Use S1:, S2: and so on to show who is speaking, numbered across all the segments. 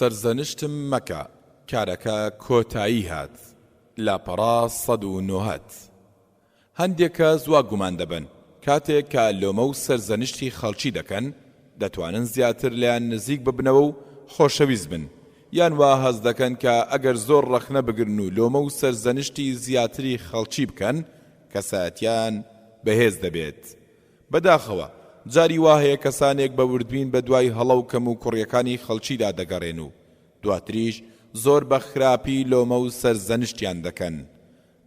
S1: سەرزەنشتم مەکە کارەکە کۆتایی هات لاپەڕا ١٠٩ هەندێک کەس وا گومان دەبن کاتێک کە لۆمە و سەرزەنشتی خەڵکی دەکەن دەتوانن زیاتر لەیان نزیک ببنەوە و خۆشەویست بن یان وا هەز دەکەن کە ئەگەر زۆر ڕەخنە بگرن و لۆمە و سەرزەنشتی زیاتری خەڵکی بکەن کەسایەتیان بەهێز دەبێت بەداخەوە جاری وایە کەسانێک بە وردبین بە دوای هەڵە و کەم و کوڕیەکانی خەڵکیدا دەگەڕێن و دواتریش زۆر بە خراپی لۆمە و سەرزەنشتیان دەکەن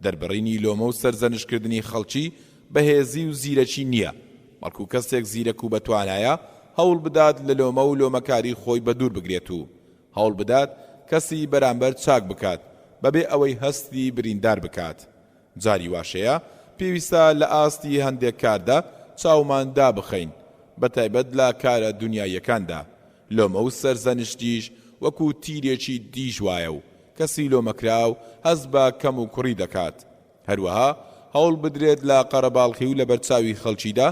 S1: دەربڕینی لۆمە و سەرزەنشتکردنی خەڵکی بەهێزی و زیرەکی نییە بەڵکو کەسێک زیرەک و بەتوانایە هەوڵ بدات لە لۆمە و لۆمەکاری خۆی بەدوور بگرێت و هەوڵ بدات کەسی بەرامبەر چاک بکات بەبێ ئەوەی هەستی بریندار بکات جاری واشەیە پێویستە لە ئاستی هەندێک کاردا چاومان دابخەین بەتایبەت لە کارە دنیایەکاندا لۆمە و سەرزەنشتیش وەکو تیرێکی دیژ وایە و کەسی لۆمەکراو هەز بە کەم و کوڕی دەکات هەروەها هەوڵ بدرێت لە قەرەباڵغی و لە بەرچاوی خەڵکیدا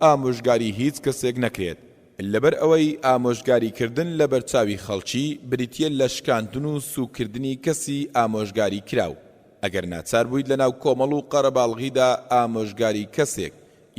S1: ئامۆژگاری هیچ کەسێک نەکرێت لەبەر ئەوەی ئامۆژگاریکردن لە بەرچاوی خەڵکی بریتیە لە شکاندن و سوکردنی کەسی ئامۆژگاری کراو ئەگەر ناچار بوویت لەناو کۆمەڵ و قەرەباڵغیدا ئامۆژگاری کەسێک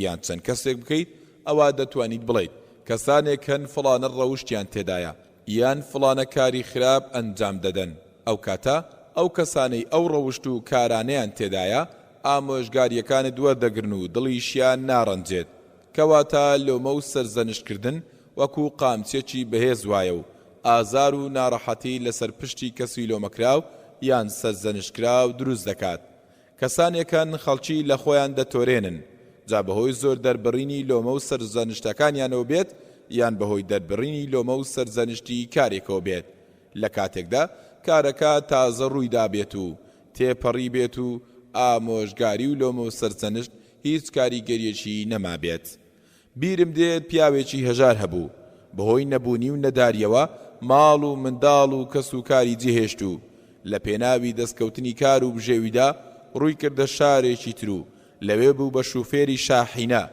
S1: یان چەند کەسێک بکەیت ئەوا دەتوانیت بڵێیت کەسانێک هەن فڵانە ڕەوشتیان تێدایە یان فڵانە کاری خراپ ئەنجام دەدەن ئەو کاتە ئەو کەسانەی ئەو ڕەوشت و کارانەیان تێدایە ئامۆژگاریەکانت وەردەگرن و دڵیشیان ناڕەنجێت کەواتە لۆمە و سەرزەنشتکردن وەکو قامچێکی بەهێز وایە و ئازار و ناڕەحەتی لەسەر پشتی کەسی لۆمەکراو یان سەرزەنشتکراو دروست دەکات کەسانێکن خەڵکی لە خۆیان دەتۆرێنن جا بەهۆی زۆر دەربڕینی لۆمە و سەرزەنشتەکانیانەوە بێت یان بەهۆی دەربڕینی لۆمە و سەرزەنشتی کارێکەوە بێت لە کاتێکدا کارەکە تازە ڕوویدا بێت و تێپەڕی بێت و ئامۆژگاری و لۆمە و سەرزەنشت هیچ کاریگەریەکی نەما بێت بیرم دێت پیاوێکی هەژار هەبوو بەهۆی نەبوونی و نەداریەوە ماڵ و منداڵ و کەس و کاری جێهێشت و لە پێناوی دەستکەوتنی کار و بژێویدا ڕووی کردە شارێکی تر و لەوێ بوو بە شوفێری شاحینە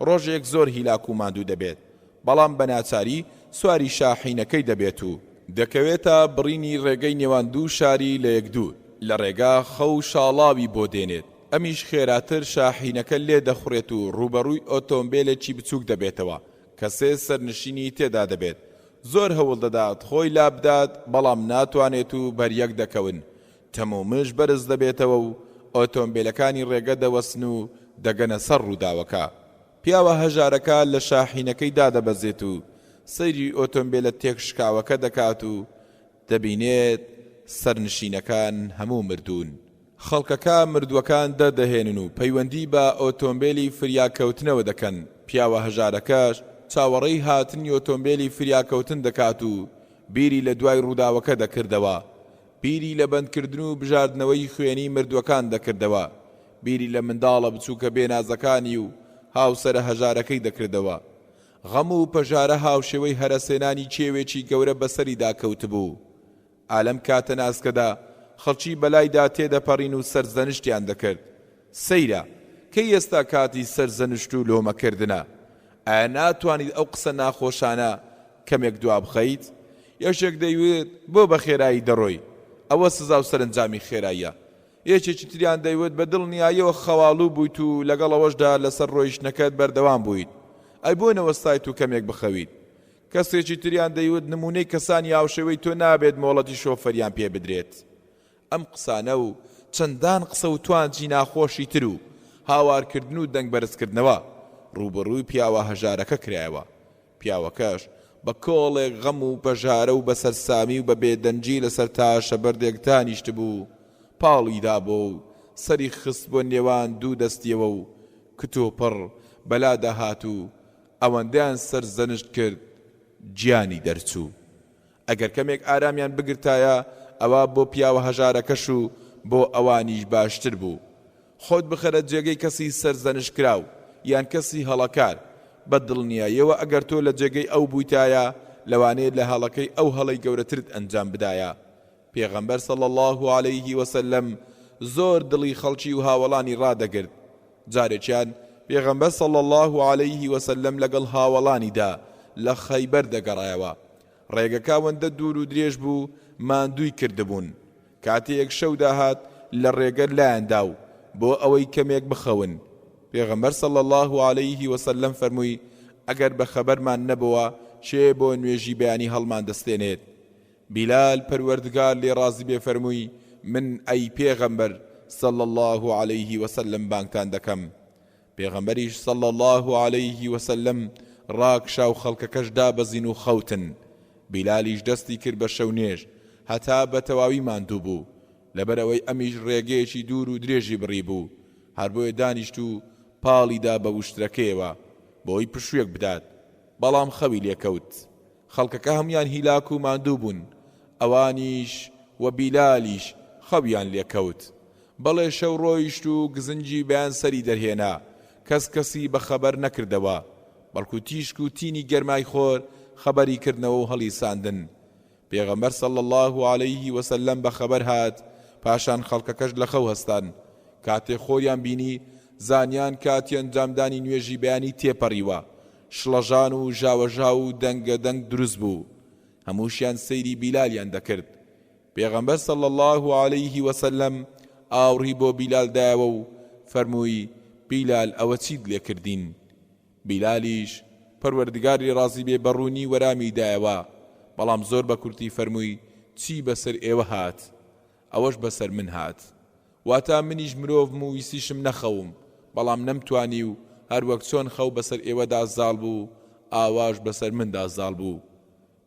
S1: ڕۆژێک زۆر هیلاک و ماندوو دەبێت بەڵام بە ناچاری سواری شاحینەکەی دەبێت و دەکەوێتە بڕینی ڕێگەی نێوان دوو شاری لە یەکدوو لە ڕێگا خەو شاڵاوی بۆ دێنێت ئەمیش خێراتر شاحینەکە لێ دەخورێت و ڕوبەڕووی ئۆتۆمبیلێکی بچووک دەبێتەوە کە سێ سەرنشینی تێدا دەبێت زۆر هەوڵ دەدات خۆی لابدات بەڵام ناتوانێت و بەریەک دەکەون تەمومش بەرز دەبێتەوە و ئۆتۆمبیلەکانی ڕێگە دەوەسن و دەگەنە سەر ڕووداوەکە پیاوە هەژارەکە لە شاحینەکەی دادەبەزێت و سەیری ئۆتۆمبیلە تێکشکاوەکە دەکات و دەبینێت سەرنشینەکان هەموو مردوون خەڵکەکە مردووەکان دەردەهێنن و پەیوەندی بە ئۆتۆمبیلی فریاکەوتنەوە دەکەن پیاوە هەژارەکەش چاوەڕێی هاتنی ئۆتۆمبیلی فریاکەوتن دەکات و بیری لە دوای ڕووداوەکە دەکردەوە بیری لە بەندکردن و بژاردنەوەی خوێنی مردووەکان دەکردەوە بیری لە منداڵە بچووکە بێنازەکانی و هاوسەرە هەژارەکەی دەکردەوە غەم و پەژارە هاوشێوەی هەرەسێنانی کێوێکی گەورە بەسەریدا کەوت بوو ئالەم کاتە ناسکەدا خەڵکی بەلایدا تێدەپەڕین و سەرزەنشتیان دەکرد سەیرە کەی ئێستا کاتی سەرزەنشت و لۆمەکردنە ئایا ناتوانیت ئەو قسە ناخۆشانە کەمێک دوا بخەیت یەشێک دەیوێت بۆ بە خێرایی دەڕۆی ئەوە سزا و سەرنجامی خێراییە یەکێکی تریان دەیوێت بە دڵنیاییەوە خەواڵوو بوویت و لەگەڵ ئەوەشدا لەسەر ڕۆیشتنەکەت بەردەوام بوویت ئەی بۆ نەوەستایت و کەمێک بخەویت کەسێکی تریان دەیوت نمونەی کەسانی هاوشێوەی تۆ نابێت مۆڵەتی شۆفەریان پێ بدرێت ئەم قسانە و چەندان قسە و توانجی ناخۆشی تر و هاوارکردن و دەنگ بەرزکردنەوە ڕوبەڕووی پیاوە هەژارەکە کرایەوە پیاوەکەش بە کۆڵێک غەم و پەژارە و بە سەرسامی و بە بێدەنجی لەسەر تاشە بەردێک دانیشت بوو پاڵیدا بۆ و سەری خست بۆ نێوان دوو دەستیەوە و کتۆپڕ بەلا دەهات و ئەوەندەیان سەرزەنشت کرد گیانی دەرچوو ئەگەر کەمێک ئارامیان بگرتایە ئەوە بۆ پیاوە هەژارەکەش و بۆ ئەوانیش باشتر بوو خۆت بخەرە جێگەی کەسی سەرزەنش کراو یان کەسی هەڵەکار بە دڵنیاییەوە ئەگەر تۆ لە جێگەی ئەو بوویتایە لەوانەیە لە هەڵەکەی ئەو هەڵەی گەورەترت ئەنجام بدایە پێغەمبەر صلی الله عليه وسلم زۆر دڵی خەڵکی و هاوڵانی ڕادەگرت جارێکیان پێغەمبەر صلی الله عليه وسلم لەگەڵ هاوڵانیدا لە خەیبەر دەگەڕایەوە ڕێگەکە وەندە دوور و درێژ بوو ماندووی کردبوون. کاتێک شەو داهات لە ڕێگەر لایەندا و بۆ ئەوەی کەمێک بخەون. پێغەمبەر صلی الله علیه وسلم فەرمووی ئەگەر بە خەبەرمان نەبووە چێ بۆ نوێژی بەیانی هەڵمان دەستێنێت. بیلال پەروەردگار لێ ڕازی بێ فەرمووی من ئەی پێغەمبەر صلی الله علیه وسلم بانگتان دەکەم. پێغەمبەریش صلی الله علیه وسلم ڕاکشا و خەڵکەکەش دابەزین و خەوتن. بیلالیش دەستی کرد بە شەو نوێژ هەتا بە تەواوی ماندوو بوو. لەبەرەوەی ئەمیش ڕێگەیەکی دوور و درێژی بڕی بوو. هەر بۆیە دانیشت و پاڵیدا بە وشترەکەیەوە بۆی پشوویەک بدات، بەڵام خەوی لێکەوت. خەڵکەکە هەمویان هیلاک و ماندوو بوون. ئەوانیش و بیلالیش خەویان لێکەوت. بەڵێ شەو ڕۆیشت و گزنجی بەیان سەری دەرهێنا. کەسی بە خەبەر نەکردەوە، بەڵکو تیشک و تینی گەرمای خۆر خەبەری کردنەوە و هەڵی ساندن. پێغەمبەر صلی الله علیه وسلم بە خەبەر هات، پاشان خەڵکەکەش لە خەو هەستان. کاتێ خۆیان بینی زانیان کاتی ئەنجامدانی نوێژی بەیانی تێپەڕیوە. شڵەژان و ژاوەژا و دەنگە دەنگ دروست بوو. هەمووشیان سەیری بیلالیان دەکرد. پێغەمبەر صلی الله علیه وسلم ئاوڕی بۆ بیلال دایەوە و فەرمووی بیلال ئەوە چیت لێ کردین؟ بیلالیش پەروەردگاری ڕازی بێ بەڕوونی وەرامی دایەوە، بەڵام زۆر بە کورتی فەرمووی چی بەسەر ئێوە هات؟ ئەوەش بەسەر من هات. واتە منیش مرۆڤم و ویسیشم نەخەوم، بەڵام نەمتوانی و هەر وەک چۆن خەو بەسەر ئێوەدا زاڵ بوو ئاواش بەسەر مندا زاڵ بوو.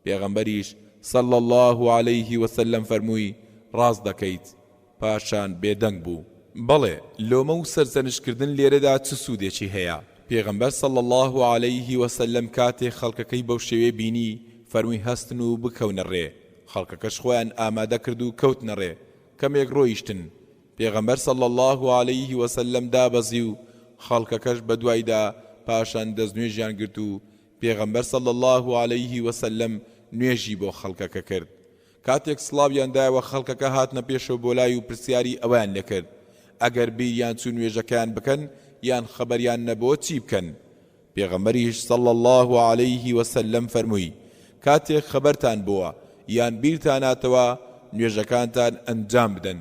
S1: پێغەمبەریش صلی الله علیه وسلم فەرمووی ڕاست دەکەیت. پاشان بێدەنگ بوو. بەڵێ لۆمە و سەرزەنشکردن لێرەدا چ سوودێکی هەیە؟ پێغەمبەر صلی الله علیه وسلم کاتێ خەڵکەکەی بەو شێوێ بینی فەرمووی هەستن و بکەونە ڕێ. خەڵکەکەش خۆیان ئامادە کرد و کەوتنە ڕێ. کەمێک ڕۆیشتن. پێغەمبەر صلی الله علیه وسلم دابەزی و خەڵکەکەش بە دوایدا پاشان دەستنوێژیان گرت و پێغەمبەر صلی الله علیه وسلم نوێژی بۆ خەڵکەکە کرد. کاتێک سڵاویان دایەوە خەڵکەکە هاتنە پێشەوە بۆ لای و پرسیاری ئەویان لێکرد ئەگەر بیریان چوو نوێژەکەیان بکەن یان خەبەریان نەبووە چی بکەن؟ پێغەمبەریش صلی الله علیه وسلم فەرمووی کاتێک خەبەرتان بووە یان بیرتان هاتەوە نوێژەکانتان ئەنجام بدەن.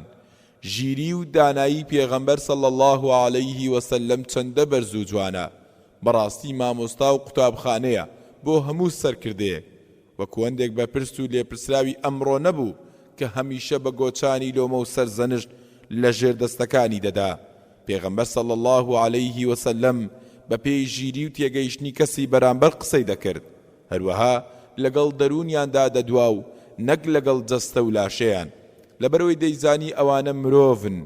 S1: ژیری و دانایی پێغەمبەر صلی الله علیه وسلم چەندە بەرز و جوانە. بەڕاستی مامۆستا و قوتابخانەیە بۆ هەموو سەرکردەیەک. وەکو هەندێک بە پرس و لێپرسراوی ئەمڕۆ نەبوو کە هەمیشە بە گۆچانی لۆمە و سەرزەنشت لە ژێر دەستەکانی دەدا. پێغەمبەر صلی الله علیه وسلم بە پێی ژیری و تێگەیشتنی کەسی بەرامبەر قسەی دەکرد. هەروەها لەگەڵ دەرونیاندا دەدوا و نەک لەگەڵ جەستە و لاشەیان. لەبەرەوەی دەیزانی ئەوانە مرۆڤن.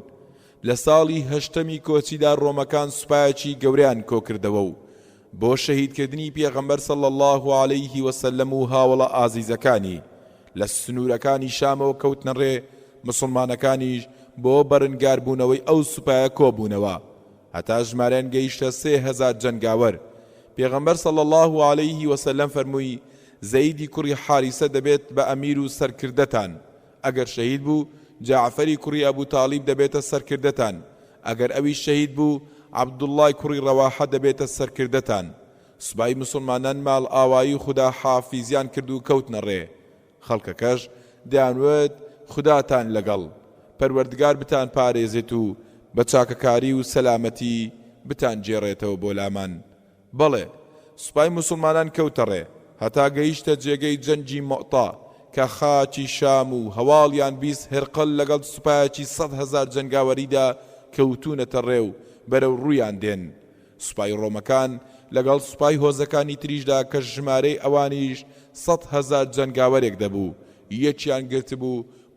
S1: لە ساڵی هەشتەمی کۆچیدا ڕۆمەکان سوپایەکی گەورەیان کۆکردەوە و بۆ شەهیدکردنی پێغەمبەر صلی الله علیه وسلم و هاوڵە ئازیزەکانی لە سنوورەکانی شامەوە کەوتنە ڕێ. مسلمانەکانیش بۆ بەرنگاربوونەوەی ئەو سوپایە کۆبوونەوە هەتا ژمارەیان گەیشتە 3000 جەنگاوەر. پێغەمبەر صلی الله علیه وسلم فەرمووی زەیدی کوڕی حاریسە دەبێت بە ئەمیر و سەرکردەتان. ئەگەر شەهید بوو جعفەری کوڕی ئەبوو تاڵیب دەبێتە سەرکردەتان. ئەگەر ئەوی شەهید بوو عەبدوڵڵای کوڕی ڕەواحە دەبێتە سەرکردەتان. سوپای مسلمانان ماڵ ئاوایی خوددا حافیزیان کرد و کەوتنە ڕێ. خەڵکەکەش دەیانوێت خوداتان لەگەڵ پەروەردگار بتان پارێزێت و بە چاکەکاری و سەلامەتی بتان جێڕێتەوە بۆ لامان. بەڵێ سوپای مسلمانان کەوتە ڕێ هەتا گەیشتە جێگەی جەنجی مۆتا کە خاچی شام و هەواڵیان بیست هێرقەل لەگەڵ سوپایەکی 100,000 جەنگاوەریدا کەوتونەتە ڕێ و بەرەو ڕوویان دێن. سوپای ڕۆمەکان لەگەڵ سوپای هۆزەکانی تریشدا کە ژمارەی ئەوانیش 100,000 جەنگاوەرێک دەبوو یەکیان گرت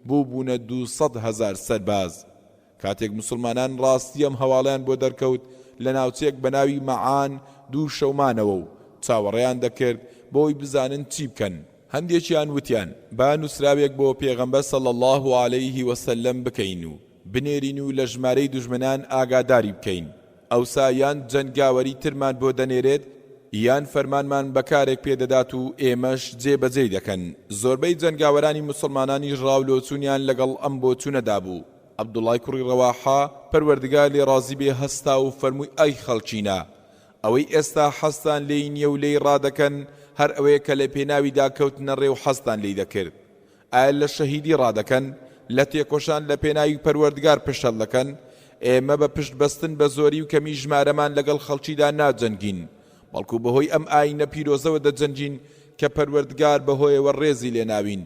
S1: بوو بوونە 200,000 سەرباز. کاتێک مسلمانان ڕاستی ئەم هەواڵیان بۆ دەرکەوت لە ناوچەیەک بە ناوی مەعان دوو شەومانەوە و چاوەڕێیان دەکرد بۆی بزانن چی بکەن. هەندێکیان وتیان با نووسراوێک بۆ پێغەمبەر صلی الله علیه وسلم بکەین و بنێرین و لە ژمارەی دوژمنان ئاگاداری بکەین. ئەوسا یان جەنگاوەری ترمان بۆ دەنێرێت یان فەرمانمان بەکارێک پێدەدات و ئێمەش جێبەجێ دەکەن. زۆربەی جەنگاوەرانی مسلمانانی ڕاولۆچوونیان لەگەڵ ئەم بۆچوونەدا بوو. عەبدوڵای کوڕی ڕەواحا پەروەردگار لێ ڕازی بێ هەستا و فەرمووی ئەی خەڵکینە ئەوەی ئێستا حەستان لێی نییە و لێی ڕادەکەن هەر ئەوەیە کە لە پێناویدا کەوتنە ڕێ و حەزتان لێی دەکرد. ئایا لە شەهیدی ڕادەکەن، لە تێکۆشان لە پێناوی پەروەردگار پشت دەکەن؟ ئێمە بە پشت بەستن بە زۆری و کەمی ژمارەمان لەگەڵ خەڵکیدا ناجەنگین، بەڵکو بەهۆی ئەم ئاینە پیرۆزەوە دەجەنگین کە پەروەردگار بەهۆیەوە ڕێزی لێناوین.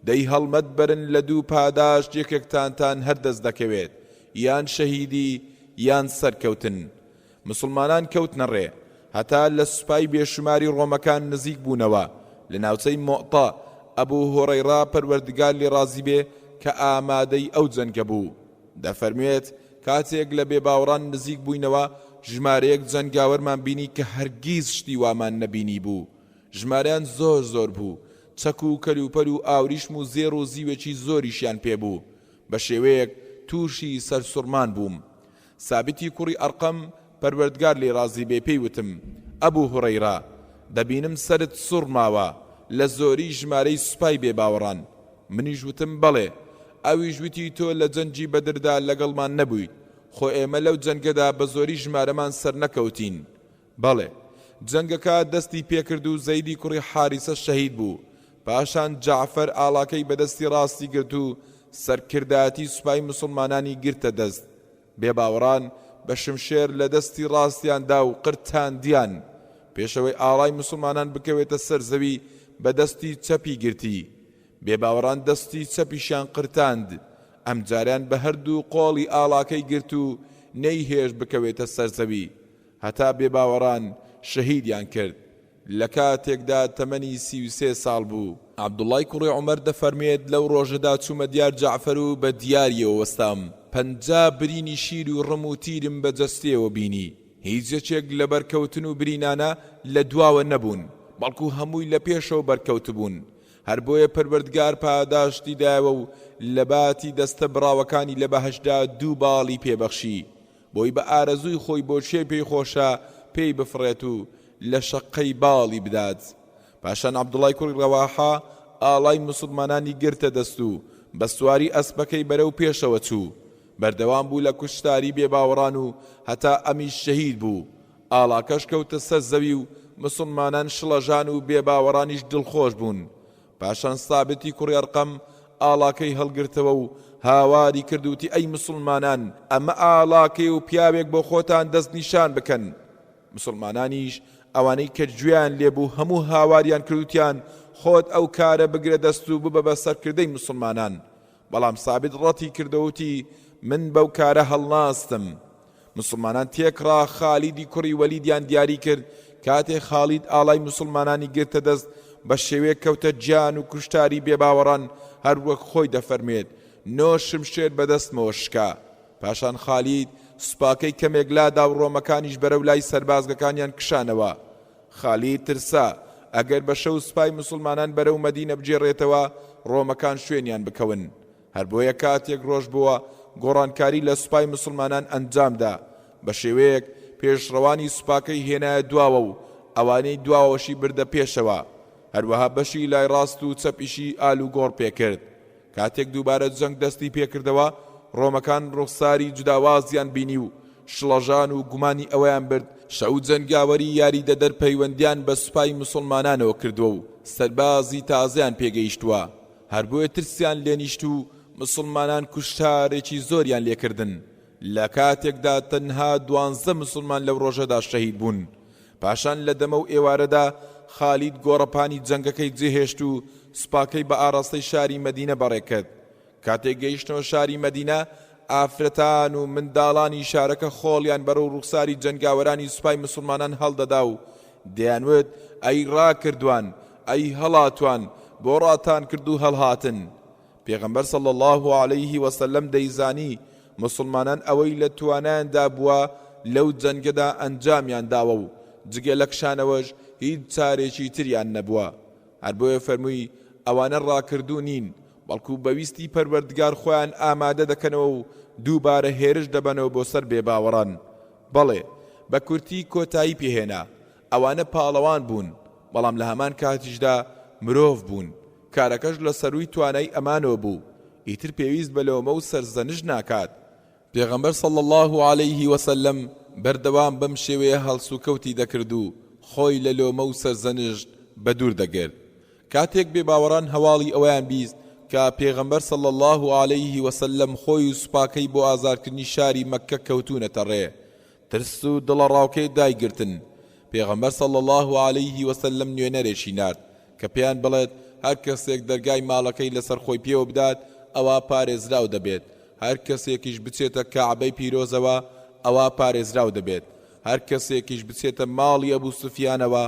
S1: دەی هەڵمەت بەرن لە دوو پاداش یەکێکتانتان هەردەست دەکەوێت، یان شەهیدی یان سەرکەوتن. مسلمانان کەوتنە ڕێ، هەتا لە سوپای بێشماری ڕۆمەکان نزیک بوونەوە. لە ناوچەی مۆتا ئەبوو هۆڕەیڕا پەروەردگار لێ ڕازی بێ کە ئامادەی ئەو جەنگە بوو. دەفەرموێت کاتێک لە بێباوەڕان نزیک بووینەوە، ژمارەیەک جەنگاوەرمان بینی کە هەرگیز شتی وامان نەبینی بوو. ژمارەیان زۆر بوو، چەک و کەلوپەل و ئاوریشم و زێڕ و زیوێکی زۆریشیان پێبوو. بە شێوەیەک تووشی سەرسوڕمان بووم. سابتی کوڕی ئەرقەم پەروەردگار لێ ڕازی بێ پێی وتم: ئەبوو هوڕەیرا، دەبینم سەرت سوڕ ماوە لە زۆری ژمارەی سوپای بێباوەڕان. منیش وتم بەڵێ. ئەویش وتی تۆ لە جەنگی بەدردا لەگەڵمان نەبوویت، خۆ ئێمە لەو جەنگەدا بە زۆری ژمارەمان سەر نەکەوتین. بەڵێ. جەنگەکە دەستی پێکرد و زەیدی کوڕی حاریسە شەهید بوو. پاشان جعفەر ئاڵاکەی بەدەستی ڕاستی گرت و سەرکردایەتی سوپای مسلمانانی گرتە دەست. بێباوەڕان بە شمشێر لە دەستی ڕاستیاندا و قرتاندیان. پێشەوەی ئاڵای مسلمانان بکەوێتە سەر زەوی بە دەستی چەپی گرتی. بێباوەڕان دەستی چەپیشیان قرتاند. ئەم جاریان بە هەردوو قۆڵی ئاڵاکەی گرت و نەیهێش بکەوێتە سەر زەوی، هەتا بێباوەڕان شەهیدیان کرد. لە کاتێکدا تەمەنی 33 ساڵ بوو. عەبدوڵای کوڕی عومەر دەفەرمێت لەو ڕۆژەدا چوومە دیار جەعفەر و بە دیاریەوە وەستام. 50 برینی شیر و ڕم و تیرم بە جەستەوە بینی. هیچ یەکێک لە بەرکەوتن و برینانە لە دواوە نەبوون، بەڵکو هەمووی لە پێشەوە بەرکەوت بوون. هەر بۆیە پەروەردگار پاداشتی دایەوە و لە باتی دەستە بڕاوەکانی لە بەهەشدا 2 باڵی پێبەخشی، بۆی بە ئارەزووی خۆی بۆ چێ پێی خۆشە پێی بفڕێت و لە شەقەی باڵی بدات. پاشان عەبدوڵای کوڕی ڕەواحا ئاڵای مسلمانانی گرتە دەست و بە سواری ئەسپەکەی بەرەو پێشەوە چوو. بەردەوام بوو لە کوشتاری بێباوەڕان و هەتا ئەمیش شەهید بوو. ئاڵاکەش کەوتە سەر زەوی و مسلمانان شڵەژان و بێباوەڕانیش دڵخۆش بوون. پاشان سابتی کوڕی ئەرقەم ئاڵاکەی هەڵگرتەوە و هاواری کردوتی: ئەی مسلمانان، ئەمە ئاڵاکەی و پیاوێک بۆ خۆتان دەست نیشان بکەن. مسلمانانیش ئەوانەی کە گوێیان لێبوو هەموو هاواریان کردوتیان خۆت ئەو کارە بگرە دەست و ببە بە سەرکردەی مسلمانان. بەڵام سابت ڕەتی کردەوتی: من بەو کارە هەڵناستم. مسلمانان تێکڕا خالیدی کوڕی وەلیدیان دیاری کرد. کاتێ خالید ئاڵای مسلمانانی گرتە دەست، بە شێوەیە کەوتە گیان و کوشتاری بێباوەڕان هەروەک خۆی دەفەرمێت: 9 شمشێر بەدەستمەوە شکا. پاشان خالید سوپاکەی کەمێک لادا و ڕۆمەکانیش بەرەو لای سەربازگەکانیان کشانەوە. خالید ترسا ئەگەر بە شەو سوپای مسلمانان بەرەو مەدینە بجێڕێتەوە، ڕۆمەکان شوێنیان بکەون. هەر بۆیە کاتێک ڕۆژ بووە، گۆڕانکاری لە سوپای مسلمانان ئەنجامدا. بە شێوەیەک پێشڕەوانی سوپاکەی هێنایە دواوە و ئەوانەی دواوەشی بردە پێشەوە. هەروەها بەشی لای ڕاست و چەپیشی ئال و گۆڕ پێکرد. کاتێک دووبارە جەنگ دەستی پێکردەوە، ڕۆمەکان ڕوخساری جوداوازیان بینی و شڵەژان و گومانی ئەوەیان برد شەو جەنگاوەری یاری دەدەر پەیوەندیان بە سوپای مسلمانانەوە کردووە و سەربازی تازیان پێگەیشتووە. هەر بۆیە ترسیان لێنیشت و مسلمانان کوشتارێکی زۆریان لێکردن. لە کاتێکدا تەنها 12 مسلمان لەو ڕۆژەدا شەهید بوون. پاشان لە دەمە و ئێوارەدا خالید گۆڕەپانی جەنگەکەی جێهێشت و سوپاکەی بە ئاراستەی شاری مەدینە بەڕێکرد. کاتێک گەیشتنەوە شاری مەدینە، ئافرەتان و منداڵانی شارەکە خۆڵیان بەرەو ڕوخساری جەنگاوەرانی سوپای مسلمانان هەڵدەدا و دەیانوت: ئەی ڕاکردوان، ئەی هەڵاتوان، بۆ ڕاتان کرد و هەڵهاتن. پێغەمبەر صلی الله علیه وسلم دەیزانی مسلمانان ئەوەی لە توانایاندا بووە لەو جەنگەدا ئەنجامیان داوە و جگە لە کشانەوەش هیچ چارێکی تریان نەبووە. هەر بۆیە فەرمووی: ئەوانە ڕاکردوو نین، بەڵکو بەویستی پەروەردگار خۆیان ئامادە دەکەنەوە و دووبارە هێرش دەبەنەوە بۆ سەر بێباوەڕان. بەڵێ، بە کورتی کۆتایی پێهێنا، ئەوانە پاڵەوان بوون، بەڵام لە هەمان کاتیشدا مرۆڤ بوون. کارەکەش لە سەرووی توانای ئەمانەوە بوو، ئیتر پێویست بە لۆمە و سەرزەنش ناکات. پێغەمبەر صلی الله علیه وسلم بەردەوام بەم شێوەیە هەڵسوکەوتی دەکرد و خۆی لە لۆمە و سەرزەنشت بە دوور دەگرت کاتێک بێباوەڕان هەواڵی ئەویان بیست کە پێغەمبەر صلی الله عليه وسلم خۆی و سوپاکەی بۆ ئازارکردنی شاری مەککە کەوتونەتە ڕێ ترس و دڵەڕاوکەی دایگرتن پێغەمبەر صلی الله عليه وسلم نوێنەرێکی نارد کە پێیان بڵێت هەر کەسێک دەرگای ماڵەکەی لەسەر خۆی پێوە بدات ئەوە پارێزراو دەبێت هەر کەسێکیش بچێتە کەعبەی پیرۆزەوە ئەوە پارێزراو دەبێت هەر کەسێکیش بچێتە ماڵی ئەبوو سوفیانەوە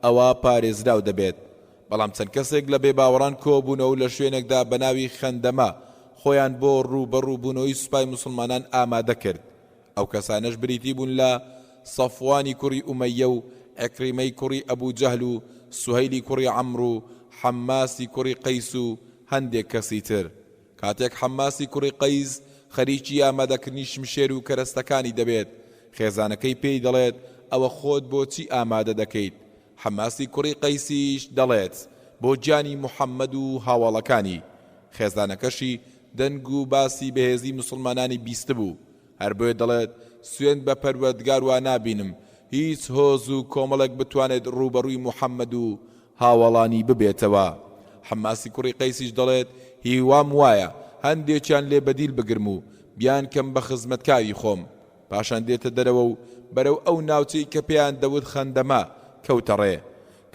S1: ئەوە پارێزراو دەبێت بەڵام چەند کەسێک لە بێباوەڕان کۆبوونەوە لە شوێنێکدا بە ناوی خەندەمە خۆیان بۆ ڕووبەڕووبوونەوەی سوپای موسڵمانان ئامادە کرد ئەو کەسانەش بریتی بوون لە سەفوانی کوڕی ئومەیە و عیکریمەی کوڕی ئەبوو جەهل و سوهەیلی کوڕی عەمر و حەماسی کوڕی قەیس و هەندێک کەسی تر کاتێک حەماسی کوڕی قەیس خەریکی ئامادەکردنی شمشێر و کەرەستەکانی دەبێت خێزانەکەی پێی دەڵێت ئەوە خۆت بۆچی ئامادە دەکەیت حەماسی کوڕی قەیسیش دەڵێت بۆ گیانی محەممەد و هاوڵەکانی خێزانەکەشی دەنگ و باسی بەهێزی موسڵمانانی بیست بوو هەر بۆیە دەڵێت سوێند بە پەروەردگار وا نابینم هیچ هۆز و کۆمەڵێک بتوانێت ڕوبەڕووی محەممەد و هاوڵانی ببێتەوە حەماسی کوڕی قەیسیش دەڵێت هیوام وایە هەندێکیان لێ بەدیل بگرم و بیان کەم بە خزمەتکاری خۆم پاشان دێتە دەرەوە و بەرەو ئەو ناوچەی کە پێیان دەوت خەندەمە کەوتە ڕێ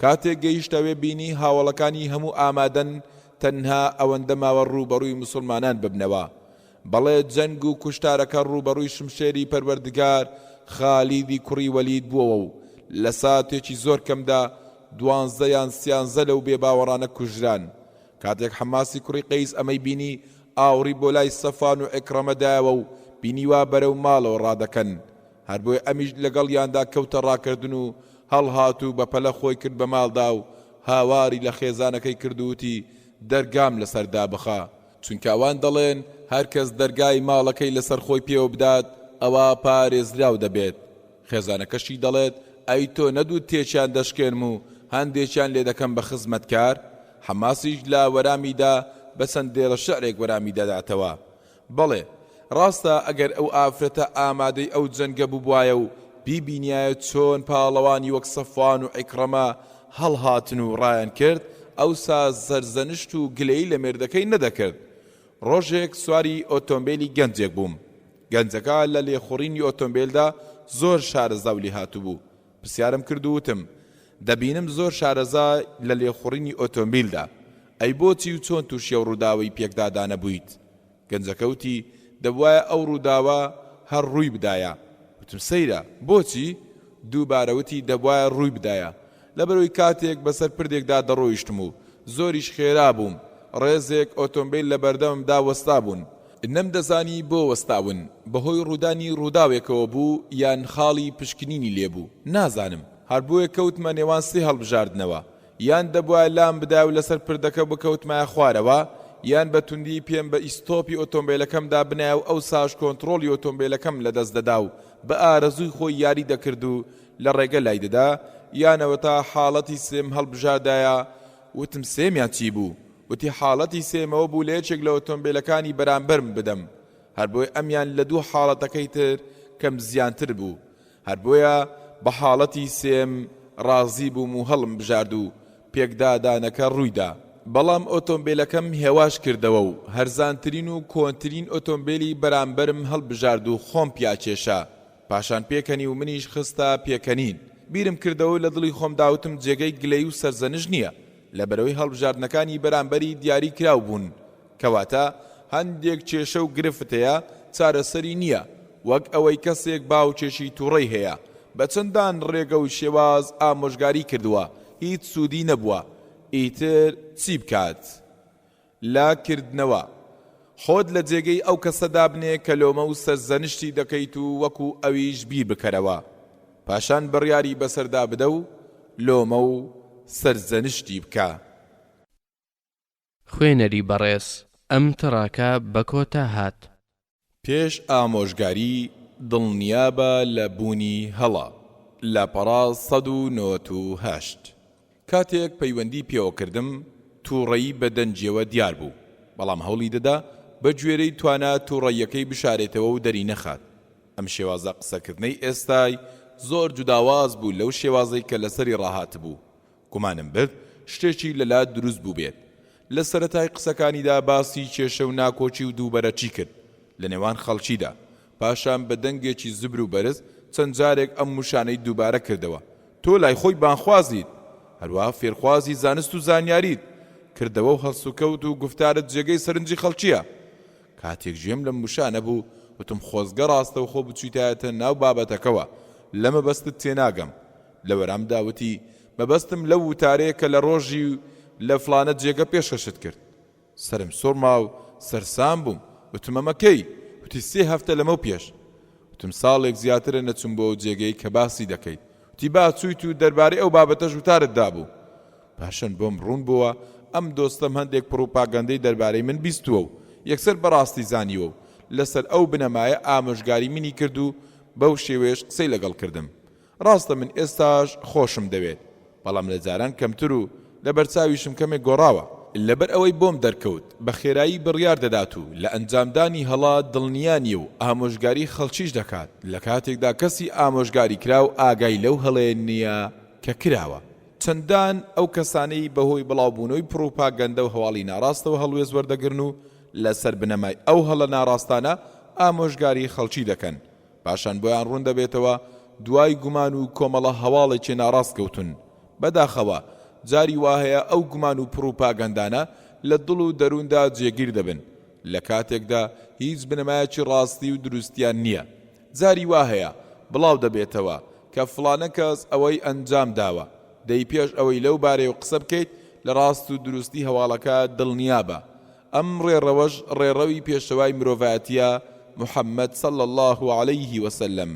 S1: کاتێک گەیشتەوێ بینی هاوڵەکانی هەموو ئامادەن تەنها ئەوەندە ماوە ڕوبەڕووی موسڵمانان ببنەوە بەڵێ جەنگ و کوشتارەکە ڕوبەڕووی شمشێری پەروەردگار خالیدی کوڕی وەلید بووەوە و لە ساتێکی زۆر کەمدا 12 یان 13 لەو بێباوەڕانە کوژران کاتێک حەماسی کوڕی قەیس ئەمەی بینی ئاوڕی بۆ لای سەفان و عیکرەمەدایەوە و بینیوا بەرەو ماڵەوە ڕادەکەن هەر بۆی ئەمیش لەگەڵ یاندا کەوتە ڕاکردن و هەڵهات و بەپەلە خۆی کرد بە ماڵدا و هاواری لە خێزانەکەی کردووتی دەرگام لەسەردا بخە چونکە ئەوان دەڵێن هەر کەس دەرگای ماڵەکەی لەسەر خۆی پێوە بدات ئەوە پارێزراو دەبێت خێزانەکەشی دەڵێت ئەی تۆ نەدوو تێکیان دەشکێنم و هەندێکیان لێ دەکەم بە خزمەتکار حەماسیش لە وەرامیدا بە چەند دێڵە شەعرێک وەرامی دەداتەوە بەڵێ ڕاستە ئەگەر ئەو ئافرەتە ئامادەی ئەو جەنگە بووایە و بیبینایە چۆن پاڵەوانی وەک سەفوان و عیکرەمە هەڵهاتن و ڕایان کرد ئەوسا زەرزەنشت و گلەیی لە مێردەکەی نەدەکرد ڕۆژێک سواری ئۆتۆمبیلی گەنجێک بووم گەنجەکە لە لێخوڕینی ئۆتۆمبیلدا زۆر شارەزا و لێ هاتووبوو پرسیارم کرد و وتم دەبینم زۆر شارەزا لە لێخوڕینی ئۆتۆمبیلدا ئەی بۆچی و چۆن تووشی ئەو ڕووداوەی پێکدادا نەبوویت گەنجەکەوتی دەبوایە ئەو ڕووداوە هەر ڕووی بدایە وتم سەیرە بۆچی دووبارەوتی دەبوایە ڕووی بدایە لەبەرەوەی کاتێک بەسەر پردێکدا دەڕۆیشتم و زۆریش خێرا بووم ڕێزێک ئۆتۆمبیل لە بەردەممدا وەستا بوون نەمدەزانی بۆ وەستاون بەهۆی ڕوودانی ڕووداوێکەوە بوو یان خاڵی پشکنینی لێبوو نازانم هەر بۆیە کەوتمە نێوان سێ هەڵبژاردنەوە یان دەبوایە لام بدای و لەسەر پردەکە بکەوتمایە خوارەوە یان بە توندی پێم بە ئیستۆپی ئۆتۆمبیلەکەمدا بنایە و ئەو ساش کۆنتڕۆلی ئۆتۆمبیلەکەم لەدەست دەدا و بە ئارەزووی خۆی یاری دەکرد و لە ڕێگە لای دەدا یانەوە تا حاڵەتی سێم هەڵبژاردایە وتم سێمیان چی بوو وتی حاڵەتی سێمەوە بوو لە یەکێک لە ئۆتۆمبیلەکانی بەرامبەرم بدەم هەر بۆی ئەمیان لە دوو حاڵەتەکەی تر کەم زیانتر بوو هەر بۆیە بە حاڵەتی سێم ڕازی بووم و هەڵم بژارد و پێکدادانەکە ڕوویدا بەڵام ئۆتۆمبیلەکەم هێواش کردەوە و هەرزانترین و کۆنترین ئۆتۆمبیلی بەرامبەرم هەڵبژارد و خۆم پیاچێشە پاشان پێکەنی و منیش خستە پێکەنین بیرم کردەوە لە دڵی خۆم داوتم جێگەی گلەی و سەرزەنش نییە لەبەرەوەی هەڵبژاردنەکانی بەرامبەری دیاری کراو بوون کەواتە هەندێک کێشە و گرفتەیە چارەسەری نییە وەک ئەوەی کەسێک باوچێشی تووڕەی هەیە بە چەندان ڕێگە و شێواز ئامۆژگاری کردووە هیچ سوودی نەبووە ئیتر چی بکات لا کردنەوە خۆت لە جێگەی ئەو کەسەدا بنێ کە لۆمە و سەرزەنشتی دەکەیت و وەکو ئەویش بیر بکەرەوە پاشان بڕیاری بەسەردا بدە و لۆمە و سەرزەنشتی بکە
S2: خوێنەری بەڕێز ئەم تڕاکە بە کۆتا هات
S1: پێش ئامۆژگاری دڵنیابە لە بوونی هەڵا لە پەڕاز 198 کاتێک پەیوەندی پێوەکردم تووڕەیی بە دەنجیەوە دیار بوو بەڵام هەوڵی دەدا بە گوێرەی توانە تووڕەیەکەی بشارێتەوە و دەری نەخات ئەم شێوازە قسەکردنەی ئێستای زۆر جوداواز بوو لەو شێوازەی کە لەسەری ڕاهات بوو گومانم برد شتێکی لەلا دروست بوو بێت. لە سەرەتای قسەکانیدا باسی کێشە و ناکۆچی و دووبەرەچی کرد لە نێوان خەڵکیدا. پاشان بە دەنگێکی زبر و بەرز چەند جارێک ئەم موشانەی دووبارە کردەوە. تۆ لای خۆی بانخوازیت، هەروە فێرخوازی زانست و زانیاریت، کردەوە و هەڵسوکەوت و گفتارت جێگەی سەرنجی خەڵکییە. کاتێک ژێم لە موشانە بوو وتم خۆزگە ڕاستە و خۆ بچیتایەتە ناو بابەتەکەوە، لە مەبەستت تێناگەم. لە وەرامدا وتی مەبەستم لەو وتارەیە کە لە ڕۆژی لە فڵانە جێگە پێشکەشت کرد. سرم سۆڕما و سەرسام بووم. وتم ئەمە کەی؟ وتی 3 هەفتە لەمە پێش. وتم ساڵێک زیاترە نەچوم بۆ جێگەی کە باسی دەکەیت. وتی با چوویت و دەربارەی ئەو بابەتەش وتارت دابوو. پاشان بۆم ڕوون بووە ئەم دۆستەم هەندێک پرۆپاگەندەی دەربارەی من بیستووە و یەکسەر بەڕاستی زانیوە و لەسەر ئەو بنەمایە ئامۆژگاری منی کرد و بەو شێوێش قسەی لەگەڵ کردم. ڕاستە من ئێستاش خۆشم دەوێت، بەڵام لە جاران کەمتر و لە بەرچاویشم کەمێک گۆڕاوە. لەبەر ئەوەی بۆم دەرکەوت بە خێرایی بڕیار دەدات و لە ئەنجامدانی هەڵات دڵنیانی و ئامۆژگاری خەڵکیش دەکات لە کاتێکدا کەسی ئامۆژگاری کرا و ئاگای لەو هەڵەیە نییە کە کراوە. چەندان ئەو کەسانەی بەهۆی بڵاوبوونەوەی پرۆپاگەندە و هەواڵی ناڕاستەوە هەڵوێز وەردەگرن و لەسەر بنەمای ئەو هەڵە ناڕاستانە ئامۆژگاری خەڵکی دەکەن. پاشان بۆیان ڕوون دەبێتەوە دوای گومان و کۆمەڵە هەواڵێکی ناڕاست کەوتن. بەداخەوە جاری وهەیە ئەو گومان و پرۆپاگەندانە لە دڵ و دەرووندا جێگیر دەبن لە کاتێکدا هیچ بنەمایەکی ڕاستی و دروستیان نییە. جاری وهەیە بڵاو دەبێتەوە کە فڵانە کەس ئەوەی ئەنجام داوە، دەی پێش ئەوەی لەو بارەیە قسە بکەیت لە ڕاست و دروستی هەواڵەکە دڵنیابە. ئەم ڕێڕەوەش ڕێڕەوی پێشەوای مرۆڤایەتیە محەممەد صلی الله عليه وسلم.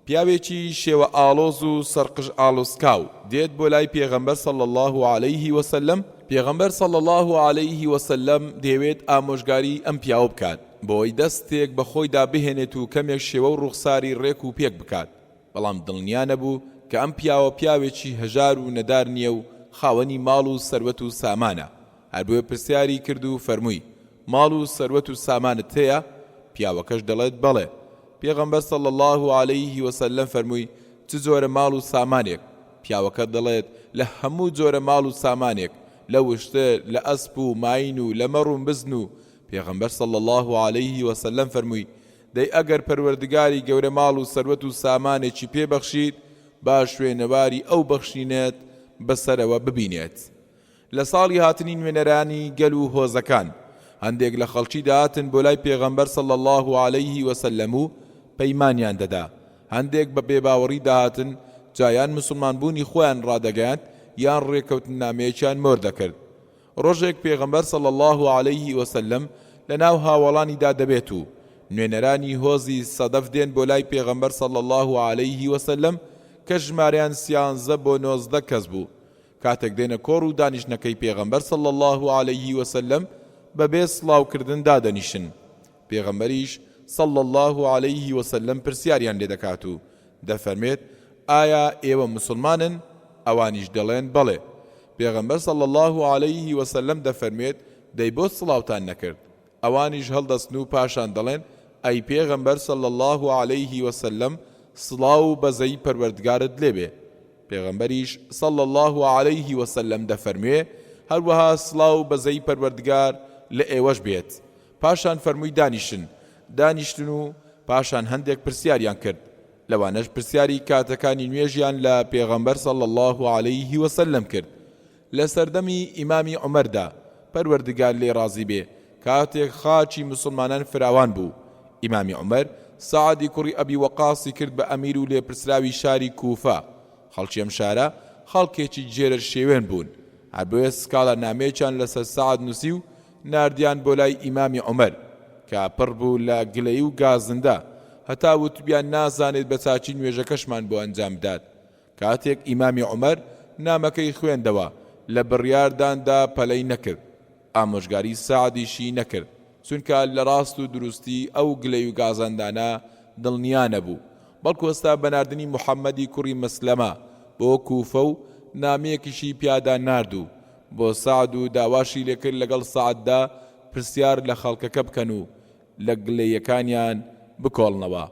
S1: پیاوێکی شێوە ئاڵۆز و سەرقژ ئاڵۆسکاو دێت بۆ لای پێغەمبەر صلی الله عليه وسلم. پێغەمبەر صلی الله عليه وسلم دەیەوێت ئامۆژگاری ئەم پیاوە بکات بۆی دەستێک بە خۆیدا بهێنێت و کەمێک شێوە و ڕوخساری ڕێک و پێک بکات. بەڵام دڵنیا نەبوو کە ئەم پیاوە پیاوێکی هەژار و نەدار نییە و خاوەنی ماڵ و سەروەت و سامانە. هەر بۆیە پرسیاری کرد و فەرمووی ماڵ و سەروەت و سامانت هەیە؟ پیاوەکەش دەڵێت بەڵێ. پێغەمبەر صلی الله عليه وسلم فەرمووی چ جۆرە ماڵ و سامانێک؟ پیاوەکە دەڵێت لە هەموو جۆرە ماڵ و سامانێک، لە وشتر، لە ئەسپ و ماین و لە مەڕ و بزن و. پێغەمبەر صلی الله عليه وسلم فەرمووی دەی ئەگەر پەروەردگاری گەورە ماڵ و سەروەت و سامانێکی پێبەخشید با شوێنەواری ئەو بەخشینێت بەسەرەوە ببینێت. لە ساڵی هاتنی نوێنەرانی گەل و هۆزەکان هەندێک لە خەڵکی داهاتن بۆ لای پێغەمبەر صلی الله عليه وسلم و پەیمانیان دەدا. هەندێک بە بێباوەڕی داهاتن جایان مسلمان بوونی خۆیان ڕادەگەیاند یان ڕێکەوتن نامەیەکیان مۆر دەکرد. ڕۆژێک پێغەمبەر صلی الله عليه وسلم لە ناو هاوڵانیدا دەبێت و نوێنەرانی هۆزی سەدەف دێن بۆ لای پێغەمبەر صلی الله عليه وسلم کە ژمارەیان 13 بۆ 19 کەس بوو. کاتێک دێنە کۆڕ و دانیشتنەکەی پێغەمبەر صلی الله عليه وسلم بەبێ سڵاوکردن دادەنیشن. پێغەمبەریش صلی الله عليه وسلم پرسیاریان لێ دەکات و دەفەرمێت ئایا ئێوە مسلمانن؟ ئەوانیش دەڵێن بەڵێ. پێغەمبەر صلی الله عليه وسلم دەفەرمێت دەی بۆ سڵاوتان نەکرد؟ ئەوانیش هەڵدەستن و پاشان دەڵێن ئەی پێغەمبەر صلی الله عليه وسلم سڵاو و بەزەی پەروەردگارت لێبێ. پێغەمبەریش صلی الله عليه وسلم دەفەرمێ هەروەها سڵاو و بەزەی پەروەردگار لە ئێوەش بێت. پاشان فەرمووی دانیشتن و پاشان هەندێک پرسیاریان کرد. لەوانەش پرسیاری کاتەکانی نوێژیان لە پێغەمبەر صلی الله عليه وسلم کرد. لە سەردەمی ئیمامی عومەردا پەروەردگار لێ ڕازی بێ کاتێک خاچی مسلمانان فراوان بوو. ئیمامی عومەر سەعادی کوڕی ئەبی وەقاسی کرد بە ئەمیر و لێپرسراوی شاری کوفە. خەڵکی ئەم شارە خەڵکێکی جێرە شێوێن بوون. هەر بۆیە سکاڵە نامەیەکیان لەسەر سەعاد نووسی و ناردیان بۆ لای ئیمامی عومەر کە پڕ بوو لە گلەیی و گازندە هەتا وتبیان نازانێت بە چاچی نوێژەکەشمان بۆ ئەنجام بدات. کاتێک ئیمامی عومەر نامەکەی خوێندەوە لە بڕیارداندا پەلەی نەکرد، ئامۆژگاری سەعادیشی نەکرد، چونکە لە ڕاست و دروستی ئەو گلەی و گازاندانە دڵنیا نەبوو. بەڵکو ئێستا بەناردنی محەممەدی کوڕی مەسلەمە بۆ کوفە و نامەیەکیشی پیادا ناردوو بۆ سەعد و داواشی لێکرد لەگەڵ سەعاددا پرسیار لە خەڵکەکە بکەن و لە گلەیەکانیان بکۆڵنەوە.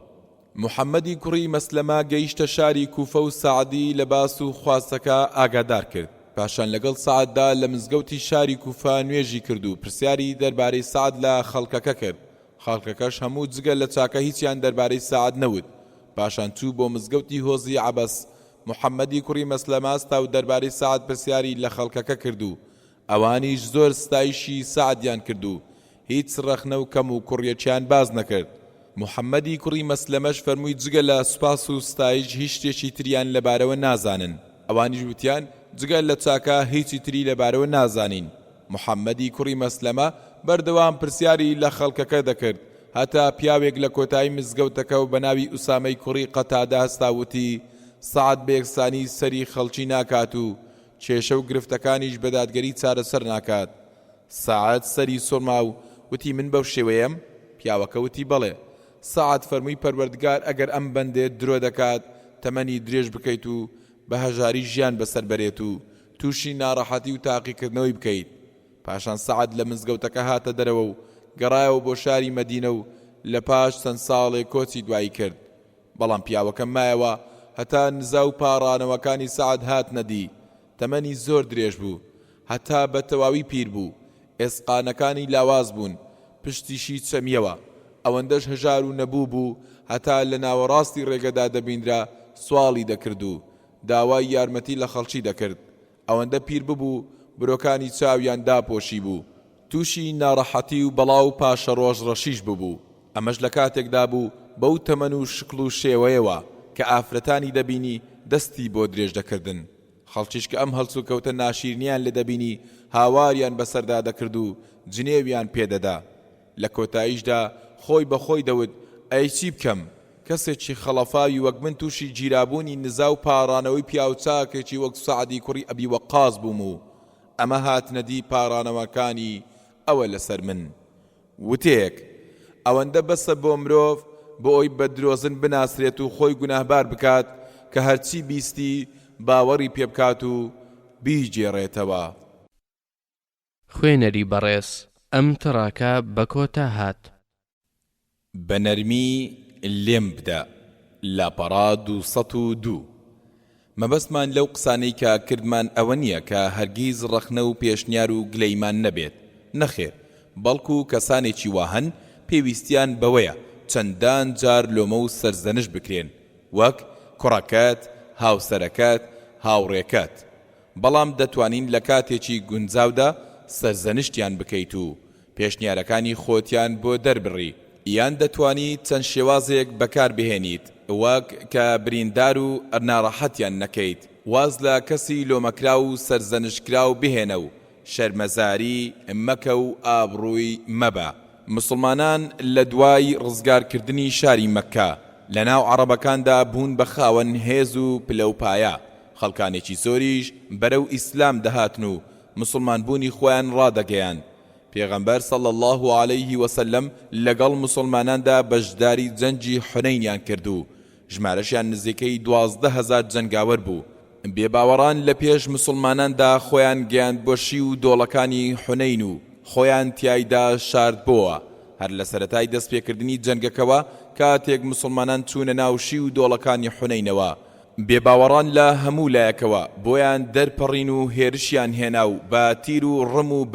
S1: محەممەدی کوڕی مەسلەمە گەیشتە شاری کوفە و سەعدی لە باس و خواستەکە ئاگادار کرد. پاشان لەگەڵ سعددا لە مزگەوتی شاری کوفا نوێژی کرد و پرسیاری دەربارەی سعد لە خەڵکەکە کرد. خەڵکەکەش هەموو جگە لە چاکە هیچیان دەربارەی سعد نەوت. پاشان چوو بۆ مزگەوتی هۆزی عەبەس. محەممەدی کوڕی مەسلەمە تا و دەربارەی سعد پرسیاری لە خەڵکەکە کرد و ئەوانیش زۆر ستایشی سعدیان کرد و هیچ رەخنە و کەم و کوڕیەکیان باز نەکرد. محەممەدی کوڕی مەسلەمەش فەرمووی جگە لە سوپاس و ستایش هیچ شتێکی تریان لەبارەوە نازانن. ئەوانیش وتیان جگە لە چاکە هیچی تری لەبارەوە نازانین. محەممەدی کوڕی مەسلەمە بەردەوام پرسیاری لە خەڵکەکە دەکرد هەتا پیاوێک لە کۆتایی مزگەوتەکە و بە ناوی ئوسامەی کوڕی قەتادە هەستاوتی سعد بە یەکسانی سەری خەڵکی ناکات و کێشە و گرفتەکانیش بە دادگەری چارەسەر ناکات. سعد سەری سوڕما و وتی من بەو شێوەیەم؟ پیاوەکە وتی بەڵێ. سعد فەرمووی پەروەردگار ئەگەر ئەم بەندێت درۆ دەکات تەمەنی درێژ بکەیت و بە هەژاری ژیان بەسەر بەرێت و تووشی ناڕەحەتی و تاقیکردنەوەی بکەیت. پاشان سعد لە مزگەوتەکە هاتە دەرەوە و گەڕایەوە بۆ شاری مەدینە و لە پاش چەند ساڵێک کۆچی دوایی کرد. بەڵام پیاوەکە مایەوە هەتا نزا و پاڕانەوەکانی سعد هات نەدی. تەمەنی زۆر درێژ بوو، هەتا بە تەواوی پیر بوو. ئێسقانەکانی لاواز بوون، پشتیشی چەمیەوە. ئەوەندەش هەژار و نەبوو بوو هەتا لە ناوەڕاستی ڕێگەدا دەبیندرا سواڵی دەکرد و داوای یارمەتی لە خەڵکی دەکرد. ئەوەندە پیر ببوو برۆکانی چاویان داپۆشی بوو، تووشی ناڕەحەتی و بەڵاو و پاشە ڕۆژ ڕەشیش ببوو. ئەمەش لە کاتێکدا بوو بەو تەمەن و شکل و شێوەیەوە کە ئافرەتانی دەبینی دەستی بۆ درێژ دەکردن. خەڵکیش کە ئەم هەڵسو کەوتە ناشیرنیان لە دەبینی هاواریان بەسەردا دەکرد و جنێویان پێدەدا. لە کۆتاییشدا خۆی بەخۆی دەوت ئەی چی بکەم؟ کەسێکی خەڵەفاوی وەک من تووشی گیرابوونی نزا و پاڕانەوەی پیاوچاکێکی وەک سعدی کوڕی ئەبی وەقاز بووم و ئەمە هاتنەدی پاڕانەوەکانی ئەوە لەسەر من. وتێک ئەوەندە بەسە بۆ مرۆڤ بۆ ئەوی بە درۆزن بناسرێت و خۆی گوناهبار بکات کە هەرچی بیستی باوەڕی پێ بکات و بیجێڕێتەوە.
S2: خوێنەری بەڕێز ئەم تڕاکە بە کۆتا هات.
S1: بە نەرمی لێم بدە لاپەڕا 202. مەبەستمان لەو قسانەی کە کردمان ئەوە نییە کە هەرگیز ڕەخنە و پێشنیار و گلەیمان نەبێت. نەخێر، بەڵکو کەسانێکی واهن پێویستیان بەوەیە چەندان جار لۆمە و سەرزەنش بکرێن، وەک کوڕەکەت، هاوسەرەکەت، هاوڕێکەت. بەڵام دەتوانین لە کاتێکی گونجاودا سەرزەنشتیان بکەیت و پێشنیارەکانی خۆتیان بۆ دەربڕی. یان دەتوانی چەند شێوازێک بەکار بهێنیت وەک کە بریندار و ناڕەحەتیان نەکەیت. واز لە کەسی لۆمەکرا و سەرزەنشکرا و بهێنە و شەرمەزاری مەکە و ئابڕووی مەبە. مسلمانان لە دوای ڕزگارکردنی شاری مەککە لە ناو عەرەبەکاندا بوون بە خاوەن هێز و پلەوپایە. خەڵکانێکی زۆریش بەرەو ئیسلام دەهاتن و مسلمان بوونی خۆیان ڕادەگەیان. پێغەمبەر صلی الله علیه وسلم لەگەڵ مسلماناندا بەشداری جەنگی حونەینیان کرد و ژمارەشیان نزیکەی 12,000 جەنگاوەر بوو. بێباوەڕان لە پێش مسلماناندا خۆیان گەیاند بۆ شی و دۆڵەکانی حونەین و خۆیان تیایدا شاردبووە. هەر لە سەرەتای دەستپێکردنی جەنگەکەوە کاتێک مسلمانان چوونە ناو شی و دۆڵەکانی حونەینەوە، بێباوەڕان لە هەموو لایەکەوە بۆیان دەرپەڕین و هێرشیان هێنا و بە تیر و ڕم و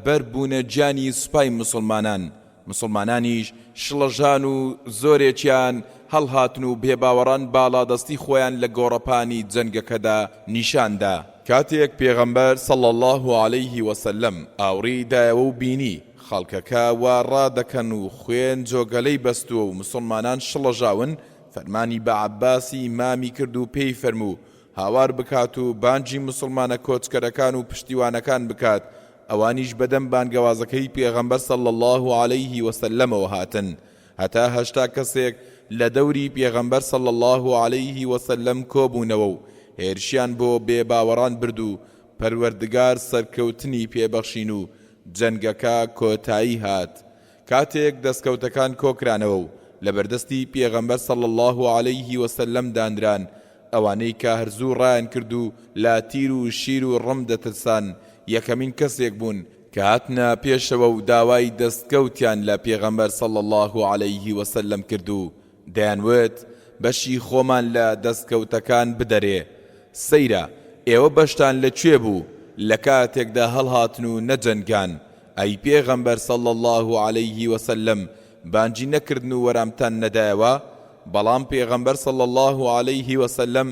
S1: بەربوونە گیانی سوپای مسلمانان. مسلمانانیش شڵەژان و زۆرێکیان هەڵهاتن و بێباوەڕان باڵادەستی خۆیان لە گۆڕەپانی جەنگەکەدا نیشاندا. کاتێک پێغەمبەر صلی الله علیه وسلم ئاوڕی دایەوە و بینی خەڵکەکە وا ڕادەکەن و خوێن جۆگەلەی بەستووە و مسلمانان شڵەژاون، فەرمانی بە عەباسی مامی کرد و پێی فەرموو هاوار بکات و بانجی مسلمانە کۆچکەرەکان و پشتیوانەکان بکات. ئەوانیش بەدەم بانگەوازەکەی پێغەمبەر صلی الله علیه وسلمەوە هاتن. هەتا 80 کەسێک لە دەوری پێغەمبەر صلی الله علیه وسلم کۆبوونەوە و هێرشیان بۆ بێباوەڕان برد و پەروەردگار سەرکەوتنی پێبەخشین و جەنگەکە کۆتایی هات. کاتێک دەستکەوتەکان کۆکرانەوە و لە بەردەستی پێغەمبەر صلی الله علیه وسلم دانران، ئەوانەی کە هەرزوو ڕایان کرد و لا تیر و شیر و ڕم دەترسان یەکەمین کەسێک بوون کە هاتنە پێشەوە و داوای دەستکەوتیان لە پێغەمبەر صلی الله علیه وسلم کرد و دەیانوت بەشی خۆمان لە دەستکەوتەکان بدەرێ. سەیرە ئێوە بەشتان لەکوێ بوو لە کاتێکدا هەڵهاتن و نەجەنگان ئەی پێغەمبەر صلی الله عليه وسلم بانجی نەکردن و وەرامتان نەدایەوە بەڵام پێغەمبەر صلی الله عليه وسلم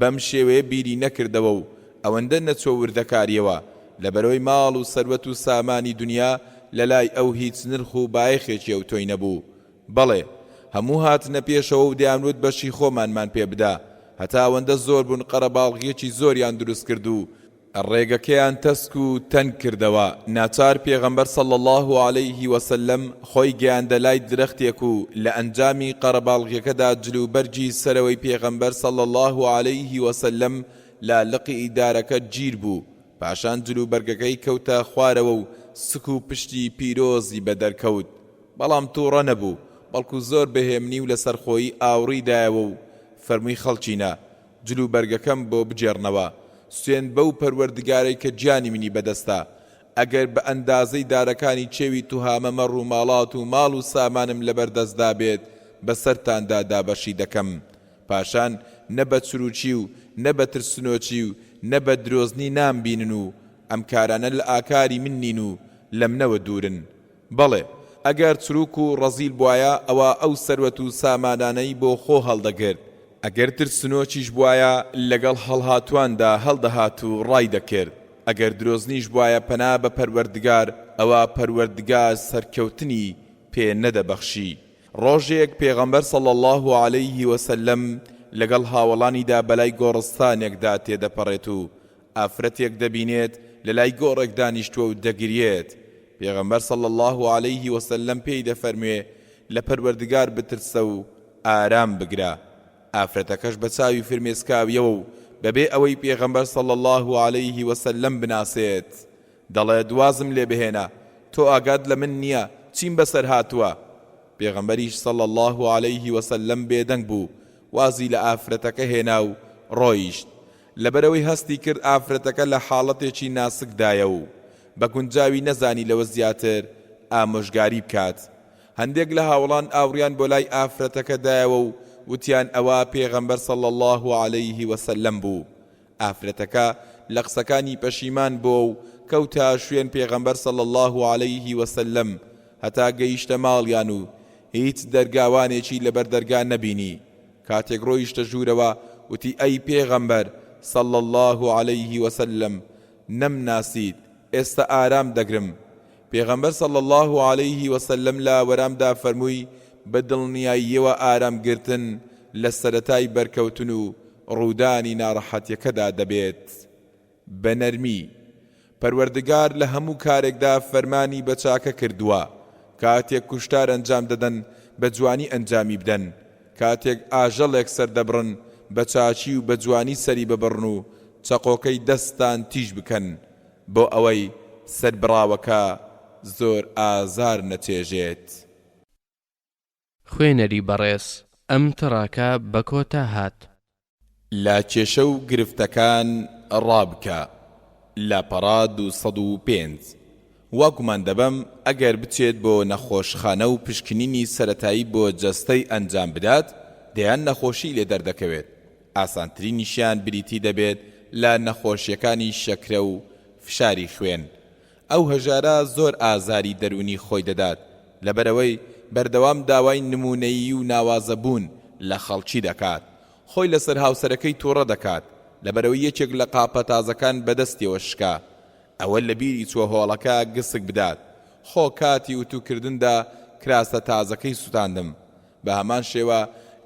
S1: بەم شێوەیە بیری نەکردەوە و ئەوەندە نەچۆ وردەکاریەوە لەبەرەوەی ماڵ و سەروەت و سامانی دنیا لەلای ئەو هیچ نرخ و بایەخێکی ئەو تۆی نەبوو بەڵێ هەموو هاتنە پێشەوە و دەیانوت بەشی خۆمانمان پێ بدا هەتا ئەوەندە زۆر بوون قەرەباڵغیەکی زۆریان دروست کرد و ڕێگەکەیان تەسک و تەنگ کردەوە ناچار پێغەمبەر صلی الله عليه وسلم خۆی گەیاندە لای درەختێک و لە ئەنجامی قەرەباڵغیەکەدا جلوبەرجی سەرەوەی پێغەمبەر صلی الله عليه وسلم لالقی ئیدارەکە گیر بوو پاشان جلوبەرگەکەی کەوتە خوارەوە و سک و پشتی پیرۆزی بەدەرکەوت بەڵام تووڕە نەبوو بەڵکو زۆر بەهێمنی و لەسەر خۆی ئاوڕیدایەوە و فەرمووی خەڵچینە جلوبەرگەکەم بۆ بجێڕنەوە سوێن بەو پەروەردگارەی کە گیانی منی بەدەستە ئەگەر بە ئەندازەی دارەکانی چێوی توهامە مەڕ و ماڵات و ماڵ و سامانم لەبەردەستدا بێت بەسەرتاندا دابەشی دەکەم پاشان نە بە چروچی و نە بە ترسنۆچی و نە بە درۆزنی نامبینن و ئەم کارانە لە ئاکاری من نین و لە منەوە دوورن بەڵێ ئەگەر چروک و ڕەزیل بوایە ئەوە ئەو سەروەت و سامانانەی بۆ خۆ هەڵدەگرت ئەگەر ترسنۆچیش بوایە لەگەڵ هەڵهاتواندا هەڵدەهات و ڕای دەکرد ئەگەر درۆزنیش بوایە پەنا بە پەروەردگار ئەوە پەروەردگار سەرکەوتنی پێ نەدەبەخشی ڕۆژێک پێغەمبەر صلی الله عليه وسلم لەگەڵ هاوڵانیدا بەلای گۆڕستانێکدا تێدەپەڕێت و ئافرەتێک دەبینێت لەلای گۆڕێک دانیشتووە و دەگریێت پێغەمبەر صلی الله عليه وسلم پێی دەفەرموێ لە پەروەردگار بترسە و ئارام بگرە ئافرەتەکەش بە چاوی فرمێسکاویەوە و بەبێ ئەوەی پێغەمبەر صلی الله عليه وسلم بناسێت دەڵێ دوازم لێ بهێنە تۆ ئاگاد لە من نییە چیم بەسەر هاتووە پێغەمبەریش صلی الله عليه وسلم بێدەنگ بوو وازی لە ئافرەتەکە هێنا و ڕۆیشت لەبەرەوەی هەستی کرد ئافرەتەکە لە حاڵەتێکی ناسکدایە و بە گونجاوی نەزانی لەوە زیاتر ئامۆژگاری بکات هەندێک لە هاوڵان ئاوریان بۆ لای ئافرەتەکەدایەوە و وتیان ئەوە پێغەمبەر صلی الله عليه وسلم بوو ئافرەتەکە لە قسەکانی پەشیمان بۆ و کەوتا شوێن پێغەمبەر صلی الله عليه وسلم هەتا گەیشتە ماڵیان و هیچ دەرگاوانێکی لەبەر دەرگا نەبینی کاتێک ڕۆیشتە ژوورەوە وتی ئەی پێغەمبەر صلی الله عليه وسلم نەمناسیت ئێستا ئارام دەگرم پێغەمبەر صلی الله عليه وسلم لە وەرامدا فەرمووی بە دڵنیاییەوە ئارامگرتن لە سەرەتای بەرکەوتن و ڕوودانی ناڕەحەتیەکەدا دەبێت بە نەرمی پەروەردگار لە هەموو کارێکدا فەرمانی بە چاکە کردووە کاتێک کوشتار ئەنجام دەدەن بە جوانی ئەنجامی بدەن کاتێک ئاژەڵێک سەردەبڕن بە چاچی و بە جوانی سەری ببڕن و چەقۆکەی دەستان تیژ بکەن بۆ ئەوەی سەربڕاوەکە زۆر ئازار نەچێژێت
S2: خوێنەری بەڕێز ئەم تڕاکە بە کۆتا هات
S1: لا کێشە و گرفتەکان ڕابکە لاپەڕا 205 واگومان دەبەم ئەگەر بچێت بۆ نەخۆشخانە و پشکنینی سەرەتایی بۆ جەستەی ئەنجام بدات دەیان نەخۆشی لێ دەردەکەوێت ئاسانترینیشیان بریتی دەبێت لە نەخۆشیەکانی شەکرە و فشاری خوێن ئەو هەژارە زۆر ئازاری دەرونی خۆی دەدات لەبەرەوەی بەردەوام داوای نمونەیی و ناوازەبوون لە خەڵکی دەکات خۆی لەسەر هاوسەرەکەی تووڕە دەکات لەبەرەوەی یەکێک لە قاپە تازەکان بەدەستیەوە شکا ئەوە لە بیری چوە هۆڵەکە گسک بدات خۆ کاتی وتوکردندا کراسە تازەکەی سوتاندم بە هەمان شێوە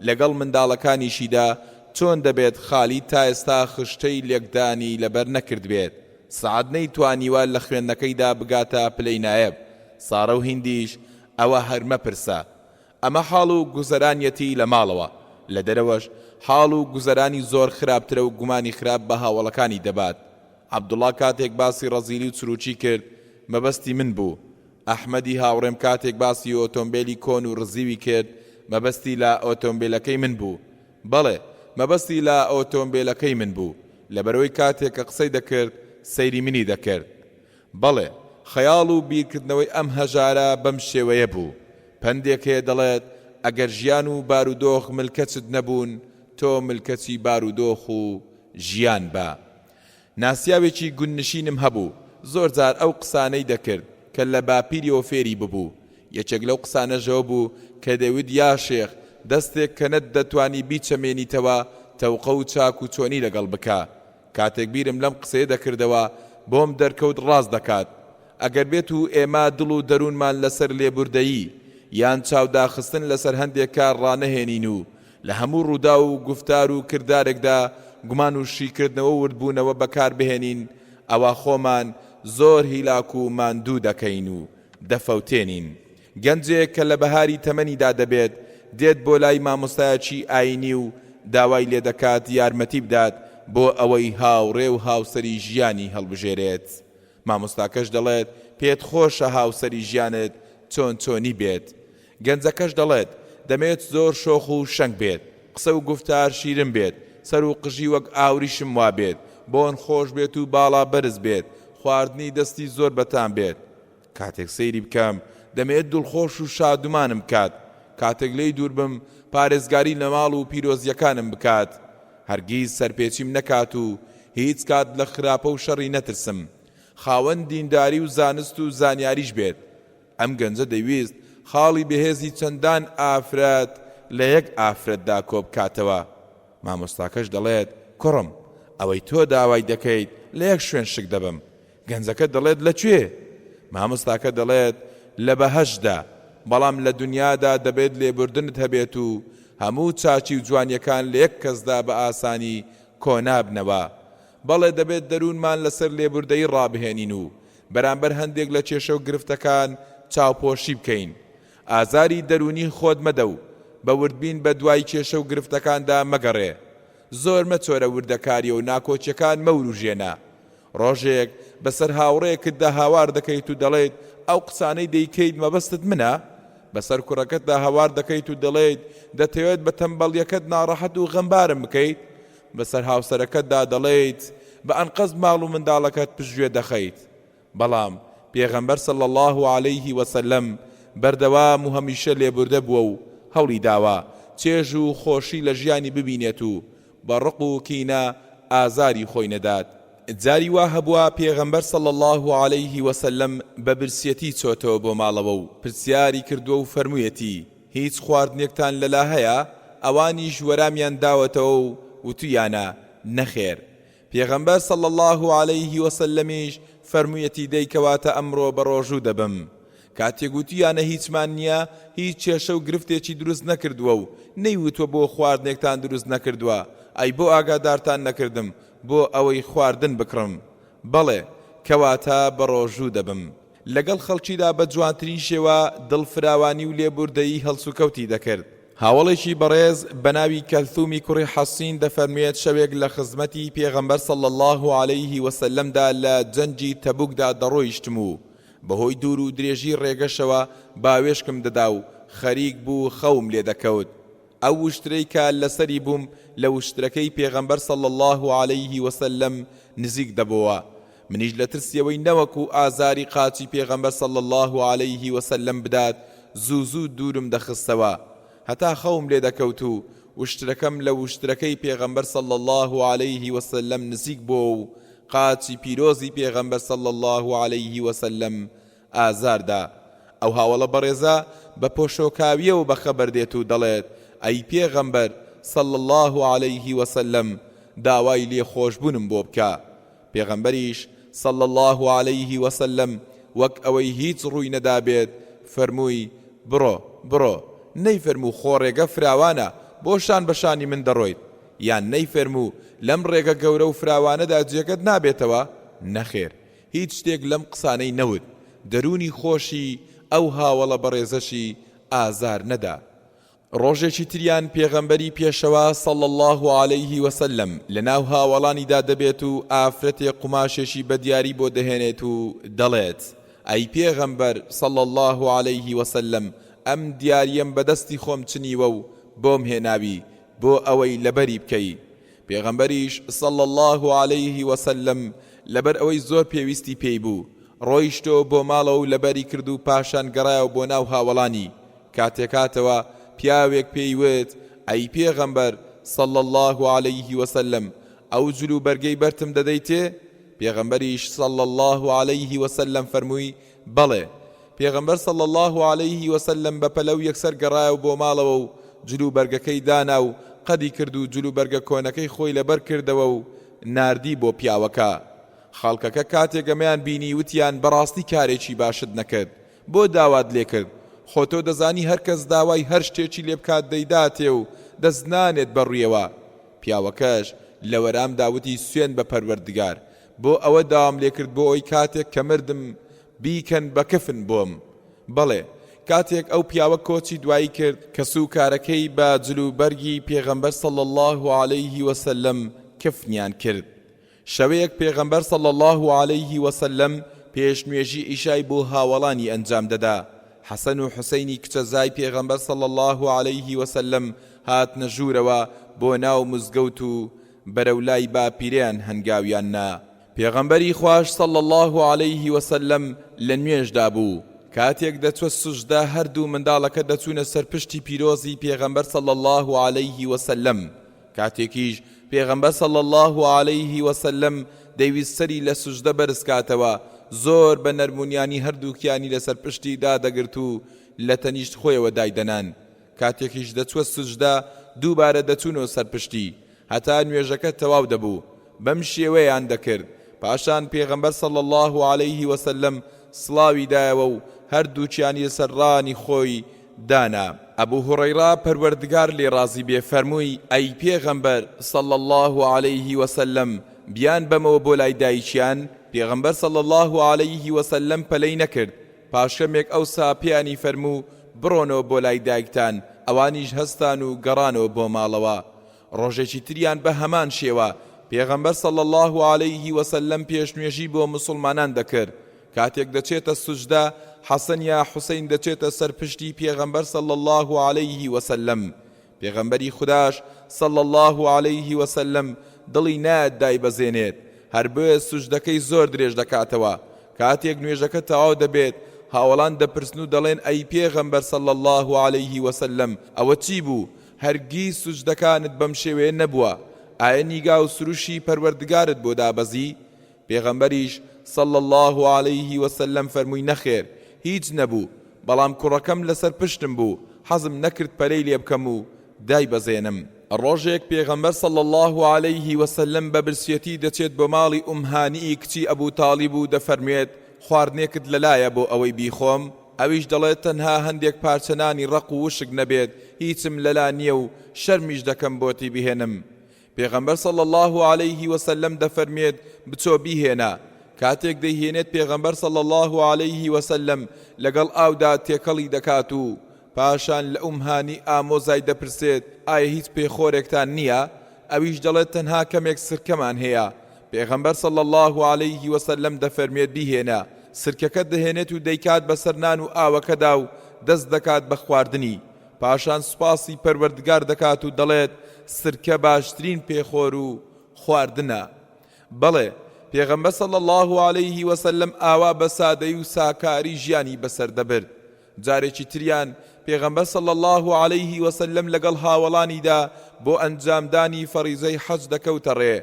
S1: لەگەڵ منداڵەکانیشیدا چۆن دەبێت خالی تا ئێستا خشتەی لێکدانی لەبەر نەکرد بێت سعد نەیتوانیوە لە خوێندنەکەیدا بگاتە پلەی نایب سارە و هیندیش ئەوە هەرمە پرسە ئەمە حاڵ و گوزەرانیەتی لە ماڵەوە لە دەرەوەش حاڵ و گوزەرانی زۆر خراپترە و گومانی خراپ بە هاوڵەکانی دەبات عەبدوڵڵا کاتێک باسی ڕەزیلی و چروچی کرد مەبەستی من بوو ئەحمەدی هاوڕێم کاتێک باسی ئۆتۆمبیلی کۆن و ڕزیوی کرد مەبەستی لە ئۆتۆمبیلەکەی من بوو بەڵێ مەبەستی لە ئۆتۆمبیلەکەی من بوو لەبەرەوەی کاتێک کە قسەی دەکرد سەیری منی دەکرد بەڵێ خەیاڵ و بیرکردنەوەی ئەم هەژارە بەم شێوەیە بوو پندێک هەیە دەڵێت ئەگەر ژیان و بارودۆخ ملکەچت نەبوون تۆ ملکەچی بارودۆخ و ژیان بە ناسیاوێکی گوننشینم هەبوو زۆر جار ئەو قسانەی دەکرد کە لە باپیریەوە فێری ببوو یەکێک لەو قسانەژەوە بوو کە دەیوت یا شێخ دەستێک کە نەت دەتوانی بیچەمێنیتەوە تەوقە و چاک و چۆنی لەگەڵ بکە کاتێک بیرم لەم قسەیە دەکردەوە بۆم دەرکەوت ڕاست دەکات ئەگەر بێت و ئێمە دڵ و دەروونمان لەسەر لێبوردەیی یان چاوداخستن لەسەر هەندێک کار ڕانەهێنین و لە هەموو ڕوودا و گفتار و کردارێکدا گومان و شیکردنەوە وردبوونەوە بەکار بهێنین ئەوە خۆمان زۆر هیلاک و ماندوو دەکەین و دەفەوتێنین گەنجێک کە لە بەهاری تەمەنیدا دەبێت دێت بۆ لای مامۆستایەکی ئاینی و داوای لێ دەکات یارمەتی بدات بۆ ئەوەی هاوڕێ و هاوسەری ژیانی هەڵبژێرێت مامۆستاکەش دەڵێت پێت خۆشە هاوسەری ژیانت چۆن چۆنی بێت گەنجەکەش دەڵێت دەمێت زۆر شۆخ و شەنگ بێت قسە و گفتار شیرن بێت سەر و قژی وەک ئاوریشم وا بێت بۆن خۆش بێت و باڵا بەرز بێت خواردنی دەستی زۆر بەتان بێت کاتێک سەیری بکەم دەمێت دڵخۆش و شادومانم بکات کاتێک لێی دوور بم پارێزگاری لە ماڵ و پیرۆزیەکانم بکات هەرگیز سەرپێچیم نەکات و هیچ کات لە خراپە و شەڕی نەترسم خاوەن دینداری و زانست و زانیاریش بێت ئەم گەنجە دەیویست خاڵی بەهێزی چەندان ئافرەت لە یەک ئافرەتدا کۆ بکاتەوە مامۆستاکەش دەڵێت کوڕم ئەوەی تۆ داوای دەکەیت لە یەک شوێن شک دەبم گەنجەکە دەڵێت لەکوێ مامۆستاکە دەڵێت لە بەهەشدا بەڵام لە دنیادا دەبێت لێبوردنت هەبێت و هەموو چاچی و جوانیەکان لە یەک کەسدا بە ئاسانی کۆنابنەوە بەڵێ دەبێت دەروونمان لەسەر لێبوردەی ڕابهێنین و بەرامبەر هەندێک لە کێشە و گرفتەکان چاوپۆشی بکەین ئازاری دەرونی خۆت مەدە و بە وردبین بە دوای کێشە و گرفتەکاندا مەگەڕێ زۆر مەچۆرە وردەکاری و ناکۆچیەکان مەوروژێنە ڕۆژێک بەسەر هاوڕێیەکتدا هاوار دەکەیت و دەڵێت ئەو قسانەی دەیکەیت مەبەستت منە بەسەر کوڕەکەتدا هاوار دەکەیت و دەڵێت دەتەوێت بە تەمبەڵیەکەت ناڕەحەت و غەمبارم بکەیت بەسەر هاوسەرەکەتدا دەڵێیت بە ئەنقەز ماڵ و منداڵەکەت پشتگوێ دەخەیت بەڵام پێغەمبەر صلی الله علیه وسلم بەردەوام و هەمیشە لێبوردە بووە و هەوڵی داوە چێژ و خۆشی لە ژیانی ببینێت و بە ڕق و کینە ئازاری خۆی نەدات جاری وا هەبووە پێغەمبەر صلی الله علیه وسلم بە برسیەتی چۆتەوە بۆ ماڵەوە و پرسیاری کردووە و فەرموویەتی هیچ خواردنێکتان لەلا هەیە ئەوانیش وەرامیان داوەتەوە و وتویانە نەخێر پێغەمبەر صلی الله علیه وسلمیش فەرموویەتی دەیکەواتە ئەمڕۆ بە ڕۆژوو دەبم کاتێک گوتیانە هیچمان نییە هیچ کێشە و گرفتێکی دروست نەکردووە و نەیوتوە بۆ خواردنێکتان دروست نەکردووە ئەی بۆ ئاگادارتان نەکردم بۆ ئەوەی خواردن بکڕم بەڵێ کەواتە بە ڕۆژوو دەبم لەگەڵ خەڵکیدا بە جوانترین شێوە دڵفراوانی و لێبوردەیی هەڵسوکەوتی دەکرد هاوڵێکی بەڕێز بە ناوی کەلثومی کوڕی حەسین دەفەرمێت شەوێک لە خزمەتی پێغەمبەر صلی الله علیه وسلمدا لە جەنگی تەبوکدا دەڕۆیشتم و بەهۆی دوور و درێژی ڕێگەشەوە باوێشکم دەدا و خەریک بوو خەوم لێ دەکەوت ئەو وشترەی کە لەسەری بووم لە وشترەکەی پێغەمبەر صلی الله علیه وسلم نزیک دەبەوە منیش لە ترسیەوەی نەوەکو ئازاری قاچی پێغەمبەر صلی الله علیه وسلم بدات زوو دوورم دەخستەوە هەتا خەوم لێ دەکەوت و وشترەکەم لە وشترەکەی پێغەمبەر صلی الله علیه وسلم نزیک بۆ و قاچی پیرۆزی پێغەمبەر صلی الله علیه وسلم ئازاردا ئەو هاوڵە بەڕێزە بە پۆشۆکاویە و بەخەبەر دێت و دەڵێت ئەی پێغەمبەر صلی الله علیه وسلم داوای لێ خۆشبوونم بۆ بکە پێغەمبەریش صلی الله علیه وسلم وەک ئەوەی هیچ ڕووی نەدابێت فەرمووی بڕۆ نەیفەرموو خۆڕێگە فراوانە بۆ شان بەشانی من دەڕۆیت یان نەیفەرموو لەم ڕێگە گەورە و فراوانەدا جێگەت نابێتەوە نەخێر هیچ شتێک لەم قسانەی نەوت دەرونی خۆشی ئەو هاوڵە بەڕێزەشی ئازار نەدا ڕۆژێکی تریان پێغەمبەری پێشەوە صلی الله علیه وسلم لەناو هاوڵانیدا دەبێت و ئافرەتێ قوماشێکی بە دیاری بۆ دەهێنێت و دەڵێت ئەی پێغەمبەر صلی الله علیه وسلم ئەم دیاریم بەدەستی خۆم چنیوە و بۆم هێناوی بۆ ئەوەی لەبەری بکەی پێغەمبەریش صلی الله علیه وسلم لەبەر ئەوەی زۆر پێویستی پێی بوو ڕۆیشتۆ بۆ ماڵەوە و لەبەری کرد و پاشان گەڕایەوە بۆ ناو هاوڵانی کاتێکاتەوە پیاوێک پێیوت ئەی پێغەمبەر صلی الله علیه وسلم ئەو جلو بەرگەی بەرتم دەدەیتێ پێغەمبەریش صلی الله عليه وسلم فەرمووی بەڵێ. پێغەمبەر صلی الله عليه وسلم بە پەلەو یەکسەر گەڕایەوە بۆ ماڵەوە و جلوبەرگەکەی دانا و قەدی کرد و جلوبەرگە کۆنەکەی خۆی لەبەر کردەوە و ناردی بۆ پیاوەکە. خەڵکەکە کاتێک ئەمەیان بینی وتیان بەڕاستی کارێکی باشت نەکرد، بۆ داوات لێ کرد؟ خۆ تۆ دەزانی هەر کەس داوای هەر شتێکی لێ بکات دەیداتێ و دەستنانێت بەڕوویەوە. پیاوەکەش لە وەرام داوتی سوێن بە پەروەردگار، بۆ ئەوە داوام لێ کرد بۆ ئەوی کاتێک کە مردم بیکەن بە کفن بۆم. بەڵێ کاتێک ئەو پیاوە کۆچی دوایی کرد کە سوکارەکەی بە جلوبەرگی پێغەمبەر صلی الله عليه وسلم کفنیان کرد. شەوەیەک پێغەمبەر صلی الله عليه وسلم پێشنوێژی ئیشای بۆ هاوڵانی ئەنجام دەدا. حەسەن و حوسەینی کچە زای پێغەمبەر صلی الله عليه وسلم هاتنە ژوورەوە بۆ ناو مزگەوت و بەرەولای باپیرەیان هەنگاویان نا. پێغەمبەری خوش صلی الله عليه وسلم لە نوێژدا بوو. کاتێک دەچوە سوژدە هەردوو منداڵەکە دەچوونە سەرپشتی پیرۆزی پێغەمبەر صلی الله عليه وسلم. کاتێکیش پێغەمبەر صلی الله عليه وسلم دەیویست سەری لە سوژدە بەرزکاتەوە، زۆر بە نەرمونیانی هەردووکیانی لەسەر پشتی دادەگرت و لە تەنیشت خۆیەوە دایدەنان. کاتێکیش دەچوە سوژدە دووبارە دەچوونەوە سەرپشتی هەتا نوێژەکە تەواو دەبوو. بەم شێوەیان دەکرد. پاشان پێغەمبەر صلی الله عليه وسلم سڵاوی دایەوە و هەردووچیانی لەسەر ڕانی خۆی دانا. ئەبوو هوڕەیرا پەروەردگار لێ ڕازی بێ فەرمووی ئەی پێغەمبەر صلی الله عليه وسلم بیان بەمەوە بۆ لای دایکیان. پێغەمبەر صلی الله عليه وسلم پەلەی نەکرد. پاشەمێک ئەوسا پێیانی فەرموو بڕۆنەوە بۆ لای دایکتان. ئەوانیش هەستان و گەڕانەوە بۆ ماڵەوە. ڕۆژێکی تریان بە هەمان شێوە پێغەمبەر صلی الله عليه وسلم پێشنوێژی بۆ مسلمانان دەکرد. کاتێک دەچێتە سوژدە حەسەن یا حوسەین دەچێتە سەرپشتی پێغەمبەر صلی الله عليه وسلم. پێغەمبەری خوداش صلی الله عليه وسلم دڵی نایەت دایبەزێنێت، هەر بۆیە سوژدەکەی زۆر درێژ دەکاتەوە. کاتێک نوێژەکە تەواو دەبێت هاوڵان دەپرسن و دەڵێن ئەی پێغەمبەر صلی الله عليه وسلم ئەوە چی بوو؟ هەرگیز سوژدەکانت بەم شێوەیە نەبووە. ئایا نیگا و سروشی پەروەردگارت بۆ دابەزی؟ پێغەمبەریش صلی الله عليه وسلم فەرمووی نەخێر، هیچ نەبوو، بەڵام کوڕەکەم لەسەر پشتم بوو، حەزم نەکرد پەلەی لێ بکەم و دایبەزێنم. ڕۆژێک پێغەمبەر صلی الله عليه وسلم بە برسێتی دەچێت بۆ ماڵی هانیئی کچی ئەبوو تاڵیب و دەفەرموێت خواردنێکت لەلایە بۆ ئەوەی بیخۆم؟ ئەویش دەڵێت تەنها هەندێک پارچەنانی ڕق و وشک نەبێت، هیچم لەلا نییە و شەرمیش دەکەم بۆتی بهێنم. پێغەمبەر صلی الله عليه وسلم دەفەرمێت بچۆ بیهێنە. کاتێک دەیهێنێت پێغەمبەر صلی الله عليه وسلم لەگەڵ ئاودا تێکەڵی دەکات و پاشان لە هانی ئامۆزای دەپرسێت ئایا هیچ پێخۆرێکتان نییە؟ ئەویش دەڵێت تەنها کەمێک سرکەمان هەیە. پێغەمبەر صلی الله عليه وسلم دەفەرمێت بیهێنە. سرکەکە دەهێنێت و دەیکات بەسەر نان و ئاوەکەدا و دەست دەکات بە خواردنی. پاشان سوپاسی پەروەردگار دەکات و دەڵێت سرکە باشترین پێخۆر و خواردنە. بەڵێ پێغەمبەر صلی الله عليه وسلم ئاوا بە سادەی و ساکاری ژیانی بەسەر دەبرد. جارێکی تریان پێغەمبەر صلی الله عليه وسلم لەگەڵ هاوڵانیدا بۆ ئەنجامدانی فەریزەی حەج دەکەوتە ڕێ.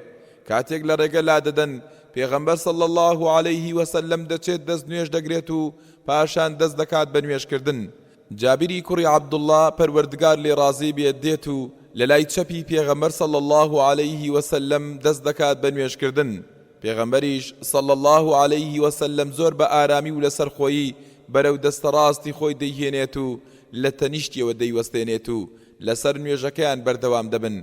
S1: کاتێک لە ڕێگە لادەدەن پێغەمبەر صلی الله عليه وسلم دەچێت دەست نوێژ دەگرێت و پاشان دەست دەکات بە نوێژکردن. جابری کوڕی عەبدوڵڵا پەروەردگار لێ ڕازی بێت دێت و لە لای چەپی پێغەمبەر صلی الله عليه وسلم دەست دەکات بە نوێژکردن. پێغەمبەریش صلی الله عليه وسلم زۆر بە ئارامی و لەسەر خۆیی بەرەو دەستە ڕاستی خۆی دەیهێنێت و لە تەنیشتیەوە دەیوەستێنێت و لەسەر نوێژەکەیان بەردەوام دەبن.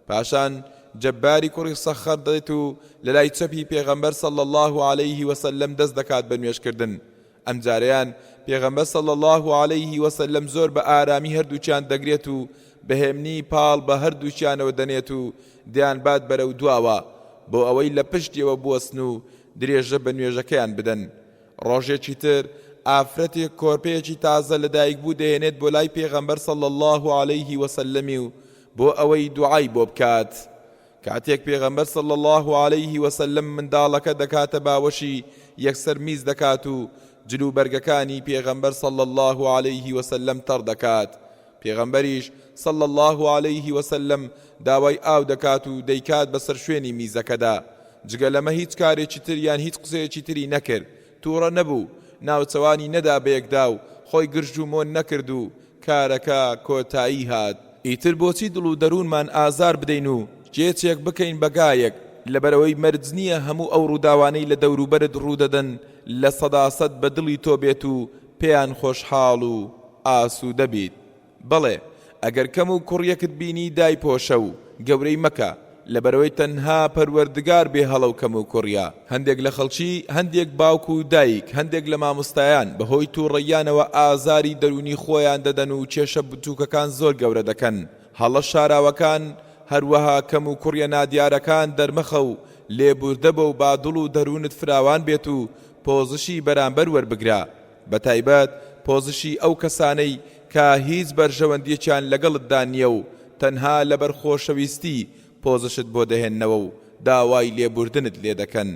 S1: پاشان جەباری کوڕی سەخەر دێت و لە لای چەپی پێغەمبەر صلی الله عليه وسلم دەست دەکات بە نوێژکردن. ئەم جارەیان پێغەمبەر صلی الله عليه وسلم زۆر بە ئارامی هەردووچیان دەگرێت و بەهێمنی پاڵ بە هەردووچیانەوە دەنێت و دەیان بات بەرەو دواوە بۆ ئەوەی لە پشتیەوە بوەستن و درێژە بە نوێژەکەیان بدەن. ڕۆژێکی تر ئافرەتێک کۆرپەیەکی تازە لەدایک بوو دەهێنێت بۆ لای پێغەمبەر صلی الله عليه وسلمی و بۆ ئەوەی دوعای بۆ بکات. کاتێک پێغەمبەر صلی الله عليه وسلم منداڵەکە دەکاتە باوەشی یەکسەر میز دەکات و جلوبەرگەکانی پێغەمبەر صلی الله عليه وسلم تەڕ دەکات. پێغەمبەریش صلی الله عليه وسلم داوای ئاو دەکات و دەیکات بەسەر شوێنی میزەکەدا. جگە لەمە هیچ کارێکی تر یان هیچ قسەیەکی تری نەکرد تووڕە نەبوو ناوچەوانی نەدا بەیەکدا و خۆی گرژ و مۆن نەکرد و کارەکە کۆتایی هات ئیتر بۆچی دڵ و دەروونمان ئازار بدەین و جێچێک بکەین بەگایەک لەبەرەوەی مەرج نییە هەموو ئەو ڕووداوانەی لە دەوروبەرت ڕوودەدەن لە سەداسەد بە دڵی تۆ بێت و پێیان خۆشحاڵ و ئاسوودە بیت بەڵێ ئەگەر کەم و کوڕیەکت بینی دای پۆشە و گەورەی مەکە لەبەرەوەی تەنها پەروەردگار بێ هەڵە و کەم و کوڕیا هەندێک لە خەڵکی هەندێک باوکو و دایک هەندێک لە مامۆستایان بەهۆی تووڕەیانەوە ئازاری دەرونی خۆیان دەدەن و کێشە بچووکەکان زۆر گەورە دەکەن هەڵە شاراوەکان هەروەها کەم و کوڕیە نادیارەکان دەرمەخە و لێبوردە بە و بادڵ و دەروونت فراوان بێت و پۆزشی بەرامبەر وەربگرا بەتایبەت پۆزشی ئەو کەسانەی کە هیچ بەرژەوەندیەکیان لەگەڵتدا نییە و تەنها لەبەر خۆشەویستی پۆزشت بۆ دەهێننەوە و داوای لێبوردنت لێ دەکەن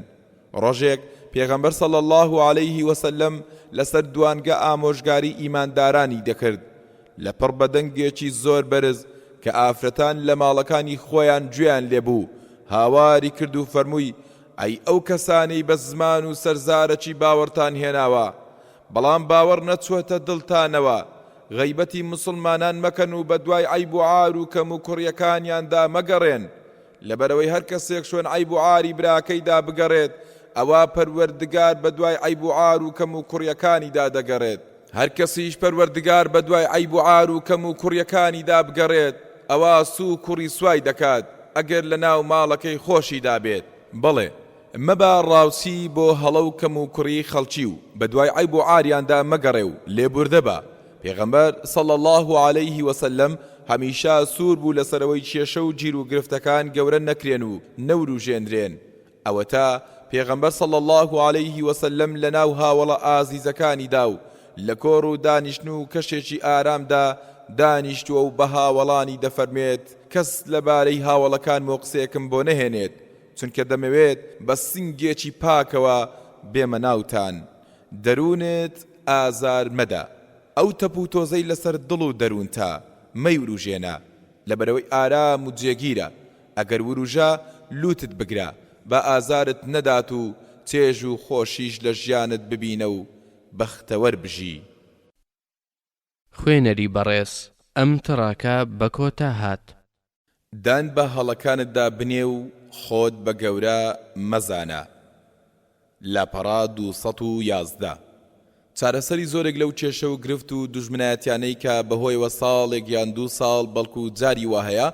S1: ڕۆژێک پێغەمبەر صلی الله عليه وسلم لەسەر دوانگە ئامۆژگاری ئیماندارانی دەکرد لەپڕ بەدەنگێکی زۆر بەرز کە ئافرەتان لە ماڵەکانی خۆیان گوێیان لێبوو هاواری کرد و فەرمووی ئەی ئەو کەسانەی بە زمان و سەرزارەکی باوەڕتان هێناوە بەڵام باوەڕ نەچوەتە دڵتانەوە غەیبەتی مسلمانان مەکەن و بە دوای عەیب و عار و کەم و کوڕیەکانیاندا مەگەڕێن لەبەرەوەی هەر کەسێک شوێن عەیب و عاری براکەیدا بگەڕێت ئەوە پەروەردگار بە دوای عەیب و عار و کەم و کوڕیەکانیدا دەگەڕێت هەر کەسیش پەروەردگار بە دوای عەیب و عار و کەم و کوڕیەکانیدا بگەڕێت ئەوە سوو کوڕی سوای دەکات ئەگەر لە ناو ماڵەکەی خۆشیدا بێت بەڵێ مەبا ڕاوسی بۆ هەڵە و کەم و کوڕی خەڵکی و بە دوای عەیب و عاریاندا مەگەڕێ و لێبوردە بە پێغەمبەر صلی الله عليه وسلم هەمیشە سوور بوو لەسەرەوەی کێشە و گیر و گرفتەکان گەورە نەکرێن و نەوروژێنرێن ئەوە تا پێغەمبەر صلی الله عليه وسلم لە ناو هاوڵە ئازیزەکانیدا و لە کۆڕ و دانیشتن و کەشێکی ئارامدا دانیشتووە و بە هاوڵانی دەفەرمێت کەس لەبارەی هاوڵەکان و قسێکم بۆ نەهێنێت چونکە دەمەوێت بە سنگێکی پاکەوە بێمە ناوتان دەروونت ئازار مەدە ئەو تەپ و تۆزەی لەسەر دڵ و دەروونتا مەیوروژێنە لەبەرەوەی ئارام و جێگیرە ئەگەر وروژە لوتت بگرە بە ئازارت نەدات و چێژ و خۆشیش لە ژیانت ببینە و بەختەوەر بژی
S2: خوێنەری بەڕێز ئەم تڕاکە بە کۆتا هات
S1: دان بە هەڵەکانتدا بنێ و خۆت بە گەورە مەزانە لاپەڕا 211 چارەسەری زۆرێک لەو کێشە و گرفت و دوژمنایەتیانەی کە بەهۆیەوە ساڵێک یان 2 ساڵ بەڵکو جاری وا هەیە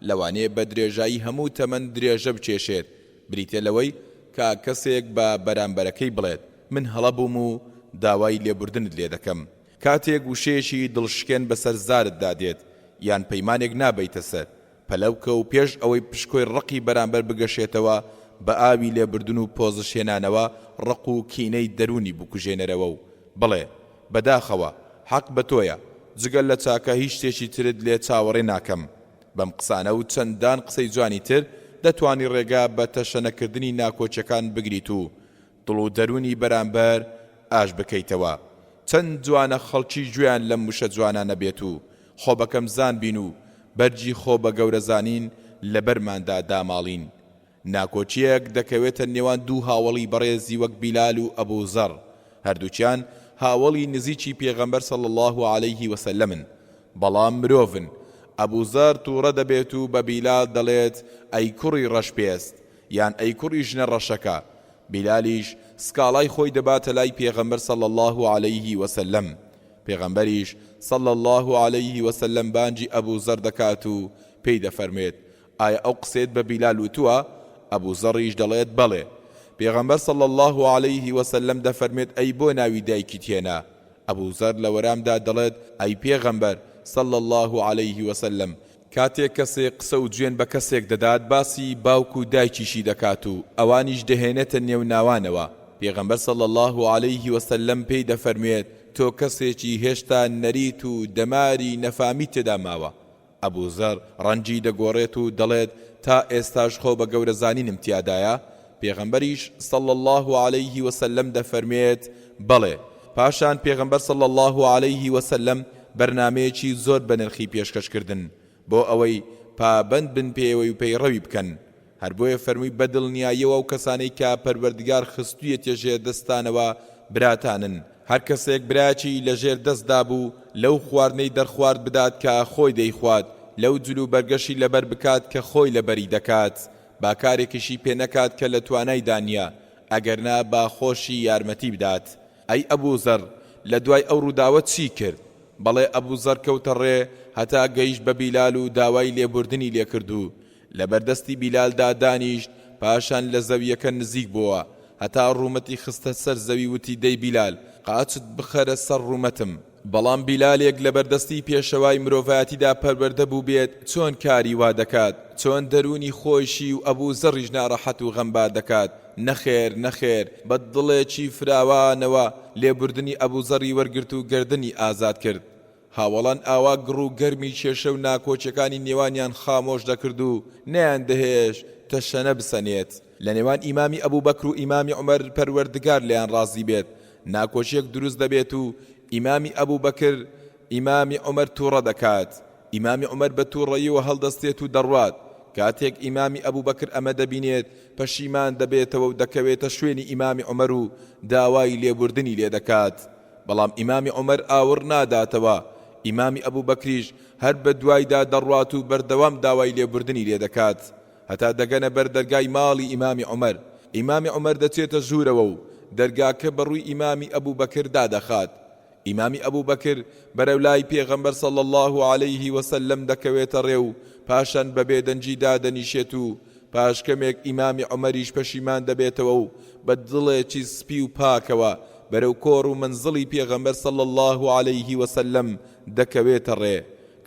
S1: لەوانەیە بە درێژایی هەموو تەمەن درێژە بچێشێت بریتێ لەوەی کە کەسێک بە بەرامبەرەکەی بڵێت من هەڵە بووم و داوای لێبوردنت لێ دەکەم کاتێک وشەیەکی دڵشکێن بەسەر زارتدا دێت یان پەیمانێک نابەیتە سەر پەلەوکە و پێش ئەوەی پشکۆی ڕقی بەرامبەر بگەشێتەوە بە ئاوی لێبردن و پۆزشێنانەوە ڕق و کینەی دەرونی بکوژێنەرەوە و بڵێ بەداخەوە حەق بە تۆیە جگەل لە چاکە هیچ شتێکی ترت لێ چاوەڕێ ناکەم بەم قسانە و چەندان قسەی جوانی تر دەتوانی ڕێگا بە تەشەنەکردنی ناکۆچەکان بگریت و دڵ و دەرونی بەرامبەر ئاش بکەیتەوە چەند جوانە خەڵکی گوێیان لەم وشە جوانانە بێت و خۆ بەکەم زان بین و بەرجی خۆ بە گەورە زانین لەبەرماندا داماڵین ناکۆچیەک دەکەوێتە نێوان دوو هاوڵی بەڕێزی وەک بیلال و ئەبوو زەڕ هەردووچیان هاوڵی نزیکی پێغەمبەر صلی الله عليه وسلمن بەڵام مرۆڤن ئەبوو زەڕ تووڕە دەبێت و بە بیلال دەڵێت ئەی کوڕی ڕەشپێست یان ئەی کوڕی ژنە ڕەشەکە بیلالیش سکاڵای خۆی دەباتە لای پێغەمبەر صلی الله عليه وسلم پێغەمبەریش صلی الله عليه وسلم بانجی ئەبوو زەڕ دەکات و پێی دەفەرمێت ئایا ئەو قسێت بە بیلال وتووە ئەبوو زەڕیش دەڵێت بەڵێ پێغەمبەر صلی الله عليه وسلم دەفەرمێت ئەی بۆ ناوی دایکی تێنا ئەبوو زەڕ لە وەرامدا دەڵێت ئەی پێغەمبەر صلی الله عليه وسلم کاتێک کەسێک قسە و گوێن بە کەسێک دەدات باسی باوک و دایکیشی دەکات و ئەوانیش دەهێنێتە نێو ناوانەوە پێغەمبەر صلی الله عليه وسلم پێی دەفەرمێت تۆ کەسێکی هێشتا نەریت و دەماری نەفامی تێدا ماوە ئەبوو زەڕ ڕەنجی دەگۆڕێت و دەڵێت تا ئێستاش خۆ بە گەورە زانینم تیادایە پێغەمبەریش صلی الله عليه وسلم دەفەرمێت بەڵێ پاشان پێغەمبەر صلی الله عليه وسلم بەرنامەیەکی زۆر بە نرخی پێشکەشکردن بۆ ئەوەی پابەند بن پێوەی و پەیڕەوی بکەن هەر بۆیە فەرمووی بەدڵنیاییەوە و کەسانەی کە پەروەردگار خستوویە تێژێر دەستانەوە براتانن. هەر کەسێک برایەکی لەژێر دەستدا بوو لەو خواردنەی دەرخوارد بدات کە خۆی دەیخوات، لەو جلو بەرگەشی لەبەر بکات کە خۆی لەبەری دەکات، با کارێکیشی پێ نەکات کە لە توانایدا نییە، ئەگەرنا با خۆشی یارمەتی بدات. ئەی ئەبوو زەر لە دوای ئەو ڕووداوە چی کرد؟ بەڵێ ئەبوو زەر کەوتە ڕێ هەتا گەیشت بە بیلال و داوای لێبوردنی لێکردو. لە بەردەستی بیلالدا دانیشت، پاشان لە زەویەکە نزیک بووە هەتا ڕوومەتی خستە سەر زەوی وتی دەی بیلال قاچت بخەرە سەر ڕوومەتم. بەڵام بیلالێک لە بەردەستی پێشەوای مرۆڤایەتیدا پەروەردە بوو بێت چۆن کاری وا دەکات، چۆن دەرونی خۆشی و ئەبوو زەڕیش ناڕەحەت و غەمبار دەکات. نەخێر نەخێر بە دڵێکی فراوانەوە لێبوردنی ئەبوو زەڕی وەرگرت و گردنی ئازاد کرد. هاوڵان ئاوا گڕ و گەرمی کێشە و ناکۆچەکانی نێوانیان خامۆش دەکرد و نەیان دەهێش تەشەنە بسەنێت. لە نێوان ئیمامی ئەبوو بەکر و ئیمامی عومەر پەروەردگار لێیان ڕازی بێت ناکۆچیەک دروست دەبێت و ئیمامی ئەبوو بەکر ئیمامی عومەر تووڕە دەکات. ئیمامی عومەر بە تووڕەییەوە هەڵدەستێت و دەڕوات. کاتێک ئیمامی ئەبوو بەکر ئەمە دەبینێت پەشیمان دەبێتەوە و دەکەوێتە شوێنی ئیمامی عومەر و داوای لێبوردنی لێ دەکات. بەڵام ئیمامی عومەر ئاور ناداتەوە. ئیمامی ئەبوو بەکریش هەر بە دوایدا دەڕوات و بەردەوام داوای لێبوردنی لێ دەکات هەتا دەگەنە بەر دەرگای ماڵی ئیمامی عومەر. ئیمامی عومەر دەچێتە ژوورەوە و دەرگاکە بەڕووی ئیمامی ئەبوو بەکر دادەخات. ئیمامی ئەبوو بەکر بەرەو لای پێغەمبەر صلی الله علیه وسلم دەکەوێتە ڕێ و پاشان بە بێدەنجی دادەنیشێت و پاشکەمێک ئیمامی عومەریش پەشیمان دەبێتەوە و بە دڵێکی سپی و پاکەوە بەرەو کۆڕ و منزڵی پێغەمبەر صلی الله علیه وسلم دەکەوێتە ڕێ.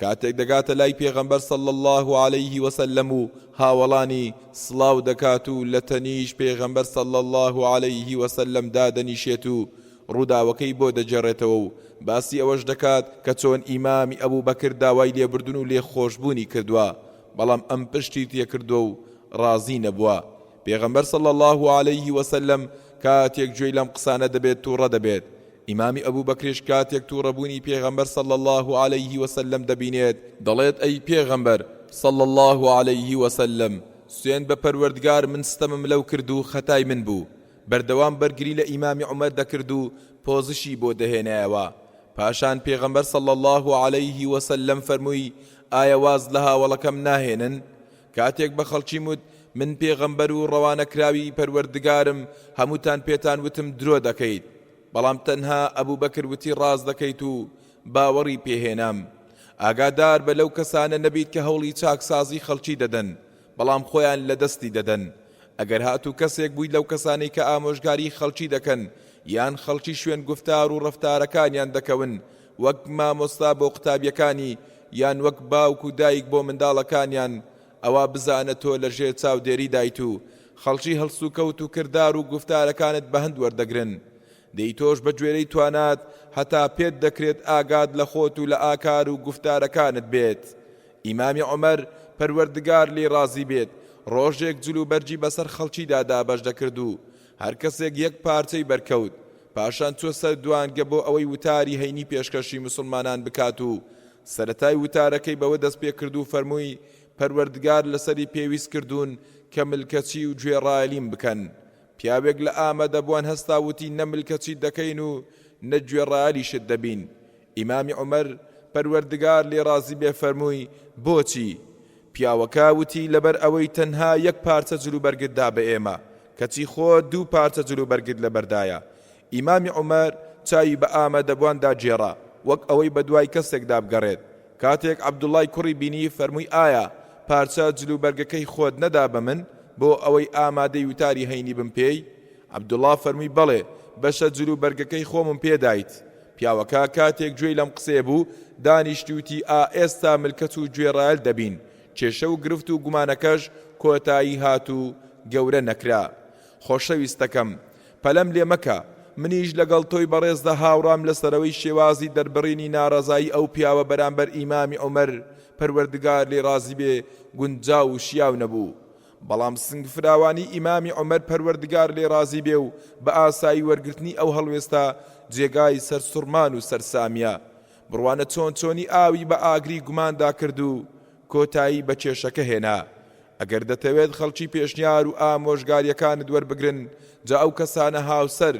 S1: کاتێک دەگاتە لای پێغەمبەر صلی الله علیه وسلم و هاوڵانی سڵاو دەکات و لە تەنیش پێغەمبەر صلی الله علیه وسلم دادەنیشێت و ڕووداوەکەی بۆ دەجێڕێتەوە و باسی ئەوەش دەکات کە چۆن ئیمامی ئەبوو بەکر داوای لێبوردن و لێخۆشبوونی کردووە، بەڵام ئەم پشتی تێکردووە و ڕازی نەبووە. پێغەمبەر صلی الله علیه وسلم کاتێک گوێی لەم قسانە دەبێت تووڕە دەبێت. ئیمامی ئەبوو بەکریش کاتێک تووڕەبوونی پێغەمبەر صلی الله علیه وسلم دەبینێت دەڵێت ئەی پێغەمبەر صلی الله علیه وسلم سوێن بە پەروەردگار من ستەمم لەو کرد و خەتای من بوو. بەردەوام بەرگری لە ئیمامی عومەر دەکرد و پۆزشی بۆ دەهێنایەوە. پاشان پێغەمبەر صلی الله علیه وسلم فەرمووی ئایا واز لە هاوڵەکەم ناهێنن؟ کاتێک بە خەڵکی وت من پێغەمبەر و ڕەوانەکراوی پەروەردگارم هەمووتان پێتان وتم درۆ دەکەیت، بەڵام تەنها ئەبوو بەکر وتی ڕاز دەکەیت و باوەڕی پێهێنام. ئاگادار بە لەو کەسانە نەبیت کە هەوڵی چاکسازی خەڵکی دەدەن بەڵام خۆیان لە دەستی دەدەن. ئەگەر هاتوو کەسێک بووی لەو کەسانەی کە ئامۆژگاری خەڵکی دەکەن یان خەڵکی شوێن گفتار و ڕەفتارەکانیان دەکەون وەک مامۆستا بۆ قوتابیەکانی یان وەک باوک و دایک بۆ منداڵەکانیان، ئەوە بزانە تۆ لە ژێر چاودێری دایت و خەڵکی هەڵسوکەوت و کردار و گفتارەکانت بە هەند وەردەگرن. دەی تۆش بە گوێرەی توانات هەتا پێت دەکرێت ئاگاد لە خۆت و لە ئاکار و گفتارەکانت بێت. ئیمامی عومەر پەروەردگار لێ ڕازی بێت ڕۆژێک جلو بەرجی بەسەر خەڵکیدا دابەش دەکرد و هەر کەسێک یەک پارچەی بەرکەوت، پاشان چۆ سەر دوانگە بۆ ئەوەی وتاری هەینی پێشکەشی مسلمانان بکات و سەرەتای وتارەکەی بەوە دەست پێ کرد و فەرمووی پەروەردگار لەسەری پێویست کردوون کە ملکەچی و گوێڕایەلیم بکەن. پیاوێک لە ئامادەبووان هەستا وتی نە ملکەچی دەکەین و نە گوێڕایەلیشت دەبین. ئیمامی عومەر پەروەردگار لێ ڕازی بێ فەرمووی بۆچی؟ پیاوەکە وتی لەبەر ئەوەی تەنها یەک پارچە جلو بەرگتدا بە ئێمە کەچی خۆ دوو پارچە جلو بەرگت لە بەردایە. ئیمامی عومەر چاوی بە ئامادەبواندا جێڕا وەک ئەوەی بە دوای کەسێکدا بگەڕێت. کاتێک عەبدوڵای کوڕی بینی فەرمووی ئایا پارچە جلو بەرگەکەی خۆت نەدا بە من بۆ ئەوەی ئامادەی وتاری هەینی بم پێی؟ عەبدوڵا فەرمووی بەڵێ بەشە جلو بەرگەکەی خۆمم پێدایت. پیاوەکە کاتێک گوێی لەم قسێ بوو دانیشتی وتی ئێستا ملکەت و گوێڕایەل دەبین. کێشە و گرفت و گومانەکەش کۆتایی هات و گەورە نەکرا. خۆشەویستەکەم پەلەم لێ مەکە، منیش لەگەڵ تۆی بەڕێزدا هاوڕام لەسەرەوەی شێوازی دەربڕینی ناڕەزایی ئەو پیاوە بەرامبەر ئیمامی عومەر پەروەردگار لێ ڕازی بێ گونجاو و شیاو نەبوو. بەڵام سنگ فراوانی ئیمامی عومەر پەروەردگار لێ ڕازی بێ و بە ئاسایی وەرگرتنی ئەو هەڵوێستا جێگای سەرسوڕمان و سەرسامیە. بڕوانە چۆن چۆنی ئاوی بە ئاگری گوماندا کرد و کۆتایی بە کێشەکە هێنا. ئەگەر دەتەوێت خەڵکی پێشنیار و ئامۆژگاریەکانت وەربگرن جا ئەو کەسانە هاوسەر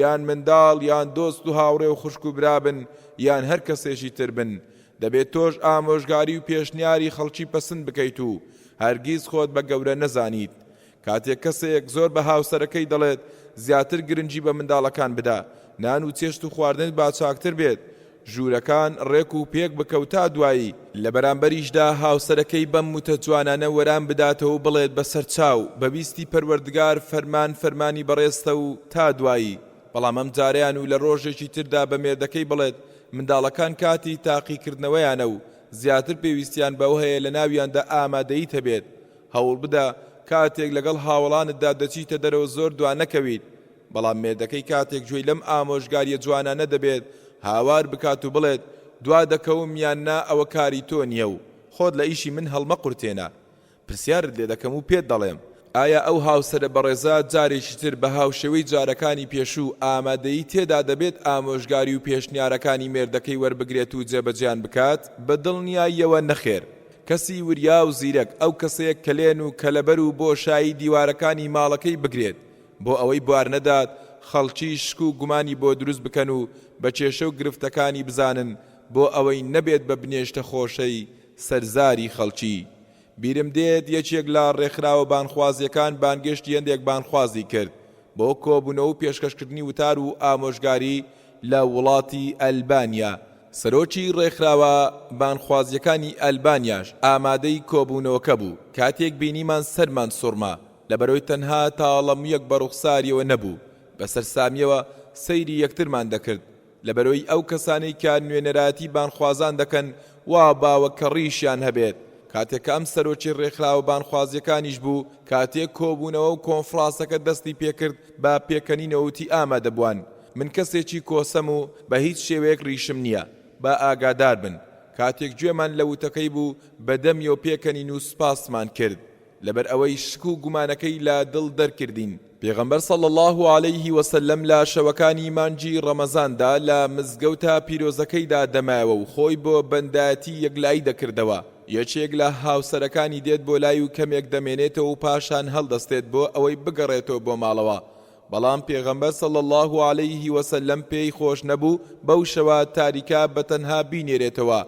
S1: یان منداڵ یان دۆست و هاوڕێ و خوشک و برابن یان هەر کەسێکی تر بن دەبێت تۆش ئامۆژگاری و پێشنیاری خەڵکی پەسند بکەیت و هەرگیز خۆت بە گەورە نەزانیت کاتێک کەسێک زۆر بە هاوسەرەکەی دەڵێت زیاتر گرنگی بە منداڵەکان بدا نان و چێشت و خواردن با چاکتر بێت ژوورەکان ڕێک و پێک بکەوتا دوایی لە بەرامبەریشدا هاوسەرەکەی بەم وتە جوانانە وەران بداتەوە بڵێت بەسەر چاو بەبیستی پەروەردگار فەرمانی بەڕێستە و تا دوایی بەڵام ئەم جاریان و لە ڕۆژێکی تردا بە مێردەکەی بڵێت منداڵەکان کاتی تاقیکردنەوەیانە و زیاتر پێویستیان بەوە هەیە لە ناویاندا ئامادەیی هەبێت هەوڵ بدە کاتێک لەگەڵ هاوڵانتدا دەچیتە دەرەوە زۆر دوان نەکەویت بەڵام مێردەکەی کاتێک گوێی لەم ئامۆژگاریە جوانانە دەبێت هاوار بکات و بڵێت دوا دەکەوم یان نا ئەوە کاری تۆ نییە و خۆت لە ئیشی من هەڵمەقورتێنە پرسیارت لێ دەکەم و پێت دەڵێم ئایا ئەو هاوسەرە بەڕێزا جارێکی تر بە هاوشێوەی جارەکانی پێشوو ئامادەیی تێدا دەبێت ئامۆژگاری و پێشنیارەکانی مێردەکەی وەربگرێت و جێبەجیان بکات بە دڵنیاییەوە نەخێر کەسی وریا و زیرەک ئەو کەسەیەک کەلێن و کەلەبەر و بۆشایی دیوارەکانی ماڵەکەی بگرێت بۆ ئەوەی بوار نەدات خەڵکی شک و گومانی بۆ دروست بکەن و بە کێشە و گرفتەکانی بزانن بۆ ئەوەی نەبێت بە بنێشتە خۆشەی سەرزاری خەڵکی بیرم دێت یەکێک لە ڕێکخراوە بانخوازیەکان بانگشتی هەندێک بانخوازی کرد بۆ کۆبوونەوە و پێشکەشکردنی وتار و ئامۆژگاری لە وڵاتی ئەلبانیا سەرۆکی ڕێکخراوە بانخوازیەکانی ئەلبانیاش ئامادەی کۆبوونەوەکە بوو کاتێک بینیمان سەرمان سوڕما لەبەرەوەی تەنها تاڵەمویەک بە ڕوخساریەوە نەبوو بەسەر سامیەوە سەیری یەکترمان دەکرد لەبەرەوەی ئەو کەسانەی کە نوێنەراتی بانخوازان دەکەن وا باوە کە ڕیشیان هەبێت کاتێک ئەم سەرۆکی ڕێکخراوە بانخوازیەکانیش بوو کاتێک کۆبوونەوە و کۆنفرانسەکە دەستی پێکرد بە پێکەنینەوەتی ئامادەبووان من کەسێکی کۆسەم و بە هیچ شێوەیەک ڕیشم نییە با ئاگادار بن کاتێک گوێمان لە وتەکەی بوو بەدەمی و پێکەنین و سپاسمان کرد لەبەر ئەوەی شک و گومانەکەی لە دڵ دەرکردین پێغەمبەر صلی الله عليه وسلم لە شەوەکانی مانجی ڕەمەزاندا لە مزگەوتە پیرۆزەکەیدا دەمایەوە و خۆی بۆ بەندایەتی یەکلایی دەکردەوە یەکێک لە هاوسەرەکانی دێت بۆ لای و کەمێک دەمێنێتەوە و پاشان هەڵدەستێت بۆ ئەوەی بگەڕێتەوە بۆ ماڵەوە بەڵام پێغەمبەر صلی الله عليه وسلم پێی خۆش نەبوو بەو شەوە تاریکا بەتەنها بینێرێتەوە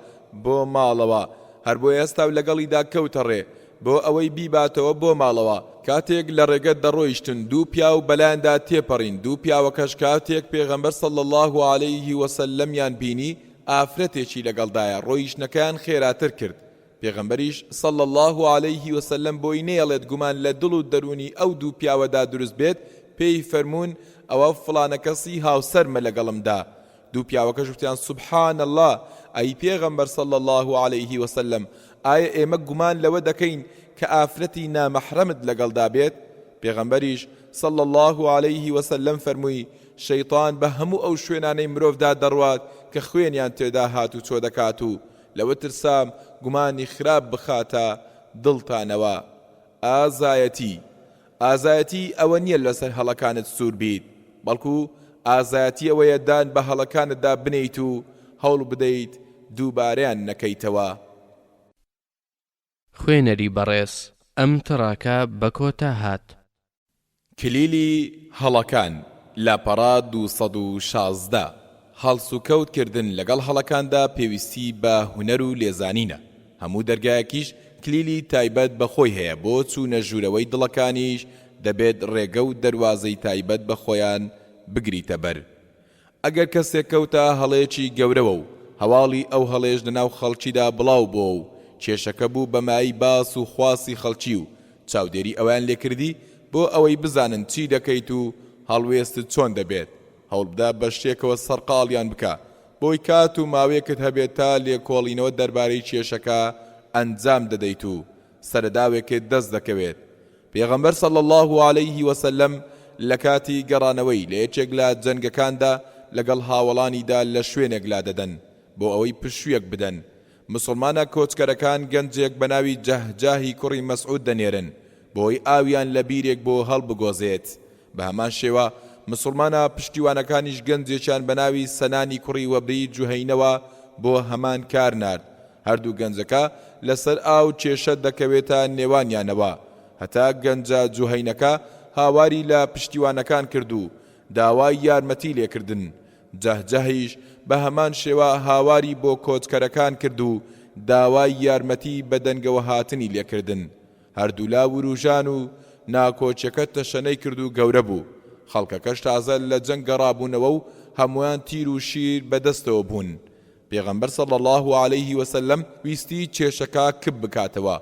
S1: بۆ ماڵەوە هەر بۆ ئێستا و لەگەڵیدا کەوتەڕێ بۆ ئەوەی بیباتەوە بۆ ماڵەوە کاتێک لە ڕێگەت دەڕۆیشتن دوو پیا و بەلایاندا تێپەڕین دوو پیاوەکەش کاتێک پێغەمبەر صلی الله عليه وسلم یان بینی ئافرەتێکی لەگەڵدایە ڕۆیشتنەکەیان خێراتر کرد پێغەمبەریش صلی الله عليه وسلم بۆی نێڵێت گومان لە دڵ و دەرونی ئەو دوو پیاوەدا دروست بێت پێی فەرموون ئەوە فڵانە کەسی هاوسەرمە لەگەڵمدا دوو پیاوەکەش وتیان سبحان الله ئەی پێغەمبەر صلی الله عليه وسلم ئایا ئێمە گومان لەوە دەکەین کە ئافرەتی نامەحرەمت لەگەڵدا بێت پێغەمبەریش صلی الله عليه وسلم فەرمووی شەیطان بە هەموو ئەو شوێنانەی مرۆڤدا دەڕوات کە خوێنیان تێدا هات و چۆ دەکات و لەوە ترسام گومانی خراپ بخاتە دڵتانەوە ئازایەتی ئەوە نییە لەسەر هەڵەکانت سوور بیت بەڵکو ئازایەتی ئەوەیە دان بە هەڵەکانتدا بنیت و هەوڵ بدەیت دووبارەیان نەکەیتەوە
S2: خوێنەری بەڕێز ئەم تڕاکە بە کۆتا هات
S1: کلیلی هەڵەکان لاپەڕا 216 هەڵس و کەوتکردن لەگەڵ هەڵەکاندا پێویستی بە هونەر و لێزانینە هەموو دەرگایەکیش کلیلی تایبەت بەخۆی هەیە بۆ چوونە ژوورەوەی دڵەکانیش دەبێت ڕێگە و دەروازەی تایبەت بە خۆیان بگریتە بەر ئەگەر کەسێک کەوتە هەڵەیەکی گەورەوە و هەواڵی ئەو هەڵێش لەناو خەڵکیدا بڵاو بۆ و کێشەکە بوو بەمایی باس و خواسی خەڵکی و چاودێری ئەویان لێکردی بۆ ئەوەی بزانن چی دەکەیت و هەڵوێستت چۆن دەبێت هەوڵ بدە بە شتێکەوە سەرقاڵیان بکە بۆی کات و ماوەیەکت هەبێت تا لێکۆڵینەوە دەربارەی کێشەکە ئەنجام دەدەیت و سەرداوێکت دەست دەکەوێت پێغەمبەر صلی الله عليه وسلم لە کاتی گەڕانەوەی لە یەکێک لە جەنگەکاندا لەگەڵ هاوڵانیدا لە شوێنێک لا دەدەن بۆ ئەوەی پشوویەک بدەن مسلمانە کۆچکەرەکان گەنجێک بە ناوی جەهجاهی کوڕی مەسعود دەنێرن بۆی ئاویان لە بیرێک بۆ هەڵبگۆزێت بە هەمان شێوە مسلمانە پشتیوانەکانیش گەنجێکیان بە ناوی سەنانی کوڕی وەبری جوهەینەوە بۆ هەمان کار نارد هەردوو گەنجەکە لەسەر ئاو کێشە دەکەوێتە نێوانیانەوە هەتا گەنجە جوهەینەکە هاواری لە پشتیوانەکان کرد و داوای یارمەتی لێکردن. جەهجەهیش بە هەمان شێوە هاواری بۆ کۆچکەرەکان کرد و داوای یارمەتی بە دەنگەوە هاتنی لێکردن. هەردوو لا وروژان و ناکۆچەکە تەشەنەی کرد و گەورە بوو. خەڵکەکەش تازە لە جەنگ گەڕابوونەوە و هەمویان تیر و شیر بەدەستەوە بوون. پێغەمبەر صلی الله علیه وسلم ویستی کێشەکە کب بکاتەوە،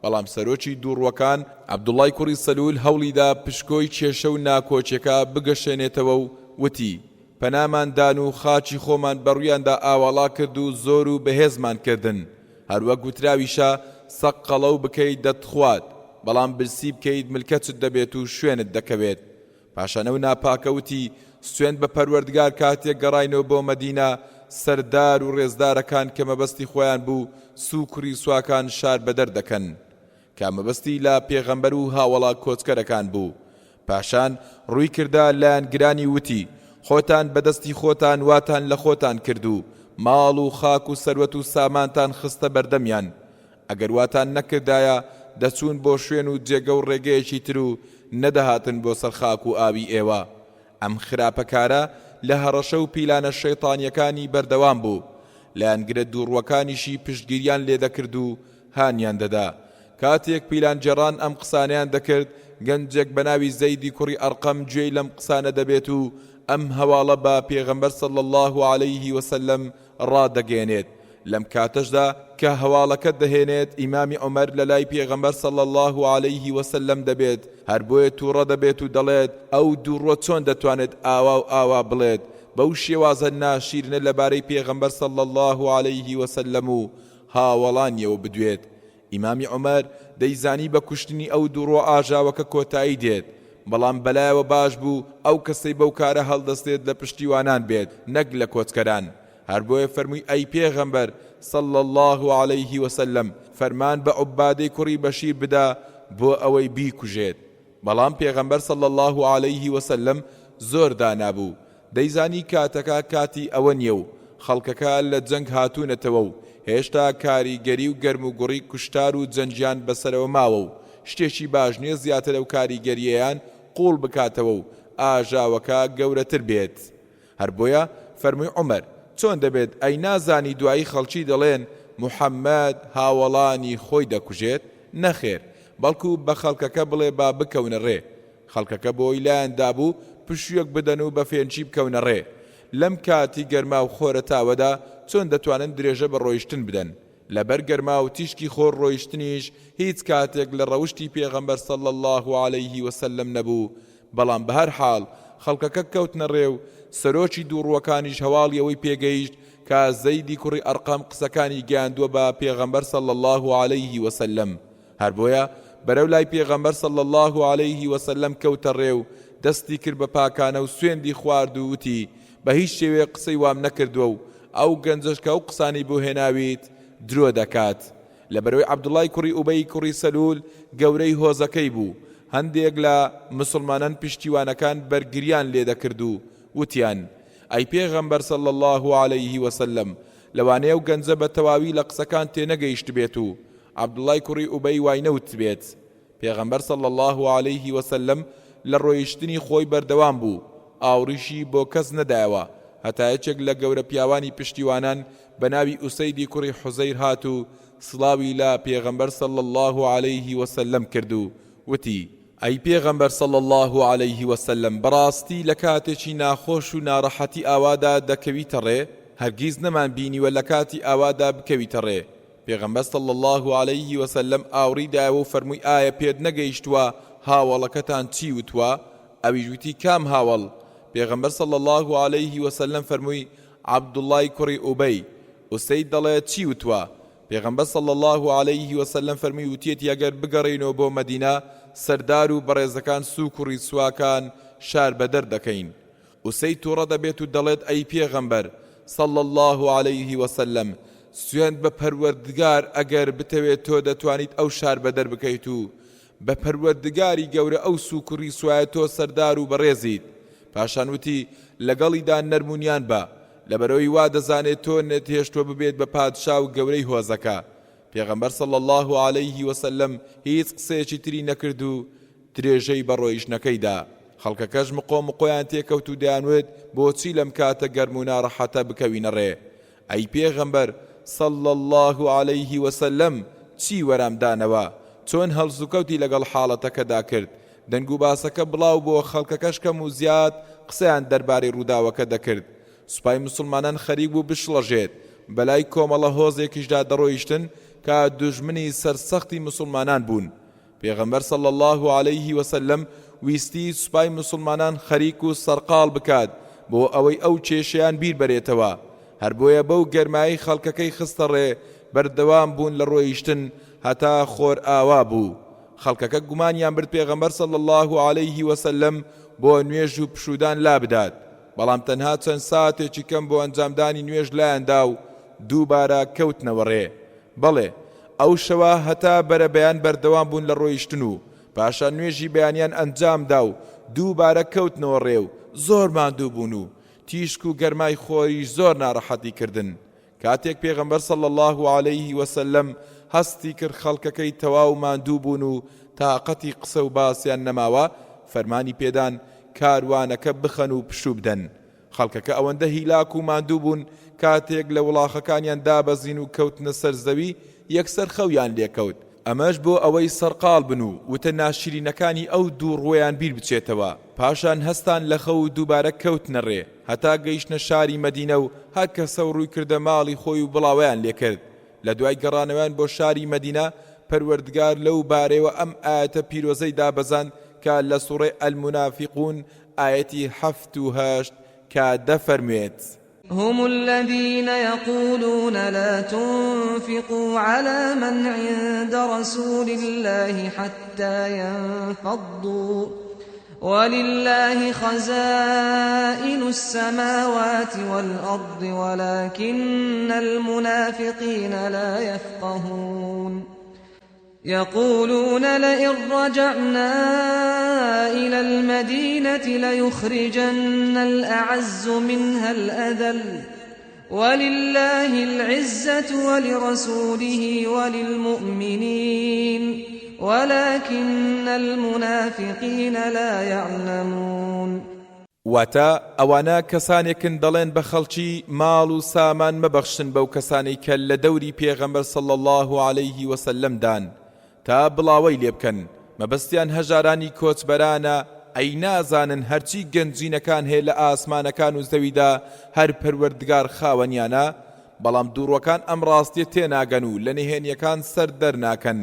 S1: بەڵام سەرۆکی دووڕوەکان عەبدوڵای کوڕی سەلول هەوڵیدا پشکۆی کێشە و ناکۆچەکە بگەشێنێتەوە و وتی پەناماندان و خاچی خۆمان بەڕوویاندا ئاوەڵا کرد و زۆر و بەهێزمان کردن. هەروەک گوتراویشە سەق قەڵەو بکەیت دەتخوات، بەڵام برسی بکەیت ملکەتت دەبێت و شوێنت دەکەوێت. پاشانە و ناپاکەوتی سوێن بە پەروەردگار کاتێک گەڕاینەوە بۆ مەدینە سەردار و ڕێزدارەکان کە مەبەستی خۆیان بوو سوکری سواکان شار بەدەر دەکەن کە مەبەستی لە پێغەمبەر و هاوڵا کۆچکەرەکان بوو. پاشان ڕووی کردا لایەنگرانی وتی خۆتان بەدەستی خۆتان واتان لە خۆتان کرد و ماڵ و خاک و سەروەت و سامانتان خستە بەردەمیان. ئەگەر واتان نەکردایە دەچوون بۆ شوێن و جێگە و ڕێگەیەکی تر و نەدەهاتن بۆ سەر خاک و ئاوی ئێوە. ئەم خراپەکارە لە هەڕەشە و پیلانە شەیطانیەکانی بەردەوام بوو. لایەنگرە دووڕوەکانیشی پشتگیریان لێ دەکرد و هانیان دەدا. کاتێک پیلان جێڕان ئەم قسانیان دەکرد گەنجێک بە ناوی زەیدی کوڕی ئەرقەم گوێی لەم قسانە دەبێت و ئەم هەواڵە بە پێغەمبەر صلی الله علیه وسلم ڕادەگەێنێت. لەم کاتەشدا کە هەواڵەکەت دەهێنێت ئیمامی عومەر لە لای پێغەمبەر صلی الله علیه وسلم دەبێت، هەر بۆیە تووڕە دەبێت و دەڵێت ئەو دووڕوە چۆن دەتوانێت ئاوا و ئاوا بڵێت بەو شێوازە ناشیرنە لەبارەی پێغەمبەر صلی الله علیه وسلم و هاوڵانیەوە بدوێت. ئیمامی عومەر دەیزانی بە کوشتنی ئەو دووڕوە ئاژاوەکە کۆتایی دێت، بەڵام بەلایەوە باش بوو ئەو کەسەی بەو کارە هەڵدەستێت لە پشتیوانان بێت نەک لە کۆچکەران. هەر بۆیە فەرمووی ئەی پێغەمبەر صلی الله علیه وسلم فەرمان بە عوبادەی کوڕی بەشیر بدا بۆ ئەوەی بیکوژێت. بەڵام پێغەمبەر صلی الله علیه وسلم زۆر دانابوو، دەیزانی کاتەکە کاتی ئەوە نییە و خەڵکەکە لە جەنگ هاتوونەتەوە و هێشتا کاریگەری و گەرم و گوڕی کوشتار و جەنجیان بەسەرەوە ماوە و شتێکی باش نییە زیاتر لەو کاریگەریەیان قوڵ بکاتەوە و ئاژاوەکە گەورەتر بێت. هەر بۆیە فەرمووی عومەر چۆن دەبێت ئەی نازانی دوایی خەڵکی دەڵێن موحەممەد هاوڵانی خۆی دەکوژێت؟ نەخێر، بەڵکو بە خەڵکەکە بڵێ با بکەونە ڕێ. خەڵکەکە بۆی لایەندا بوو پشوویەک بدەن و بە فێنچی بکەونە ڕێ. لەم کاتی گەرما و خۆرە تاوەدا چۆن دەتوانن درێژە بە ڕۆیشتن بدەن؟ لەبەر گەرما و تیشکی خۆر ڕۆیشتنیش هیچ کاتێک لە ڕەوشتی پێغەمبەر صلی الله علیه وسلم نەبوو. بەڵام بە هەر حاڵ خەڵکەکە کەوتنە ڕێ و سەرۆکی دووڕوەکانیش هەواڵی ئەوەی پێگەیشت کە زەیدی کوڕی ئەرقەم قسەکانی گەیاندووە بە پێغەمبەر صلی الله علیه وسلم. هەر بۆیە بەرەو لای پێغەمبەر صلی الله علیه وسلم کەوتە ڕێ و دەستی کرد بە پاکانە و سوێندی خوارد و وتی بە هیچ شێوێ قسەی وام نەکردووە و ئەو گەنجەش کە ئەو قسانی بۆ هێناویت درۆ دەکات. لەبەرەوەی عەبدوڵای کوڕی ئوبەی کوڕی سەلول گەورەی هۆزەکەی بوو. هەندێک لە مسلمانان پشتیوانەکان بەرگریان لێ دەکرد و وتیان ئەی پێغەمبەر صلی الله علیه وسلم لەوانەیە و گەنجە بە تەواوی لە قسەکان تێنەگەیشت بێت و عەبدوڵای کوڕی ئوبەی وای نەوت بێت. پێغەمبەر صلی الله علیه وسلم لە ڕۆیشتنی خۆی بەردەوام بوو، ئاوریشی بۆ کەس نەدایەوە هەتا یەکێک لە گەورە پیاوانی پشتیوانان بە ناوی ئوسەیدی کوڕی حوزەیر هات و سڵاوی لە پێغەمبەر صلی الله علیه وسلم کرد و وتی ئەی پێغەمبەر صلی الله علیه وسلم بەڕاستی لە کاتێکی ناخۆش و ناڕەحەتی ئاوادا دەکەویتە ڕێ؟ هەرگیز نەمان بینیوە لە کاتی ئاوادا بکەویتە ڕێ. پێغەمبەر صلی الله علیه وسلم ئاوری دایەوە و فەرمووی ئایا پێت نەگەیشتووە هاوڵەکەتان چی وتووە؟ ئەویش وتی کام هاوڵ؟ پێغەمبەر صلی الله علیه وسلم فەرمووی عەبدوڵای کوڕی ئوبەی. ئوسەید دەڵێت چی وتووە؟ پێغەمبەر صلی الله علیه وسلم فەرمووی وتیەتی ئەگەر بگەڕێینەوە بۆ مەدینە سەردار و بەڕێزەکان سوکوڕی سواکان شار بەدەر دەکەین. ئوسەید تووڕە دەبێت و دەڵێت ئەی پێغەمبەر صلی الله علیه وسلم سوێند بە پەروەردگار ئەگەر بتەوێت تۆ دەتوانیت ئەو شار بەدەر بکەیت و بە پەروەردگاری گەورە ئەو سوکوڕی سوایە تۆ سەردار و بەڕێزیت. پاشان وتی لەگەڵیدا نەرمونیان بە، لەبەرەوەی وا دەزانێت تۆ نەتهێشتووە ببێت بە پادشا و گەورەی هۆزەکە. پێغەمبەر صلی الله عليه وسلم هیچ قسەیەکی تری نەکرد و درێژەی بە ڕۆیشتنەکەیدا. خەڵکەکەش مقۆیان تێکەوت و دەیانوێت بۆچی لەم کاتە گەرم و ناڕەحەتە بکەوینە ڕێ. ئەی پێغەمبەر صلی الله عليه وسلم چی وەرامدانەوە؟ چۆن هەڵسوکەوتی لەگەڵ حاڵەتەکەدا کرد؟ دەنگ و باسەکە بڵاو بۆ خەڵکەکەش کەم و زیاد قسەیان دەربارەی ڕووداوەکە دەکرد. سوپای مسلمانان خەریک بوو بشڵەژێت. بەلای کۆمەڵە هۆزێکیشدا دەڕۆیشتن کە دوژمنی سەرسەختی مسلمانان بوون. پێغەمبەر صلی الله عليه وسلم ویستی سوپای مسلمانان خەریک و سەرقاڵ بکات بۆ ئەوەی ئەو کێشەیان بیر بەرێتەوە. هەر بۆیە بەو گەرمایی خەڵکەکەی خستە ڕێ بەردەوام بوون لە ڕۆیشتن هەتا خۆر ئاوا بوو. خەڵکەکە گومانیان برد پێغەمبەر صلی الله عليه وسلم بۆ نوێژ و پشودان لا بدات، بەڵام تەنها چەند ساتێکی کەم بۆ ئەنجامدانی نوێژ لایەندا و دووبارە کەوتنەوە ڕێ. بەڵێ ئەو شەوە هەتا بەرەبەیان بەردەوام بوون لە ڕۆیشتن و پاشان نوێژی بەیانیان ئەنجامدا و دووبارە کەوتنەوە ڕێ و زۆر ماندوو بوون و تیشک و گەرمای خۆریش زۆر ناڕەحەتی کردن. کاتێک پێغەمبەر صلی الله عليه وسلم هەستی کرد خەڵکەکەی تەواو ماندوو بوون و تاقەتی قسە و باسییان نەماوە، فەرمانی پێدان کاروانەکە بخەن و پشوو بدەن. خەڵکەکە ئەوەندە هیلاک و ماندوو بوون کاتێک لە وڵاخەکانیان دابەزین و کەوتنە سەر زەوی یەکسەر خەویان لێکەوت. ئەمەش بۆ ئەوەی سەرقاڵ بن و وتە ناشرینەکانی ئەو دوو ڕۆیان بیر بچێتەوە. پاشان هەستان لە خەو و دووبارە کەوتنە ڕێ هەتا گەیشتنە شاری مەدینە و هەر کەسە ڕووی کردە ماڵی خۆی و بڵاویان لێکرد. لە دوای گەڕانەوەیان بۆ شاری مەدینە پەروەردگار لەو بارەیەوە ئەم ئاەتە پیرۆزەی دابەزاند کە لە سوڕەی المنافقون ئاەتی 7 و 8 کە دەفەرموێت:
S3: هم الذين يقولون لا تنفقوا على من عند رسول الله حتى ينفضوا ولله خزائن السماوات والأرض ولكن المنافقين لا يفقهون يقولون لئن رجعنا إلى المدينة ليخرجن الأعز منها الأذل ولله العزة ولرسوله وللمؤمنين ولكن المنافقين لا يعلمون.
S1: واتا ئەوانە کەسانێکن دەڵێن بە خەڵکی ماڵ و سامان مەبەخشن بەو کەسانەی کە لە دەوری پێغەمبەر صلی الله عليه وسلم دان تا بڵاوەی لێ بکەن. مەبەستیان هەژارانی کۆچبەرانە، ئەی نازانن هەرچی گەنجینەکان هەیە لە ئاسمانەکان و زەویدا هەر پەروەردگار خاوەنیانە، بەڵام دووڕوەکان ئەم ڕاستیە تێناگەن و لە نهێنیەکان سەر دەرناکەن.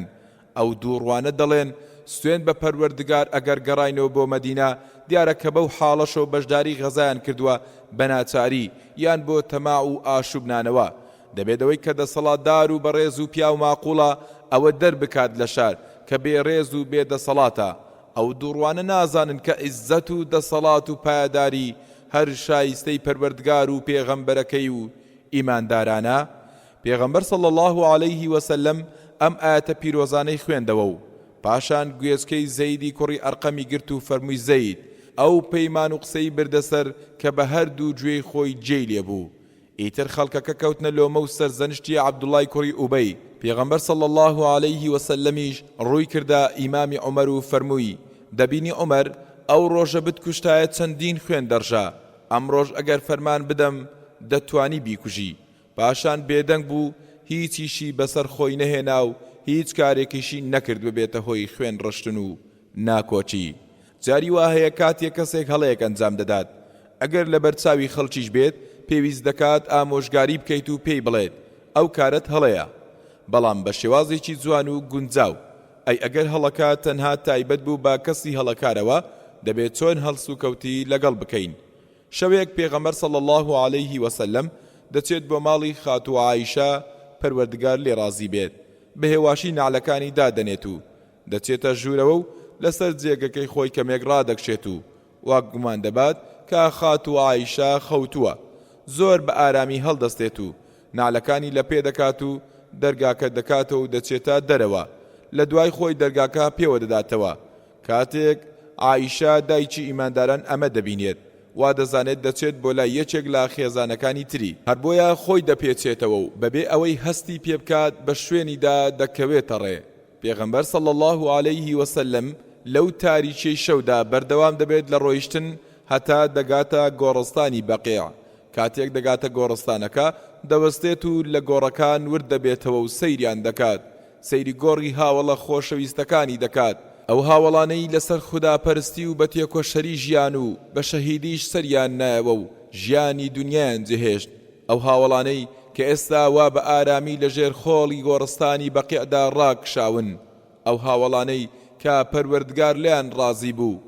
S1: ئەو دووڕوانە دەڵێن سوێن بە پەروەردگار ئەگەر گەڕاینەوە بۆ مەدینە دیارە کە بەو حاڵەشەوە بەشداری غەزایان کردووە بە ناچاری یان بۆ تەماع و ئاشوبنانەوە. دەبێتەوەی کە دەسەڵاتدار و بەڕێز و پیا و ماقوڵە ئەوە دەربکات لە شار کە بێڕێز و بێدەسەڵاتە. ئەو دووڕوانە نازانن کە عیزەت و دەسەڵات و پایداری هەر شایستەی پەروەردگار و پێغەمبەرەکەی و ئیماندارانە. پێغەمبەر صلی الله عليه وسلم ئەم ئاەتە پیرۆزانەی خوێندەوە و پاشان گوێچکەی زەیدی کوڕی ئەرقەمی گرت و فەرمووی زەید ئەو پەیمان و قسەی بردەسەر کە بە هەردوو گوێی خۆی جێی لێبوو. ئیتر خەڵکەکە کەوتنە لۆمە و سەرزەنشتی عەبدوڵای کوڕی ئوبەی. پێغەمبەر صلی الله عليه وسلمیش ڕووی کردە ئیمامی عومەر و فەرمووی دەبینی عومەر ئەو ڕۆژە بتکوشتایە چەندین خوێن دەڕژا، ئەم ڕۆژ ئەگەر فەرمان بدەم دەتوانی بیکوژی. پاشان بێدەنگ بوو هیچیشی بەسەر خۆی نەهێنا و هیچ کارێکیشی نەکرد ببێتە هۆی خوێن ڕشتن و ناکۆچی. جاری وا هەیە کاتێک کەسێک هەڵەیەک ئەنجام دەدات ئەگەر لە بەرچاوی خەڵکیش بێت پێویست دەکات ئامۆژگاری بکەیت و پێی بڵێت ئەو کارت هەڵەیە، بەڵام بە شێوازێکی جوان و گونجاو. ئەی ئەگەر هەڵەکە تەنها تایبەت بوو با کەسی هەڵەکارەوە دەبێت چۆن هەڵس و کەوتی لەگەڵ بکەین. شەوێک پێغەمبەر صلی الله عليه وسلم دەچێت بۆ ماڵی خاتوو عایشە پەروەردگار لێ ڕازی بێت، بە هێواشی نعلەکانی دادەنێت و دەچێتە ژوورەوە و لەسەر جێگەکەی خۆی کەمێک ڕادەکشێت و واک گومان دەبات کە خاتوو عایشە خەوتووە. زۆر بە ئارامی هەڵدەستێت و نعلەکانی لە پێ دەکات و دەرگاکە دەکاتەوە و دەچێتە دەرەوە. لە دوای خۆی دەرگاکە پێوە دەداتەوە. کاتێک عایشە دایکی ئیمانداران ئەمە دەبینێت وا دەزانێت دەچێت بۆ لای یەکێک لە خێزانەکانی تری هەر بۆیە خۆی دەپێچێتەوە و بەبێ ئەوەی هەستی پێ بکات بە شوێنیدا دەکەوێتە ڕێ. پێغەمبەر صلی الله عليه وسلم لەو تاریکیەی شەودا بەردەوام دەبێت لە ڕۆیشتن هەتا دەگاتە گۆڕستانی بەقیع. کاتێک دەگاتە گۆڕستانەکە دەوەستێت و لە گۆڕەکان ورد دەبێتەوە و سەیریان دەکات. سەیری گۆڕی هاوڵە خۆشەویستەکانی دەکات. ئەو هاوڵانەی لەسەر خوداپەرستی و بە تێکۆشەری ژیان و بە شەهیدیش سەریان نایەوە و ژیانی دنیایان جێهێشت. ئەو هاوڵانەی کە ئێستا وا بە ئارامی لەژێر خۆڵی گۆڕستانی بەقیعدا ڕاکشاون. ئەو هاوڵانەی کە پەروەردگار لیان ڕازی بوو.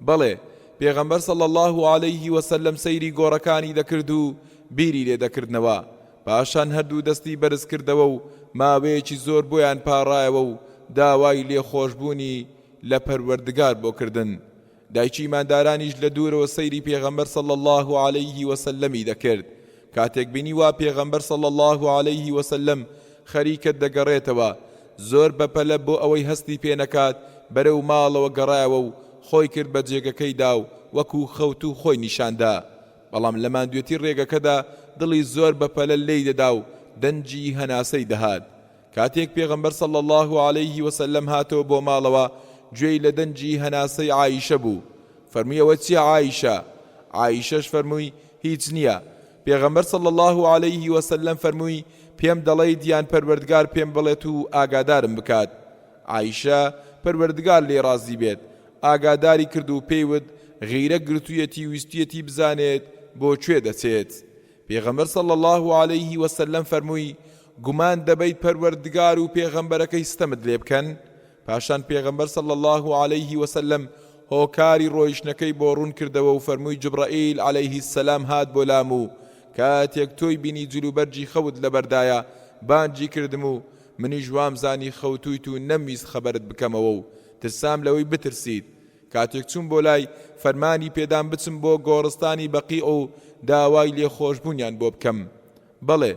S1: بەڵێ پێغەمبەر صلی الله عليه وسلم سەیری گۆڕەکانی دەکرد و بیری لێ دەکردنەوە. پاشان هەردوو دەستی بەرز کردەوە و ماوەیەکی زۆر بۆیان پاڕایەوە و داوای لێخۆشبوونی لە پەروەردگار بۆ کردن. دایکی ئیماندارانیش لە دوورەوە سەیری پێغەمبەر صلی الله عليه وسلمی دەکرد. کاتێک بینی وا پێغەمبەر صلی الله عليه وسلم خەریکت دەگەڕێتەوە زۆر بەپەلە بۆ ئەوەی هەستی پێ نەکات بەرەو ماڵەوە گەڕایەوە و خۆی کرد بە جێگەکەیدا و وەکو خەوت و خۆی نیشاندا. بەڵام لە ماندوێتی ڕێگەکەدا دڵی زۆر بەپەلە لێی دەدا و دەنجی هەناسەی دەهات. کاتێک پێغەمبەر صلی الله عليه وسلم هاتەوە بۆ ماڵەوە گوێی لە دەنجی هەناسەی عایشە بوو. فەرموویەوە چییە عایشە؟ عایشەش فەرمووی هیچ نییە. پێغەمبەر صلی الله عليه وسلم فەرمووی پێم دەڵێیت یان پەروەردگار پێم بڵێت و ئاگادارم بکات. عایشە پەروەردگار لێ ڕازی بێت ئاگاداری کرد و پێیوت غیرە گرتوویەتی ویستیەتی بزانێت بۆ کوێ دەچێت. پێغەمبەر صلی الله عليه وسلم فەرمووی گومان دەبەیت پەروەردگار و پێغەمبەرەکەی ستەمت لێ بکەن. پاشان پێغەمبەر صلی الله عليه وسلم هۆکاری ڕۆیشتنەکەی بۆ ڕوون کردەوە و فەرمووی جبرائیل عليه السلام هات بۆ لام و کاتێک تۆی بینی جلوبەرجی خەوت لەبەردایە بانجی کردم و منیش وامزانی خەوتویت و نەمویست خەبەرت بکەمەوە و ترسام لەوەی بترسیت. کاتێک چوون بۆ لای فەرمانی پێدام بچم بۆ گۆڕستانی بەقیع و داوای لێخۆشبوونیان بۆ بکەم. بەڵێ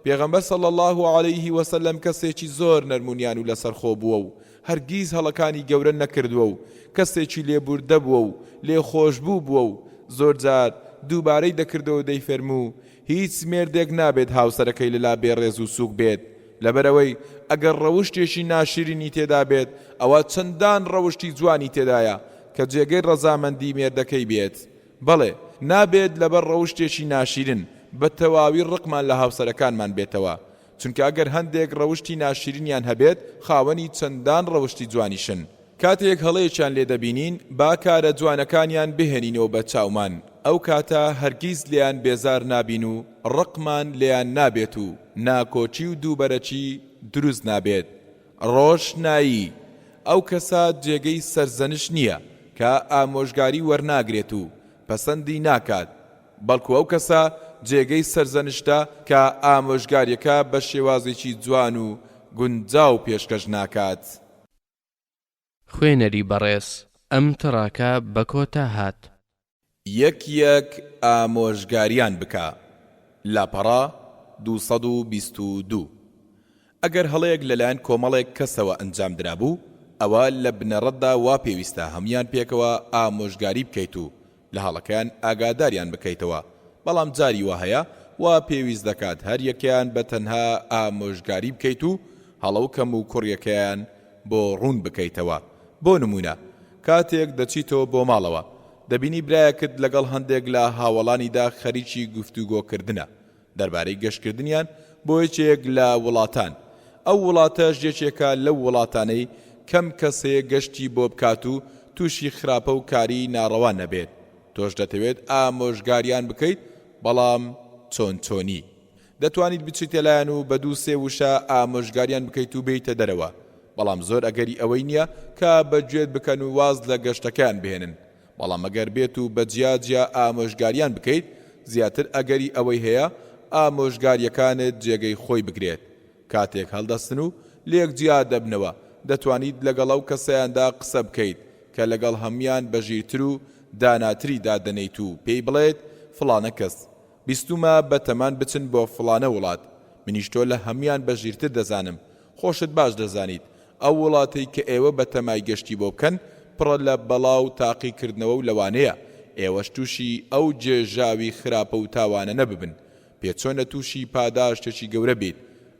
S1: پێغەمبەر صلی الله عليه وسلم کەسێکی زۆر نەرمونیان و لەسەرخۆ بووە و هەرگیز هەڵەکانی گەورە نەکردووە و کەسێکی لێبوردە بووە و لێخۆشبوو بووە و زۆر جار دووبارەی دەکردەوە دەیفەرموو هیچ مێردێک نابێت هاوسەرەکەی لەلا بێڕێز و سووک بێت لەبەرەوەی ئەگەر ڕەوشتێکی ناشرینی تێدا بێت ئەوە چەندان ڕەوشتی جوانی تێدایە کە جێگەی ڕەزامەندی مێردەکەی بێت. بەڵێ نابێت لەبەر ڕەوشتێکی ناشرین بە تەواوی ڕقمان لە هاوسەرەکانمان بێتەوە، چونکە ئەگەر هەندێک ڕەوشتی ناشرینیان هەبێت خاوەنی چەندان ڕەوشتی جوانیشن. کاتێک هەڵەیەکیان لێ دەبینین با کارە جوانەکانیان بهێنینەوە بە چاومان، ئەو کاتە هەرگیز لیان بێزار نابین و ڕقمان لیان نابێت و ناکۆچی و دووبەرەچی دروست نابێت. ڕۆشنایی ئەو کەسە جێگەی سەرزەنش نییە کە ئامۆژگاری وەرناگرێت و پەسەندی ناکات، بەڵکو ئەو کەسە جێگەی سەرزەنشتە کە ئامۆژگاریەکە بە شێوازێکی جوان و گونجاو پێشکەش ناکات.
S2: خوێنەری بەڕێز ئەم تڕاکە بە کۆتا هات.
S1: یەک ئامۆژگاریان بکە. لاپەڕا 222. ئەگەر هەڵەیەک لەلایەن کۆمەڵێک کەسەوە ئەنجام درابوو ئەوە لە بنەڕەتدا وا پێویستە هەمویان پێکەوە ئامۆژگاری بکەیت و لە هەڵەکەیان ئاگاداریان بکەیتەوە، بەڵام جاری وا هەیە وا پێویست دەکات هەر یەکیان بە تەنها ئامۆژگاری بکەیت و هەڵە و کەم و کوڕیەکەیان بۆ ڕوون بکەیتەوە. بۆ نمونە کاتێک دەچیتەوە بۆ ماڵەوە دەبینی برایەکت لەگەڵ هەندێک لە هاوڵانیدا خەریکی گفتوگۆکردنە دەربارەی گەشتکردنیان بۆ یەکێک لە وڵاتان. ئەو وڵاتەش یەکێکە لەو وڵاتانەی کەم کەسەیە گەشتی بۆ بکات و تووشی خراپە و کاری ناڕەوا نەبێت. تۆش دەتەوێت ئامۆژگاریان بکەیت، بەڵام چۆنی دەتوانیت بچیتە لایەن و بە 2-3 وشە ئامۆژگاریان بکەیت و بیتە دەرەوە، بەڵام زۆر ئەگەری ئەوەی نییە کە بەگوێت بکەن و واز لە گەشتەکان بهێنن. بەڵام ئەگەر بێت و بە جیا ئامۆژگاریان بکەیت زیاتر ئەگەری ئەوەی هەیە ئامۆژگاریەکانت جێگەی خۆی بگرێت. کاتێک هەڵدەستن و لێک جیا دەبنەوە دەتوانیت لەگەڵ ئەو کەسەیاندا قسە بکەیت کە لەگەڵ هەمویان بەژیرتر و داناتری دادەنیت و پێی بڵێت فڵانە کەس بیستومە بە تەمان بچن بۆ فڵانە وڵات، منیش تۆ لە هەمویان بەژیرتر دەزانم، خۆشت باش دەزانیت ئەو وڵاتی کە ئێوە بە تەمای گەشتی بۆ بکەن پڕە لە بەڵاو تاقیکردنەوە و لەوانەیە ئێوەش تووشی ئەو جێژاوی خراپە و تاوانە نەببن پێچۆنە تووشی پاداشتێکی گەورە بیت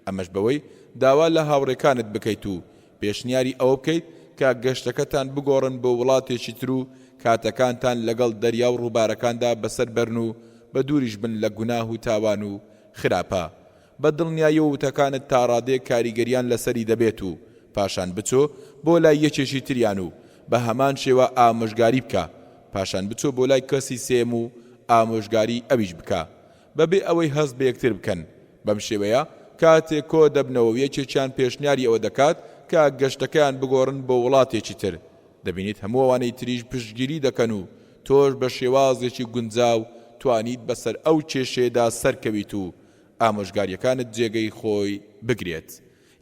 S1: ئەمەش بەوەی داوا لە هاوڕێکانت بکەیت و پێشنیاری ئەوە بکەیت کە گەشتەکەتان بگۆڕن بۆ وڵاتێکی تر و کاتەکانتان لەگەڵ دەریا و ڕووبارەکاندا بەسەر بەرن و بە دووریش بن لە گوناه و تاوان و خراپە بە دڵنیایی و وتەکانت تا ڕادێ کاریگەریان لەسەری دەبێت و پاشان بچۆ بۆ لای یەکێکی تریان و بە هەمان شێوە ئامۆژگاری بکە پاشان بچۆ بۆ لای کەسی سێم و ئامۆژگاری ئەویش بکە بەبێ ئەوەی هەست بە یەکتر بکەن بەم شێوەیە کاتێک کۆ دەبنەوە یەکێکیان پێشنیاری ئەوە دەکات کە گەشتەکەیان بگۆڕن بۆ وڵاتێکی تر دەبینیت هەموو ئەوانەی تریش پشتگیری دەکەن و تۆش بە شێوازێکی گونجاو توانیت بەسەر ئەو کێشێدا سەرکەویت و ئامۆژگاریەکانت جێگەی خۆی بگرێت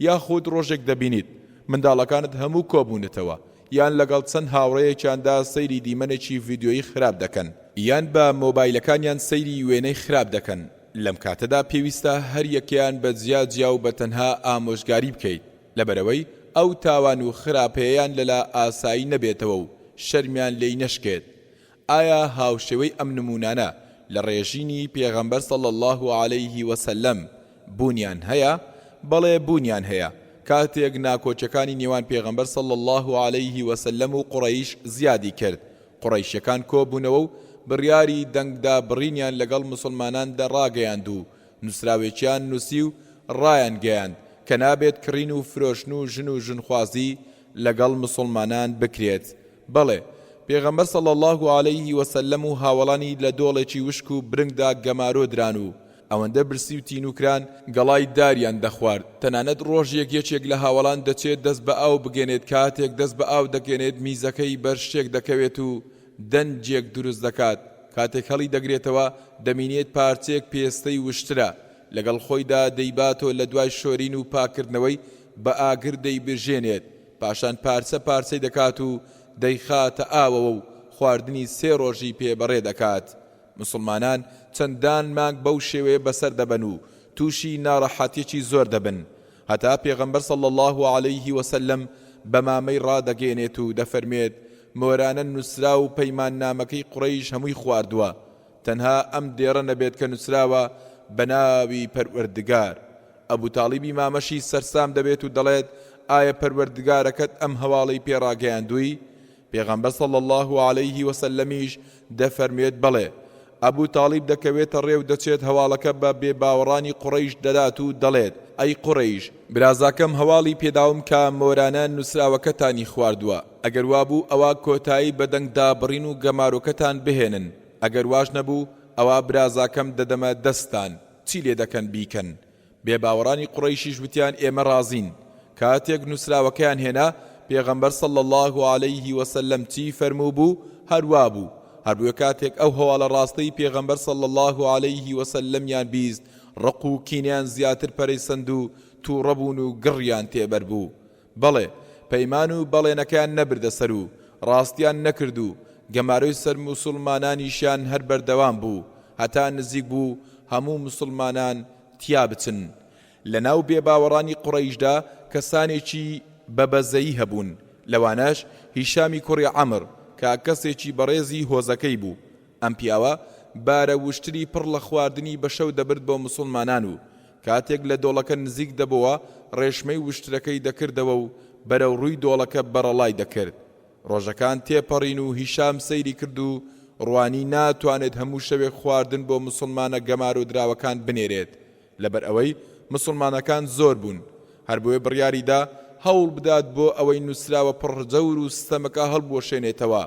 S1: یاخود ڕۆژێک دەبینیت منداڵەکانت هەموو کۆبوونەتەوە یان لەگەڵ چەند هاوڕەیەکیاندا سەیری دیمەنێکی ڤیدیۆیی خراپ دەکەن یان بە مۆبایلەکانیان سەیری وێنەی خراپ دەکەن لەم کاتەدا پێویستە هەر یەکیان بە جیا و بە تەنها ئامۆژگاری بکەیت لەبەرەوەی ئەو تاوان و خراپەیەیان لەلا ئاسایی نەبێتەوە و شەرمیان لێی نەشکێت ئایا هاوشێوەی ئەم نمونانە لە ڕێژینی پێغەمبەر صلی الله عليه وسلم بوونیان هەیە بەڵێ بوونیان هەیە کاتێک ناکۆچەکانی نێوان پێغەمبەر صلی الله عليه وسلم و قوڕەیش زیادی کرد قوڕەیشیەکان کۆبوونەوە و بڕیاری دەنگدا بڕینیان لەگەڵ مسلماناندا ڕاگەیاند و نووسراوێکیان نووسی و ڕایان گەیاند کە نابێت کڕین و فرۆشن و ژن و ژنخوازی لەگەڵ مسلمانان بکرێت بەڵێ پێغەمبەر صلی الله عليه وسلم و هاوڵانی لە دۆڵێکی وشک و برنگدا گەمارۆ دران و ئەوەندە برسی و تینوکران گەڵای داریان دەخوارد تەنانەت ڕۆژێک یەکێک لە هاوڵان دەچێت دەست بە ئاو بگێنێت کاتێک دەست بە ئاو دەگەنێت میزەکەی بەر شتێک دەکەوێت و دەنجێک دروست دەکات کاتێک هەڵی دەگرێتەوە دەمینێت پارچێک پێستەی وشترە لەگەڵ خۆیدا دەیباتۆ لە دوای شۆرین و پاکردنەوەی بە ئاگر دەیبژێنێت پاشان پارچەی دەکات و دەیخاتە ئاوەوە و خواردنی سێ ڕۆژی پێبەڕێ دەکات مسلمانان چەندان مانگ بەو شێوەیە بەسەر دەبن و تووشی ناڕەحەتێکی زۆر دەبن هەتا پێغەمبەر صلی الله عليه وسلم بە مامەی ڕادەگەێنێت و دەفەرمێت مۆرانە نووسرا و پەیمان نامەکەی قوڕەیش هەمووی خواردووە تەنها ئەم دێڕە نەبێت کە نووسراوە بە ناوی پەروەردگار ئەبوو تاڵیبی مامەشی سەرسام دەبێت و دەڵێت ئایا پەروەردگارەکەت ئەم هەواڵەی پێڕاگەیاندووی پێغەمبەر صلی الله عليه وسلمیش دەفەرمێت بەڵێ ئەبوو تاڵیب دەکەوێتە ڕێو دەچێت هەواڵەکە بە بێباوەڕانی قوڕەیش دەدات و دەڵێت ئەی قوڕەیش برازاکەم هەواڵی پێداوم کە مۆرانە نووسراوەکەتانی خواردووە ئەگەر وابوو ئەوە کۆتایی بەدەنگدا بڕین و گەمارۆکەتان بهێنن ئەگەر واش نەبوو ئەوە برازاکەم دەدەمە دەستان چی لێ دەکەن بیکەن بێباوەڕانی قوڕەیشیش وتیان ئێمە ڕازین کاتێک نووسراوەکەیان هێنا پێغەمبەر صلی الله عليه وسلم چی فەرموو بوو هەروا بوو هەروە کاتێک ئەو هەواڵە ڕاستەی پێغەمبەر صلی الله عليه وسلم یان بیست ڕق و کینیان زیاتر پەرەیسەند و تووڕەبوون و گڕیان تێبەر بوو بەڵێ پەیمان و بەڵێنەکەیان نەبردە سەر و ڕاستیان نەکرد و گەمارۆی سەر موسڵمانانیشیان هەر بەردەوام بوو هەتا نزیک بوو هەموو مسلمانان تیا بچن لەناو بێباوەڕانی قوڕەیشدا کەسانێکی بەبەزەیی هەبوون لەوانەش هیشامی کوڕی عەمر کە کەسێکی بەڕێزی هۆزەکەی بوو ئەم پیاوە بارە وشتری پڕ لە خواردنی بەشەو دەبرد بۆ مسلمانان و کاتێک لە دۆڵەکە نزیک دەبەوە ڕێشمەی وشترەکەی دەکردەوە و بەرەو ڕووی دۆڵەکە بەرەڵای دەکرد ڕۆژەکان تێپەڕین و هیشام سەیری کرد و ڕوانی ناتوانێت هەموو شەوێک خواردن بۆ مسلمانە گەمار و دراوەکان بنێرێت لەبەر ئەوەی مسلمانەکان زۆر بوون هەر بۆیە بڕیاریدا هەوڵ بدات بۆ ئەوەی نووسراوە پڕجەور و ستەمەکە هەڵبوەشێنێتەوە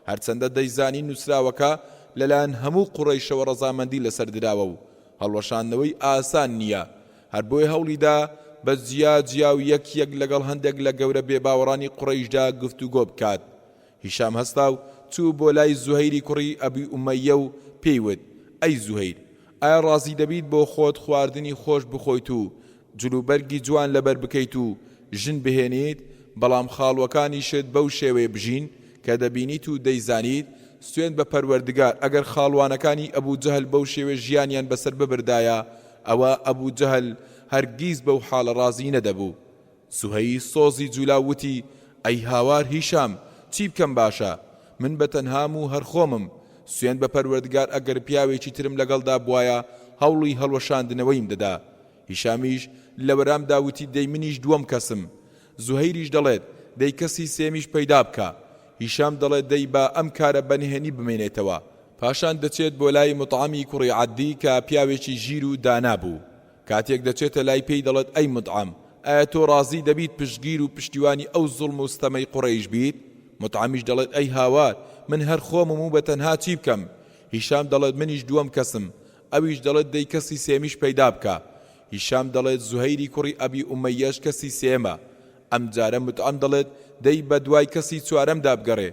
S1: هەرچەندە دەیزانی نووسراوەکە لەلایەن هەموو قوڕەیشەوە ڕەزامەندی لەسەر دراوە و هەڵوەشاندنەوەی ئاسان نییە هەر بۆیە هەوڵیدا بە جیا و یەک لەگەڵ هەندێک لە گەورە بێباوەڕانی قوڕەیشدا گفتوگۆ بکات هیشام هەستا و چوو بۆ لای زوهەیری کوڕی ئەبی ئومەیە و پێیوت ئەی زوهەیر ئایا ڕازی دەبیت بۆ خۆت خواردنی خۆش بخۆیت و جلوبەرگی جوان لەبەر بکەیت و ژن بهێنیت بەڵام خاڵوەکانیشت بەو شێوەیە بژین کە دەبینیت و دەیزانیت سوێن بە پەروەردگار ئەگەر خاڵوانەکانی ئەبوو جەهل بەو شێوە ژیانیان بەسەر ببردایە ئەوە ئەبوو جەهل هەرگیز بەو حاڵە ڕازی نەدەبوو سوهەیی سۆزی جولاوتی ئەی هاوار هیشام چی بکەم باشە من بەتەنهام و هەرخۆمم سوێن بە پەروەردگار ئەگەر پیاوێکی ترم لەگەڵدا بوایە هەوڵی هەڵوەشاندنەوەیم دەدا. هیشامیش لە وەرامدا وتی دەی منیش دووەم کەسم. زوهەیریش دەڵێت دەی کەسی سێمیش پەیدا بکە. هیشام دەڵێت دەی با ئەم کارە بەنهێنی بمێنێتەوە. پاشان دەچێت بۆ لای مطعمی کوڕی عەدی کە پیاوێکی ژیر و دانا بوو. کاتێک دەچێتە لای پێی دەڵێت ئەی مطعم، ئایا تۆ ڕازی دەبیت پشتگیر و پشتیوانی ئەو زوڵم و ستەمەی قوڕەیش بیت؟ مطعمیش دەڵێت ئەی هاوار، من هەر خۆمم و بەتەنها چی بکەم؟ هیشام دەڵێت منیش دووەم کەسم. ئەویش دەڵێت دەی کەسی سێمیش پەیدا بکە. هیشام دەڵێت زوهەیری کوڕی ئەبی ئومەیەش کەسی سێمە. ئەم جارە مطعم دەڵێت دەی بە دوای کەسی چوارەمدا بگەڕێ.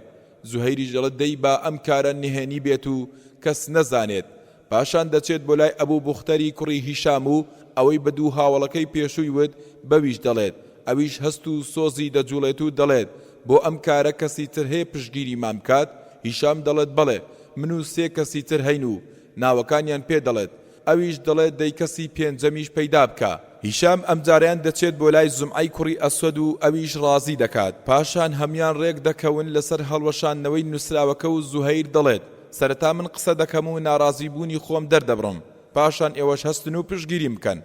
S1: زوهەیریش دەڵێت دەی با ئەم کارە نهێنی بێت و کەس نەزانێت. پاشان دەچێت بۆ لای ئەبوو بوختەری کوڕی هیشام و ئەوەی بە دوو هاوڵەکەی پێشووی وت بەویش دەڵێت. ئەویش هەست و سۆزی دەجوڵێت و دەڵێت بۆ ئەم کارە کەسی تر هەیە پشتگیری مام بکات؟ هیشام دەڵێت بەڵێ، من و سێ کەسی تر هەین و ناوەکانیان پێ دەڵێت. ئەویش دەڵێت دەی کەسی پێنجەمیش پەیدا بکە. هیشام ئەم جاریان دەچێت بۆ لای زومعەی کوڕی ئەسوەد و ئەویش ڕازی دەکات. پاشان هەمیان ڕێک دەکەون لەسەر هەڵوەشاندنەوەی نووسراوەکە و زوهەیر دەڵێت سەرەتا من قسە دەکەم و ناڕازی بوونی خۆم دەردەبڕم، پاشان ئێوەش هەستن و پشتگیری بکەن.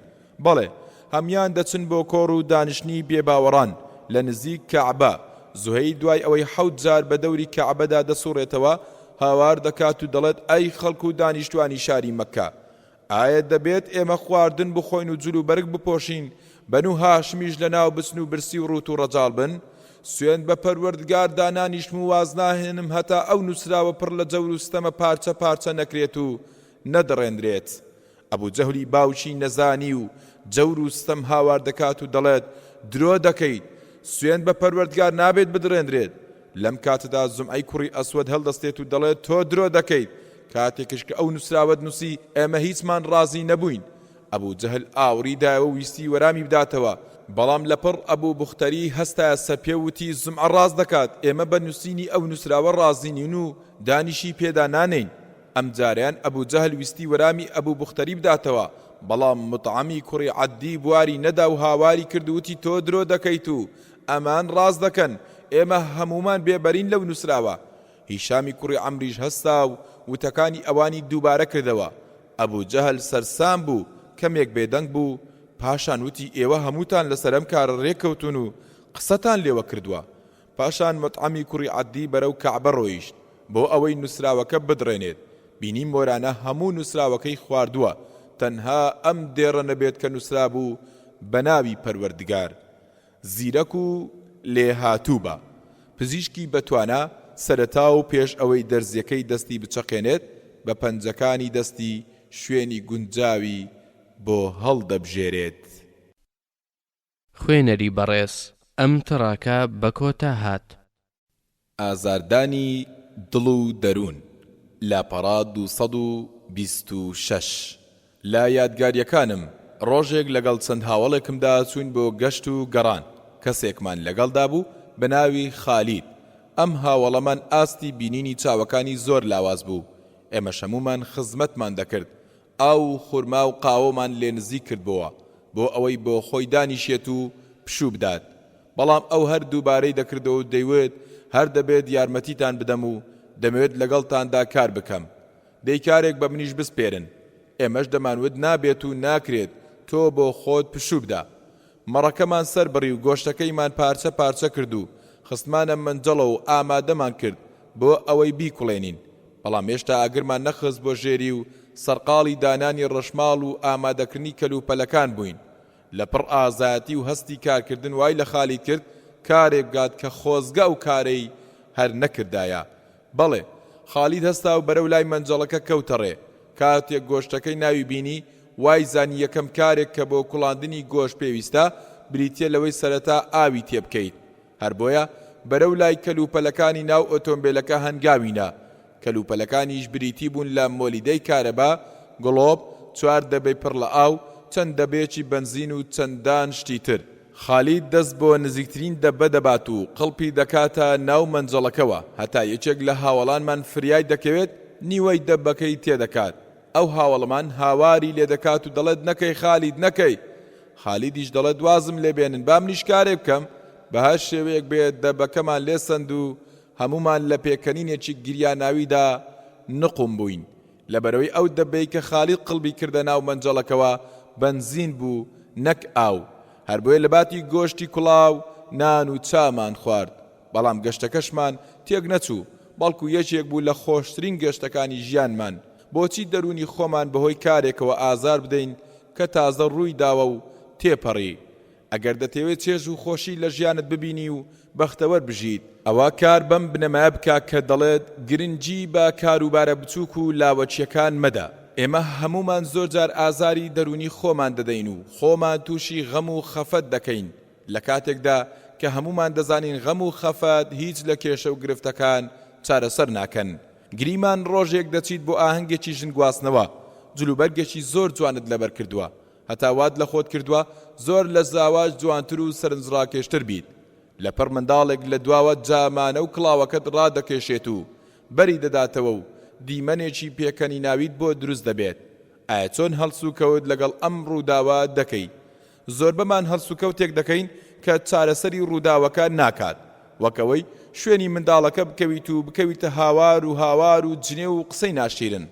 S1: بەڵێ، هەمیان دەچن بۆ کۆڕ و دانیشتنی بێباوەڕان لە نزیک کەعبە. زوهەیر دوای ئەوەی 7 جار بە دەوری کەعبەدا دەسوڕێتەوە هاوار دەکات و دەڵێت ئەی خەڵک و دانیشتوانی شاری مەککە، ئایا دەبێت ئێمە خواردن بخۆین و جول و بەرگ بپۆشین، بەنو هاشمیش لەناو بچن و برسی و ڕوت و ڕەجاڵ بن؟ سوێن بە پەروەردگار دانانیشم و واز ناهێنم هەتا ئەو نووسراوە پڕ لە جەور و ستەمە پارچە پارچە نەکرێت و نەدەڕێنرێت. ئەبوو جەهلی باوشی نەزانی و جەور و ستەم هاوار دەکات و دەڵێت درۆ دەکەیت، سوێن بە پەروەردگار نابێت بدرێنرێت. لەم کاتەدا زومعەی کوڕی ئەسوەد هەڵدەستێت و دەڵێت تۆ درۆ دەکەیت. کاتێکش کە ئەو نووسراوەت نووسی ئێمە هیچمان ڕازی نەبووین. ئەبوو جەهل ئاوریدایەوە ویستی وەرامی بداتەوە، بەڵام لەپڕ ئەبوو بوختەری هەستایە سەرپێ وتی زومعە ڕاز دەکات، ئێمە بە نووسینی ئەو نووسراوە ڕازی نین و دانیشی پێدا نانین. ئەم جاریان ئەبوو جەهل ویستی وەرامی ئەبوو بوختەری بداتەوە، بەڵام مطعمی کوڕی عەدی بواری نەدا و هاواری کردووتی تۆ درۆ دەکەیت و ئەمان ڕاز دەکەن، ئێمە هەمومان بێبەرین لەو نووسراوە. هیشامی کوڕی عەمریش هەستا و وتەکانی ئەوانی دووبارە کردەوە. ئەبوو جەهل سەرسام بوو، کەمێک بێدەنگ بوو، پاشان وتی ئێوە هەمووتان لەسەر ئەم کارە ڕێکەوتون و قسەتان لێوە کردووە. پاشان مطعمی کوڕی عەدی بەرەو کەعبە ڕۆیشت بۆ ئەوەی نووسراوەکە بدڕێنێت. بینی مۆرانە هەموو نووسراوەکەی خواردووە، تەنها ئەم دێڕە نەبێت کە نووسرا بوو بە ناوی پەروەردگار. زیرەک و لێهاتوو بە پزیشکی بەتوانە سەرەتا و پێش ئەوەی دەرزیەکەی دەستی بچەقێنێت بە پەنجەکانی دەستی شوێنی گونجاوی بۆ هەڵدەبژێرێت.
S2: خوێنەری بەڕێز، ئەم تڕاکە بە کۆتا هات.
S1: ئازاردانی دڵ و دەروون لاپەڕا 226. لا یادگاریەکانم ڕۆژێک لەگەڵ چەند هاوڵێکمدا چوین بۆ گەشت و گەڕان. کەسێکمان لەگەڵدا بوو بە ناوی خالید. ئەم هاوڵەمان ئاستی بینینی چاوەکانی زۆر لاواز بوو. ئێمە شەمومان خزمەتمان دەکرد. ئاو خورما و قاوەمان لێ نزیک کردبەوە بۆ ئەوەی بۆ خۆی دانیشێت و پشوو بدات. بەڵام ئەو هەر دووبارەی دەکردەوە و دەیوێت هەر دەبێت یارمەتیتان بدەم و دەمەوێت لەگەڵتاندا کار بکەم. دەی کارێک بە منیش بسپێرن. ئێمەش دەمانوت نابێت و ناکرێت، تۆ بۆ خۆت پشوو بدە. مەڕەکەمان سەر بڕی و گۆشتەکەیمان پارچە پارچە کرد و خستمانە منجەڵە و ئامادەمان کرد بۆ ئەوەی بیکوڵێنین. بەڵام هێشتا ئاگرمان نەخست بۆ ژێری و سەرقاڵی دانانی ڕەشماڵ و ئامادەکردنی کەلوپەلەکان بووین. لەپڕ ئازایەتی و هەستی کارکردن وای لە خالی کرد کارێک بگات کە خۆزگە و کارەی هەر نەکردایە. بەڵێ، خالید هەستا و بەرەو لای منجەڵەکە کەوتەڕێ. کاتێک گۆشتەکەی ناوی بینی وای زانی یەکەم کارێک کە بۆ کوڵاندنی گۆشت پێویستە بریتیە لەوەی سەرەتا ئاوی تێبکەیت. هەر بۆیە بەرەو لای کەلوپەلەکانی ناو ئۆتۆمبیلەکە هەنگاوینە. کەلوپەلەکانیش بریتی بوون لە مۆلیدەی کارەبا، گڵۆب، 4 دەبەی پڕ لە ئاو، چەند دەبێکی بنزین و چەندان شتی تر. خالید دەست بۆ نزیکترین دەبە دەبات و قڵپی دەکاتە ناو منجەڵەکەوە هەتا یەکێک لە هاوڵانمان فریای دەکەوێت نیوەی دەبەکەی تێدەکات. ئەو هاوڵەمان هاواری لێ دەکات و دەڵێت نەکەی خالید نەکەی. خالیدیش دەڵێت وازم لێبێنن با منیش کارێ بکەم. بە هەر شێوەیەک بێت دەبەکەمان لێسەند و هەمومان لە پێکەنینێکی گریاناویدا نقم بووین لەبەرەوەی ئەو دەبەی کە خاڵید قڵبی کردە ناو مەنجەڵەکەوە بەنزین بوو نەک ئاو هەر بۆیە لە باتی گۆشتی کوڵاو نان و چامان خوارد بەڵام گەشتەکەشمان تێک نەچوو بەڵکو یەکێک بوو لە خۆشترین گەشتەکانی ژیانمان بۆچی دەرونی خۆمان بەهۆی کارێکەوە ئازار بدەین کە تازە ڕووی داوە و تێپەڕی ئەگەر دەتەوێت چێژ و خۆشی لە ژیانت ببینی و بەختەوەر بژیت ئەوە کار بەم بنەمایە بکە کە دەڵێت گرنگی بە کاروبارە بچووک و لاوەچیەکان مەدە ئێمە هەمومان زۆر جار ئازاری دەرونی خۆمان دەدەین و خۆمان تووشی غەم و خەفەت دەکەین لە کاتێکدا کە هەمومان دەزانین غەم و خەفەت هیچ لە کێشە و گرفتەکان چارەسەر ناکەن گریمان ڕۆژێک دەچیت بۆ ئاهەنگێکی ژنگواستنەوە جلوبەرگێکی زۆر جوانت لەبەر کردووە هەتا وات لە خۆت کردووە زۆر لە زاواج جوانتر و سەرنجڕاکێشتر بیت لەپەر منداڵێک لە دواوە جامانە و کڵاوەکەت ڕادەکێشێت و بەری دەداتەوە و دیمەنێکی پێکەنی ناویت بۆ دروست دەبێت ئایا چۆن هەڵسوکەوت لەگەڵ ئەم ڕووداوە دەکەی زۆر بەمان هەڵسوکەوتێک دەکەین کە چارەسەری ڕووداوەکە ناکات وەکەوەی شوێنی منداڵەکە بکەویت و بکەویتە هاوار و جنێ و قسەی ناشیرن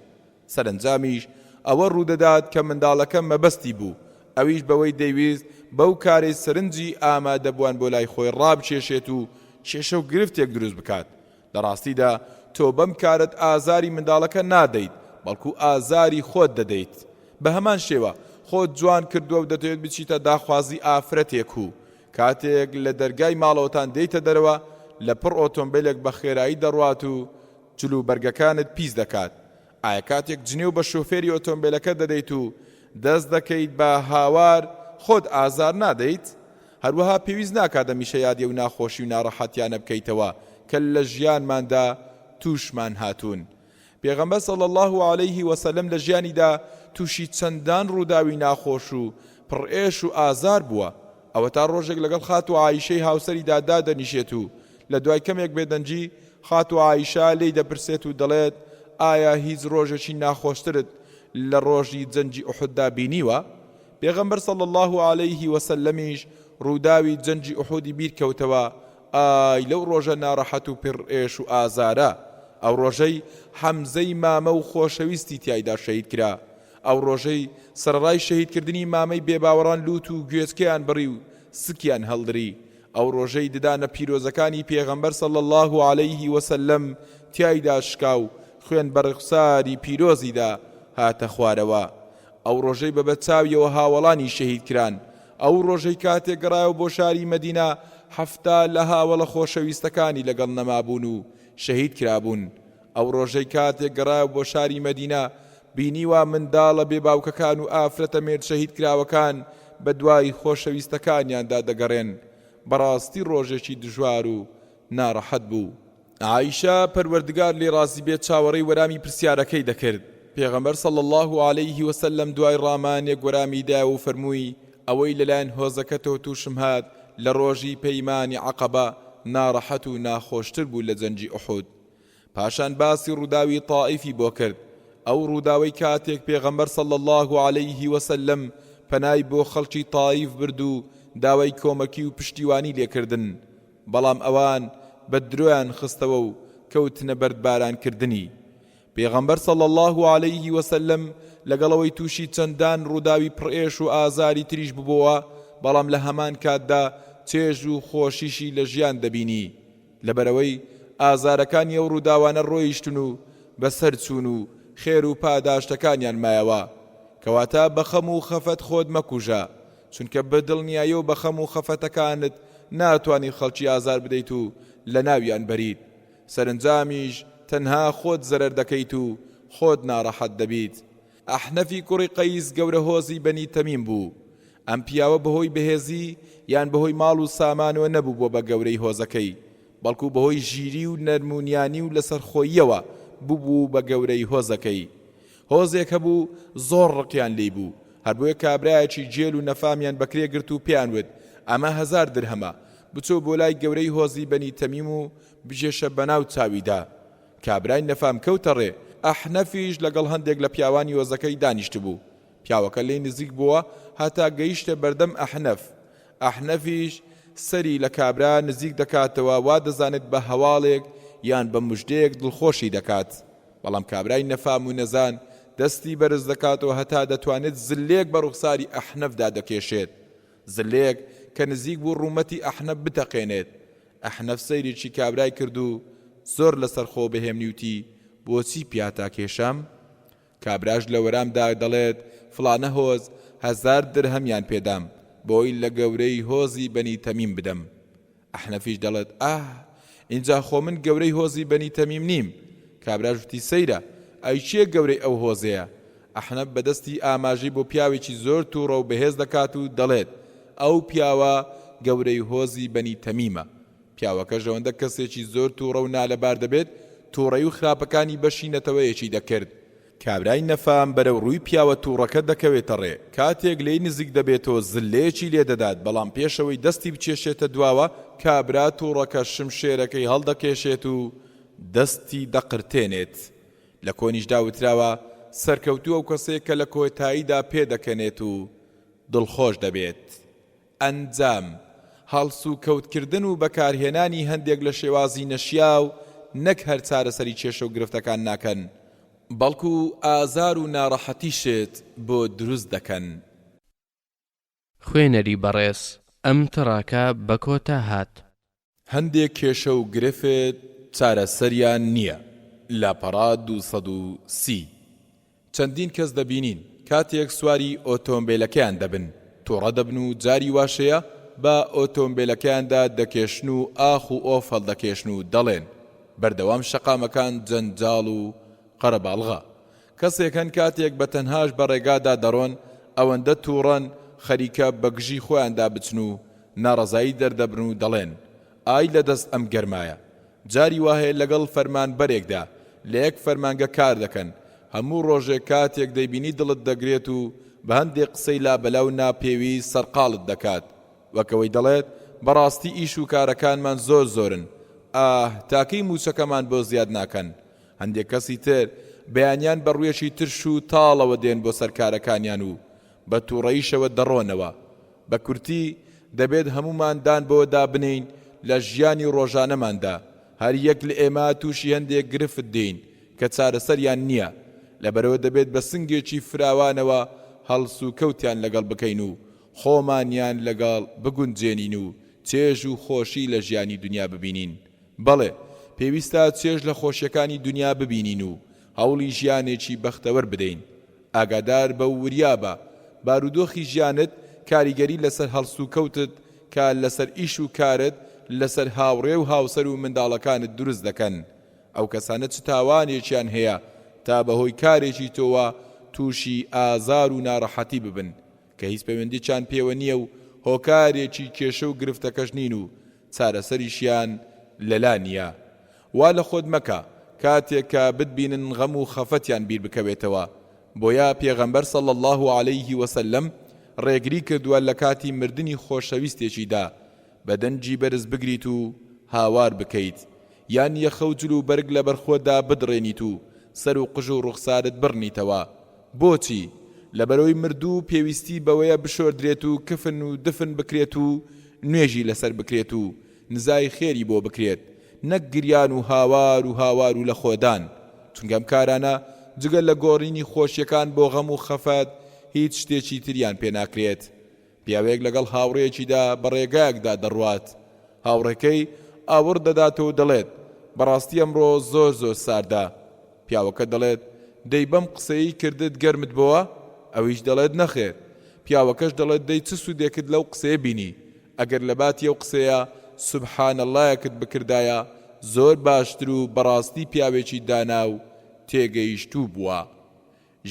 S1: سەرنجامیش ئەوە ڕوودەدات کە منداڵەکە مەبەستی بوو ئەویش بەوەی دەیویست بەو کارەی سەرنجی ئامادەبووان بۆ لای خۆی ڕابچێشێت و کێشە و گرفتێک دروست بکات لە ڕاستیدا تۆ بەم کارت ئازاری منداڵەکە نادەیت بەڵکو ئازاری خۆت دەدەیت بە هەمان شێوە خۆت جوان کردووە و دەتوێت بچیتە داخوازی ئافرەتێک و کاتێک لە دەرگای ماڵەوەتان دێیتە دەرەوە لە پڕ ئۆتۆمبیلێک بە خێرایی دەڕوات و جلوبەرگەکانت پیس دەکات ئایا کاتێک جنێو بە شۆفێری ئۆتۆمبیلەکە دەدەیت و دەست دەکەیت بە هاوار خۆت ئازار نادەیت هەروەها پێویست ناکات هەمیشە یادی و ناخۆشی و ناڕەحەتیانە بکەیتەوە کە لە ژیانماندا تووشمان هاتوون پێغەمبەر صلی الله علیه وسلم لە ژیانیدا تووشی چەندان ڕووداوی ناخۆش و پڕئێش و ئازار بووە ئەوە تا ڕۆژێک لەگەڵ خات و عایشەی هاوسەریدا دادەنیشێت و لە دوای کەمێک بێدەنجی خات و عایشە لێی دەپرسێت و دەڵێت ئایا هیچ ڕۆژێکی ناخۆشترت لە ڕۆژی جەنجی ئوحوددا بینیوە پێغەمبەر صلی الله علیه وسلمیش ڕووداوی جەنجی ئوحودی بیرکەوتەوە ئای لەو ڕۆژە ناڕەحەت و پڕئێش و ئازارە ئەو ڕۆژەی حەمزەی مامە و خۆشەویستی تیایدا شەهید کرا ئەو ڕۆژەی سەرڕای شەهیدکردنی مامەی بێباوەڕان لوت و گوێچکەیان بڕی و سکیان هەڵدری ئەو ڕۆژەی ددانە پیرۆزەکانی پێغەمبەر صلی الله علیه وسلم تیایدا شکا و خوێن بەرخساری پیرۆزیدا هاتە خوارەوە ئەو ڕۆژەی بە بەچاویەوە هاوڵانی شەهید کران ئەو ڕۆژەی کاتێک گەڕایەوە بۆ شاری مەدینە هەفتا لە هاوڵە خۆشەویستەکانی لەگەڵ نەمابوون و شەهید کرابوون ئەو ڕۆژەی کاتێک گەڕایەوە بۆ شاری مەدینە بینیوە منداڵە بێباوکەکان و ئافرەتە مێرد شەهید کراوەکان بە دوای خۆشەویستەکانیاندا دەگەڕێن بەڕاستی ڕۆژێکی دژوار و ناڕەحەت بوو عایشە پەروەردگار لێ ڕازی بێت چاوەڕێی وەرامی پرسیارەکەی دەکرد پێغەمبەر صلی الله علیه وسلم دوای ڕامانێک وەرامی دا و فەرمووی ئەوەی لەلایەن هۆزەکەتەوە تووشم هات لە ڕۆژی پەیمانی عەقەبە ناڕەحەت و ناخۆشتر بوو لە جەنجی ئوحود پاشان باسی ڕووداوی تائیفی بۆ کرد ئەو ڕووداوەی کاتێک پێغەمبەر صلی الله علیه وسلم پەنای بۆ خەڵکی تائیف برد و داوای کۆمەکی و پشتیوانی لێکردن بەڵام ئەوان بە درۆیان خستەوە و کەوتنە بەردبارانکردنی پێغەمبەر صلی الله علیه وسلم لەگەڵەوەی تووشی چەندان ڕووداوی پڕئێش و ئازاری تریش ببووە بەڵام لە هەمان کاتدا چێژ و خۆشیشی لە ژیان دەبینی لەبەرەوەی ئازارەکانی ئەو ڕووداوانە ڕۆیشتن و بەسەر چوون و خێر و پاداشتەکانیان مایەوە کەواتە بەخەم و خەفەت خۆت مەکوژە چونکە بەدڵنیایی و بەخەم و خەفەتەکانت ناتوانانی خەڵکی ئازار بدەیت و لە ناویان بەریت سەرنجامیش تەنها خۆت زەرەر دەکەیت و خۆت ناڕەحەت دەبیت ئەحنەفی کوڕی قەیس گەورە هۆزی بەنی تەمیم بوو ئەم پیاوە بەهۆی بەهێزی یان بەهۆی ماڵ و سامانەوە نەبوو بۆ بە گەورەی هۆزەکەی بەڵکو بەهۆی ژیری و نەرمونیانی و لەسەرخۆییەوە بوو بە گەورەی هۆزەکەی هۆزێک هەبوو زۆر ڕقیان لێی بوو هەر بۆیە کابرایەکی جێل و نەفامیان بەکرێ گرت و پێیان وت ئەمە 1000 درهەمە بچۆ بۆ لای گەورەی هۆزی بەنی تەمیم و بژێشە بەناو چاویدا کابرای نەفام کەوتە ڕێ ئەحنەفیش لەگەڵ هەندێک لە پیاوانی هۆزەکەی دانیشت بوو پیاوەکە لێی نزیک بووە هەتا گەیشتە بەردەم ئەحنەفیش سەری لە کابرا نزیک دەکاتەوە وا دەزانێت بە هەواڵێک یان بە موژدەیەک دڵخۆشی دەکات بەڵام کابرای نەفام و نەزان دەستی بەرز دەکاتەوە هەتا دەتوانێت زلێک بە ڕوخساری ئەحنەفدا دەکێشێت، زلێک کە نزیک بوو ڕوومەتی ئەحنەف بتەقێنێت. ئەحنەف سەیرێکی کابرای کرد و زۆر لەسەر خۆ بەهێمنیوتی بۆچی پیاتا کێشام؟ کابراش لە وەرامدا دەڵێت فڵانە هۆز 1000 درهەمیان پێدام بۆی لە گەورەی هۆزی بەنی تەمیم بدەم. ئەحنەفیش دەڵێت اینجا خۆ من گەورەی هۆزی بەنی تەمیم نیم. کابراش وتی سەیرە ئەی چیە گەورەی ئەو هۆزەیە؟ ئەحنەف بەدەستی ئاماژەی بۆ پیاوێکی زۆر تووڕە و بەهێز دەکات و دەڵێت ئەو پیاوە گەورەی هۆزی بەنی تەمیمە. پیاوەکەش ئەوەندە کەسێکی زۆر تووڕە و نالەبار دەبێت تووڕەی و خراپەکانی بەشینەتەوەیەکی دەکرد. کابرای نەفام بەرەو ڕووی پیاوە تووڕەکە دەکەوێتە ڕێ، کاتێک لێی نزیک دەبێتەوە زلەیەکی لێدەدات، بەڵام پێشەوەی دەستی بچێشێتە دواوە کابرا تووڕەکە شمشێرەکەی هەڵدەکێشێت و دەستی دەقرتێنێت. لە کۆنیشدا وتراوە سەرکەوتووە و کەسێک کە لە کۆتاییدا پێدەکەنێت و دڵخۆش دەبێت. ئەنجام هەڵس و کەوتکردن و بەکارهێنانی هەندێک لە شێوازی نەشیاو نەک هەر چارەسەری کێشە و گرفتەکان ناکەن، بەڵکو ئازار و ناڕەحەتیشت بۆ دروست دەکەن.
S2: خوێنەری بەڕێز ئەم تڕاکە بە کۆتا هات.
S1: هەندێک کێشە و گرفت چارەسەریان نییە. لاپەڕا 230 چەندین کەس دەبینین کاتێک سواری ئۆتۆمبیلەکەیان دەبن تووڕە دەبن و جاری واشەیە بە ئۆتۆمبیلەکەیاندا دەکێشن و ئاخ و ئۆف هەڵدەکێشن و دەڵێن بەردەوام شەقامەکان جەنجاڵ و قەرەباڵغا. کەسێکن کاتێک بە تەنهاش بە ڕێگادا دەڕۆن ئەوەندە تووڕەن خەریکە بەگژی خۆیاندا بچن و ناڕەزایی دەردەبرن و دەڵێن ئای لەدەست ئەم گەرمایە. جاری وهەیە لەگەڵ فەرمانبەرێکدا لە یەک فەرمانگە کار دەکەن، هەموو ڕۆژێک کاتێک دەیبینی دڵت دەگرێت و بە هەندێک قسەی لابەلاو ناپێوی سەرقاڵت دەکات، وەکەوەی دەڵێت بەڕاستی ئیش و کارەکانمان زۆر زۆرن، تاکەی موچەکەمان بۆ زیاد ناکەن. هەندێک کەسی تر بەیانیان بە ڕوویەکی ترش و تاڵەوە دێن بۆ سەرکارەکانیان و بە تووڕەییشەوە دەڕۆنەوە. بە کورتی دەبێت هەمومان دان بۆ دابنین لە ژیانی ڕۆژانەماندا. هەر یەک لە ئێمە تووشی هەندێک گرفت دێین کە چارەسەریان نییە، لەبەرەوە دەبێت بە سنگێکی فراوانەوە هەڵس و کەوتیان لەگەڵ بکەین و خۆمانیان لەگەڵ بگونجێنین و چێژ و خۆشی لە ژیانی دنیا ببینین. بەڵێ پێویستە چێژ لە خۆشیەکانی دنیا ببینین و هەوڵی ژیانێکی بەختەوەر بدەین. ئاگادار بە وریا بە بارودۆخی ژیانت کاریگەری لەسەر هەڵس و کەوتت کە لەسەر ئیش و کارت لەسەر هاوڕێ و هاوسەر و منداڵەکانت دروست دەکەن. ئەو کەسانە چ تاوانێکیان هەیە تا بەهۆی کارێکی تۆوە تووشی ئازار و ناڕەحەتی ببن کە هیچ پەیوەندییان پێوە نییە و هۆکارێکی کێشە و گرفتەکەش نین و چارەسەریشیان لەلا نییە. وا لە خۆت مەکە کاتێک کە بتبینن غەم و خەفەتیان بیر بکەوێتەوە. بۆیە پێغەمبەر صلی الله عليه وسلم ڕێگری کردووە لە کاتی مردنی خۆشەویستێکیدا بەدەنجی بەرز بگریت و هاوار بکەیت، یان یەخە و جل و بەرگ لە بەرخۆدا بدڕێنیت و سەر و قژ و ڕوخسارت بڕنیتەوە. بۆچی؟ لەبەرەوەی مردوو پێویستی بەوەیە بشۆردرێت و کفن و دفن بکرێت و نوێژی لەسەر بکرێت و نزای خێری بۆ بکرێت، نەک گریان و هاوار و لە خۆدان. چونکەم کارانە جگە لە گۆڕینی خۆشیەکان بۆ غەم و خەفەت هیچ شتێکی تریان پێ ناکرێت. پیاوێک لەگەڵ هاوڕێکیدا بە ڕێگایەکدا دەڕوات، هاوڕێکەی ئاور دەداتەوە دەڵێت بەڕاستی ئەمڕۆ زۆر ساردا. پیاوەکە دەڵێت دەی بەم قسەی کردت گەرمت بۆوە؟ ئەویش دەڵێت نەخێر. پیاوەکەش دەڵێت دەی چ سوودێکت لەو قسەیە بینی؟ ئەگەر لە باتی ئەو قسەیە سوبحان اللهەکت بکردایە زۆر باشتر و بەڕاستی پیاوێکی دانا و تێگەیشتوو بووە.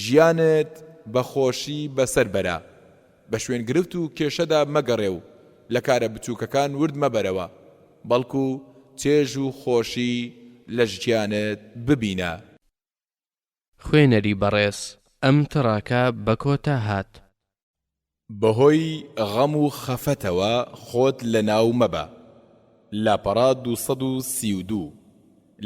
S1: ژیانت بە خۆشی بەسەر بەرە، بە شوێن گرفت و کێشەدا مەگەڕێ و لە کارە بچووکەکان ورد مەبەرەوە، بەڵکو چێژ و خۆشی لە ژیانت ببینە.
S2: خوێنەری بەڕێز ئەم تڕاکە بە کۆتا هات.
S1: بەهۆی غەم و خەفەتەوە خۆت لە ناو مەبە. لاپەڕا 232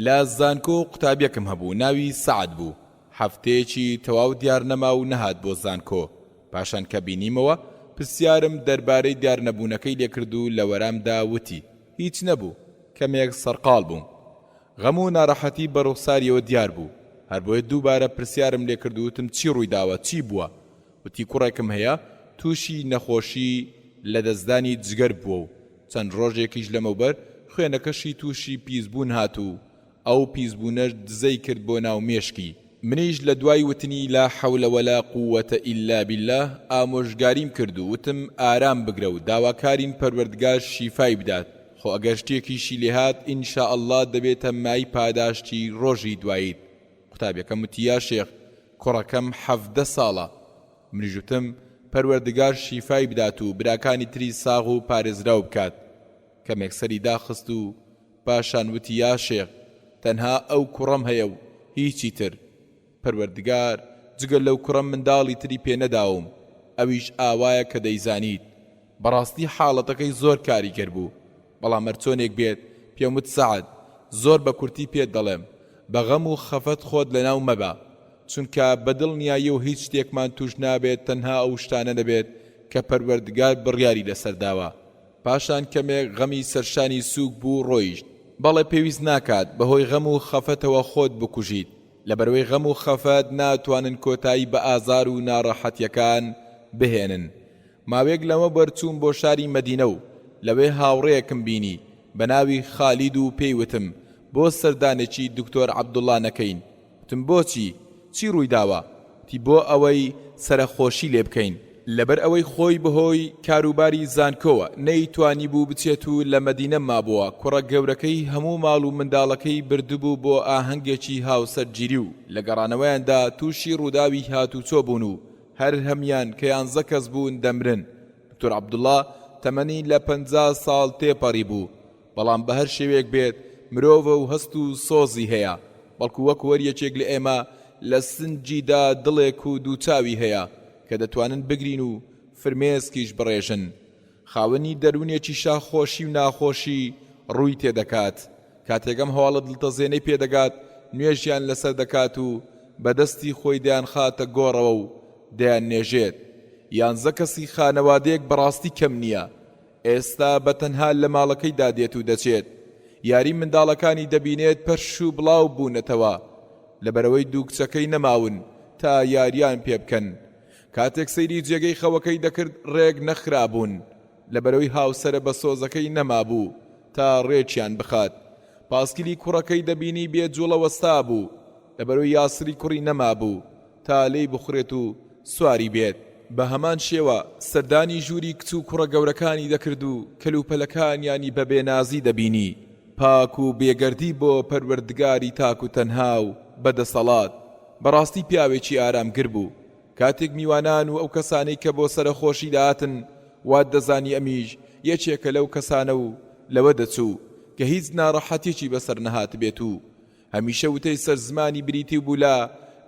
S1: لە زانکۆ قوتابیەکم هەبوو، ناوی سەعەد بوو. هەفتەیەکی تەواو دیار نەما و نەهات بۆ زانکۆ. پاشان کە بینیمەوە پرسیارم دەربارەی دیار نەبوونەکەی لێکرد و لە وەرامدا وتی هیچ نەبوو، کەمێک سەرقاڵ بووم. غەم و ناڕەحەتی بە ڕوخساریەوە دیار بوو. هەر بۆیە دووبارە پرسیارم لێ کرد و وتم چی ڕووی داوە چی بووە وتی کوڕێکم هەیە تووشی نەخۆشی لە دەستدانی جگەر بووە و چەند ڕۆژێکیش لەمەوبەر خوێنەکەشی تووشی پیسبوون هاتوو ئەو پیسبوونەش دزەی کرد بۆ ناو مێشکی منیش لە دوای وتنی لا حەولە وەلا قووەتە ئیلا بالله ئامۆژگاریم کرد و وتم ئارام بگرە و داواکارین پەروەردگار شیفای بدات خۆ ئەگەر شتێکیشی لێهات ئینشاءالله دەبێتە مای پاداشتی ڕۆژی دواییت قوتابیەکەم وتی یا شێخ کوڕەکەم 17 ساڵە منیش وتم پەروەردگار شیفای بدات و براکانی تری ساغ و پارێزراو بکات کەمێک سەری داخست و پاشان وتی یا شێخ تەنها ئەو کوڕەم هەیە و هیچی تر پەروەردگار جگە لەو کوڕەم منداڵی تری پێ نەداوم ئەویش ئاوایە کە دەیزانیت بەڕاستی حاڵەتەکەی زۆر کاریگەر بوو بەڵام هەرچۆنێک بێت پێم وت سەعەد زۆر بە کورتی پێت دەڵێم بە غەم و خەفەت خۆت لەناو مەبە چونکە بەدڵ نیایە و هیچ شتێکمان توش نابێت تەنها ئەو شتانە دەبێت کە پەروەردگار بڕیاری لەسەرداوە پاشان کەمێک غەمی سەرشانی سووک بوو ڕۆیشت بەڵێ پێویست ناکات بەهۆی غەم و خەفەتەوە خۆت بکوژیت لەبەرەوەی غەم و خەفەت ناتوانن کۆتایی بە ئازار و ناڕەحەتیەکان بهێنن ماوەیەک لەمە بەرچووم بۆ شاری مەدینە و لەوێ هاوڕێیەکم بینی بە ناوی خالید و پێی وتم بۆ سەردانێکی دکتۆر عەبدوڵڵا نەکەین وتم بۆچی چی ڕووی داوە تی بۆ ئەوەی سەرخۆشی لێ بکەین لەبەر ئەوەی خۆی بەهۆی کاروباری زانکۆوە نەیتوانی بوو بچێت و لە مەدینە مابووە کوڕە گەورەکەی هەموو ماڵ و منداڵەکەی بردبوو بۆ ئاهەنگێکی هاوسەرگیری و لە گەڕانەوەیاندا تووشی ڕووداوی هاتوچۆ بوون و هەر هەمیان کە 11 کەس بوون دەمرن دکتۆر عەبدوڵڵا تەمەنی لە 50 ساڵ تێپەڕی بوو بەڵام بە هەر شێوەیەک بێت مرۆڤە و هەست و سۆزی هەیە بەڵکو وەک وەریەکێک لە ئێمە لە سنجیدا دڵێک و دووچاوی هەیە کە دەتوانن بگرین و فرمێسکیش بڕێژن خاوەنی دەروونێکی شاخۆشی و ناخۆشی ڕووی تێدەکات کاتێکم هەواڵە دڵتەزێنەی پێدەگات نوێژیان لەسەر دەکات و بەدەستی خۆی دەیان خاتە گۆڕەوە و دەیان نێژێت 11 کەسی خانەوادەیەک بەڕاستی کەم نییە ئێستا بەتەنها لە ماڵەکەیدا دێت و دەچێت یاری منداڵەکانی دەبینێت پەرش و بڵاو بوونەتەوە لەبەرەوەی دوو کچەکەی نەماون تا یاریان پێ بکەن کاتێک سەیری جێگەی خەوەکەی دەکرد ڕێک نەخرابوون لەبەرەوەی هاوسەرە بە سۆزەکەی نەمابوو تا ڕێکیان بخات پاسکیلی کوڕەکەی دەبینی بێجوڵە وەستا بوو لەبەرەوەی یاسری کوڕی نەمابوو تا لێی بخورێت و سواری بێت بە هەمان شێوە سەردانی ژووری کچ و کوڕە گەورەکانی دەکرد و کەلوپەلەکانیانی بە بێنازی دەبینی پاک و بێگەردی بۆ پەروەردگاری تاک و تەنها و بەدەسەڵات بەڕاستی پیاوێکی ئارامگر بوو کاتێک میوانان و ئەو کەسانەی کە بۆ سەرخۆشی داهاتن وات دەزانی ئەمیش یەکێکە لەو کەسانە و لەوە دەچوو کە هیچ ناڕەحەتێکی بەسەر نەهات بێت و هەمیشە وتەی سەر زمانی بریتی بوو لا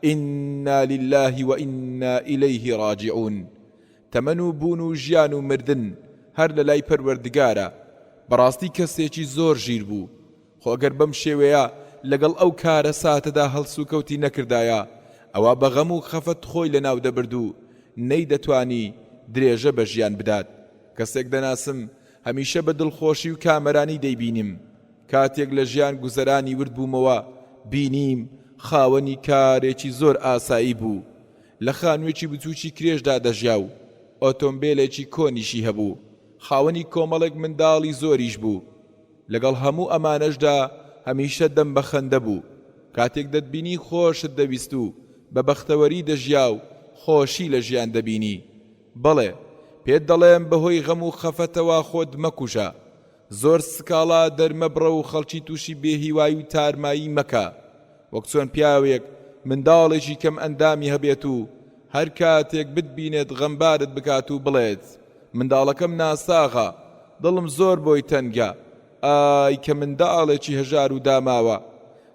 S1: ئینا لله وئینا ئیلەیه ڕاجعون تەمەن و بوون و ژیان و مردن هەر لە لای پەروەردگارە بەڕاستی کەسێکی زۆر ژیر بوو خۆ ئەگەر بەم شێوەیە لەگەڵ ئەو کارە ساتەدا هەڵسو کەوتی نەکردایە ئەوە بە غەم و خەفەت خۆی لە ناو دەبرد و نەی دەتوانی درێژە بە ژیان بدات کەسێک دەناسم هەمیشە بە دڵخۆشی و کامەرانی دەیبینیم کاتێک لە ژیان گوزەرانی ورد بوومەوە بینیم خاوەنی کارێکی زۆر ئاسایی بوو لە خانوێکی بچووکی کرێژدا دەژیا و ئۆتۆمبیلێکی کۆنیشی هەبوو خاوەنی کۆمەڵێک منداڵی زۆریش بوو لەگەڵ هەموو ئەمانەشدا هەمیشە دەم بە خەندە بوو کاتێک دەتبینی خۆشت دەویست و بە بەختەوەری دەژیا و خۆشی لە ژیان دەبینی بەڵێ پێت دەڵێم بەهۆی غەم و خەفەتەوە خۆت مەکوژە زۆر سکاڵا دەرمەبڕە و خەڵکی تووشی بێهیوایی و تارمایی مەکە وەک چۆن پیاوێک منداڵێکی کەم ئەندامی هەبێت و هەر کاتێک بتبینێت غەمبارت بکات و بڵێت منداڵەکەم ناساغا دڵم زۆر بۆی تەنگە ئای کە منداڵێکی هەژار و داماوە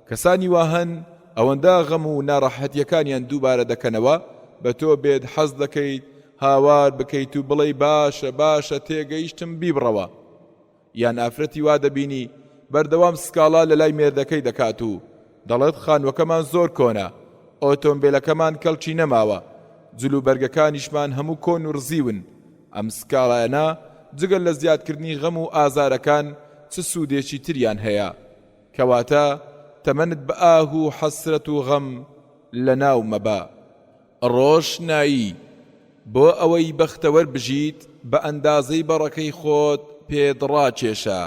S1: کەسانی واهەن ئەوەندە غەم و ناڕەحەتیەکانیان دووبارە دەکەنەوە بە تۆ بێت حەز دەکەیت هاوار بکەیت و بڵێ باشە باشە تێگەیشتم بیبڕەوە یان ئافرەتی وا دەبینی بەردەوام سکاڵا لە لای مێردەکەی دەکات و دەڵێت خانوەکەمان زۆر کۆنە ئۆتۆمبیلەکەمان کەڵکی نەماوە جلوبەرگەکانیشمان هەموو کۆن و ڕزیون ئەم سکاڵایانە جگەل لە زیادکردنی غەم و ئازارەکان چ سوودێکی تریان هەیە کەواتە تەمەنت بە ئاه و حەسرەت و غەم لەناو مەبا ڕۆشنایی بۆ ئەوەی بەختەوەر بژیت بە ئەندازەی بەڕەکەی خۆت پێدڕاکێشە.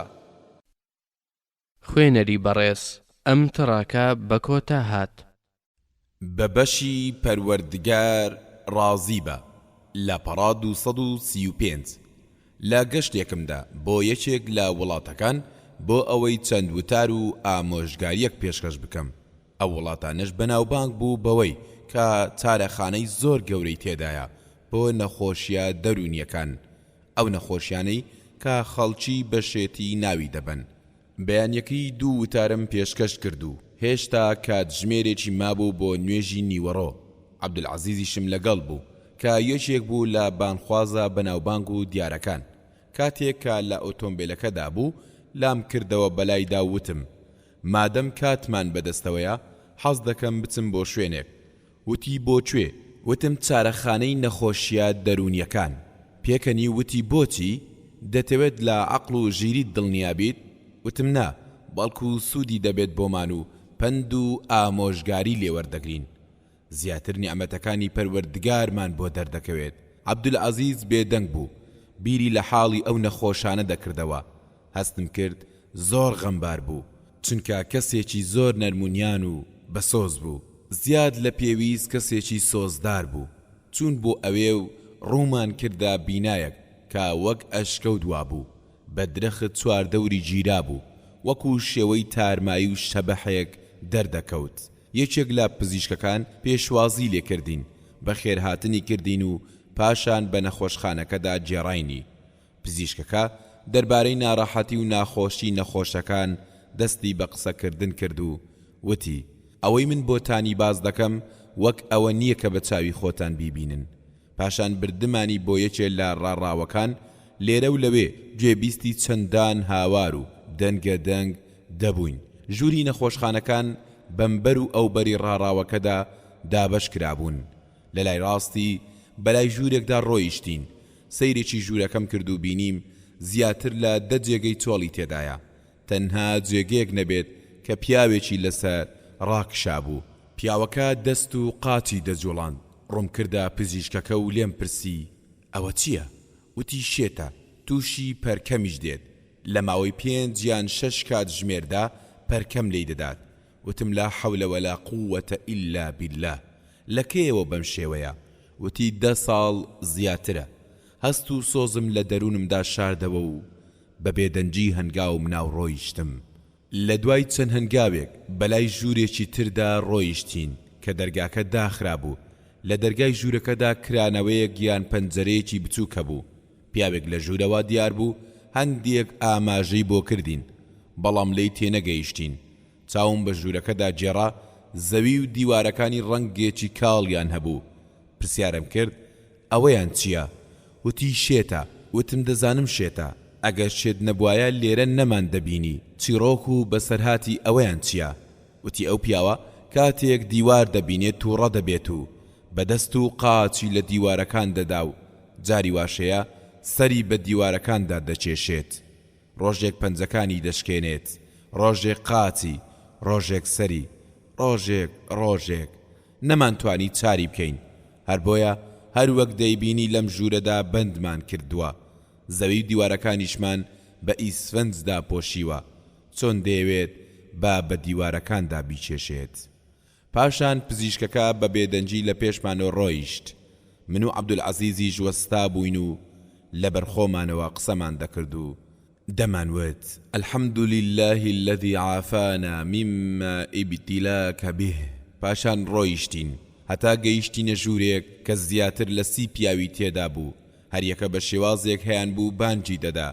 S2: خوێنەری بەڕێز ئەم تڕاکە بە کۆتا هات.
S1: بە بەشی پەروەردگار ڕازی بە لە پەڕا 235 لە گەشتێکمدا بۆ یەکێک لە وڵاتەکان بۆ ئەوەی چەند وتار و ئامۆژگاریەک پێشکەش بکەم. ئەو وڵاتانش بەناوبانگ بوو بەوەی کە چارەخانەی زۆر گەورەی تێدایە بۆ نەخۆشیە دەرونیەکان، ئەو نەخۆشیانەی کە خەڵکی بەشێتی ناوی دەبن. بەیانیەکەی 2 وتارم پێشکەش کرد و هێشتا کاتژمێرێکی مابوو بۆ نوێژی نیوەڕۆ. عەبدولعەزیزیشم لەگەڵ بوو کە یەکێک بوو لە بانخوازە بەناوبانگ و دیارەکان. کاتێک کە لە ئۆتۆمبیلەکەدا بوو لام کردەوە بەلایدا وتم مادەم کاتمان بەدەستەوەیە حەز دەکەم بچم بۆ شوێنێک. وتی بۆ کوێ؟ وتم چارەخانەی نەخۆشیە دەرونیەکان. پێکەنی وتی بۆچی؟ دەتەوێت لە عەقڵ و ژیریت دڵنیابیت؟ وتم نا، بەڵکو سوودی دەبێت بۆمان و پند و ئامۆژگاری لێوەردەگرین. زیاتر نیعمەتەکانی پەروەردگارمان بۆ دەردەکەوێت. عەبدولعەزیز بێدەنگ بوو، بیری لە حاڵی ئەو نەخۆشانە دەکردەوە. هەستم کرد زۆر غەمبار بوو، چونکە کەسێکی زۆر نەرمونیان و بەسۆز بوو. زیاد لە پێویست کەسێکی سۆزدار بوو. چون بۆ ئەوێ و ڕوومان کردە بینایەک کە وەک ئەشکەوت وا بوو، بە درەخت چواردەوری گیرا بوو، وەکو شێوەی تارمایی و شەبەحێک دەردەکەوت. یەکێک لە پزیشکەکان پێشوازی لێکردین، بە خێرهاتنی کردین و پاشان بە نەخۆشخانەکەدا جێڕاینی. پزیشکەکە دەربارەی ناڕەحەتی و ناخۆشی نەخۆشەکان دەستی بە قسەکردن کرد و وتی ئەوەی من بۆتانی باز دەکەم وەک ئەوە نییە کە بە چاوی خۆتان بیبینن. پاشان بردمانی بۆ یەکێ لە ڕاڕاوەکان. لێرە و لەوێ گوێبیستی چەندان هاوار و دەنگە دەنگ دەبووین. ژووری نەخۆشخانەکان بەمبەر و ئەوبەری ڕاڕاوەکەدا دابەش کرابوون. لە لای ڕاستی بەلای ژوورێکدا ڕۆیشتین. سەیرێکی ژوورەکەم کرد و بینیم زیاتر لە 10 جێگەی چۆڵی تێدایە. تەنها جێگەیەک نەبێت کە پیاوێکی لەسەر ڕاکشا بوو. پیاوەکە دەست و قاچی دەجوڵاند. ڕوم کردە پزیشکەکە و لێم پرسی ئەوە چییە؟ وتی شێتە، تووشی پەرکەمیش دێت. لە ماوەی 5 یان 6 کاتژمێردا پەرکەم لێی دەدات. وتم لا حەولە وەلا قووەتە ئیلا بیلله. لەکەیەوە بەم شێوەیە؟ وتی 10 ساڵ زیاترە. هەست و سۆزم لە دەروونمدا شاردەوە و بە بێدەنجی هەنگاوم ناو ڕۆیشتم. لە دوای چەند هەنگاوێک بەلای ژوورێکی تردا ڕۆیشتین کە دەرگاکە داخرا بوو. لە دەرگای ژوورەکەدا کرانەوەیەک یان پەنجەرەیەکی بچووکە بوو. پیاوێک لە ژوورەوە دیار بوو. هەندێک ئاماژەی بۆ کردین، بەڵام لی تێنەگەیشتین. چاوم بە ژوورەکەدا جێڕا، زەوی و دیوارەکانی ڕەنگێکی کاڵیان هەبوو. پرسیارم کرد ئەوەیان چییە؟ وتی شێتە. وتم دەزانم شێتە، ئەگەر شێت نەبوایە لێرە نەمان دەبینی. چیرۆک و بەسەرهاتی ئەوەیان چییە؟ وتی ئەو پیاوە کاتێک دیوار دەبینێت تووڕە دەبێت و بەدەست و قاچی لە دیوارەکان دەدا و جاری واشەیە سەری بە دیوارەکاندا دەچێشێت. ڕۆژێک پەنجەکانی دەشکێنێت، ڕۆژێک قاچی، ڕۆژێک سەری، ڕۆژێک نەمانتوانی چاری بکەین. هەر بۆیە هەر وەک دەیبینی لەم ژوورەدا بەندمان کردووە. زەوی دیوارەکانیشمان بە ئیسفەنجدا پۆشیوە، چۆن دەیەوێت بە دیوارەکاندا بیچێشێت. پاشان پزیشکەکە بە بێدەنجی لە پێشمانەوە ڕۆیشت. من و عەبدولعەزیزیش وەستا بووین و لەبەر خۆمانەوە قسەمان دەکرد و دەمانوت الحەمد لله الذي عافانا مما ابتلاك به. پاشان ڕۆیشتین هەتا گەیشتینە ژوورێک کە زیاتر لە 30 پیاوی تێدا بوو. هەریەکە بە شێوازێک هەیان بوو بانجی دەدا،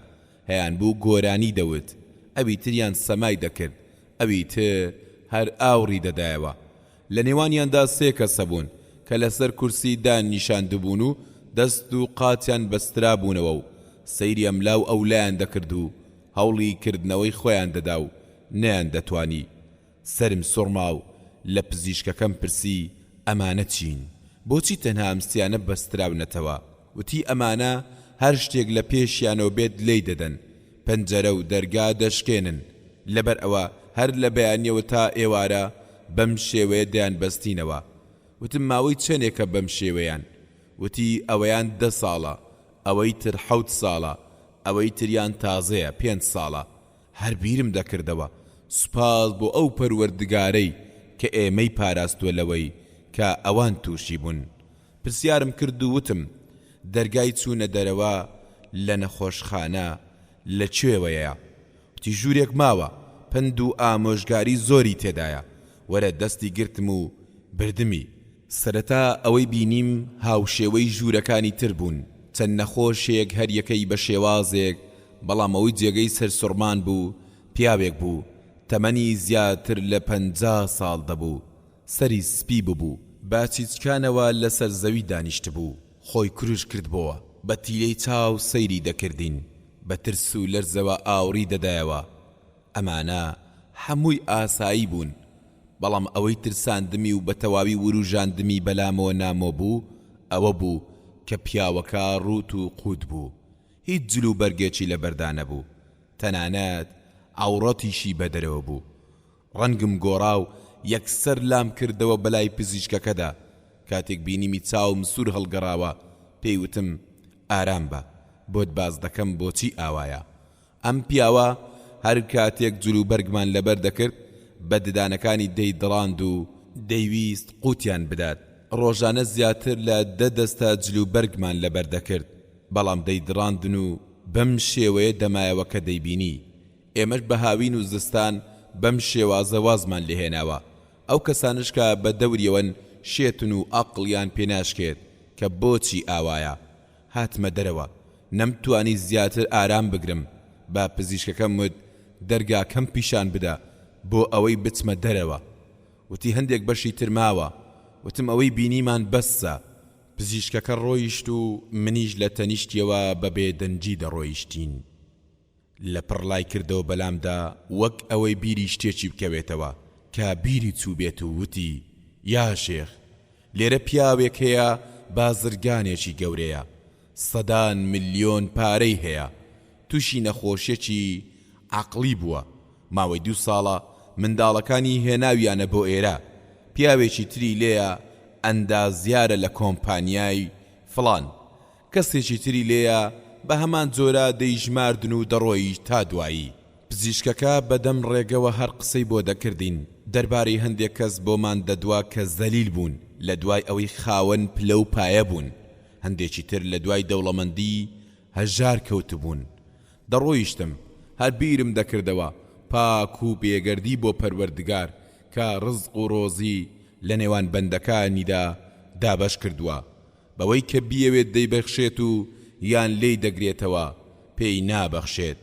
S1: هەیان بوو گۆرانی دەوت، ئەوی تریان سەمای دەکرد، ئەوی تر هەر ئاوڕی دەدایەوە. لە نێوانیاندا 3 کەسە بوون کە لەسەر کورسی دانیشاندبوون و دەست و قاچیان بەسترا بوونەوە و سەیری ئەملاو ئەولایان دەکرد و هەوڵی کردنەوەی خۆیان دەدا و نەیان دەتوانی. سەرم سوڕما و لە پزیشکەکەم پرسی ئەمانە چین؟ بۆچی تەنها ئەمستیانە بەستراونەتەوە؟ وتی ئەمانە هەر شتێک لە پێشیانەوە بێت لێی دەدەن، پەنجەرە و دەرگا دەشکێنن. لەبەر ئەوە هەر لە بەیانیەوە تا ئێوارە بەم شێوەیە دەیان بەستینەوە. وتم ماوەی چەندێکە بەم شێوەیان؟ وتی ئەوەیان 10 ساڵە، ئەوەی تر 7 ساڵە، ئەوەی تریان تازەیە 5 ساڵە. هەر بیرم دەکردەوە سوپاس بۆ ئەو پەروەردگارەی کە ئێمەی پاراستووە لەوەی کە ئەوان تووشی بوون. پرسیارم کرد و وتم دەرگای چوونە دەرەوە لە نەخۆشخانە لەکوێوەیە؟ وتی ژوورێک ماوە، پند و ئامۆژگاری زۆری تێدایە. وەرە دەستی گرتم و بردمی. سەرەتا ئەوەی بینیم هاوشێوەی ژوورەکانی تر بوون، چەند نەخۆشێک هەر یەکەی بە شێوازێک، بەڵام ئەوەی جێگەی سەرسوڕمان بوو پیاوێک بوو، تەمەنی زیاتر لە 50 ساڵ دەبوو، سەری سپی ببوو، باچیچکانەوە لەسەر زەوی دانیشت بوو، خۆی کوروش کردبەوە، بە تیلەی چاو سەیری دەکردین، بە ترس و لەرزەوە ئاوری دەدایەوە. ئەمانە هەمووی ئاسایی بوون، بەڵام ئەوەی ترساندمی و بە تەواوی وروژاندمی بەلامەوە نامۆ بوو ئەوە بوو کە پیاوەکە ڕوت و قوت بوو، هیچ جلو بەرگێکی لە بەردانە بوو، تەنانەت عەوڕەتیشی بەدەرەوە بوو. ڕەنگم گۆڕا و یەکسەر لام کردەوە بەلای پزیشکەکەدا. کاتێک بینیمی چاوم سوور هەڵگەڕاوە پێیوتم ئارام بە، بۆت باز دەکەم بۆچی ئاوایە. ئەم پیاوە هەر کاتێک جلو بەرگمان لەبەر دەکرد بە ددانەکانی دەیدڕاند و دەیویست قوتیان بدات. ڕۆژانە زیاتر لە 10 دەستە جلو بەرگمان لەبەر دەکرد، بەڵام دەیدڕاندن و بەم شێوەیە دەمایەوە کە دەیبینی. ئێمەش بە هاوین و زستان بەم شێوازە وازمان لێهێناوە. ئەو کەسانش کە بە دەوریەوەن شێتن و عەقڵیان پێناشکێت کە بۆچی ئاوایە. هاتمە دەرەوە، نەمتوانی زیاتر ئارام بگرم. با پزیشکەکەم وت دەرگاکەم پیشان بدە بۆ ئەوەی بچمە دەرەوە. وتی هەندێک بەشی تر ماوە. وتم ئەوەی بینیمان بەسە. پزیشکەکە ڕۆیشت و منیش لە تەنیشتیەوە بە بێدەنجی دەڕۆیشتین. لە پڕلای کردەوە بەلامدا وەک ئەوەی بیری شتێکی بکەوێتەوە کە بیری چوو بێت و وتی یا شێخ، لێرە پیاوێک هەیە بازرگانێکی گەورەیە، 100 ملیۆن پارەی هەیە، تووشی نەخۆشیێکی عەقڵی بووە، ماوەی 2 ساڵە منداڵەکانی هێناویانە بۆ ئێرە، پیاوێکی تری لێیە ئەندازیارە لە کۆمپانیای فڵان، کەسێکی تری لێیە بە هەمان جۆرە دەیژماردن و دەڕۆیش تا دوایی. پزیشکەکە بەدەم ڕێگەوە هەر قسەی بۆ دەکردین دەربارەی هەندێک کەس بۆمان دەدوا کە زەلیل بوون لە دوای ئەوەی خاوەن پلە و پایە بوون، هەندێکی تر لە دوای دەوڵەمەندی هەژار کەوت بوون. دەڕۆیشتم، هەر بیرم دەکردەوە پاک و بێگەردی بۆ پەروەردگار کە ڕزق و ڕۆزی لە نێوان بەندەکانیدا دابەش کردووە، بەوەی کە بیەوێت دەیبەخشێت و یان لێی دەگرێتەوە پێی نابەخشێت.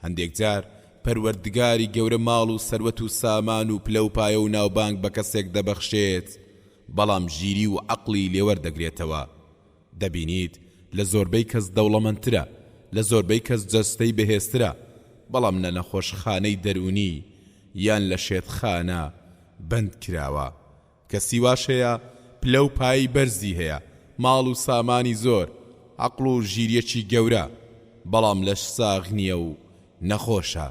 S1: هەندێک جار پەروەردگاری گەورە ماڵ و سەروەت و سامان و پلە و پایە و ناوبانگ بە کەسێک دەبەخشێت، بەڵام ژیری و عەقڵی لێوەردەگرێتەوە. دەبینیت لە زۆربەی کەس دەوڵەمەندترە، لە زۆربەی کەس جەستەی بەهێزترە، بەڵام لە نەخۆشخانەی دەرونی یان لە شێتخانە بەند کراوە. کەسی واش هەیە پلە و پایی بەرزی هەیە، ماڵ و سامانی زۆر، عەقڵ و ژیریەکی گەورە، بەڵام لەش ساغ نییە و نەخۆشە.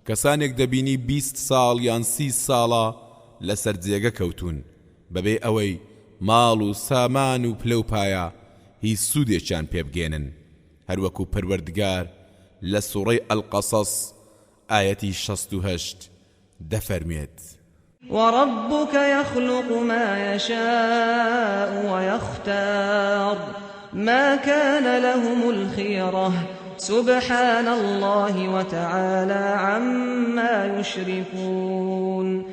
S1: کەسانێک دەبینی 20 ساڵ یان 30 ساڵە لەسەر جێگە کەوتون، بەبێ ئەوەی ماڵ و سامان و پلە و پایە هیچ سوودێکیان پێ بگێنن. هەروەکو پەروەردگار لە سوڕەی ئەلقەسەس ئایەتی 68 دەفەرمێت:
S3: وربك يخلق ما يشاء ويختار ما كان لهم الخيرة سبحان الله وتعالى عما يشركون.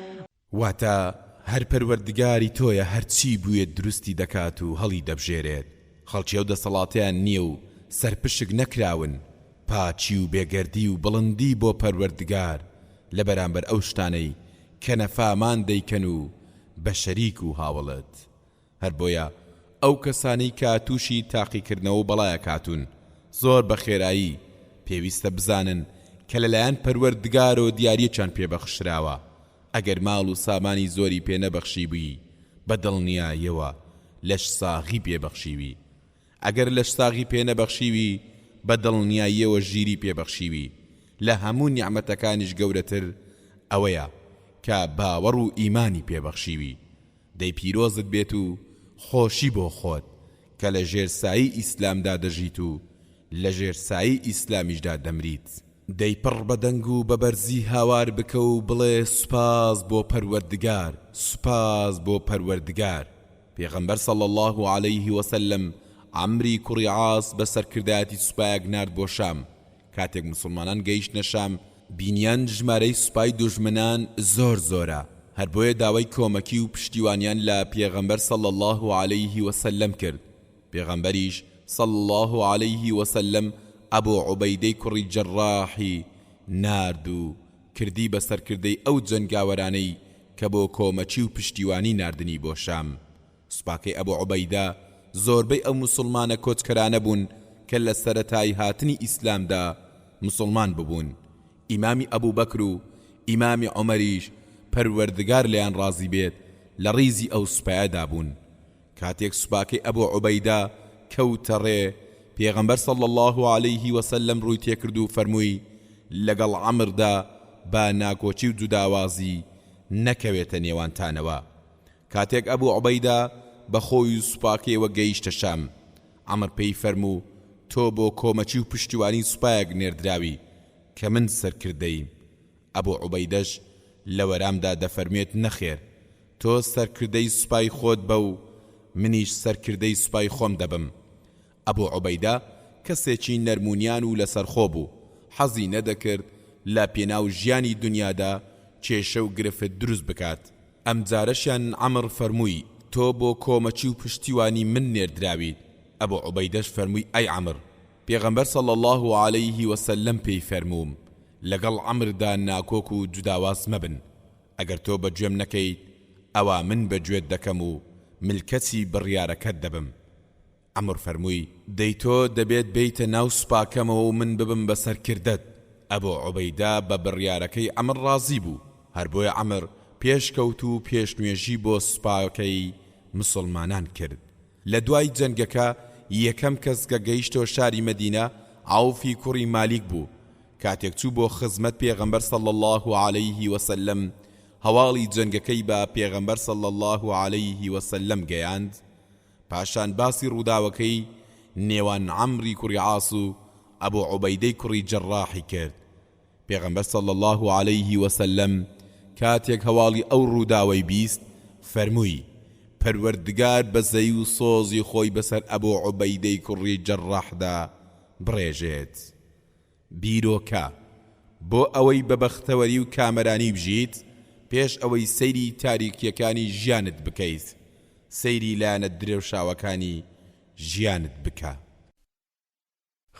S1: واتا هەر پەروەردگاری تۆیە هەرچی بووێت دروستی دەکات و هەڵی دەبژێرێت. خەڵکی ئەو دەسەڵاتیان نییە و سەرپشک نەکراون. پاچی و بێگەردی و بڵندی بۆ پەروەردگار لە بەرامبەر ئەو شتانەی کە نەفامان دەیکەن و بە شەریک و هاوڵت. هەر بۆیە ئەو کەسانی کە تووشی تاقیکردنەوە بەڵایە کاتون زۆر بە خێرایی پێویستە بزانن کە لەلایەن پەروەردگار و دیاریەکیان پێبەخشراوە. ئەگەر ماڵ و سامانی زۆری پێ نەبەخشیبووی بە دڵنیاییەوە لەش ساغی پێبەخشیوی، ئەگەر لەش ساغی پێ نەبەخشیوی بە دڵنیاییەوە ژیری پێبەخشیوی. لە هەموو نیعمەتەکانیش گەورەتر ئەوەیە کە باوەڕ و ئیمانی پێبەخشیوی دەی پیرۆزت بێت و خۆشی بۆ خۆت کە لە ژێرسایی ئیسلامدا دەژیت و لە ژێرسایی ئیسلامیشدا دەمریت دەی پڕ بە دەنگ و بە بەرزی هاوار بکە و بڵێ سوپاس بۆ پەروەردگار سوپاس بۆ پەروەردگار پێغەمبەر صلی الله عليه وسلم عەمری کوڕی عاس بە سەرکردایەتی سوپایەک نارد بۆ شام کاتێک مسلمانان گەیشتنە شام بینیان ژمارەی سوپای دوژمنان زۆر زۆرە هەر بۆیە داوای کۆمەکی و پشتیوانیان لە پێغەمبەر صلی الله عليه وسلم کرد پێغەمبەریش صلی الله عليه وسلم ئەبوو عوبەیدەی کوڕی جەڕاحی نارد و کردی بە سەرکردەی ئەو جەنگاوەرانەی کە بۆ کۆمەچی و پشتیوانی ناردنی بۆ شام سوپاکەی ئەبوو عوبەیدە زۆربەی ئەو مسلمانە کۆچکەرانە بوون کە لە سەرەتای هاتنی ئیسلامدا مسلمان ببوون ئیمامی ئەبوو بەکر و ئیمامی عومەریش پەروەردگار لەیان ڕازی بێت لە ڕیزی ئەو سوپایەدا بوون کاتێک سوپاکەی ئەبوو عوبەیدە کەوتە ڕێ پێغەمبەر صلی الله عليه وسلم ڕووی تێکرد و فەرمووی لەگەڵ عەمردا با ناکۆچی و جوداوازی نەکەوێتە نێوانتانەوە کاتێک ئەبوو عوبەیدە بە خۆی و سوپاکەیەوە گەیشتە شام عەمر پێی فەرموو تۆ بۆ کۆمەچی و پشتیوانی سوپایەک نێردراوی کە من سەرکردەیم ئەبوو عوبەیدەش لە وەرامدا دەفەرمێت نەخێر تۆ سەرکردەی سوپای خۆت بە و منیش سەرکردەی سوپای خۆم دەبم ئەبوو عوبەیدە کەسێکی نەرمونیان و لەسەرخۆ بوو حەزی نەدەکرد لە پێناو ژیانی دنیادا کێشە و گرفت دروست بکات ئەم جارەشیان عەمر فەرمووی تۆ بۆ کۆمەچی و پشتیوانی من نێردراویت ئەبوو عوبەیدەش فەرمووی ئەی عەمر پێغەمبەر صلی الله عليه وسلم پێی فەرمووم لەگەڵ عەمردا ناکۆک و جوداواز مەبن ئەگەر تۆ بەگوێم نەکەیت ئەوا من بەگوێت دەکەم و ملکەتی بڕیارەکەت دەبم عەمر فەرمووی دەی تۆ دەبێت بیتە ناو سوپاکەمەوە و من ببم بەسەرکردت ئەبوو عوبەیدە بە بڕیارەکەی عەمر ڕازی بوو هەر بۆیە عەمر پێشکەوت و پێشنوێژی بۆ سوپاکەی مسلمانان کرد لە دوای جەنگەکە یەکەم کەس کە گەیشتەوە شاری مەدینە عەوفی کوڕی مالیک بوو کاتێک چوو بۆ خزمەت پێغەمبەر صلی الله عليه وسلم هەواڵی جەنگەکەی بە پێغەمبەر صلی الله عليه وسلم گەیاند پاشان باسی ڕووداوەکەی نێوان عەمری کوڕی عاس و ئەبوو عوبەیدەی کوڕی جەڕاحی کرد پێغەمبەر صلی الله عليه وسلم کاتێک هەواڵی ئەو ڕووداوەی بیست فەرمووی پەروەردگار بەزەی و سۆزی خۆی بەسەر ئەبوو عوبەیدەی کوڕی جەڕاحدا بڕێژێت بیرۆکە بۆ ئەوەی بە بەختەوەری و کامەرانی بژیت پێش ئەوەی سەیری تاریکیەکانی ژیانت بکەیت سەیری لایەنە درێوشاوەکانی ژیانت بکە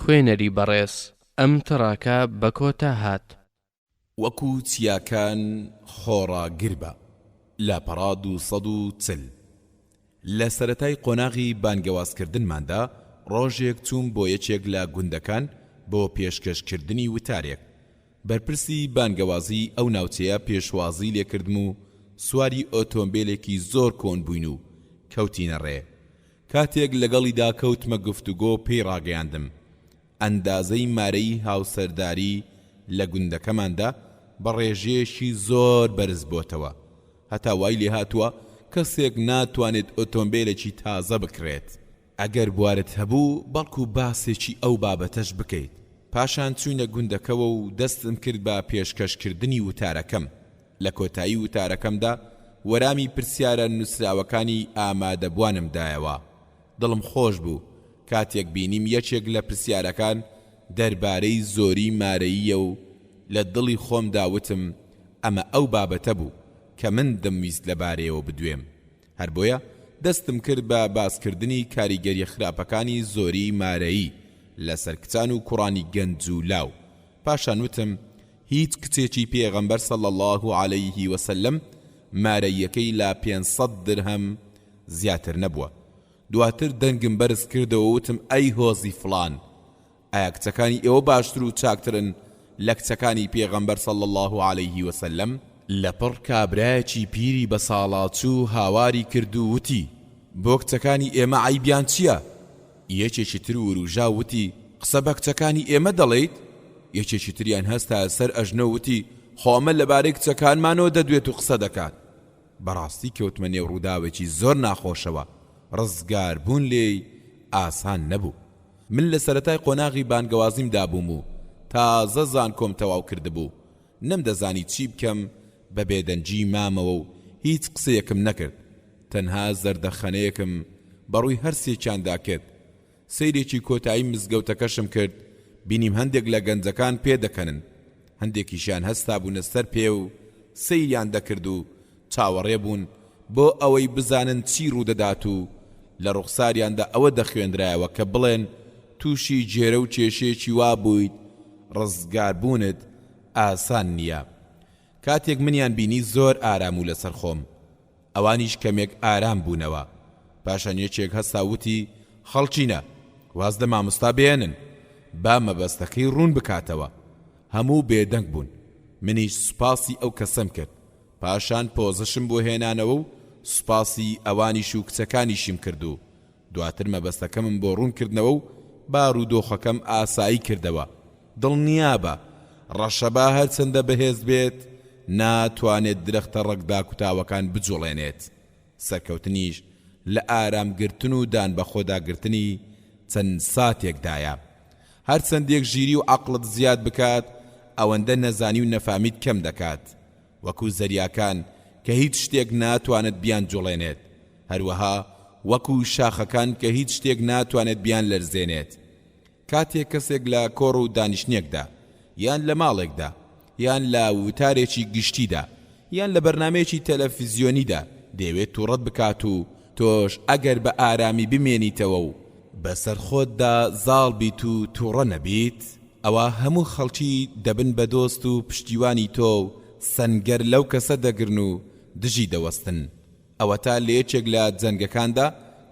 S2: خوێنەری بەڕێز ئەم تڕاکە بە کۆتا هات
S1: وەکو چیاکان خۆڕاگر بە لاپەڕا 240 لە سەرەتای قۆناغی بانگەوازکردنماندا ڕۆژێک چووم بۆ یەکێک لە گوندەکان بۆ پێشکەشکردنی وتارێک بەرپرسی بانگەوازی ئەو ناوچەیە پێشوازی لێکردم و سواری ئۆتۆمبیلێکی زۆر کۆن بووین و کەوتینە ڕێ کاتێک لەگەڵیدا کەوتمە گفتوگۆ پێی ڕاگەیاندم ئەندازەی مارەی هاوسەرداری لە گوندەکەماندا بە ڕێژەیەکی زۆر بەرز بۆتەوە هەتا وای لێ هاتووە کەسێک ناتوانێت ئۆتۆمبیلێکی تازە بکرێت ئەگەر بوارت هەبوو بەڵکو باسێکی ئەو بابەتەش بکەیت پاشان چوینە گوندەکەوە و دەستم کرد بە پێشکەشکردنی وتارەکەم لە کۆتایی وتارەکەمدا وەرامی پرسیارە نووسراوەکانی ئامادەبوانمدایەوە دڵم خۆش بوو کاتێک بینیم یەکێک لە پرسیارەکان دەربارەی زۆری مارەییە و لە دڵی خۆم داوتم ئەمە ئەو بابەتە بوو کە من دەمویست لەبارەیەوە بدوێم هەر بۆیە دەستم کرد بە باسکردنی کاریگەری خراپەکانی زۆری مارەیی لەسەر کچان و کوڕانی گەنج و لاو پاشان وتم هیچ کچێکی پێغەمبەر صلی الله عليه وسلم مارەیەکەی لا 500 درهم زیاتر نەبووە دواتر دەنگم بەرز کردەوە وتم ئەی هۆزی فڵان ئایا کچەکانی ئێوە باشتر و چاکترن لە کچەکانی پێغەمبەر صلی الله عليه وسلم لەپڕ کابرایەکی پیری بە ساڵات و هاواری کرد و وتی بۆ کچەکانی ئێمە عیبیان چییە؟ یەکێکی تر وروژا وتی قسە بە کچەکانی ئێمە دەڵێیت؟ یەکێکی تریان هەستا سەر ئەژنە وتی خۆمە لەبارەی کچەکانمانەوە دەدوێت و قسە دەکات. بەڕاستی کەوتمە نێو ڕووداوێکی زۆر ناخۆشەوە، ڕزگار بوون لێی ئاسان نەبوو. من لە سەرەتای قۆناغی بانگەوازیمدا بووم و تازە زانکۆم تەواو کردبوو. نەمدەزانی چی بکەم، بە بێدەنجی مامەوە و هیچ قسەیەکم نەکرد. تەنها زەردەخەنەیەکم بەڕووی هەرسێکیاندا کرد. سەیرێکی کۆتایی مزگەوتەکەشم کرد. بینیم هەندێک لە گەنجەکان پێدەکەنن، هەندێکیشیان هەستا بوونە سەر پێ و سەیریان دەکرد و چاوەڕێ بوون بۆ ئەوەی بزانن چی ڕوودەدات و لە ڕوخساریاندا ئەوە دەخوێنرایەوە کە بڵێن تووشی جێرە و کێشەیەکی وا بوویت، ڕزگاربوونت ئاسان نییە. کاتێک منیان بینی زۆر ئارام و لەسەر خۆم، ئەوانیش کەمێک ئارام بوونەوە. پاشان یەکێک هەستا وتی خەڵچینە، واز لە مامۆستا بێنن با مەبەستەکەی ڕوون بکاتەوە. هەموو بێدەنگ بوون. منیش سوپاسی ئەو کەسەم کرد. پاشان پۆزشم بۆ هێنانەوە و سوپاسی ئەوانیش و کچەکانیشیم کرد و دواتر مەبەستەکەمم بۆ ڕوونکردنەوە و بارودۆخەکەم ئاسایی کردەوە. دڵنیابە ڕەشەبا هەرچەندە بەهێز بێت ناتوانێت درەختە ڕەگدا کوتاوەکان بجوڵێنێت. سەرکەوتنیش لە ئارامگرتن و دان بە خۆداگرتنی چەند ساتێکدایە. هەرچەندێک ژیری و عەقڵت زیاد بکات، ئەوەندە نەزانی و نەفامید کەم دەکات. وەکو زەریاکان کە هیچ شتێک ناتوانێت بیان جوڵێنێت، هەروەها وەکو شاخەکان کە هیچ شتێک ناتوانێت بیان لەرزێنێت. کاتێک کەسێک لە کۆڕ و دانیشتنێکدا یان لە ماڵێکدا یان لە وتارێکی گشتیدا یان لە بەرنامەیەکی تەلەڤیزیۆنیدا دەیەوێت تووڕەت بکات و تۆش ئەگەر بە ئارامی بمێنیتەوە و بەسەر خۆتدا زاڵ بیت و تووڕە نەبیت، ئەوە هەموو خەڵکی دەبن بە دۆست و پشتیوانی تۆ و سەنگەر لەو کەسە دەگرن و دژی دەوەستن. ئەوە تا لە یەکێک لە جەنگەکاندا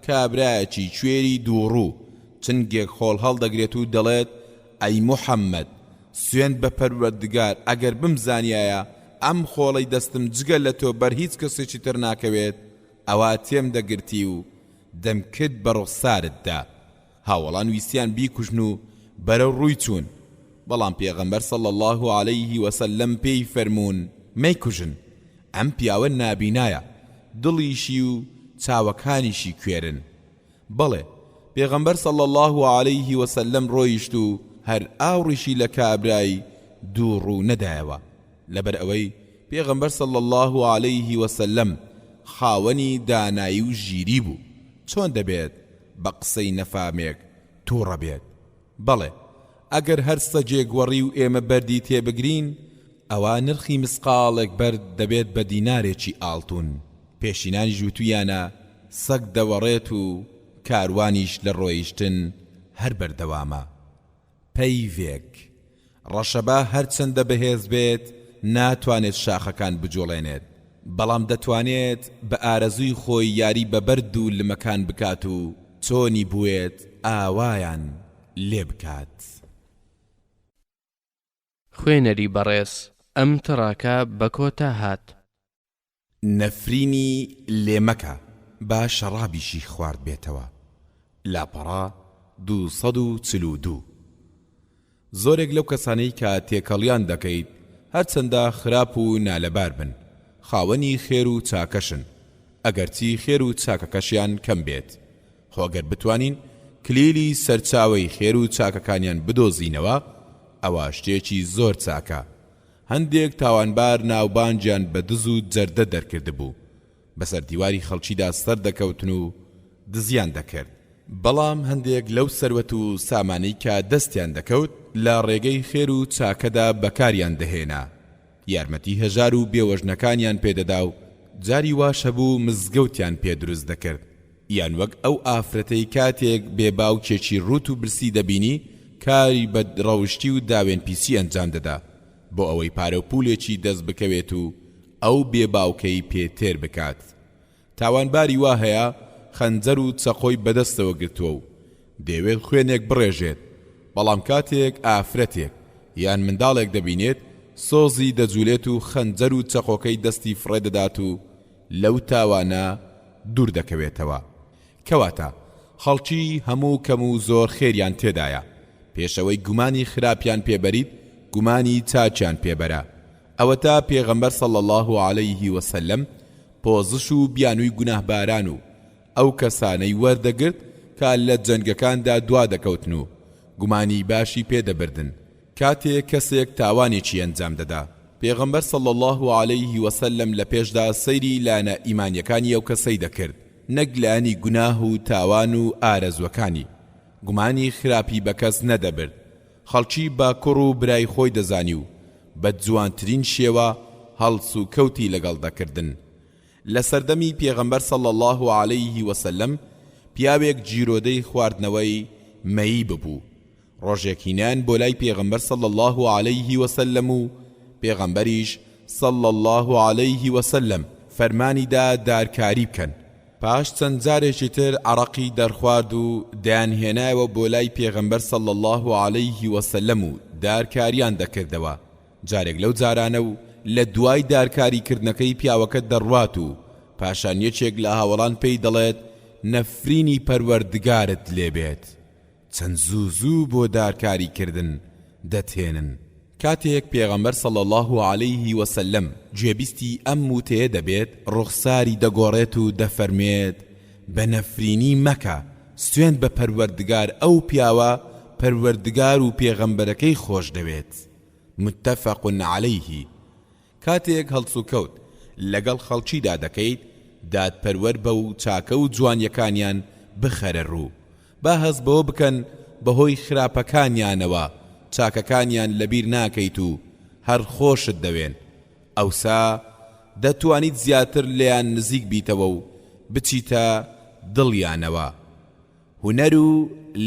S1: کابرایەکی کوێری دووڕوو چنگێک خۆڵ هەڵدەگرێت و دەڵێت ئەی موحەممەد، سوێند بە پەروەردگار، ئەگەر بمزانیایە ئەم خۆڵەی دەستم جگە لە تۆ بەر هیچ کەسێکی تر ناکەوێت، ئەوە تێم دەگرتی و دەمکرد بە ڕوخسارتدا. هاوڵان ویستیان بیکوژن و بەرەو ڕووی چوون، بەڵام پێغەمبەر صلی الله علیه وسلم پێی فەرموون مەیکوژن، ئەم پیاوە نابینایە، دڵیشی و چاوەکانیشی کوێرن. بەڵێ پێغەمبەر صلی الله علیه وسلم ڕۆیشت و هەر ئاوڕیشی لە کابرای دووڕوو نەدایەوە. لەبەر ئەوەی پێغەمبەر صلی الله علیه وسلم خاوەنی دانایی و ژیری بوو، چۆن دەبێت بە قسەی نەفامێک تووڕە بێت؟ بەڵێ ئەگەر هەر سەجێک وەڕی و ئێمە بەردی تێبگرین، ئەوە نرخی مسقالێک بەرد دەبێت بە دینارێکی ئاڵتون. پێشینانی ژووتویانە سەگ دەوەڕێت و کاروانیش لە ڕۆیشتن هەر بەردەوامە. پەیڤێک ڕەشەبا هەرچەندە بەهێز بێت ناتوانێت شاخەکان بجوڵێنێت، بەڵام دەتوانێت بە ئارەزووی خۆی یاری بە بەرد و لمەکان بکات و چۆنی بوێت ئاوایان لێ بکات.
S2: خوێنەری بەڕێز ئەم تڕاکە بە کۆتا هات.
S1: نەفرینی لێمەکە با شەڕابیشی خوارد بێتەوە. لاپەڕا 242. زۆرێک لەو کەسانەی کە تێکەڵیان دەکەیت هەرچەندە خراپ و نالەبار بن، خاوەنی خێر و چاکەشن، ئەگەرچی خێر و چاکەکەشیان کەم بێت. خۆگەر بتوانین کلیلی سەرچاوەی خێر و چاکەکانیان بدۆزینەوە، ئەوە شتێکی زۆر چاکە. هەندێک تاوانبار ناوبانجیان بە دز و جەردە دەرکرد بوو، بەسەر دیواری خەڵکیدا سەر دەکەوتن و دزیان دەکرد. بەڵام هەندێک لەو سەروەت و سامانەی کە دەستیان دەکەوت لە ڕێگەی خێر و چاکەدا بەکاریان دەهێنا، یارمەتی هەژار و بێوەژنەکانیان پێدەدا و جاری واش هەبوو مزگەوتیان پێ دروست دەکرد. یان وەک ئەو ئافرەتەی کاتێک بێباوکێکی ڕوت و برسی دەبینی کاری بە ڕەوشتی و داوێن پیسی ئەنجام دەدا بۆ ئەوەی پارە و پولێکی دەست بکەوێت و ئەو بێباوکەی پێتێر بکات. تاوانباری وا هەیە خەنجەر و چەقۆی بەدەستەوە گرتووە و دەیەوێت خوێنێک بڕێژێت، بەڵام کاتێک ئافرەتێک یان منداڵێک دەبینێت سۆزی دەجولێت و خەنجەر و چەقۆکەی دەستی فڕێدەدات و لەو تاوانە دوور دەکەوێتەوە. کەواتە خەڵکی هەموو کەم و زۆر خێریان تێدایە، پێشەوەی گومانی خراپیان پێبەریت گومانی چاچیان پێبەرە. ئەوەتا پێغەمبەر صلی الله عليه وسلم پۆزش و بیانووی گوناهباران و ئەو کەسانەی وەردەگرت کە لە جەنگەکاندا دوا دەکەوتن و گومانی باشی پێدەبردن کاتێک کەسێک تاوانێکی ئەنجام دەدا. پێغەمبەر صلی الله عليه وسلم لە پێشدا سەیری لانە ئیمانیەکانی ئەو کەسەی دەکرد، نەک لانی گوناه و تاوان و ئارەزوەکانی. گومانی خراپی بە کەس نەدەبرد، خەڵکی با کوڕ و برای خۆی دەزانی و بە جوانترین شێوە هەڵس و کەوتی لەگەڵ دەکردن. لە سەردەمی پێغەمبەر صلی الله عليه وسلم پیاوێک جیرۆدەی خواردنەوەی مەیی ببوو. ڕۆژێکینان بۆ لای پێغەمبەر صلی الله عليه وسلم و پێغەمبەریش صلی الله عليه وسلم فەرمانیدا دارکاری بکەن. پاش چەند جارێکی تر عەرەقی دەرخوارد و دەیانهێنایەوە بۆ لای پێغەمبەر صلی الله عليه وسلم و دارکاریان دەکردەوە. جارێک لەو جارانە و لە دوای دارکاریکردنەکەی پیاوەکە دەڕوات و پاشان یەکێک لە هاوڵان پێی دەڵێت نەفرینی پەروەردگارت لێبێت. چەند زوو بۆ دارکاریکردن دەتێنن. کاتێک پێغەمبەر صلی الله عليه وسلم گوێبیستی ئەم وتەیە دەبێت ڕوخساری دەگۆڕێت و دەفەرمێت بە نەفرینی مەکە، سوێند بە پەروەردگار، ئەو پیاوە پەروەردگار و پێغەمبەرەکەی خۆش دەوێت. متفق عەلەیه. کاتێک هەڵس و کەوت لەگەڵ خەڵکیدا دەکەیت، دادپەروەر بە و چاکە و جوانیەکانیان بخەرە ڕوو، با هەز بەوە بکەن بەهۆی خراپەکانیانەوە چاکەکانیان لەبیر ناکەیت و هەر خۆشت دەوێن. ئەوسا دەتوانیت زیاتر لێیان نزیک بیتەوە و بچیتە دڵیانەوە. هونەر و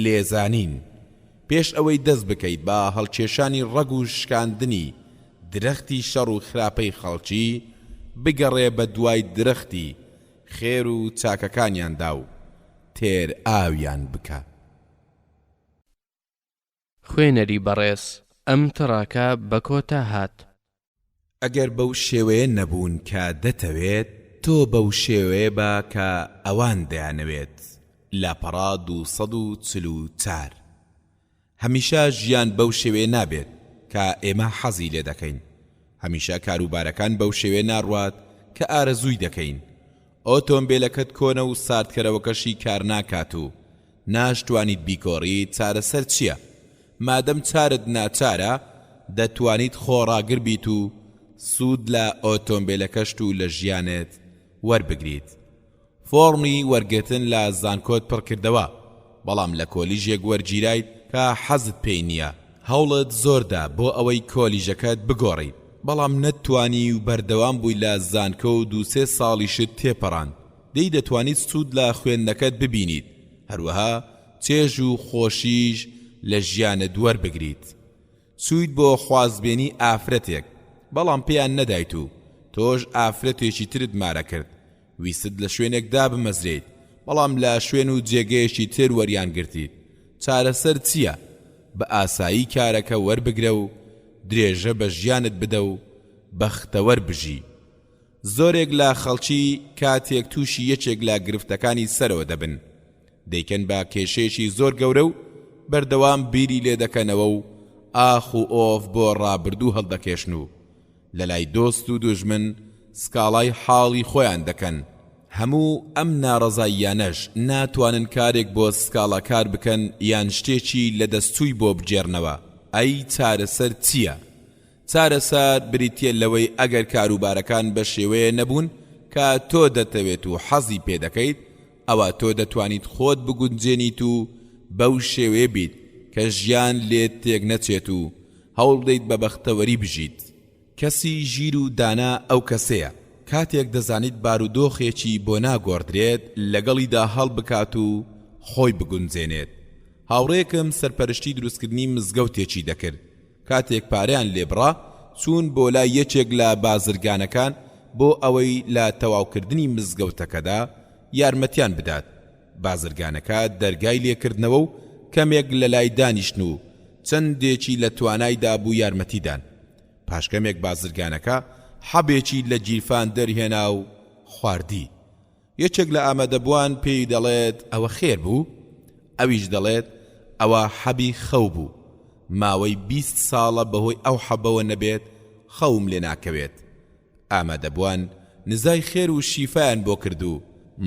S1: لێزانین. پێش ئەوەی دەست بکەیت بە هەڵکێشانی ڕەگ و شکاندنی درەختی شەڕ و خراپەی خەڵکی، بگەڕێ بە دوای درەختی خێر و چاکەکانیاندا و تێر ئاویان بکە.
S2: خوێنەری بەڕێز، ئەم تڕاکە بە کۆتا هات.
S1: ئەگەر بەو شێوەیە نەبوون کە دەتەوێت، تۆ بەو شێوەیە بە کە ئەوان دەیانەوێت. لاپەڕا 244. هەمیشە ژیان بەو شێوەیە نابێت کە ئێمە حەزی لێ دەکەین. هەمیشە کاروبارەکان بەو شێوەیە ناڕوات کە ئارەزووی دەکەین. ئۆتۆمبیلەکەت کۆنە و ساردکەرەوەکەشی کار ناکات و ناشتوانیت بیکۆڕیت. چارەسەر چییە؟ مادەم چارت ناچارە، دەتوانیت خۆڕاگر بیت و سوود لە ئۆتۆمبیلەکەشت و لە ژیانت وەربگریت. فۆڕمی وەرگتن لە زانکۆت پڕکردەوە، بەڵام لە کۆلیژێک وەرگیرایت کە حەزت پێی نییە. هەوڵت زۆردا بۆ ئەوەی کۆلیژەکەت بگۆڕیت، بەڵام نەتوانی و بەردەوام بووی لە زانکۆ و 2-3 ساڵیشت تێپەڕان. دەی دەتوانیت سوود لە خوێندنەکەت ببینیت، هەروەها چێژ و خۆشیش لە ژیانت وەربگریت. سوود بۆ خوازبێنی ئافرەتێک، بەڵام پێیان نەدایت و تۆش ئافرەتێکی ترت مارە کرد. ویست لە شوێنێکدا بمەزرێت، بەڵام لە شوێن و جێگەیەکی تر وەریان گرتیت. چارەسەر چییە؟ بە ئاسایی کارەکە وەربگرە و درێژە بە ژیانت بدە و بەختەوەر بژی. زۆرێک لە خەڵکی کاتێک تووشی یەکێک لە گرفتەکانی سەرەوە دەبن، دەیکەن بە کێشەیەکی زۆر گەورە و بەردەوام بیری لێ دەکەنەوە و ئاخ و ئۆف بۆ ڕابردوو هەڵدەکێشن و لە لای دۆست و دوژمن سکاڵای حاڵی خۆیان دەکەن. هەموو ئەم ناڕەزاییانەش ناتوانن کارێک بۆ سکاڵاکار بکەن یان شتێکی لە دەستووی بۆ بجێرنەوە. ئەی چارەسەر چییە؟ چارەسەر بریتیە لەوەی ئەگەر کاروبارەکان بە شێوەیە نەبوون کە تۆ دەتەوێت و حەزی پێ دەکەیت، ئەوە تۆ دەتوانیت خۆت بگونجێنیت و بەو شێوەیە بیت کە ژیان لێت تێک نەچێت و هەوڵ بدەیت بە بەختەوەری بژیت. کەسی ژیر و دانا ئەو کەسەیە کاتێک دەزانیت بارودۆخێکی بۆ ناگۆڕدرێت لەگەڵیدا هەڵ بکات و خۆی بگونجێنێت. هاوڕێکم سەرپەرشتی دروستکردنی مزگەوتێکی دەکرد. کاتێک پارەیان لێبڕا، چوون بۆ لای یەکێک لە بازرگانەکان بۆ ئەوەی لە تەواوکردنی مزگەوتەکەدا یارمەتیان بدات. بازرگانەکە دەرگای لێکردنەوە و کەمێک لە لای دانیشتن و چەندێکی لە توانایدا بوو یارمەتیدان. پاشکەمێک بازرگانەکە حەبێکی لە جیرفان دەرهێنا و خواردی. یەکێک لە ئامادەبووان پێی دەڵێت ئەوە خێر بوو، ئەویش دەڵێت ئەوە حەبی خەو بوو. ماوەی 20 ساڵە بەهۆی ئەو حەبەوە نەبێت خەوم لێ ناکەوێت. ئامادەبووان نزای خێر و شیفایان بۆ کرد و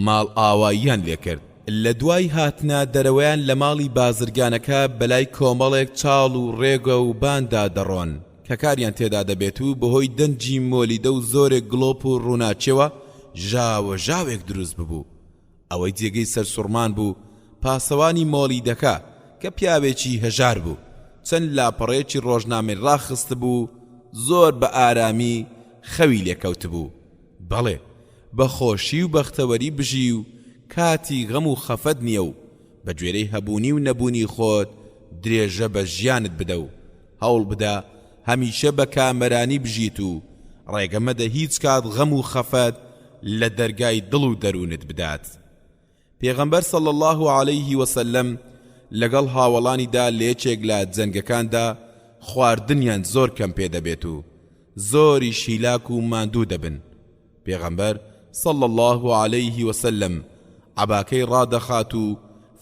S1: ماڵ ئاواییان لێ کرد. لە دوای هاتنە دەرەوەیان لە ماڵی بازرگانەکە بەلای کۆمەڵێک چاڵ و ڕێگە و باندا دەڕۆن کە کاریان تێدا دەبێت و بەهۆی دەنجی مۆلیدە و زۆرێک گڵۆپ و ڕووناچێوە ژاوە ژاوێک دروست ببوو. ئەوەی جێگەی سەرسوڕمان بوو پاسەوانی مۆلیدەکە کە پیاوێکی هەژار بوو چەند لاپەڕەیەکی ڕۆژنامەی ڕاخست بوو زۆر بە ئارامی خەوی لێکەوت بوو. بەڵێ بە خۆشی و بەختەوەری بژی و کاتی غەم و خەفەت نییە و بە گوێرەی هەبوونی و نەبوونی خۆت درێژە بە ژیانت بدە و هەوڵ بدە هەمیشە بە کامەرانی بژیت و ڕێگەمەدە هیچ کات غەم و خەفەت لە دەرگای دڵ و دەروونت بدات. پێغەمبەر صلی الله علیه وسلم لەگەڵ هاوڵانیدا لە یەکێک لە جەنگەکاندا خواردنیان زۆر کەم پێ دەبێت و زۆری شیلاک و ماندوو دەبن. پێغەمبەر صلی الله علیه وسلم عەباکەی ڕادەخات و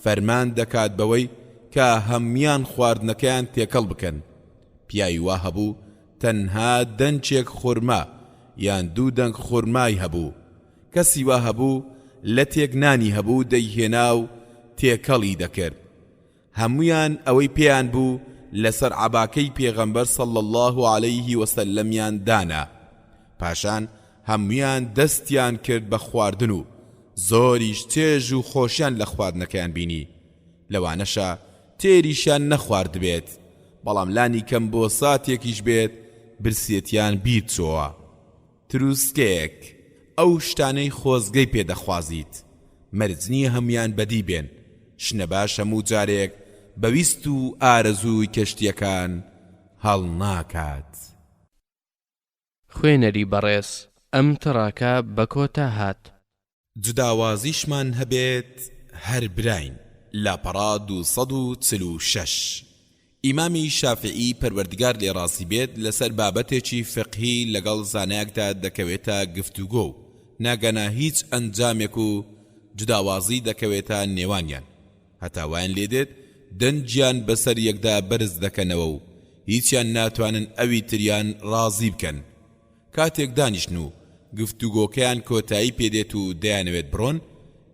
S1: فەرمان دەکات بەوەی کە هەمویان خواردنەکەیان تێکەڵ بکەن. پیاوی وا هەبوو تەنها دەنچێک خورما یان دوو دەنگ خورمای هەبوو. کەسی وا هەبوو لە تێک نانی هەبوو دەیهێنا و تێکەڵی دەکرد. هەمویان ئەوەی پێیان بوو لەسەر عەباکەی پێغەمبەر صلی الله علیه وسلمیان دانا. پاشان هەمویان دەستیان کرد بە خواردن و زۆریش تێژ و خۆشیان لە خواردنەکەیان بینی. لەوانەشە تێریشیان نەخوارد بێت بەڵام لانی کەم بۆ ساتێکیش بێت برسێتیان بیر چۆوە. تروسکەیەک ئەو شتانەی خۆزگەی پێدەخوازیت مەرج نییە هەمویان بەدی بێن. شنە باش هەموو جارێک بەویست و ئارەزووی کەشتیەکان هەڵ ناکات.
S2: خوێنەری بەڕێز ئەم تڕاکە بە کۆتا هات.
S1: جوداوازیشمان هەبێت هەر براین. لاپەڕا 246. ئیمامی شافعی پەروەردگار لێ ڕازی بێت لەسەر بابەتێکی فقهی لەگەڵ زانایەکدا دەکەوێتە گفتوگۆ و ناگەنا هیچ ئەنجامێک و جوداوازی دەکەوێتە نێوانیان. هەتاوایان لێدێت دەنجیان بەسەر یەکدا بەرز دەکەنەوە و هیچیان ناتوانن ئەوی تریان ڕازی بکەن. کاتێک دانیشن و گفتوگۆکەیان کۆتایی پێدێت و دەیانەوێت بڕۆن،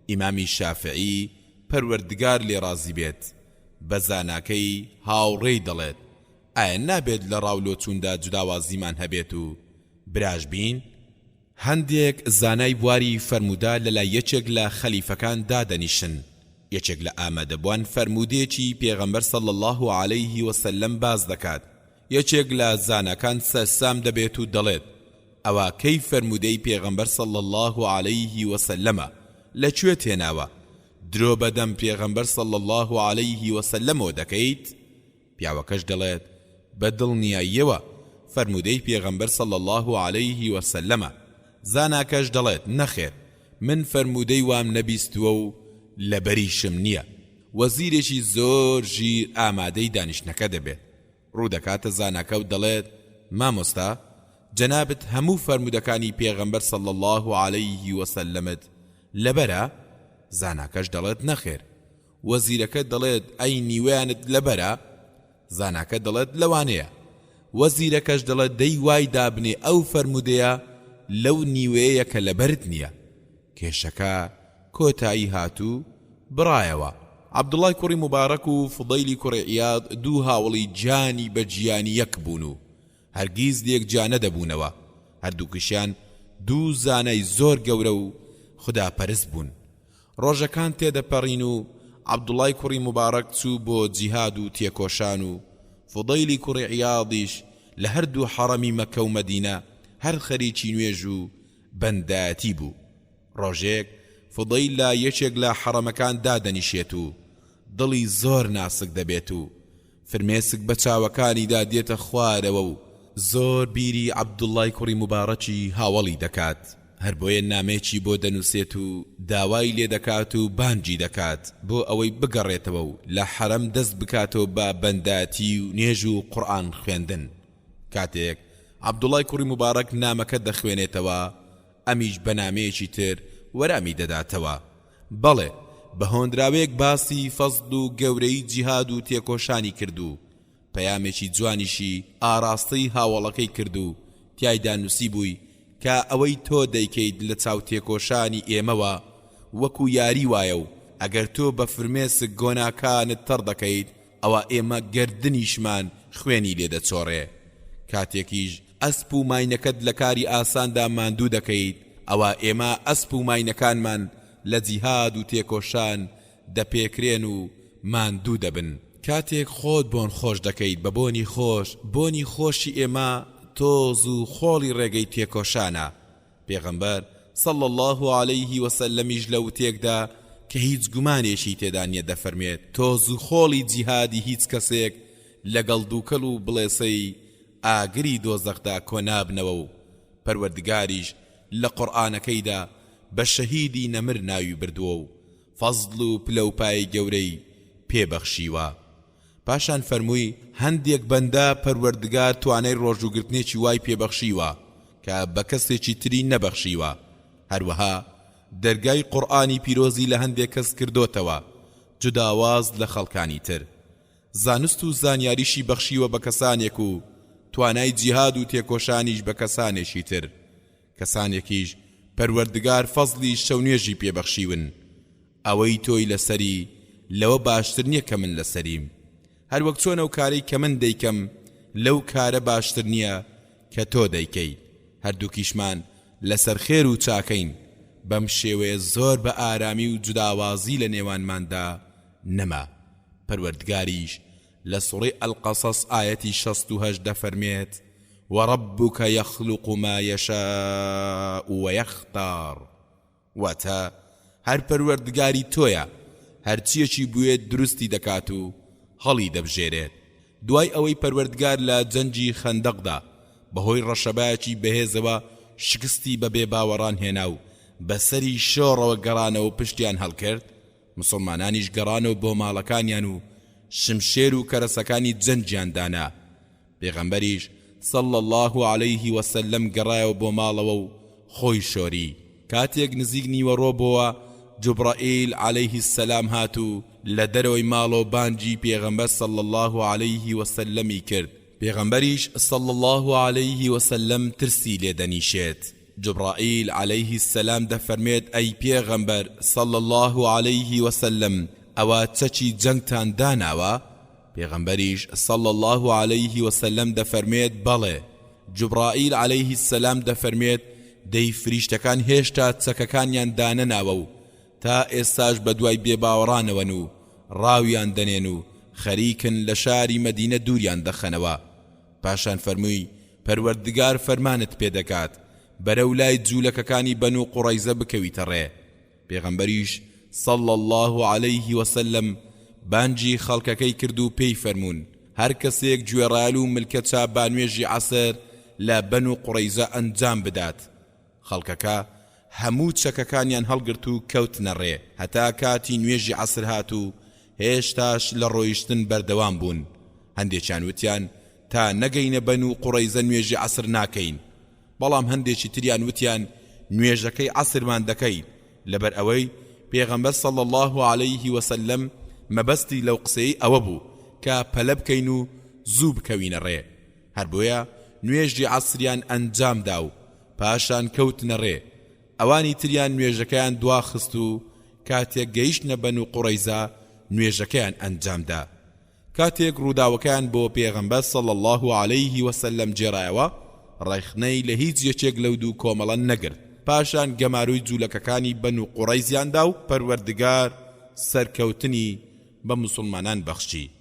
S1: ئیمامی شافعی پەروەردگار لێ ڕازی بێت بە زاناکەی هاوڕێی دەڵێت ئایا نابێت لە ڕاولۆچووندا جوداوازیمان هەبێت و براش بین؟ هەندێک زانای بواری فەرموودا لەلای یەکێک لە خەلیفەکان دادەنیشن. یەکێک لە ئامادەبوان فەرموودەیەکی پێغەمبەر صلی الله علیه وسلم باز دەکات. یەکێک لە زانەکان سەرسام دەبێت و دەڵێت ئەوە کەی فەرموودەی پێغەمبەر صلی الله علیه وسلمە لەکوێ تێناوە؟ درۆ بەدەم پێغەمبەر صلی الله علیه وسلمەوە دەکەیت؟ پیاوەکەش دەڵێت بە دڵنیاییەوە فەرموودەی پێغەمبەر صلی الله علیه وسلمە. زاناکەش دەڵێت نەخێر، من فەرموودەی وام نەبیستووە و لەبەریشم نییە. وەزیرێکی زۆر ژیر ئامادەی دانیشتنەکە دەبێت. ڕوو دەکاتە زاناکە و دەڵێت مامۆستا، جەنابەت هەموو فەرموودەکانی پێغەمبەر صلی الله علیه وسلمت لەبەرە؟ زاناکەش دەڵێت نەخێر. وەزیرەکە دەڵێت ئەی نیوەیانت لەبەرە؟ زاناکە دەڵێت لەوانەیە. وەزیرەکەش دەڵێت دەی وای دابنێ ئەو فەرموودەیە لەو نیوەیە کە لەبەرت نییە. کێشەکە کۆتایی هاتوو بڕایەوە. عەبدوڵای کوڕی مبارەک و فوضەیلی کوڕی عیاض دوو هاوڵی جانی بە گیانی یەک بوون و هەرگیز لێک جا نەدەبوونەوە. هەردووکیشیان دوو زانای زۆر گەورە و خوداپەرست بوون. ڕۆژەکان تێدەپەڕین و عەبدوڵای کوڕی مبارەک چوو بۆ جیهاد و تێکۆشان و فوضەیلی کوڕی عیاضیش لە هەردوو حەڕەمی مەکە و مەدینە هەر خەریکی نوێژ و بەندایەتی بوو. ڕۆژێک فوضەیل لە یەکێک لە حەڕەمەکان دادەنیشێت و دڵی زۆر ناسک دەبێت و فرمێسک بە چاوەکانیدا دێتە خوارەوە و زۆر بیری عەبدوڵای کوڕی مبارەکی هاوڵی دەکات. هەر بۆیە نامێکی بۆ دەنووسێت و داوای لێ دەکات و بانگی دەکات بۆ ئەوەی بگەڕێتەوە و لە حەرەم دەست بکاتەوە بە بەنداتی و نێژ و قورئان خوێندن. کاتێک عەبدوڵای کوڕی مبارەک نامەکە دەخوێنێتەوە، ئەمیش بە نامەیەکی تر وەرامی دەداتەوە. بەڵێ بە هۆندراوەیەک باسی فەزڵ و گەورەی جیهاد و تێکۆشانی کرد و پەیامێکی جوانیشی ئاراستەی هاوڵەکەی کرد و تیایدا نووسی بووی کە ئەوەی تۆ دەیکەیت لە چاوتێکۆشانی ئێمەوە وەکو یاری وایە و ئەگەر تۆ بە فرمێسک گۆناکانت تەڕ دەکەیت ئەوە ئێمە گردنیشمان خوێنی لێ دەچۆڕێ کاتێکیش ئەسپ و ماینەکەت لە کاری ئاساندا ماندوو دەکەیت ئەوە ئێمە ئەسپ و ماینەکانمان لە جیهاد و تێکۆشان دەپێکرێن و ماندوو دەبن کاتێک خۆت بۆن خۆش دەکەیت بە بۆنی خۆشی ئێمە تۆز و خۆڵی ڕێگەی تێکۆشانە پێغەمبەر صلى الله عليه وسلميش لو تێکدا کە هیچ گومانێکی تێدا نیە دەفەرمێت تۆز و خۆڵی جیهادی هیچ کەسێک لەگەڵ دووکەڵ و بڵێسەی ئاگری دۆزەخدا کۆنابنەوە و پەروەردگاریش لە قورئانەکەیدا بە شەهیدی نەمر ناوی بردووە و فەزڵ و پلەپای گەورەی پێبەخشیوە پاشان فەرمووی هەندێک بەندە پەروەردگار توانای ڕۆژوگرتنێکی وای پێبەخشیوە کە بە کەسێکی تری نەبەخشیوە هەروەها دەرگای قورئانی پیرۆزی لە هەندێک کەس کردوتەوە جوداواز لە خەڵکانی تر زانست و زانیاریشی بەخشیوە بە کەسانێک و توانای جیهاد و تێکۆشانیش بە کەسانێکی تر کەسانێکیش پەروەردگار فەزلی شەونێژی پێبەخشیون ئەوەی تۆی لەسەری لەوە باشتر نییە کە من لەسەریم هەروەک چۆن ئەو کارەی کە من دەیکەم لەو کارە باشتر نییە کە تۆ دەیکەی هەردووکیشمان لەسەر خێر و چاکەین بەم شێوەیە زۆر بە ئارامی و جوداوازی لە نێوانماندا نەما پەروەردگاریش لە سوڕەی ئەلقەسەس ئایەتی 68 دەفەرمێت وَرَبُّكَ يَخْلُقُ مَا يَشَاءُ وَيَخْتَارُ واتە هەر پەروەردگاری تۆیە هەرچیەکی بوێت دروستی دەکات و هەڵی دەبژێرێت دوای ئەوەی پەروەردگار لە جەنگی خەندەقدا بەهۆی ڕەشەبایەکی بەهێزەوە شکستی بە بێباوەڕان هێنا و بەسەری شۆڕەوە گەڕانەوە پشتیان هەڵکرد مسلمانانیش گەڕانەوە بۆ ماڵەکانیان و شمشێر و کەرەسەکانی جەنگیان دانا پێغەمبەریش صلى الله عليه وسلم گەڕایەوە بۆ ماڵەوە و خۆی شۆری کاتێک نزیک نیوەڕۆ بۆوە جوبرائیل عليه السلام هاتو لە دەرەوەی ماڵەوە بانگی پێغەمبەر صلى الله عليه وسلمی کرد پێغەمبەریش صلى الله عليه وسلم ترسی لێدەنیشێت جبرائیل عليه السلام دەفەرمێت ئەی پێغەمبەر صلى الله عليه وسلم ئەوە چەکی جەنگتان داناوە پێغەمبەریش صلى الله عليه وسلم دەفەرمێت بەڵێ جبرائیل عليه السلام دەفەرمێت دەی فریشتەکان هێشتا چەکەکانیان دانەناوە و تا ئێستاش بە دوای بێباوەڕانەوەن و ڕاویان دەنێن و خەریکن لە شاری مەدینە دووریان دەخەنەوە پاشان فەرمووی پەروەردگار فەرمانت پێدەکات بەرەو لای جوولەکەکانی بەنو قوڕەیزە بکەویتە ڕێ پێغەمبەریش صلى الله عليه وسلم بانجی خەڵکەکەی کرد و پێی فەرموون هەر کەسێک گوێڕایەل و ملکە چابانوێژی عەسر لە بەنو قوڕەیزە ئەنجام بدات خەڵکەکە هەموو چەکەکانیان هەڵگرت و کەوتنە ڕێ هەتا کاتی نوێژی عەسر هات و هێشتاش لە ڕۆیشتن بەردەوام بوون هەندێکیان وتیان تا نەگەینە بەنو قوڕەیزە نوێژی عەسر ناکەین بەڵام هەندێکی تریان وتیان نوێژەکەی عەسرمان دەکەین لەبەر ئەوەی پێغەمبەر صلى الله عليه وسلم مەبەستی لەو قسەی ئەوە بوو کە پەلە بکەین و زوو بکەوینە ڕێ هەر بۆیە نوێژی عەسریان ئەنجام دا و پاشان کەوتنە ڕێ ئەوانی تریان نوێژەکەیان دواخست و کاتێک گەیشتنە بەنو قوڕەیزە نوێژەکەیان ئەنجامدا کاتێک ڕووداوەکەیان بۆ پێغەمبەر صلى الله عليه وسلم جێڕایەوە ڕایخنەی لە هیچ یەکێک لەو دوو کۆمەڵە نەگرت پاشان گەماروی جوولەکەکانی بەنو قوڕەیزیاندا و پەروەردگار سەرکەوتنی بە مسلمانان بەخشی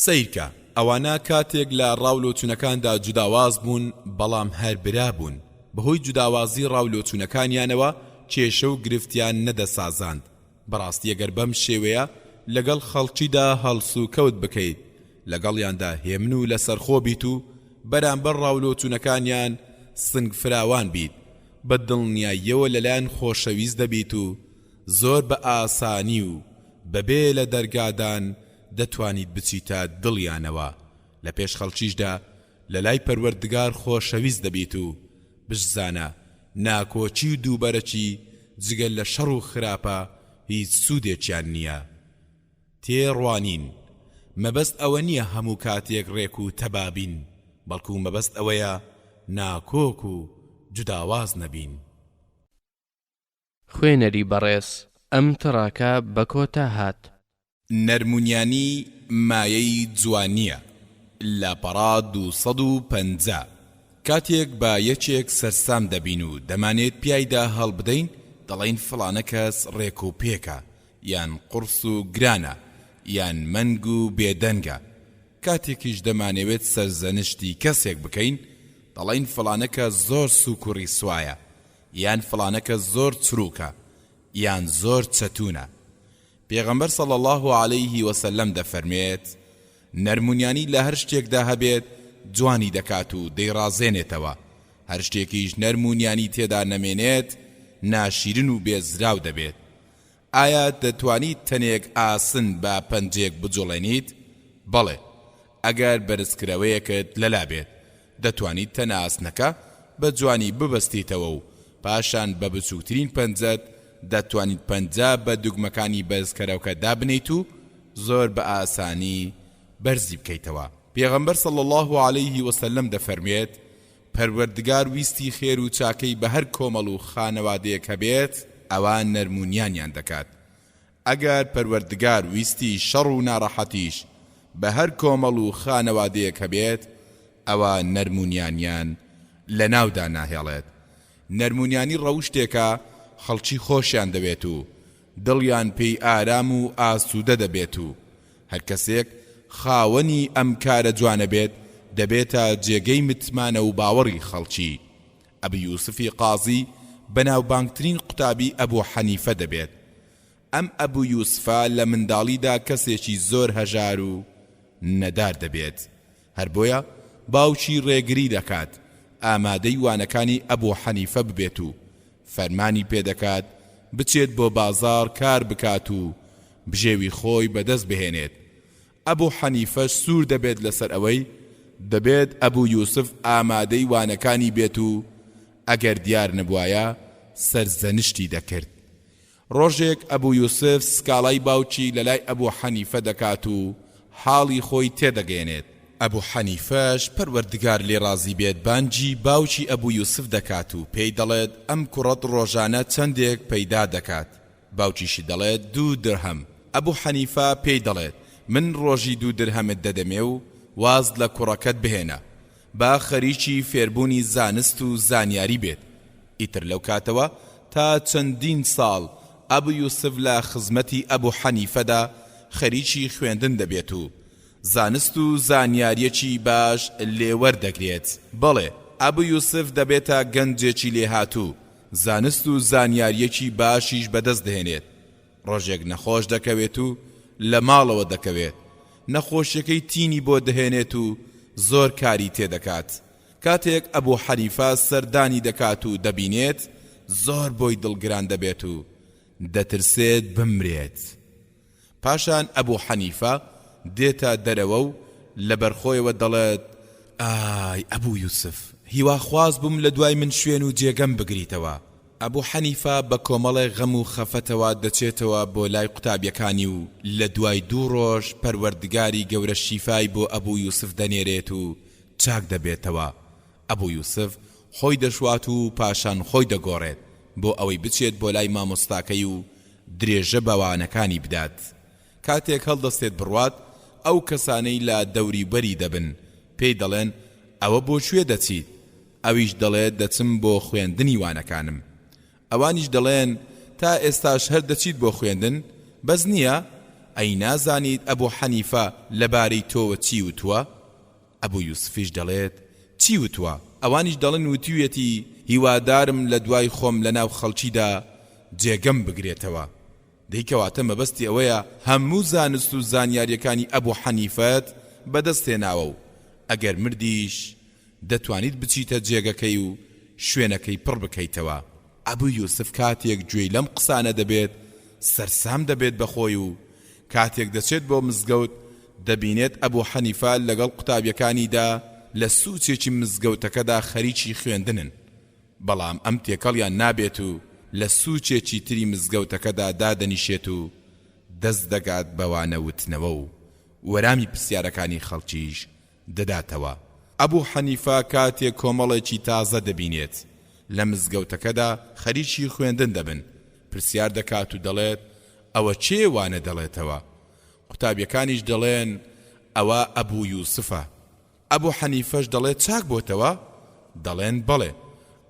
S1: سەیرکە ئەوانە کاتێک لە ڕاولۆچوونەکاندا جوداواز بوون بەڵام هەر برا بوون بەهۆی جوداوازی ڕاولۆچوونەکانیانەوە کێشە و گرفتیان نەدەسازاند بەڕاستی ئەگەر بەم شێوەیە لەگەڵ خەڵکیدا هەڵس و کەوت بکەیت لەگەڵیاندا هێمن و لەسەر خۆ بیت و بەرامبەر ڕاولۆچوونەکانیان سنگ فراوان بیت بە دڵنیاییەوە لەلایەن خۆشەویست دەبیت و زۆر بە ئاسانی و بەبێ لە دەرگادان دەتوانیت بچیتە دڵیانەوە لە پێش خەڵکیشدا لە لای پەروەردگار خۆشەویست دەبیت و بشزانە ناکۆچی و دووبەرەکی جگەل لە شەڕ و خراپە هیچ سوودێکیان نییە تێڕوانین مەبەست ئەوە نییە هەموو کاتێک ڕێک و تەبابین بەڵکو مەبەست ئەوەیە ناکۆک و جوداواز نەبین.
S2: خوێنەری بەڕێز ئەم تڕاکە بە کۆتا هات.
S1: نەرمونیانی مایەی جوانیە لە پەڕا 250 کاتێک با یەکێک سەرسام دەبین و دەمانێت پیایدا هەڵبدەین دەڵێن فڵانە کەس ڕێک و پێکە یان قورس و گرانە یان مەنگ و بێدەنگە. کاتێکیش دەمانەوێت سەرزەنشتی کەسێک بکەین دەڵێن فڵانە کەس زۆر سووک و ڕیسوایە یان فڵانە کەس زۆر چروکە یان زۆر چەتونە. پێغەمبەر صلی الله علیه وسلم دەفەرمێت نەرمونیانی لە هەر شتێکدا هەبێت جوانی دەکات و دەیڕازێنێتەوە، هەر شتێکیش نەرمونیانی تێدا نەمێنێت ناشیرن و بێزراو دەبێت. ئایا دەتوانیت تەنێک ئاسن بە پەنجێک بجوڵێنیت؟ بەڵێ، ئەگەر بەرزکرەوەیەکت لەلا بێت دەتوانیت تەنە ئاسنەکە بە جوانی ببەستیتەوە و پاشان بە بچووکترین پەنجەت دەتوانیت پەنجە بە دوگمەکانی بەرزکەرەوەکە دابنیت و زۆر بە ئاسانی بەرزی بکەیتەوە. پێغەمبەر صلی الله علیه وسلم دەفەرمێت پەروەردگار ویستی خێر و چاکەی بە هەر کۆمەڵ و خانەوادەیەک هەبێت ئەوان نەرمونیانیان دەکات. ئەگەر پەروەردگار ویستی شەڕ و ناڕەحەتیش بە هەر کۆمەڵ و خانەوادەیەک هەبێت ئەوە نەرمونیانیان لە ناودا ناهێڵێت. نەرمونیانی ڕەوشتێکە خەڵکی خۆشیان دەبێت و دڵیان پێی ئارام و ئاسوودە دەبێت و هەر کەسێک خاوەنی ئەم کارە جوانە بێت دەبێتە جێگەی متمانە و باوەڕی خەڵکی. ئەبو یوسفی قازی بەناوبانگترین قوتابی ئەبوو حەنیفە دەبێت. ئەم ئەبوو یوسفە لە منداڵیدا کەسێکی زۆر هەژار و نەدار دەبێت، هەر بۆیە باوکی ڕێگری دەکات ئامادەی وانەکانی ئەبوو حەنیفە ببێت و فەرمانی پێدەکات بچێت بۆ بازار کار بکات و بژێوی خۆی بەدەست بهێنێت. ئەبوو حەنیفە سوور دەبێت لەسەر ئەوەی دەبێت ئەبوو یوسف ئامادەی وانەکانی بێت و ئەگەر دیار نەبوایە سەرزەنشتی دەکرد. ڕۆژێک ئەبوو یوسف سکاڵای باوکی لەلای ئەبوو حەنیفە دەکات و حاڵی خۆی تێدەگەێنێت. ئەبوو حەنیفەش پەروەردگار لێ ڕازی بێت بانجی باوکی ئەبوو یوسف دەکات و پێی دەڵێت ئەم کوڕەت ڕۆژانە چەندێک پەیدا دەکات. باوکیشی دەڵێت 2 درهم. ئەبوو حەنیفە پێی دەڵێت من ڕۆژی 2 درهمت دەدەمێ و واز لە کوڕەکەت بهێنە با خەریکی فێربوونی زانست و زانیاری بێت. ئیتر لەو کاتەوە تا چەندین ساڵ ئەبوو یوسف لە خزمەتی ئەبوو حەنیفەدا خەریکی خوێندن دەبێت و زانست و زانیاریەکی باش لێوەردەگرێت. بەڵێ، ئەبوو یوسف دەبێتە گەنجێکی لێهاتوو، زانست و زانیاریەکی باشیش بەدەست دەهێنێت. ڕۆژێک نەخۆش دەکەوێت و لە ماڵەوە دەکەوێت، نەخۆشیەکەی تینی بۆ دەهێنێت و زۆر کاری تێدەکات. کاتێک ئەبوو حەنیفە سەردانی دەکات و دەبینێت زۆر بۆی دڵگران دەبێت و دەترسێت بمرێت. پاشان ئەبوو حەنیفە دێتە دەرەوە و لە بەرخۆیەوە دەڵێت ئای ئەبوو یوسف، هیواخواز بووم لە دوای من شوێن و جێگەم بگریتەوە. ئەبوو حەنیفە بە کۆمەڵی غەم و خەفەتەوە دەچێتەوە بۆ لای قوتابیەکانی و لە دوای 2 ڕۆژ پەروەردگاری گەورە شیفای بۆ ئەبوو یوسف دەنێرێت و چاک دەبێتەوە. ئەبوو یوسف خۆی دەشوات و پاشان خۆی دەگۆڕێت بۆ ئەوەی بچێت بۆ لای مامۆستاکەی و درێژە بەوانەکانی بدات. کاتێک هەڵدەستێت بڕوات ئەو کەسانەی لە دەوری بەری دەبن پێی دەڵێن ئەوە بۆ کوێ دەچیت؟ ئەویش دەڵێت دەچم بۆ خوێندنی وانەکانم. ئەوانیش دەڵێن تا ئێستاش هەر دەچیت بۆ خوێندن؟ بەس نییە؟ ئەی نازانیت ئەبوو حەنیفە لەبارەی تۆوە چی وتووە؟ ئەبوو یوسفیش دەڵێت چی وتووە؟ ئەوانیش دەڵێن وتوویەتی هیوادارم لە دوای خۆم لەناو خەڵکیدا جێگەم بگرێتەوە. دەیکەواتە مەبەستی ئەوەیە هەموو زانست و زانیاریەکانی ئەبوو حەنیفەت بەدەستێناوە و ئەگەر مردیش دەتوانیت بچیتە جێگەکەی و شوێنەکەی پڕ بکەیتەوە. ئەبوو یوسف کاتێک گوێی لەم قسانە دەبێت سەرسام دەبێت بەخۆی و کاتێک دەچێت بۆ مزگەوت دەبینێت ئەبوو حەنیفە لەگەڵ قوتابیەکانیدا لە سوچێکی مزگەوتەکەدا خەریکی خوێندنن، بەڵام ئەم تێکەڵیان نابێت و لە سوچێکی تری مزگەوتەکەدا دادەنیشێت و دەست دەگات بەوانە وتنەوە و وەرامی پرسیارەکانی خەڵکیش دەداتەوە. ئەبوو حەنیفە کاتێک کۆمەڵێکی تازە دەبینێت لە مزگەوتەکەدا خەریکی خوێندن دەبن پرسیار دەکات و دەڵێت ئەوە چێ وانە دەڵێتەوە قوتابیەکانیش دەڵێن ئەوە ئەبوو یوسفە ئەبوو حەنیفەش دەڵێت چاک بۆتەوە دەڵێن بەڵێ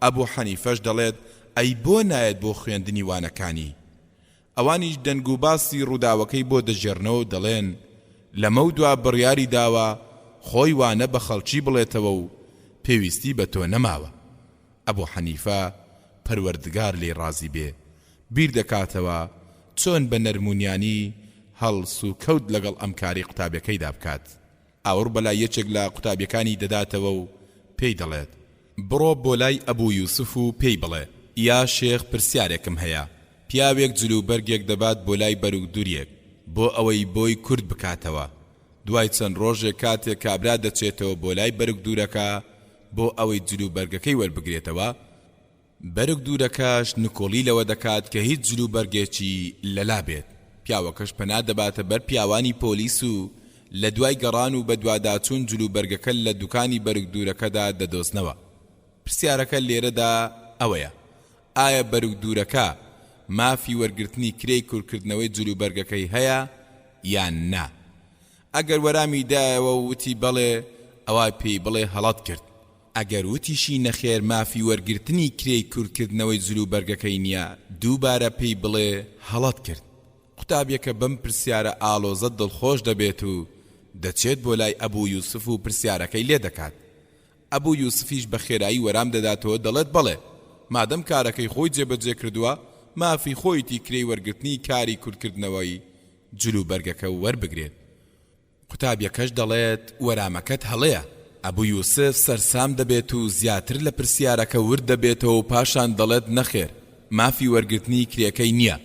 S1: ئەبوو حەنیفەش دەڵێت ئەی بۆ نایەت بۆ خوێندنی وانەکانی ئەوانیش دەنگ و باسی ڕووداوەکەی بۆ دەژێرنەوە و دەڵێن لەمە دوا بڕیاری داوە خۆی وانە بە خەڵکی بڵێتەوە و پێویستی بە تۆ نەماوە ئەبوو حەنیفە پەروەردگار لێ ڕازی بێ بیر دەکاتەوە چۆن بە نەرمونیانی هەڵس و کەوت لەگەڵ ئەم کاری قوتابەکەیدا بکات ئاور بەلای یەکێک لە قوتابیەکانی دەداتەوە و پێی دەڵێت بڕۆ بۆ لای ئەبوو یوسف و پێی بڵێ یا شێخ پرسیارێکم هەیە پیاوێک جلوبەرگێک دەبات بۆ لای بەرگ دووریەک بۆ ئەوەی بۆی کورد بکاتەوە دوای چەند ڕۆژێک کاتێک کابرا دەچێتەوە بۆ لای بەرگ دوورەکە بۆ ئەوەی جلوبەرگەکەی وەربگرێتەوە بەرگ دوورەکەش نکۆڵی لەوە دەکات کە هیچ جلوبەرگێکی لەلا بێت پیاوەکەش پەنا دەباتە بەر پیاوانی پۆلیس و لە دوای گەڕان و بە دواداچوون جلوبەرگەکە لە دوکانی بەرگ دوورەکەدا دەدۆزنەوە پرسیارەکە لێرەدا ئەوەیە ئایا بەرگ دوورەکە مافی وەرگرتنی کرێی کورکردنەوەی جلوبەرگەکەی هەیە یان نا ئەگەر وەرامی دایەوە وتی بەڵێ ئەوە پێی بڵێ هەڵات کرد ئەگەر وتیشی نەخێر مافی وەرگرتنی کرێی کورکردنەوەی جلوبەرگەکەی نییە دووبارە پێی بڵێ هەڵات کرد قوتابیەکە بەم پرسیارە ئالۆزە دڵخۆش دەبێت و دەچێت بۆ لای ئەبوو یوسف و پرسیارەکەی لێ دەکات ئەبوو یوسفیش بە خێرایی وەرام دەداتەوە دەڵێت بەڵێ مادەم کارەکەی خۆی جێبەجێ کردووە مافی خۆیتی کرێی وەرگرتنی کاری کورکردنەوەی جلوبەرگەکە وەربگرێت قوتابیەکەش دەڵێت وەرامەکەت هەڵەیە ئەبوو یوسف سەرسام دەبێت و زیاتر لە پرسیارەکە ورد دەبێتەوە و پاشان دەڵێت نەخێر مافی وەرگرتنی کرێەکەی نییە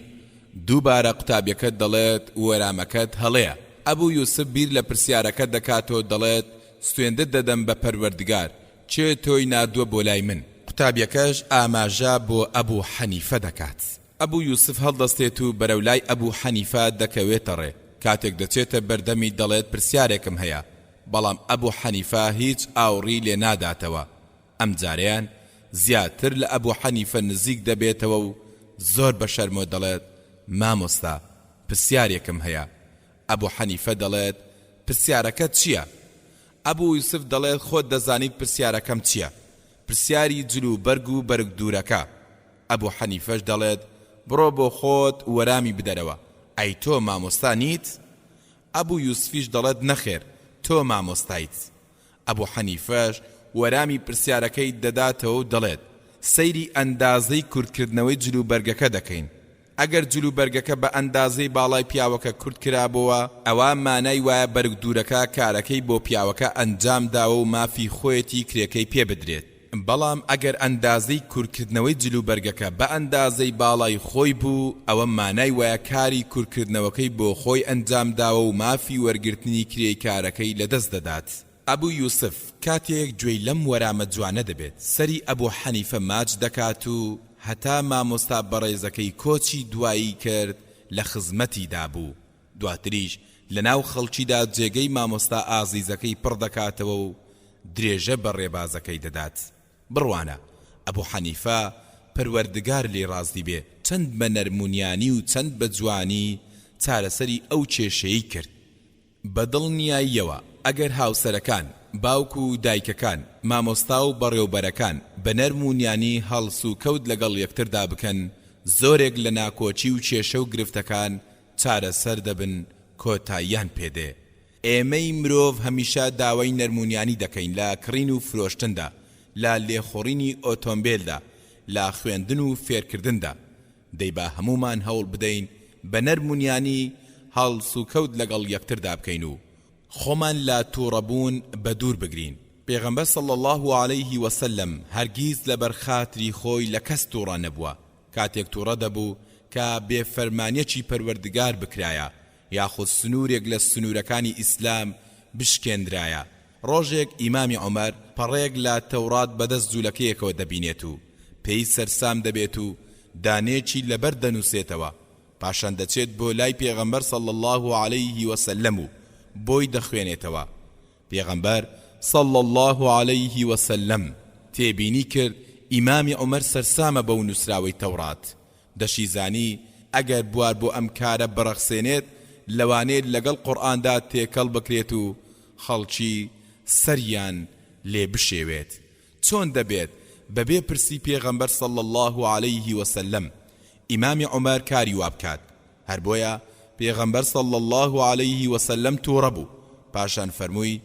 S1: دووبارە قوتابیەکەت دەڵێت وەرامەکەت هەڵەیە ئەبوو یوسف بیر لە پرسیارەکە دەکاتەوە دەڵێت سوێندت دەدەم بە پەروەردگار چێ تۆی نادووە بۆ لای من قوتابیەکەش ئاماژە بۆ ئەبوو حەنیفە دەکات ئەبوو یوسف هەڵدەستێت و بەرەو لای ئەبوو حەنیفە دەکەوێتە ڕێ کاتێک دەچێتە بەردەمی دەڵێت پرسیارێکم هەیە بەڵام ئەبوو حەنیفە هیچ ئاوڕی لێ ناداتەوە ئەم جارەیان زیاتر لە ئەبوو حەنیفە نزیک دەبێتەوە و زۆر بە شەرمۆ دەڵێت مامۆستا پرسیارێکم هەیە ئەبوو حەنیفە دەڵێت پرسیارەکەت چییە ئەبوو یوسف دەڵێت خۆت دەزانیت پرسیارەکەم چییە پرسیاری جلوبەرگ و بەرگ دوورەکە ئەبوو حەنیفەش دەڵێت بڕۆ بۆ خۆت وەرامی بدەرەوە ئەی تۆ مامۆستا نیت ئەبوو یوسفیش دەڵێت نەخێر تۆ مامۆستایت ئەبوو حەنیفەش وەرامی پرسیارەکەی دەداتەوە و دەڵێت سەیری ئەندازەی کورتکردنەوەی جلوبەرگەکە دەکەین ئەگەر جلوبەرگەکە بە ئەندازەی باڵای پیاوەکە کورت کرابەوە ئەوە مانای وایە بەرگ دوورەکە کارەکەی بۆ پیاوەکە ئەنجام داوە و مافی خۆیەتی کرێکەی پێ بدرێت بەڵام ئەگەر ئەندازەی کورتکردنەوەی جلوبەرگەکە بە ئەندازەی باڵای خۆی بوو ئەوە مانای وایە کاری کورتکردنەوەکەی بۆ خۆی ئەنجام داوە و مافی وەرگرتنی کرێی کارەکەی لەدەست دەدات ئەبوو یوسف کاتێک گوێی لەم وەرامە جوانە دەبێت سەری ئەبوو حەنیفە ماچ دەکات و هەتا مامۆستا بەڕێزەکەی کۆچی دوایی کرد لە خزمەتی دابوو دواتریش لەناو خەڵکیدا جێگەی مامۆستا ئازیزەکەی پڕ دەکاتەوە و درێژە بە ڕێبازەکەی دەدات بڕوانە ئەبوو حەنیفە پەروەردگار لێ ڕازی بێ چەند بە نەرمونیانی و چەند بە جوانی چارەسەری ئەو کێشەیەی کرد بە دڵنیاییەوە ئەگەر هاوسەرەکان باوکو و دایکەکان مامۆستا و بەڕێوبەرەکان بە نەرمونیانی هەڵس و کەوت لەگەڵ یەکتردا بکەن زۆرێک لە ناکۆچی و کێشە و گرفتەکان چارەسەر دەبن کۆتاییان پێدێ ئێمەی مرۆڤ هەمیشە داوای نەرمونیانی دەکەین لە کڕین و فرۆشتندا لە لێخۆڕینی ئۆتۆمبیلدا لە خوێندن و فێرکردندا دەی با هەمومان هەوڵ بدەین بە نەرمونیانی هەڵس و کەوت لەگەڵ یەکتردا بکەین و خۆمان لا تووڕەبوون بە دوور بگرین پێغەمبەر صلی الله علیه وسلم هەرگیز لەبەر خاتری خۆی لە کەس تووڕە نەبووە کاتێک تووڕە دەبوو کە بێفەرمانیەکی پەروەردگار بکرایە یاخود سنوورێک لە سنوورەکانی ئیسلام بشکێندرایە ڕۆژێک ئیمامی عومەر پەڕێک لە تەورات بەدەست جوولەکەیەکەوە دەبینێت و پێی سەرسام دەبێت و دانێکی لەبەر دەنووسێتەوە پاشان دەچێت بۆ لای پێغەمبەر صلی الله علیه وسلم و بۆی دەخوێنێتەوە پێغەمبەر صلى الله عليه وسلم تێبینی کرد ئیمامی عومەر سەرسامە بەو نووسراوەی تەورات دەشی زانی ئەگەر بوار بۆ ئەم کارە بڕەخسێنێت لەوانێت لەگەڵ قورئاندا تێکەڵ بکرێت و خەڵکی سەریان لێ بشێوێت چۆن دەبێت بەبێ پرسی پێغەمبەر صلى الله عليه وسلم ئیمامی عومەر کاری وا بکات هەر بۆیە پێغەمبەر صلى الله عليه وسلم تووڕە بوو پاشان فەرمووی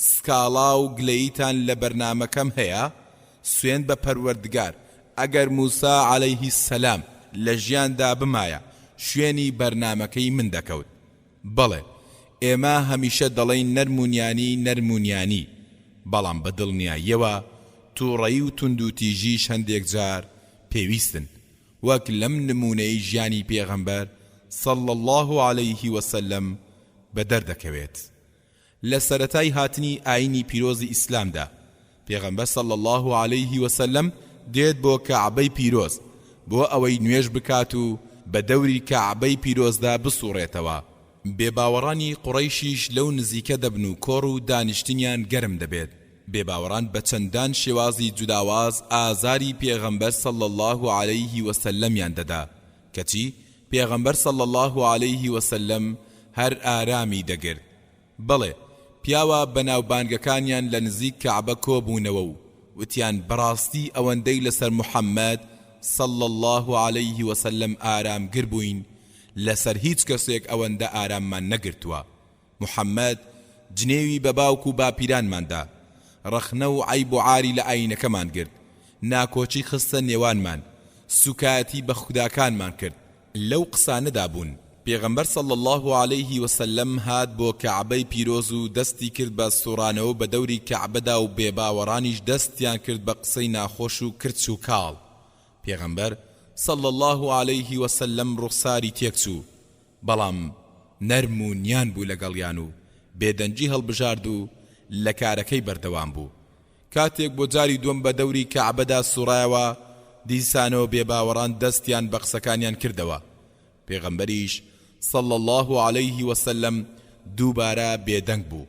S1: سکاڵا و گلەییتان لە بەرنامەکەم هەیە سوێند بە پەروەردگار ئەگەر موسا عليه السلام لە ژیاندا بمایە شوێنی بەرنامەکەی من دەکەوت بەڵێ ئێمە هەمیشە دەڵێین نەرمونیانی بەڵام بە دڵنیاییەوە تووڕەیی و توندوتیژیش هەندێک جار پێویستن وەک لەم نمونەی ژیانی پێغەمبەر صلى الله عليه وسلم بەدەردەکەوێت لە سەرەتای هاتنی ئاینی پیرۆزی ئیسلامدا پێغەمبەر صلى الله عليه وسلم دێت بۆ کەعبەی پیرۆز بۆ ئەوەی نوێژ بکات و بە دەوری کەعبەی پیرۆزدا بسوڕێتەوە بێباوەڕانی قوڕەیشیش لەو نزیکە دەبن و کۆڕ و دانیشتنیان گەرم دەبێت بێباوەڕان بە چەندان شێوازی جوداواز ئازاری پێغەمبەر صلى الله عليه وسلمیان دەدا کەچی پێغەمبەر صلى الله عليه وسلم هەر ئارامی دەگرت بەڵێ پیاوە بەناوبانگەکانیان لە نزیک کەعبە کۆبوونەوە و وتیان بەڕاستی ئەوەندەی لەسەر محەممەد صلى الله عليه وسلم ئارامگر بووین لەسەر هیچ کەسێک ئەوەندە ئاراممان نەگرتووە محەممەد جنێوی بە باوک و باپیرانماندا ڕەخنە و عەیب و عاری لە ئاینەکەمان گرت ناکۆچی خستە نێوانمان سوکایەتی بە خوداکانمان کرد لەو قسانەدا بوون پێغەمبەر صلى الله عليه وسلم هات بۆ کەعبەی پیرۆز و دەستی کرد بە سوڕانەوە بە دەوری کەعبەدا و بێباوەڕانیش دەستیان کرد بە قسەی ناخۆش و کرچ و کاڵ پێغەمبەر صلى الله عليه وسلم ڕوخساری تێکچوو بەڵام نەرمونیان بوو لەگەڵیان و بێدەنجی هەڵبژارد و لە کارەکەی بەردەوام بوو کاتێک بۆ جاری دووەم بە دەوری کەعبەدا سوڕایەوە دیسانەوە بێباوەڕان دەستیان بە قسەکانیان کردەوە پێغەمبەریش صلى الله عليه وسلم دووبارە بێدەنگ بوو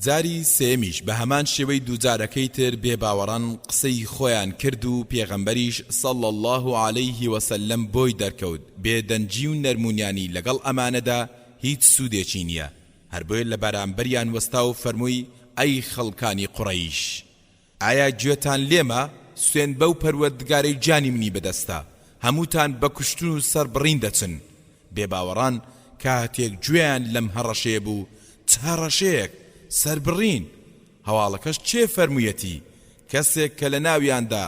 S1: جاری سێمیش بە هەمان شێوەی دووجارەکەی تر بێباوەڕان قسەی خۆیان کرد و پێغەمبەریش صلى الله عليه وسلم بۆی دەرکەوت بێدەنجی و نەرمونیانی لەگەڵ ئەمانەدا هیچ سوودێکی نییە هەر بۆیە لە بەرامبەریان وەستا و فەرمووی ئەی خەڵکانی قوڕەیش ئایا گوێتان لێمە سوێن بەو پەروەردگارەی جانی منی بەدەستە هەمووتان بە کوشتن و سەربڕین دەچن بێباوەڕان کاتێک گوێیان لەم هەڕەشەیە بوو چ هەڕەشەیەک سەربڕین هەواڵەکەش چێ فەرموویەتی کەسێک کە لە ناویاندا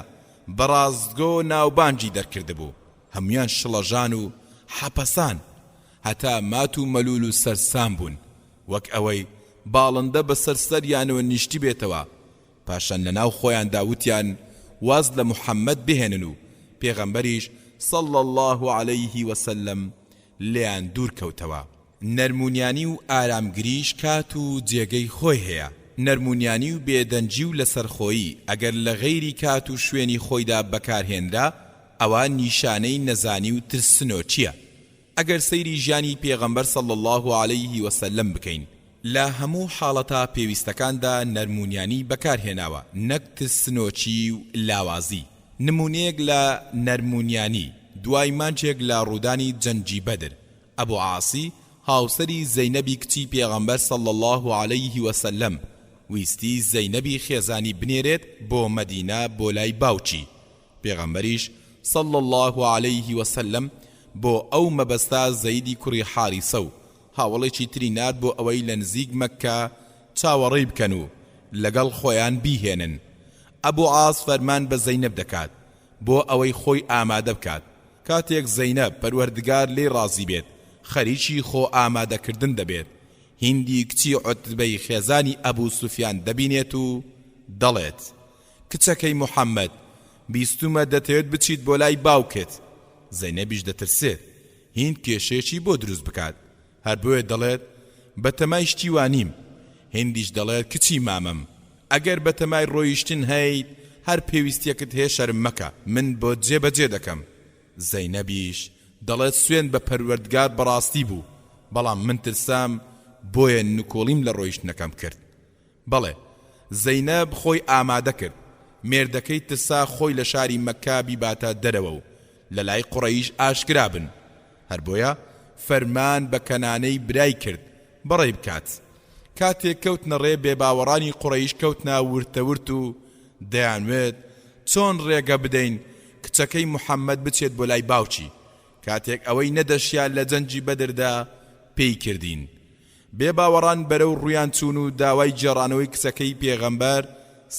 S1: بەڕازگۆ ناوبانجی دەرکرد بوو هەمویان شڵەژان و حەپەسان هەتا مات و مەلول و سەرسام بوون وەک ئەوەی باڵندە بە سەرسەریانەوە نیشتی بێتەوە پاشان لە ناو خۆیان داوتیان واز لە محەممەد بهێنن و پێغەمبەریش صلى الله عليه وسلم لێیان دوور کەوتەوە نەرمونیانی و ئارامگریش کات و جێگەی خۆی هەیە نەرمونیانی و بێدەنجی و لەسەرخۆیی ئەگەر لە غەیری کات و شوێنی خۆیدا بەکارهێنرا ئەوە نیشانەی نەزانی و ترسنۆ چییە ئەگەر سەیری ژیانی پێغەمبەر صلى الله عليه وسلم بکەین لە هەموو حاڵەتا پێویستەکاندا نەرمونیانی بەکارهێناوە نەک ترسنۆچی و لاوازی نمونەیەک لە نەرمونیانی دوای مانچێک لە ڕوودانی جەنگی بەدر ئەبوو عاسی هاوسەری زەینەبی کچی پێغەمبەر صلى الله عليه وسلم ویستی زەینەبی خێزانی بنێرێت بۆ مەدینە بۆ لای باوچی پێغەمبەریش صلى الله عليه وسلم بۆ ئەو مەبەستا زەیدی کوڕی حاریسە و هاوڵێکی تری نار بۆ ئەوەی لە نزیک مەککە چاوەڕێی بکەن و لەگەڵ خۆیان بیهێنن ئەبوو عاس فەرمان بە زەینەب دەکات بۆ ئەوەی خۆی ئامادە بکات کاتێک زەینەب پەروەردگار لێ ڕازی بێت خەریکی خۆ ئامادەکردن دەبێت هیندی کچی عوتبەی خێزانی ئەبوو سوفیان دەبینێت و دەڵێت کچەکەی محەممەد بیستومە دەتەوێت بچیت بۆ لای باوکت زەینەبیش دەترسێت هیند کێشەیەکی بۆ دروست بکات هەر بۆیە دەڵێت بەتەمای شتی وانیم هیندیش دەڵێت کچی مامەم ئەگەر بەتەمای ڕۆیشتن هەیت هەر پێویستیەکت هەیە شەرم مەکە من بۆ جێبەجێ دەکەم زەینەبیش دەڵێت سوێن بە پەروەردگار بەڕاستی بوو بەڵام من ترسام بۆیە نکۆڵیم لە ڕۆیشتنەکەم کرد بەڵێ زەینەب خۆی ئامادە کرد مێردەکەی ترسا خۆی لە شاری مەککە بیباتە دەرەوە و لە لای قوڕەیش ئاشکرا بن هەر بۆیە فەرمان بە کەنانەی برای کرد بەڕێ بکات کاتێک کەوتنە ڕێ بێباوەڕانی قوڕەیش کەوتنە ورتەورت و دەیانوێت چۆن ڕێگە بدەین کچەکەی محەممەد بچێت بۆ لای باوچی کاتێک ئەوەی نەدەشیان لە جەنجی بەدردا پێی کردین بێباوەڕان بەرەو ڕویان چوون و داوای جێڕانەوەی کچەکەی پێغەمبەر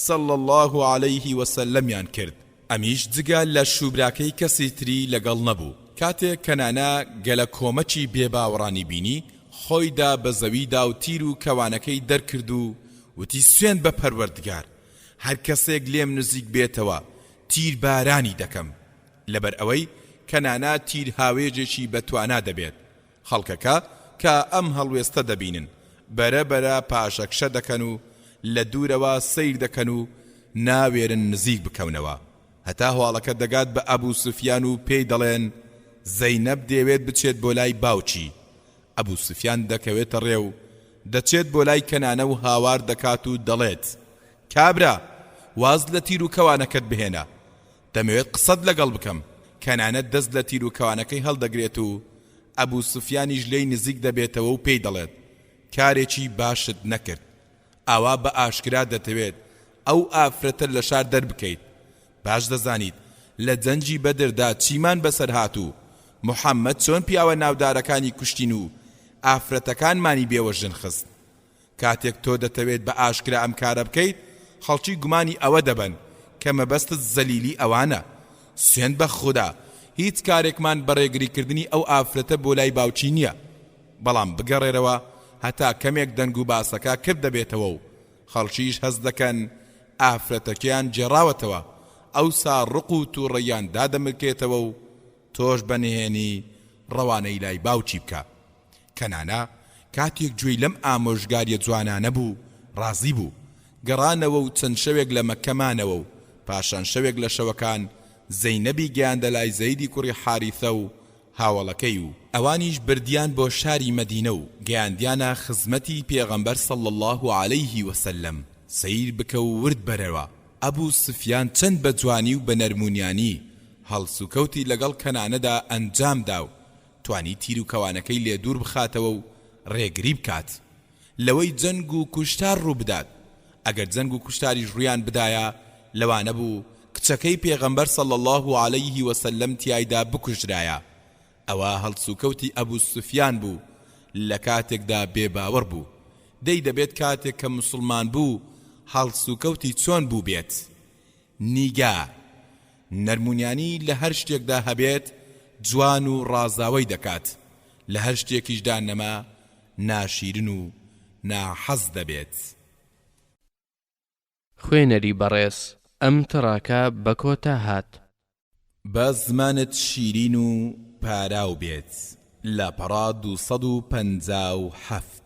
S1: صلى الله عليه وسلم کرد ئەمیش جگە لە شوبراکەی کەسی تری لەگەڵ نەبوو کاتێک کەنانە گەلە کۆمەچی بێباوەڕانی بینی خۆیدا بە زەویدا و تیر و کەوانەکەی دەرکرد و وتی سوێن بە پەروەردگار هەر کەسێک لێم نزیک بێتەوە تیر بارانی دەکەم لەبەر ئەوەی کەنانە تیر هاوێژێکی بەتوانا دەبێت خەڵکەکە کە ئەم هەڵوێستە دەبینن بەرە پاشەکشە دەکەن و لە دوورەوە سیر دەکەن و ناوێرن نزیک بکەونەوە هەتا هەواڵەکە دەگات بە ئەبوو سوفیان و پێی دەڵێن زەینەب دەیەوێت بچێت بۆ لای باوچی ئەبوو سوفیان دەکەوێتە ڕێ و دەچێت بۆ لای کەنانە و هاوار دەکات و دەڵێت کابرا واز لە تیر و کەوانەکەت بهێنە دەمەوێت قسەت لەگەڵ بکەم کەنانە دەست لە تیر و کەوانەکەی هەڵدەگرێت و ئەبوو سوفیانیش لێی نزیک دەبێتەوە و پێی دەڵێت کارێکی باشت نەکرد ئاوا بە ئاشکرا دەتەوێت ئەو ئافرەتە لە شار دەربکەیت باش دەزانیت لە جەنجی بەدردا چیمان بەسەر هاتوو محەممەد چۆن پیاوە ناودارەکانی کوشتین و ئافرەتەکانمانی بێوەژن خست کاتێک تۆ دەتەوێت بە ئاشکرا ئەم کارە بکەیت خەڵکی گومانی ئەوە دەبن کە مەبەستت زەلیلی ئەوانە سوێن بە خوددا هیچ کارێکمان بەڕێگریکردنی ئەو ئافرەتە بۆ لای باوچی نییە بەڵام بگەڕێرەوە هەتا کەمێک دەنگ و باسەکە کرد دەبێتەوە و خەڵکیش هەست دەکەن ئافرەتەکەیان جێڕاوەتەوە ئەوسا ڕق و تووڕەیان دادەمرکێتەوە و تۆش بەنهێنی ڕەوانەی لای باوچی بکە کەنانە کاتێک گوێی لەم ئامۆژگاریە جوانانە بوو ڕازی بوو گەڕانەوە و چەند شەوێک لە مەکەمانەوە و پاشان شەوێک لە شەوەکان زەینەبی گەیاندە لای زەیدی کوڕی حاریثە و هاوڵەکەی و ئەوانیش بردیان بۆ شاری مەدینە و گەیاندیانە خزمەتی پێغەمبەر صلی الله عليه وسلم سیر بکە و ورد بەرەوە ئەبوو سفیان چەند بە جوانی و بە نەرمونیانی هەڵسوکەوتی لەگەڵ کەنانەدا ئەنجامدا و توانی تیر و کەوانەکەی لێ دوور بخاتەوە و ڕێگری بکات لەوەی جەنگ و کوشتار ڕوو بدات ئەگەر جەنگ و کوشتاریش ڕویان بدایە لەوانە بوو کچەکەی پێغەمبەر صلی الله عليه وسلم تیایدا بکوژرایە ئەوە هەڵسوکەوتی ئەبوو سوفیان بوو لە کاتێکدا بێباوەڕ بوو دەی دەبێت کاتێک کە موسڵمان بوو هەڵسوکەوتی چۆن بوو بێت نیگا نەرمونیانی لە هەر شتێکدا هەبێت جوان و ڕازاوەی دەکات لە هەر شتێکیشدا نەما ناشیرن و ناحەز دەبێت
S2: خوێنەری بەڕێز ئەم تڕاکە بە کۆتا هات
S1: بە زمانت شیرین و پاراو بێت لە پەڕا 257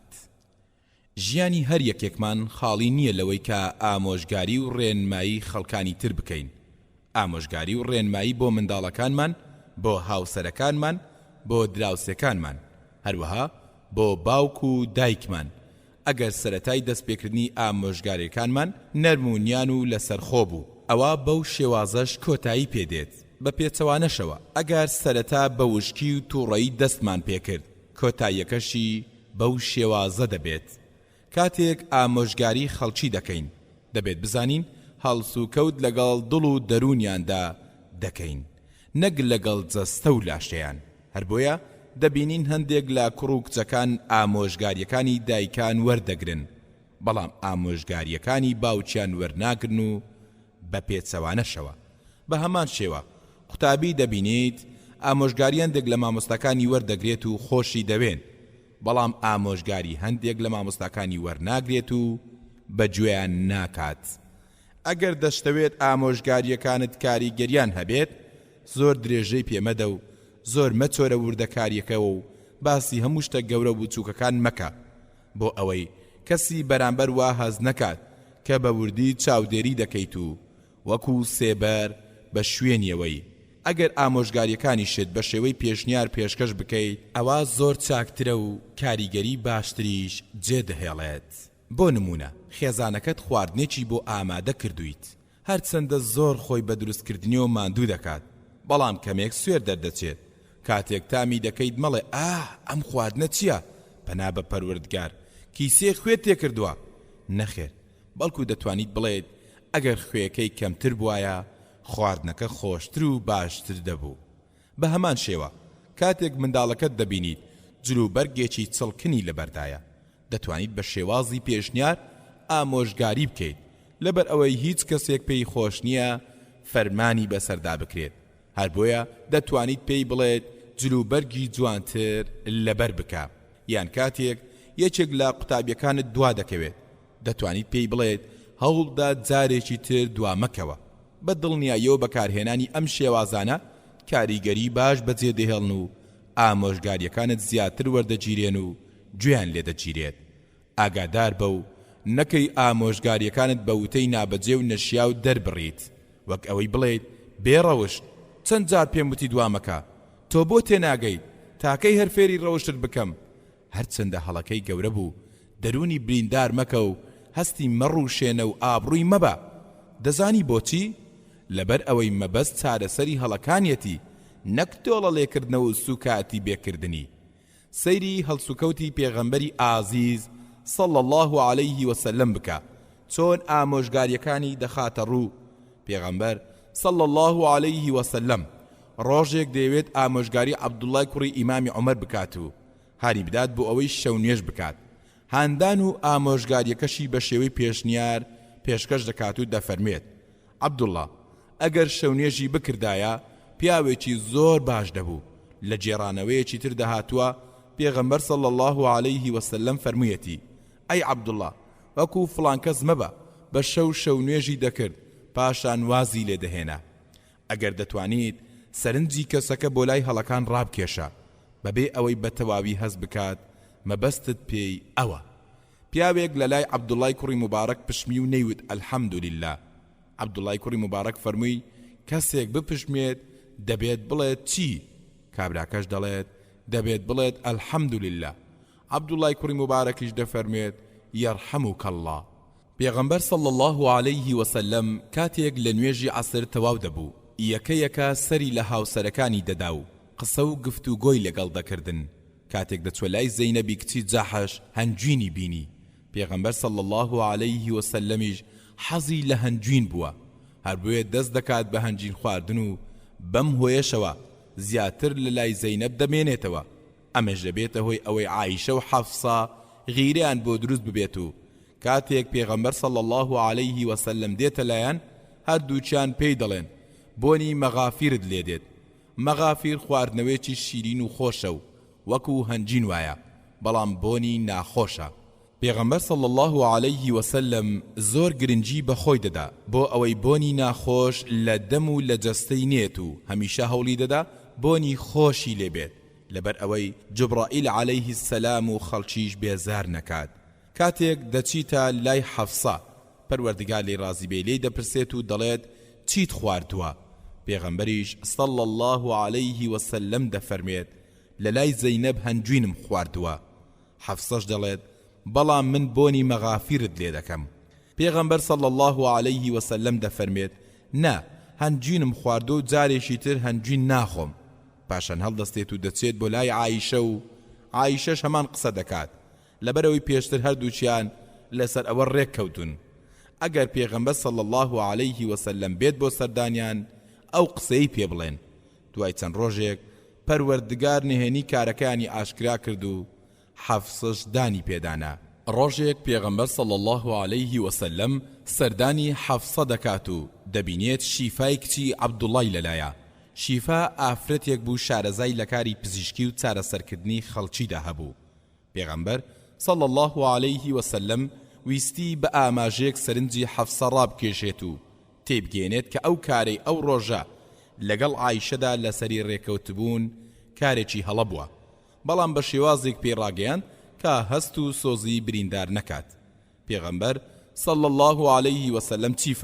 S1: ژیانی هەر یەکێکمان خاڵی نییە لەوەی کە ئامۆژگاری و ڕێنمایی خەڵکانی تر بکەین ئامۆژگاری و ڕێنمایی بۆ منداڵەکانمان بۆ هاوسەرەکانمان بۆ دراوسێکانمان هەروەها بۆ باوک و دایکمان ئەگەر سەرەتای دەستپێکردنی ئامۆژگاریەکانمان نەرمونیان و لەسەرخۆ بوو ئەوە بەو شێوازەش کۆتایی پێدێت بە پێچەوانەشەوە ئەگەر سەرەتا بە وشکی و تووڕەیی دەستمان پێکرد کۆتاییەکەشی بەو شێوازە دەبێت کاتێک ئامۆژگاری خەڵکی دەکەین دەبێت بزانین هەڵسوکەوت لەگەڵ دڵ و دەرونیاندا دەکەین نەک لەگەڵ جەستە و لاشەیان هەر بۆیە دەبینین هەندێک لە کوڕ و کچەکان ئامۆژگاریەکانی دایکان وەردەگرن بەڵام ئامۆژگاریەکانی باوچیان وەرناگرن و بە پێچەوانەشەوە بە هەمان شێوە قوتابی دەبینیت ئامۆژگاری هەندێک لە مامۆستاکانی وەردەگرێت و خۆشی دەوێن بەڵام ئامۆژگاری هەندێک لە مامۆستاکانی وەرناگرێت و بەگوێیان ناکات ئەگەر دەشتەوێت ئامۆژگاریەکانت کاریگەریان هەبێت زۆر درێژەی پێمەدە و زۆر مەچۆرە وردەکاریەکەوە و باسی هەموو شتە گەورە و بچووکەکان مەکە بۆ ئەوەی کەسی بەرامبەر وا هەز نەکات کە بە وردی چاودێری دەکەیت و وەکو سێبەر بە شوێنیەوەی ئەگەر ئامۆژگاریەکانی شت بە شێوەی پێشنیار پێشکەش بکەیت ئەوە زۆر چاکترە و کاریگەری باشتریش جێدەهێڵێت بۆ نمونە خێزانەکەت خواردنێکی بۆ ئامادە کردویت هەرچەندە زۆر خۆی بە دروستکردنیەوە ماندوو دەکات بەڵام کەمێک سوێر دەردەچێت کاتێک تامی دەکەیت مەڵێ ئەم خواردنە چییە پەنا بە پەروەردگار کیسێ خوێ تێکردووە نەخێر بەڵکو دەتوانیت بڵێت ئەگەر خوێەکەی کەمتر بوایە خواردنەکە خۆشتر و باشتر دەبوو بە هەمان شێوە کاتێک منداڵەکەت دەبینیت جلوبەرگێکی چڵکنی لەبەردایە دەتوانیت بە شێوازی پێشنیار ئامۆژگاری بکەیت لەبەر ئەوەی هیچ کەسێک پێی خۆش نییە فەرمانی بەسەردا بکرێت هەر بۆیە دەتوانیت پێی بڵێت جلوبەرگی جوانتر لەبەر بکە یان کاتێک یەکێک لە قوتابیەکانت دوا دەکەوێت دەتوانیت پێی بڵێت هەوڵدا جارێکی تر دوا مەکەوە بە دڵنیاییەوە بەکارهێنانی ئەم شێوازانە کاریگەری باش بەجێ دەهێڵن و ئامۆژگاریەکانت زیاتر وەردەگیرێن و گوێیان لێدەگیرێت ئاگادار بە و نەکەی ئامۆژگاریەکانت بە وتەی نابەجێ و نەشیا و دەربڕیت وەک ئەوەی بڵێیت بێڕەوشت چەند جار پێم وتی دوامەکە تۆ بۆ تێناگەیت تاکەی هەر فێری ڕەوشتت بکەم هەرچەندە هەڵەکەی گەورە بوو دەرونی بریندار مەکە و هەستی مەڕوشێنە و ئابڕووی مەبە دەزانی بۆچی لەبەر ئەوەی مەبەست چارەسەری هەڵەکانیەتی نەک تۆڵە لێکردنەوە و سوکاتی بێکردنی سەیری هەڵسوکەوتی پێغەمبەری ئازیز صلى الله عليه وسلم بکە چۆن ئامۆژگاریەکانی دەخاتە ڕوو پێغەمبەر صلى الله عليه وسلم ڕۆژێک دەیەوێت ئامۆژگاری عەبدوڵای کوڕی ئیمامی عومەر بکات و هانی بدات بۆ ئەوەی شەو نوێژ بکات هاندان و ئامۆژگاریەکەشی بە شێوەی پێشنیار پێشکەش دەکات و دەفەرمێت عەبدوڵڵا ئەگەر شەو نوێژی بکردایە پیاوێکی زۆر باش دەبوو لە جێڕانەوەیەکی تر دەهاتووە پێغەمبەر صلى الله عليه وسلم فەرموویەتی ئەی عەبدوڵڵا وەکو فڵان کەس مەبە بە شەو نوێژی دەکرد پاشان وازی لێ دەهێنا ئەگەر دەتوانیت سەرنجی کەسەکە بۆ لای هەڵەکان ڕابکێشە بەبێ ئەوەی بە تەواوی هەست بکات مەبەستت پێی ئەوە پیاوێک لە لای عەبدوڵای کوڕی مبارەک پشمی و نەیوت ئەلحەمدولله عەبدوڵای کوڕی مبارەک فەرمووی کەسێک بپشمێت دەبێت بڵێت چی کابراکەش دەڵێت دەبێت بڵێت ئەلحەمدولله عەبدوڵای کوڕی مبارەکیش دەفەرمێت یەرحەموکە الله پێغەمبەر صلى الله عليه وسلم کاتێک لە نوێژی عەسر تەواو دەبوو یەکە سەری لە هاوسەرەکانی دەدا و قسە و گفتوگۆی لەگەڵ دەکردن کاتێک دەچوە لای زەینەبی کچی جاحەش هەنجوینی بینی پێغەمبەر صلى الله عليه وسلمیش حەزی لە هەنجوین بووە هەر بۆیە دەست دەکات بە هەنجین خواردن و بەم هۆیەشەوە زیاتر لە لای زەینەب دەمێنێتەوە ئەمەش دەبێتە هۆی ئەوەی عایشە و حەفسا غیریان بۆ دروست ببێت و کاتێک پێغەمبەر صلى الله عليه وسلم دێتە لایەن هەردووچیان پێی دەڵێن بۆنی مەغافیرت لێ دێت مەغافیر خواردنەوەیکی شیرین و خۆشە و وەکو هەنجین وایە بەڵام بۆنی ناخۆشە پێغەمبەر صلى الله عليه وسلم زۆر گرنگی بەخۆی دەدا بۆ ئەوەی بۆنی ناخۆش لە دەم و لە جەستەی نێت و هەمیشە هەوڵی دەدا بۆنی خۆشی لێبێت لەبەر ئەوەی جوبرائیل عليه السلام و خەڵکیش بێزار نەکات کاتێک دەچیتە لای حەفسا پەروەردگار لێی ڕازی بێ لێی دەپرسێت و دەڵێت چیت خواردووە پێغەمبەریش صلى الله عليه وسلم دەفەرمێت لە لای زەینەب هەنجوینم خواردووە حەفسەش دەڵێت بەڵام من بۆنی مەغافیرت لێ دەکەم پێغەمبەر صلى الله عليه وسلم دەفەرمێت نا هەنجوینم خواردو و جارێکی تر هەنجوین ناخۆم پاشان هەڵدەستێت و دەچێت بۆ لای عایشە و عایشەش هەمان قسە دەکات لەبەرەوەی پێشتر هەردووچیان لەسەر ئەوە ڕێک کەوتون ئەگەر پێغەمبەر صلى الله عليه وسلم بێت بۆ سەردانیان ئەو قسەی پێ بڵێن دوای چەند ڕۆژێک پەروەردگار نهێنی کارەکانی ئاشکرا کرد و حەفسەش دانی پێدانا ڕۆژێک پێغەمبەر صلى الله عليه وسلم سەردانی حەفسە دەکات و دەبینێت شیفای کچی عەبدوڵای لەلایە شیفا ئافرەتێک بوو شارەزای لە کاری پزیشکی و چارەسەرکردنی خەڵکیدا هەبوو پێغەمبەر صلى الله عليه وسلم ویستی بە ئاماژەیەک سەرنجی حەفسە ڕابکێشێت و تێبگێنێت کە ئەو کارەی ئەو ڕۆژە لەگەڵ عایشەدا لەسەری ڕێکەوتبوون کارێکی هەڵە بووە بەڵام بە شێوازێک پێڕاگەیاند کە هەست و سۆزی بریندار نەکات پێغەمبەر صلى الله عليه وسلم چی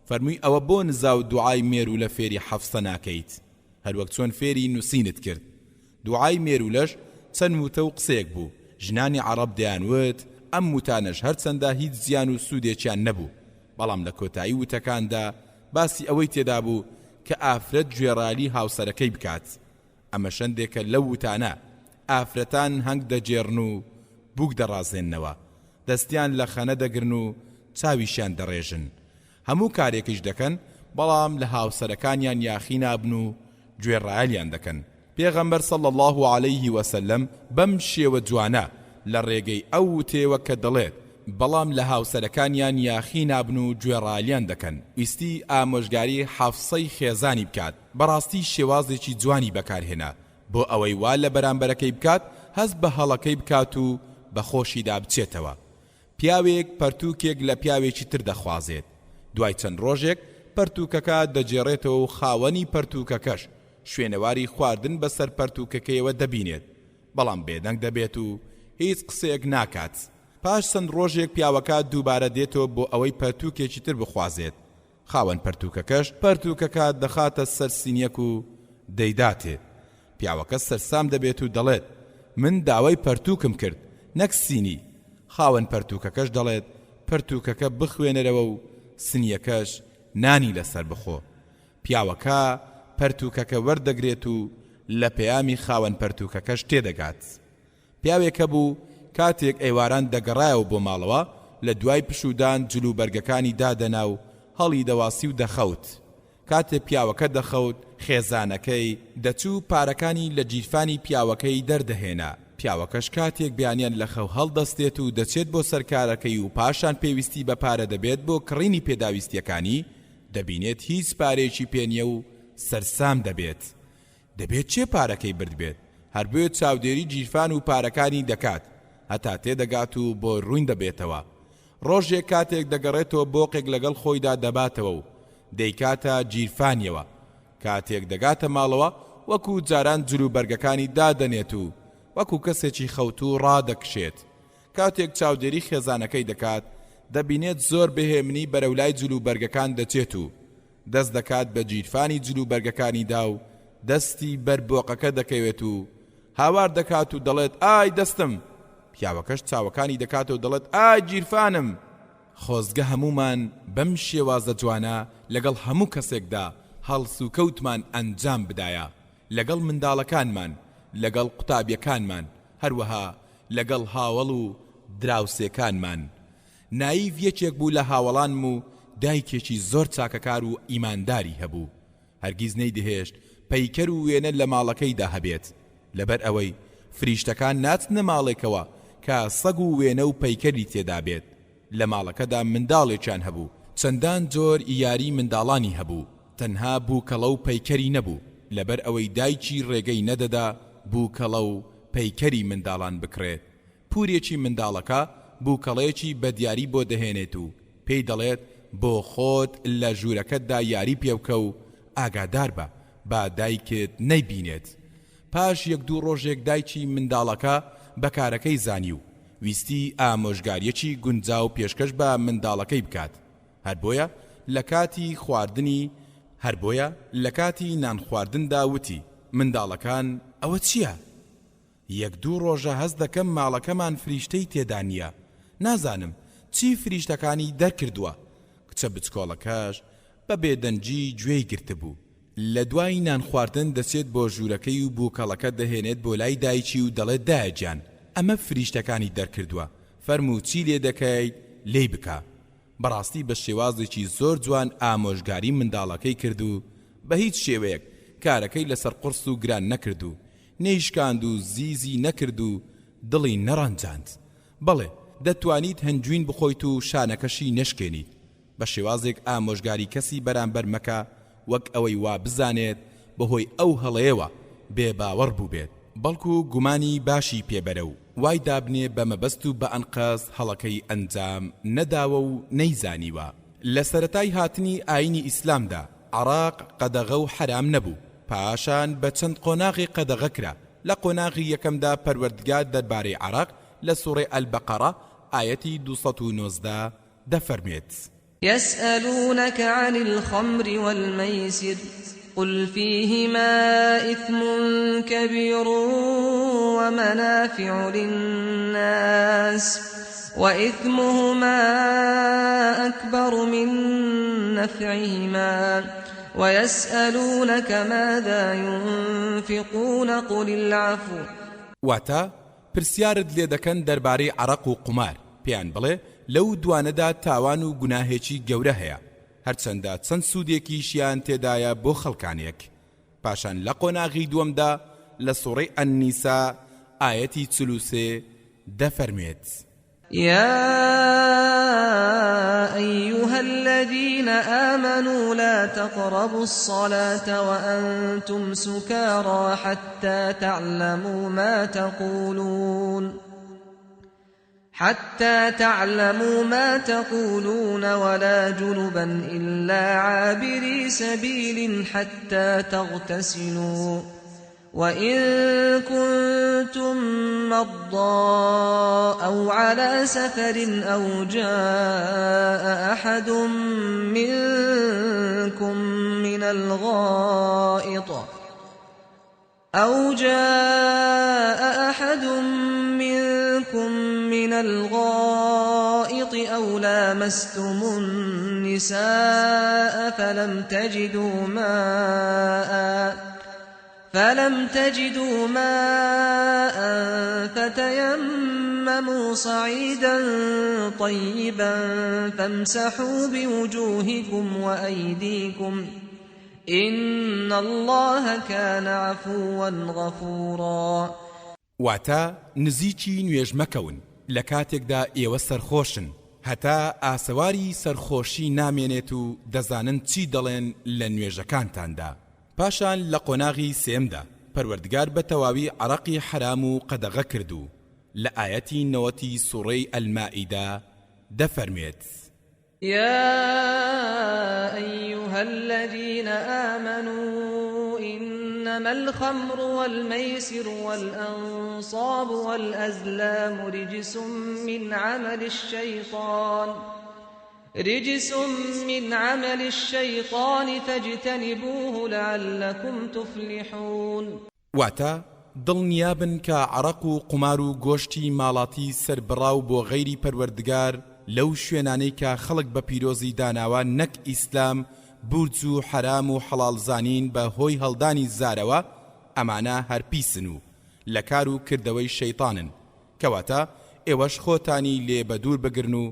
S1: فەرمووی ئەوە بۆ نزا و دوعای مێرو لە فێری حەفسە ناکەیت هەروەک چۆن فێری نووسینت کرد دوعای مێرولەش چەند وتە و قسەیەک بوو ژنانی عەرەب دەیانوت ئەم وتانەش هەرچەندە هیچ زیان و سوودێکیان نەبوو بەڵام لە کۆتایی وتەکاندا باسی ئەوەی تێدا بوو کە ئافرەت گوێڕالی هاوسەرەکەی بکات ئەمە شەندێکە لەو وتانە ئافرەتان هەنگ دەجێڕن و بووک دەڕازێننەوە دەستیان لە خەنە دەگرن و چاویشیان دەڕێژن هەموو کارێکیش دەکەن بەڵام لە هاوسەرەکانیان یاخی نابن و گوێڕایەلیان دەکەن پێغەمبەر صلی الله عليه وسلم بەم شێوە جوانە لە ڕێگەی ئەو وتێوە کە دەڵێت بەڵام لە هاوسەرەکانیان یاخی نابن و گوێڕایەلیان دەکەن ویستی ئامۆژگاری حەفسەی خێزانی بکات بەڕاستی شێوازێکی جوانی بەکارهێنا بۆ ئەوەی وا لە بەرامبەرەکەی بکات هەست بە هەڵەکەی بکات و بە خۆشیدا بچێتەوە پیاوێک پەرتووکێک لە پیاوێکی تر دەخوازێت دوای چەند ڕۆژێک پەرتووکەکە دەجێڕێتەوە و خاوەنی پەرتووکەکەش شوێنەواری خواردن بەسەر پەرتووکەکەیەوە دەبینێت بەڵام بێدەنگ دەبێت و هیچ قسەیەک ناکات پاش چەند ڕۆژێک پیاوەکە دووبارە دێتەوە بۆ ئەوەی پەرتووکێکی تر بخوازێت خاوەن پەرتووکەکەش پەرتووکەکە دەخاتە سەر سینیەک و دەیداتێت پیاوەکە سەرسام دەبێت و دەڵێت من داوای پەرتووکم کرد نەک سینی خاوەن پەرتووکەکەش دەڵێت پەرتووکەکە بخوێنەرەوە و سنیەکەش نانی لەسەر بخۆ پیاوەکە پەرتووکەکە وەردەگرێت و لە پەیامی خاوەن پەرتووکەکەش تێدەگات پیاوێکە بوو کاتێک ئەیواران دەگەڕایەوە بۆ ماڵەوە لە دوای پشودان جلوبەرگەکانی دادەنا و هەڵی دەواسی و دەخەوت کاتێک پیاوەکە دەخەوت خێزانەکەی دەچوو پارەکانی لە جیرفانی پیاوەکەی دەردەهێنا پیاوەکەش کاتێک بیانیان لە خەو هەڵدەستێت و دەچێت بۆ سەرکارەکەی و پاشان پێویستی بە پارە دەبێت بۆ کڕینی پێداویستیەکانی دەبینێت هیچ پارێکی پێنیە و سەرسام دەبێت چێ پارەکەی برد بێت هەر بۆیە چاودێری جیرفان و پارەکانی دەکات هەتا تێدەگات و بۆ ڕووین دەبێتەوە ڕۆژێک کاتێک دەگەڕێتەوە بۆقێک لەگەڵ خۆیدا دەباتەوە و دەیکاتە جیرفانیەوە کاتێک دەگاتە ماڵەوە وەکو جاران جلوبەرگەکانی دادەنێت و وەکو کەسێکی خەوت و ڕادەکشێت کاتێک چاودێری خێزانەکەی دەکات دەبینێت زۆر بەهێمنی بەرەولای جلوبەرگەکان دەچێت و دەست دەکات بە جیرفانی جلوبەرگەکانی دا و دەستی بەر بۆقەکە دەکەوێت و هاوار دەکات و دەڵێت ئای دەستم پیاوەکەش چاوەکانی دەکات و دەڵێت ئای جیرفانم خۆزگە هەمومان بەم شێوازە جوانە لەگەڵ هەموو کەسێکدا هەڵس و کەوتمان ئەنجام بدایە لەگەڵ منداڵەکانمان لەگەڵ قوتابیەکانمان هەروەها لەگەڵ هاوڵ و دراوسێکانمان نایڤ یەکێک بوو لە هاوڵانم و دایکێکی زۆر چاکەکار و ئیمانداری هەبوو هەرگیز نەیدەهێشت پەیکەر و وێنە لە ماڵەکەیدا هەبێت لەبەر ئەوەی فریشتەکان ناچنە ماڵێکەوە کە سەگ و وێنە و پەیکەری تێدا بێت لە ماڵەکەدا منداڵێکیان هەبوو چەندان جۆر یاری منداڵانی هەبوو تەنها بووکەڵە و پەیکەری نەبوو لەبەر ئەوەی دایکی ڕێگەی نەدەدا بووکەڵە و پەیکەری منداڵان بکرێت پورێکی منداڵەکە بووکەڵەیەکی بە دیاری بۆ دەهێنێت و پێی دەڵێت بۆ خۆت لە ژوورەکەتدا یاری پێوکە و ئاگادار بە با دایکت نەیبینێت پاش یەک دوو ڕۆژێک دایکی منداڵەکە بەکارەکەی زانی و ویستی ئامۆژگاریەکی گونجاو پێشکەش بە منداڵەکەی بکات هەر بۆیە لە کاتی نان خواردندا وتی منداڵەکان ئەوە چییە؟ یەک دوو ڕۆژە هەست دەکەم ماڵەکەمان فریشتەی تێدا نییە نازانم چی فریشتەکانی دەرکردووە کچە بچکۆڵەکەش بە بێدەنجی گوێی گرتبوو لە دوای نان خواردن دەچێت بۆ ژوورەکەی و بووکەڵەکە دەهێنێت بۆ لای دایکی و دەڵێت دایەجان ئەمە فریشتەکانی دەرکردووە فەرموو چی لێ دەکەیت لێی بکە بەڕاستی بە شێوازێکی زۆر جوان ئامۆژگاری منداڵەکەی کرد و بە هیچ شێوەیەک کارەکەی لەسەر قرس و گران نەکرد و نەیشکاند و زیزی نەکرد و دڵی نەڕەنجاند بەڵێ دەتوانیت هەنجوین بخۆیت و شانەکەشی نەشکێنیت بە شێوازێک ئامۆژگاری کەسی بەرامبەر مەکە وەک ئەوەی وا بزانێت بەهۆی ئەو هەڵەیەوە بێباوەڕ بوو بێت بەڵکو گومانی باشی پێبەرە و وای دابنێ بە مەبەست و بە ئەنقەس هەڵەکەی ئەنجام نەداوە و نەیزانیوە لە سەرەتای هاتنی ئاینی ئیسلامدا عراق قەدەغە و حرام نەبوو پاشان بە چەند قۆناغی قەدەغە کرا لە قۆناغی یەکەمدا پەروەردگار دەربارەی عراق لە سوورەی ئەلبەقەرە ئایەتی 219 دەفەرمێت
S3: يسألونك عن الخمر والميسر قل فيهما إثم كبير ومنافع للناس وإثمهما أكبر من نفعهما ويسألونك ماذا ينفقون قل العفو.
S4: واتە پرسیارت لێ دەکەن دەربارەی عەرەق و قومار، پێیان بڵێ لەو دوانەدا تاوان و گوناهێکی گەورە هەیە، هەرچەندە چەند سوودێکیشیان تێدایە بۆ خەڵکانێک. پاشان لە قۆناغی دووەمدا لە سوڕەی ئەننیسا ئایەتی 43 دەفەرمێت:
S3: يا أيها الذين آمنوا لا تقربوا الصلاة وأنتم سكارى حتى تعلموا ما تقولون ولا جنبا إلا عابري سبيل حتى تغتسلوا وإن كنتم مرضى أو على سفر أو جاء أحد منكم من الغائط أو لامستم النساء فلم تجدوا ماء فتيمموا صعيدا طيبا فامسحوا بوجوهكم وأيديكم إن الله كان عفوا غفورا.
S4: واتە نزیکی نوێژ مەکەون لە کاتێکدا ئێوە سەرخۆشن هەتا ئاسەواری سەرخۆشی نامێنێت و دەزانن چی دەڵێن لە نوێژەکانتاندا. پاشان لە قۆناغی سێمدا پەروەردگار بە تەواوی عەرەقی حرام و قەدەغە کردو لە ئایەتی 90 سوڕەی ئەلمائیدا دەفەرمێت:
S3: يا أيها الذين آمنوا إنما الخمر والميسر والأنصاب والأزلام رجس من عمل الشيطان فاجتنبوه لعلكم تفلحون.
S4: واتە دڵنیابن کە عەرەق و قومار و گۆشتی ماڵاتی سەربڕاو بۆ غەیری پەروەردگار لەو شوێنانەی کە خەڵک بە پیرۆزی داناوە نەک ئیسلام بورج و حرام و حەڵاڵزانین بە هۆی هەڵدانی زارەوە، ئەمانە هەر پیسن و لە کار و کردەوەی شەیطانن، کەواتە ئێوەش خۆتانی لێ بە دوور بگرن و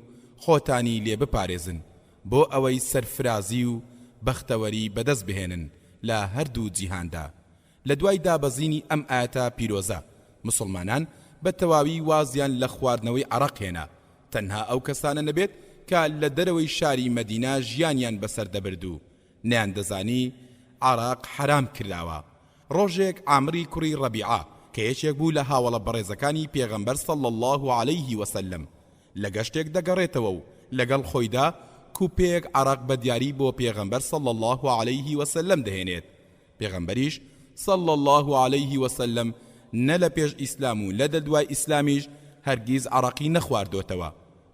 S4: خۆتانی لێ بپارێزن بۆ ئەوەی سەرفرازی و بەختەوەری بەدەست بهێنن لە هەردوو جیهاندا. لە دوای دابەزینی ئەم ئاەتە پیرۆزە مسلمانان بە تەواوی وازیان لە خواردنەوەی عەرەق هێنا، تەنها ئەو کەسانە نەبێت کە لە دەرەوەی شاری مەدینە ژیانیان بەسەر دەبرد و نەیان دەزانی عەرەق حرام کراوە. ڕۆژێک عامری کوڕی ڕەبیعە کە یەکێک بوو لە هاوڵە بەڕێزەکانی پێغەمبەر صلی الله عەلەیه وسلم لە گەشتێک دەگەڕێتەوە و لەگەڵ خۆیدا کوپەیەک عەرەق بە دیاری بۆ پێغەمبەر صلی الله عەلەیه وسلم دەهێنێت. پێغەمبەریش صلی الله عەلەیه وسلم نە لە پێش ئیسلام و لە دەدوای ئیسلامیش هەرگیز عەرەقی نەخواردۆتەوە،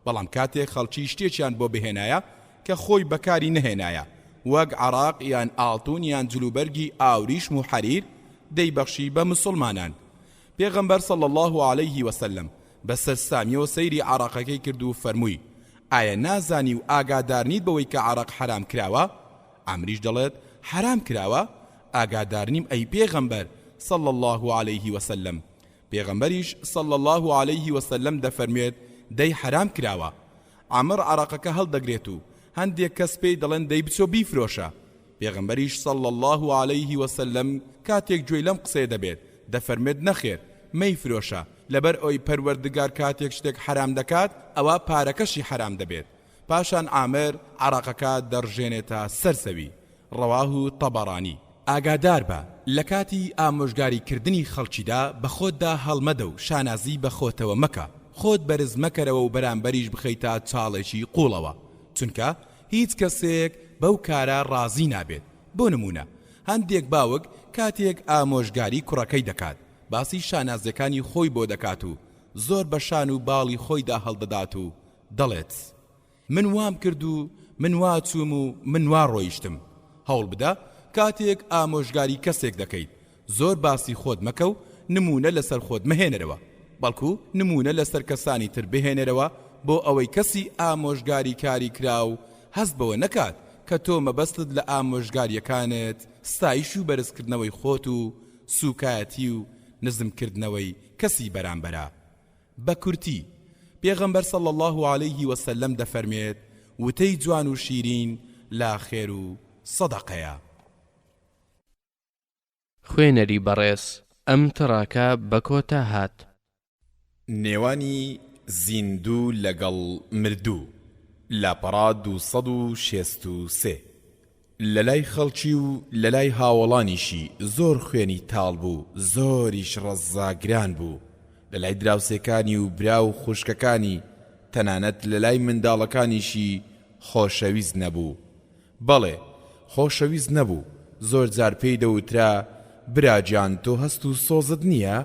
S4: بەڵام کاتێک خەڵکی شتێکیان بۆ بهێنایە کە خۆی بەکاری نەهێنایە وەک عەرەق یان ئاڵتون یان جلوبەرگی ئاوریشم و حەریر دەیبەخشی بە مسلمانان. پێغەمبەر صلی الله عەلەیه وسلم بە سەرسامیەوە سەیری عەرەقەکەی کرد و فەرمووی: ئایا نازانی و ئاگادار نیت بەوەی کە عەرەق حرام کراوە؟ عەمریش دەڵێت: حرام کراوە؟ ئاگادار نیم ئەی پێغەمبەر صلی الله عەلەیه وسلم. پێغەمبەریش صلی الله عەلەیه وسلم دەفەرمێت: دەی حرام کراوە. عەمر عەرەقەکە هەڵدەگرێت و هەندێک کەس پێی دەڵێن دەی بچۆ بیفرۆشە. پێغەمبەریش صلی الله عەلەیه وسلم کاتێک گوێی لەم قسەیە دەبێت دەفەرمێت: نەخێر، مەیفرۆشە، لەبەر ئەوی پەروەردگار کاتێک شتێک حرام دەکات ئەوە پارەکەشی حرام دەبێت. پاشان عامر عەرەقەکە دەڕژێنێتە سەرزەوی. ڕەواه تەبەرانی. ئاگادار بە لە کاتی ئامۆژگاریکردنی خەڵکیدا بە خۆتدا هەڵمەدە و شانازی بە خۆتەوە مەکە، خۆت بەرز مەکەرەوە و بەرامبەریش بخەیتە چاڵێکی قوڵەوە، چونکە هیچ کەسێک بەو کارە ڕازی نابێت. بۆ نمونە هەندێک باوک کاتێک ئامۆژگاری کوڕەکەی دەکات باسی شانازەکانی خۆی بۆ دەکات و زۆر بە شان و باڵی خۆیدا هەڵدەدات و دەڵێت: من وام کرد و من وا چووم و من وا ڕۆیشتم. هەوڵ بدە کاتێک ئامۆژگاری کەسێک دەکەیت زۆر باسی خۆت مەکە و نمونە لەسەر خۆت مەهێنەرەوە، بەڵکو نمونە لەسەر کەسانی تر بهێنەرەوە بۆ ئەوەی کەسی ئامۆژگاری کاری کراو هەست بەوە نەکات کە تۆ مەبەستت لە ئامۆژگاریەکانت ستایش و بەرزکردنەوەی خۆت و سوکایەتی و نزمکردنەوەی کەسی بەرامبەرە. بە کورتی پێغەمبەر صلی الله عليه وسلم دەفەرمێت وتەی جوان و شیرین لا خێر و سەدەقەیە.
S2: خوێنەری بەڕێز ئەم تڕاکە بە کۆتا هات.
S1: نێوانی زیندوو لەگەڵ مردوو لاپەڕا 263 لەلای خەڵکی و لەلای هاوڵانیشی زۆر خوێنی تاڵ بوو، زۆریش ڕەزاگران بوو لەلای دراوسێکانی و برا و خوشکەکانی، تەنانەت لەلای منداڵەکانیشی خۆشەویست نەبوو. بەڵێ خۆشەویست نەبوو، زۆر جار پێی دەوترا براجان تۆ هەست و سۆزت نییە؟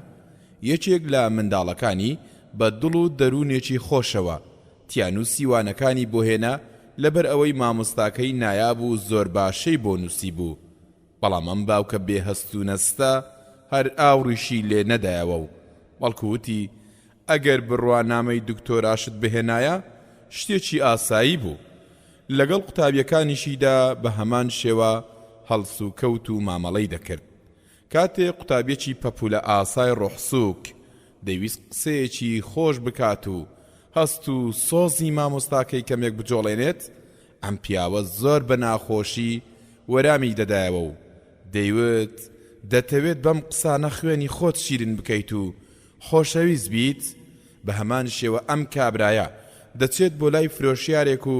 S1: یەکێک لە منداڵەکانی بە دڵ و دەروونێکی خۆشەوە تیان و سیوانەکانی بۆ هێنا لەبەر ئەوەی مامۆستاکەی نایاب و زۆر باشەی بۆ نووسی بوو. بەڵام ئەم باوکە بێ هەست و نەستە هەر ئاوڕیشی لێ نەدایەوە و بەڵکووتی ئەگەر بڕوانامەی دکتۆراشت بهێنایە شتێکی ئاسایی بوو. لەگەڵ قوتابیەکانیشیدا بە هەمان شێوە هەڵس و کەوت و مامەڵەی دەکرد. کاتێ قوتابیەکی پەپولە ئاسای ڕوحسووک دەیویست قسەیەکی خۆش بکات و هەست و سۆزی مامۆستاکەی کەمێک بجۆڵێنێت، ئەم پیاوە زۆر بە ناخۆشی وەرامی دەدایەوە و دەیوت دەتەوێت بەم قسانە خوێنی خۆت شیرین بکەیت و خۆشەویست بیت. بە هەمان شێوە ئەم کابرایە دەچێت بۆ لای فرۆشیارێک و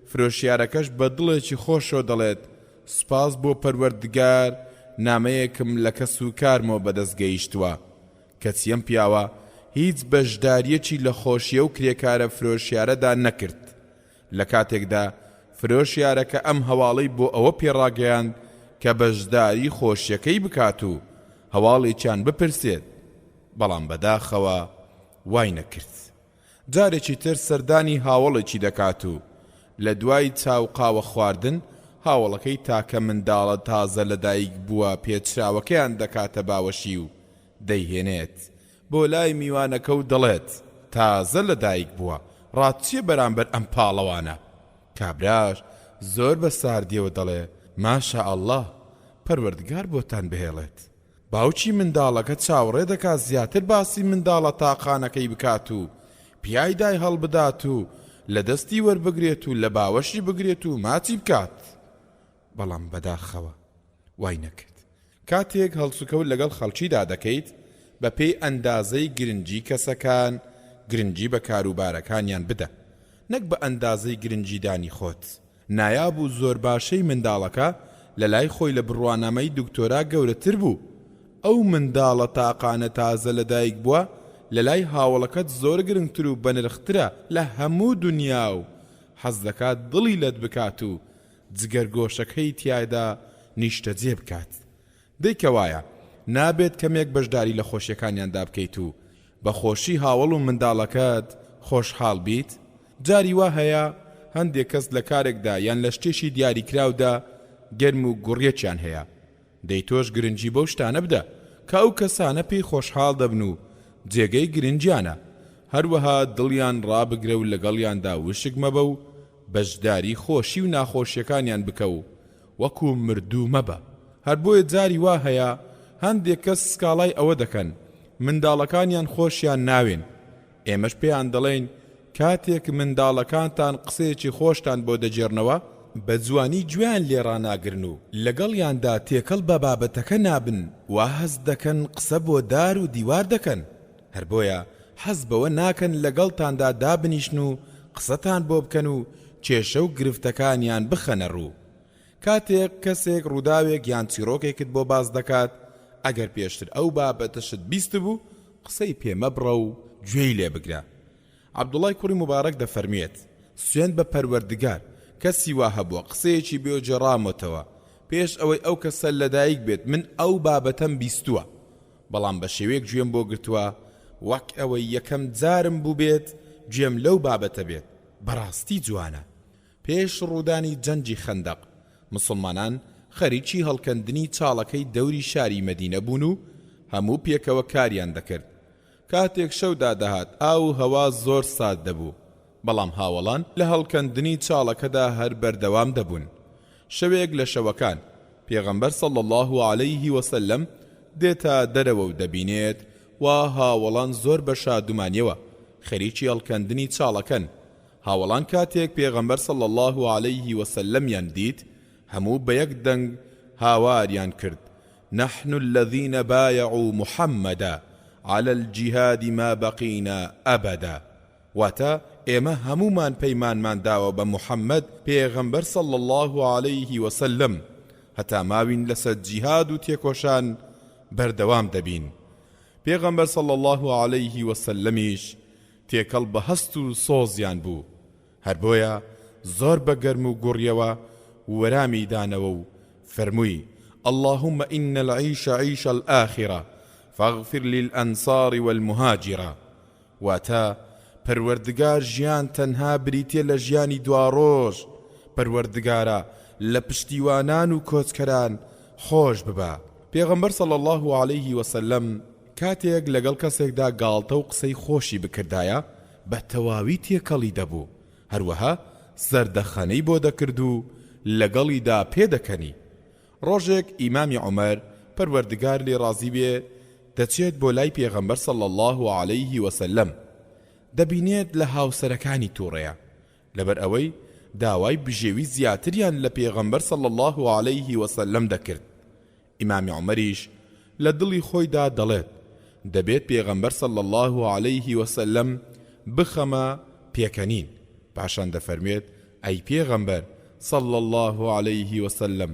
S1: فرۆشیارەکەش بە دڵێکی خۆشەوە دەڵێت سوپاس بۆ پەروەردگار، نامەیەکم لە کەس و کارمەوە بەدەست گەیشتووە. کەچی ئەم پیاوە هیچ بەشداریەکی لە خۆشیە و کرێکارە فرۆشیارەدا نەکرد. لە کاتێکدا فرۆشیارەکە ئەم هەواڵەی بۆ ئەوە پێڕاگەیاند کە بەشداری خۆشیەکەی بکات و هەواڵێکیان بپرسێت، بەڵام بەداخەوە وای نەکرد. جارێکی تر سەردانی هاوڵێکی دەکات و لە دوای چاو قاوە خواردن هاوڵەکەی تاکە منداڵە تازە لەدایک بووە پێچراوەکەیان دەکاتە باوەشی و دەیهێنێت بۆ لای میوانەکە و دەڵێت تازە لەدایک بووە، ڕاتچیە بەرامبەر ئەم پاڵەوانە. کابراش زۆر بە ساردیەوە دەڵێ ماشا ئەڵڵا، پەروەردگار بۆتان بهێڵێت. باوکی منداڵەکە چاوەڕێ دەکات زیاتر باسی منداڵە تاقانەکەی بکات و پیای دای هەڵبدات و لە دەستی وەربگرێت و لە باوەشی بگرێت و ماچی بکات. بەڵام بەداخەوە وای نەکرد. کاتێک هەڵسوکەوت لەگەڵ خەڵکیدا دەکەیت بە پێی ئەندازەی گرنگی کەسەکان گرنگی بە کاروبارەکانیان بدە، نەک بە ئەندازەی گرنگیدانی خۆت. نایاب و زۆر باشەی منداڵەکە لە لای خۆی لە بڕوانامەی دکتۆرا گەورەتر بوو. ئەو منداڵە تاقانە تازە لەدایک بووە لە لای هاوڵەکەت زۆر گرنگتر و بەنرخترە لە هەموو دنیا و حەز دەکات دڵی لەت بکات و جگەرگۆشەکەی تیایدا نیشتەجێ بکات. دەیکەوایە نابێت کەمێک بەشداری لە خۆشیەکانیاندا بکەیت و بە خۆشی هاوڵ و منداڵەکەت خۆشحاڵ بیت. جاری وا هەیە هەندێک کەس لە کارێکدا یان لە شتێکی دیاریکراودا گەرم و گوڕیەکیان هەیە. دەی تۆش گرنگی بەو شتانە بدە کە ئەو کەسانە پێی خۆشحاڵ دەبن و جێگەی گرنجیانە. هەروەها دڵیان ڕابگرە و لەگەڵیاندا وشک مەبە و بەشداری خۆشی و ناخۆشیەکانیان بکە و وەکو مردوو مەبە. هەر بۆیە جاری وا هەیە هەندێک کەس سکاڵای ئەوە دەکەن منداڵەکانیان خۆشیان ناوێن. ئێمەش پێیان دەڵێن کاتێک منداڵەکانتان قسەیەکی خۆشتان بۆ دەجێڕنەوە بە جوانی گوێیان لێڕاناگرن و لەگەڵیاندا تێکەڵ بە بابەتەکە نابن وا هەز دەکەن قسە بۆ دار و دیوار دەکەن. هەر بۆیە حەز بەوە ناکەن لەگەڵتاندا دابنیشن و قسەتان بۆ بکەن و کێشە و گرفتەکانیان بخەنە ڕوو. کاتێک کەسێک ڕووداوێک یان چیرۆکێکت بۆ باز دەکات ئەگەر پێشتر ئەو بابەتەشت بیست بوو قسەی پێمەبڕە و گوێی لێ بگرە. عەبدوڵای کوڕی موبارەک دەفەرمێت سوێند بە پەروەردگار کەسی وا هەبووە قسەیەکی بێجێڕامەتەوە پێش ئەوەی ئەو کەسە لەدایک بێت من ئەو بابەتەم بیستووە، بەڵام بە شێوەیەک گوێم بۆ گرتووە وەک ئەوەی یەکەم جارم بوو بێت گوێم لەو بابەتە بێت. بەڕاستی جوانە. پێش ڕوودانی جەنگی خەندەق مسلمانان خەریکی هەڵکەندنی چاڵەکەی دەوری شاری مەدینە بوون و هەموو پێکەوە کاریان دەکرد. کاتێک شەودا دەهات ئاو هەوا زۆر سارد دەبوو. بەڵام هاوڵان لە هەڵکەندنی چاڵەکەدا هەر بەردەوام دەبوون. شەوێک لە شەوەکان پێغەمبەر صلی الله علیه وسلم دێتە دەرەوە و دەبینێت و هاوڵان زۆر بە شادومانیەوە خەریکی هەڵکەندنی چاڵەکەن. هاوڵان کاتێک پێغەمبەر صلی الله علیه وسلمیان دیت هەموو بە یەک دەنگ هاواریان کرد: نحن الذين بايعوا محمدا على الجهاد ما بقينا أبدا. واتا ئێمە هەمومان پەیمانمان داوە بە محەممەد پێغەمبەر صلی الله علیه وسلم هەتا ماوین لەسەر جیهاد و تێکۆشان بەردەوام دەبین. پێغەمبەر صلی الله علیه وسلمیش تێکەڵ بە هەست و سۆزیان بوو، هەر بۆیە زۆر بە گەرم و گوڕیەوە وەرامی دانەوە و فەرمووی: اللهم إن العيش عيش الآخرة فاغفر للأنصار والمهاجرة. واتا پەروەردگار ژیان تەنها بریتێ لە ژیانی دواڕۆژ، پەروەردگارە لە پشتیوانان و کۆچکەران خۆش ببە. پێغەمبەر صلی الله علیه وسلم کاتێک لەگەڵ کەسێکدا گاڵتە و قسەی خۆشی بکردایە بە تەواوی تێکەڵی دەبوو، هەروەها زەردەخەنەی بۆ دەکرد و لەگەڵیدا پێدەکەنی. ڕۆژێک ئیمامی عومەر پەروەردگار لێ ڕازی بێ دەچێت بۆ لای پێغەمبەر صلی الله علیه وسلم، دەبینێت لە هاوسەرەکانی تووڕەیە، لەبەر ئەوەی داوای بژێوی زیاتریان لە پێغەمبەر صلی الله علیه وسلم دەکرد. ئیمامی عومەریش لە دڵی خۆیدا دەڵێت دەبێت پێغەمبەر صلی الله علیه وسلم بخەمە پێکەنین. پاشان دەفەرمێت: ئەی پێغەمبەر صلی الله علیه وسلم،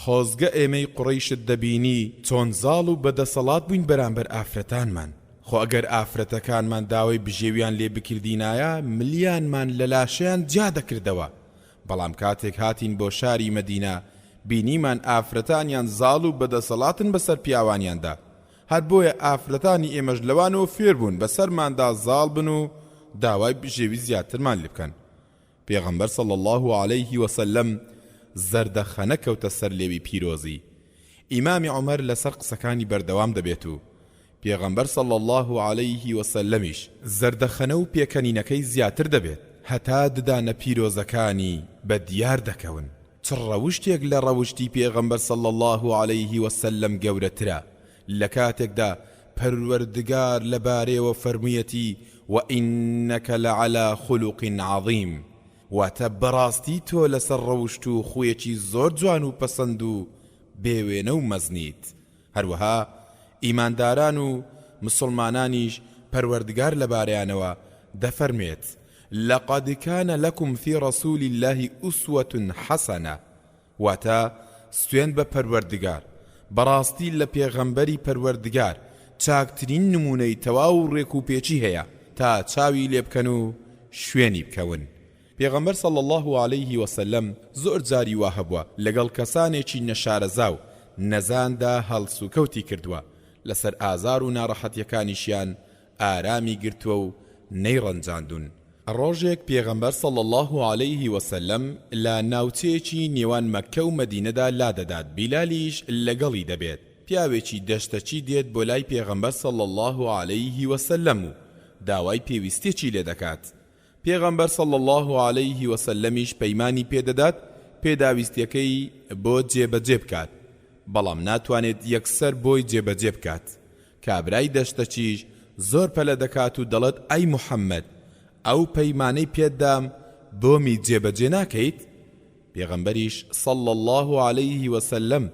S1: خۆزگە ئێمەی قوڕەیشت دەبینی چۆن زاڵ و بەدەسەڵات بووین بەرامبەر ئافرەتانمان. خۆ ئەگەر ئافرەتەکانمان داوای بژێویان لێ بکردینایە ملیانمان لە لاشەیان جا دەکردەوە. بەڵام کاتێک هاتین بۆ شاری مەدینە بینیمان ئافرەتانیان زاڵ و بەدەسەڵاتن بەسەر پیاوانیاندا، هەر بۆیە ئافرەتانی ئێمەش لەوانەوە فێر بوون بەسەرماندا زاڵ بن و داوای بژێوی زیاترمان لێ بکەن. پێغەمبەر صلی الله علیه وسلم زەردەخەنە کەوتە سەر لێوی پیرۆزی. ئیمامی عومەر لەسەر قسەکانی بەردەوام دەبێت و پێغەمبەر صلی الله علیه وسلمیش زەردەخەنە و پێکەنینەکەی زیاتر دەبێت هەتا ددانە پیرۆزەکانی بە دیار دەکەون. چ ڕەوشتێک لە ڕەوشتی پێغەمبەر صلی الله علیه وسلم گەورەترە لە کاتێکدا پەروەردگار لەبارەیەوە فەرموویەتی: وإنك لعلى خلق عظيم. واتە بەڕاستی تۆ لەسەر ڕەوشت و خوێکی زۆر جوان و پەسەند و بێوێنە و مەزنیت. هەروەها ئیمانداران و مسلمانانیش پەروەردگار لەبارەیانەوە دەفەرمێت: لقد كان لكم في رسول الله أسوة حسنة. واتە سوێن بە پەروەردگار، بەڕاستی لە پێغەمبەری پەروەردگار چاکترین نمونەی تەواو و ڕێک و پێچی هەیە تا چاوی لێ بکەن و شوێنی بکەون. پێغەمبەر صلی الله علیه وسلم زۆر جاری وا هەبووە لەگەڵ کەسانێکی نەشارەزا و نەزاندا هەڵس و کەوتی کردووە، لەسەر ئازار و ناڕەحەتیەکانیشیان ئارامی گرتووە و نەیڕەنجاندون. ڕۆژێک پێغەمبەر صلی الله علیه وسلم لە ناوچەیەکی نێوان مەککە و مەدینەدا لادەدات، بیلالیش لەگەڵی دەبێت. پیاوێکی دەشتەچی دێت بۆ لای پێغەمبەر صلی الله علیه وسلم و داوای پێویستێکی لێ دەکات. پێغەمبەر صلی الله علیه وسلمیش پەیمانی پێدەدات پێداویستیەکەی بۆ جێبەجێ بکات، بەڵام ناتوانێت یەکسەر بۆی جێبەجێ بکات. کابرای دەشتەچیش زۆر پەلە دەکات و دەڵێت: ئەی محەممەد، ئەو پەیمانەی پێدام بۆمی جێبەجێ ناکەیت؟ پێغەمبەریش صلی الله علیه وسلم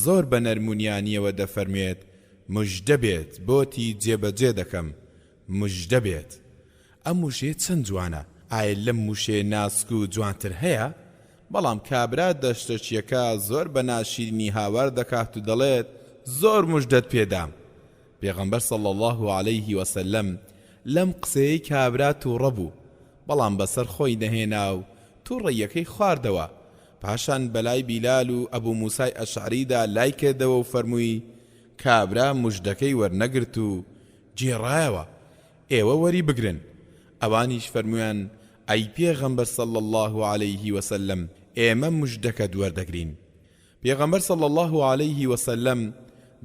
S1: زۆر بە نەرمونیانیەوە دەفەرمێت: موژدە بێت، بۆتی جێبەجێ دەکەم، موژدە بێت. ئەم موشێ چەند جوانە، ئایا لەم موشێ ناسک و جوانتر هەیە؟ بەڵام کابرا دەشتەچیەکە زۆر بە ناشیرنی هاوار دەکات و دەڵێت: زۆر موژدەت پێدام. پێغەمبەر صلی الله علیه وسلم لەم قسەیەی کابرا تووڕە بوو، بەڵام بەسەر خۆی نەهێنا و تووڕەیەکەی خواردەوە. پاشان بەلای بیلال و ئەبوو موسای ئەشعریدا لای کردەوە و فەرمووی: کابرا موژدەکەی وەرنەگرت و جێڕایەوە، ئێوە وەری بگرن. ئەوانیش فەرمویان: ئەی پێغەمبەر صلی الله علیه وسلم، ئێمە موژدەکە دووەردەگرین. پێغەمبەر صلی الله علیه وسلم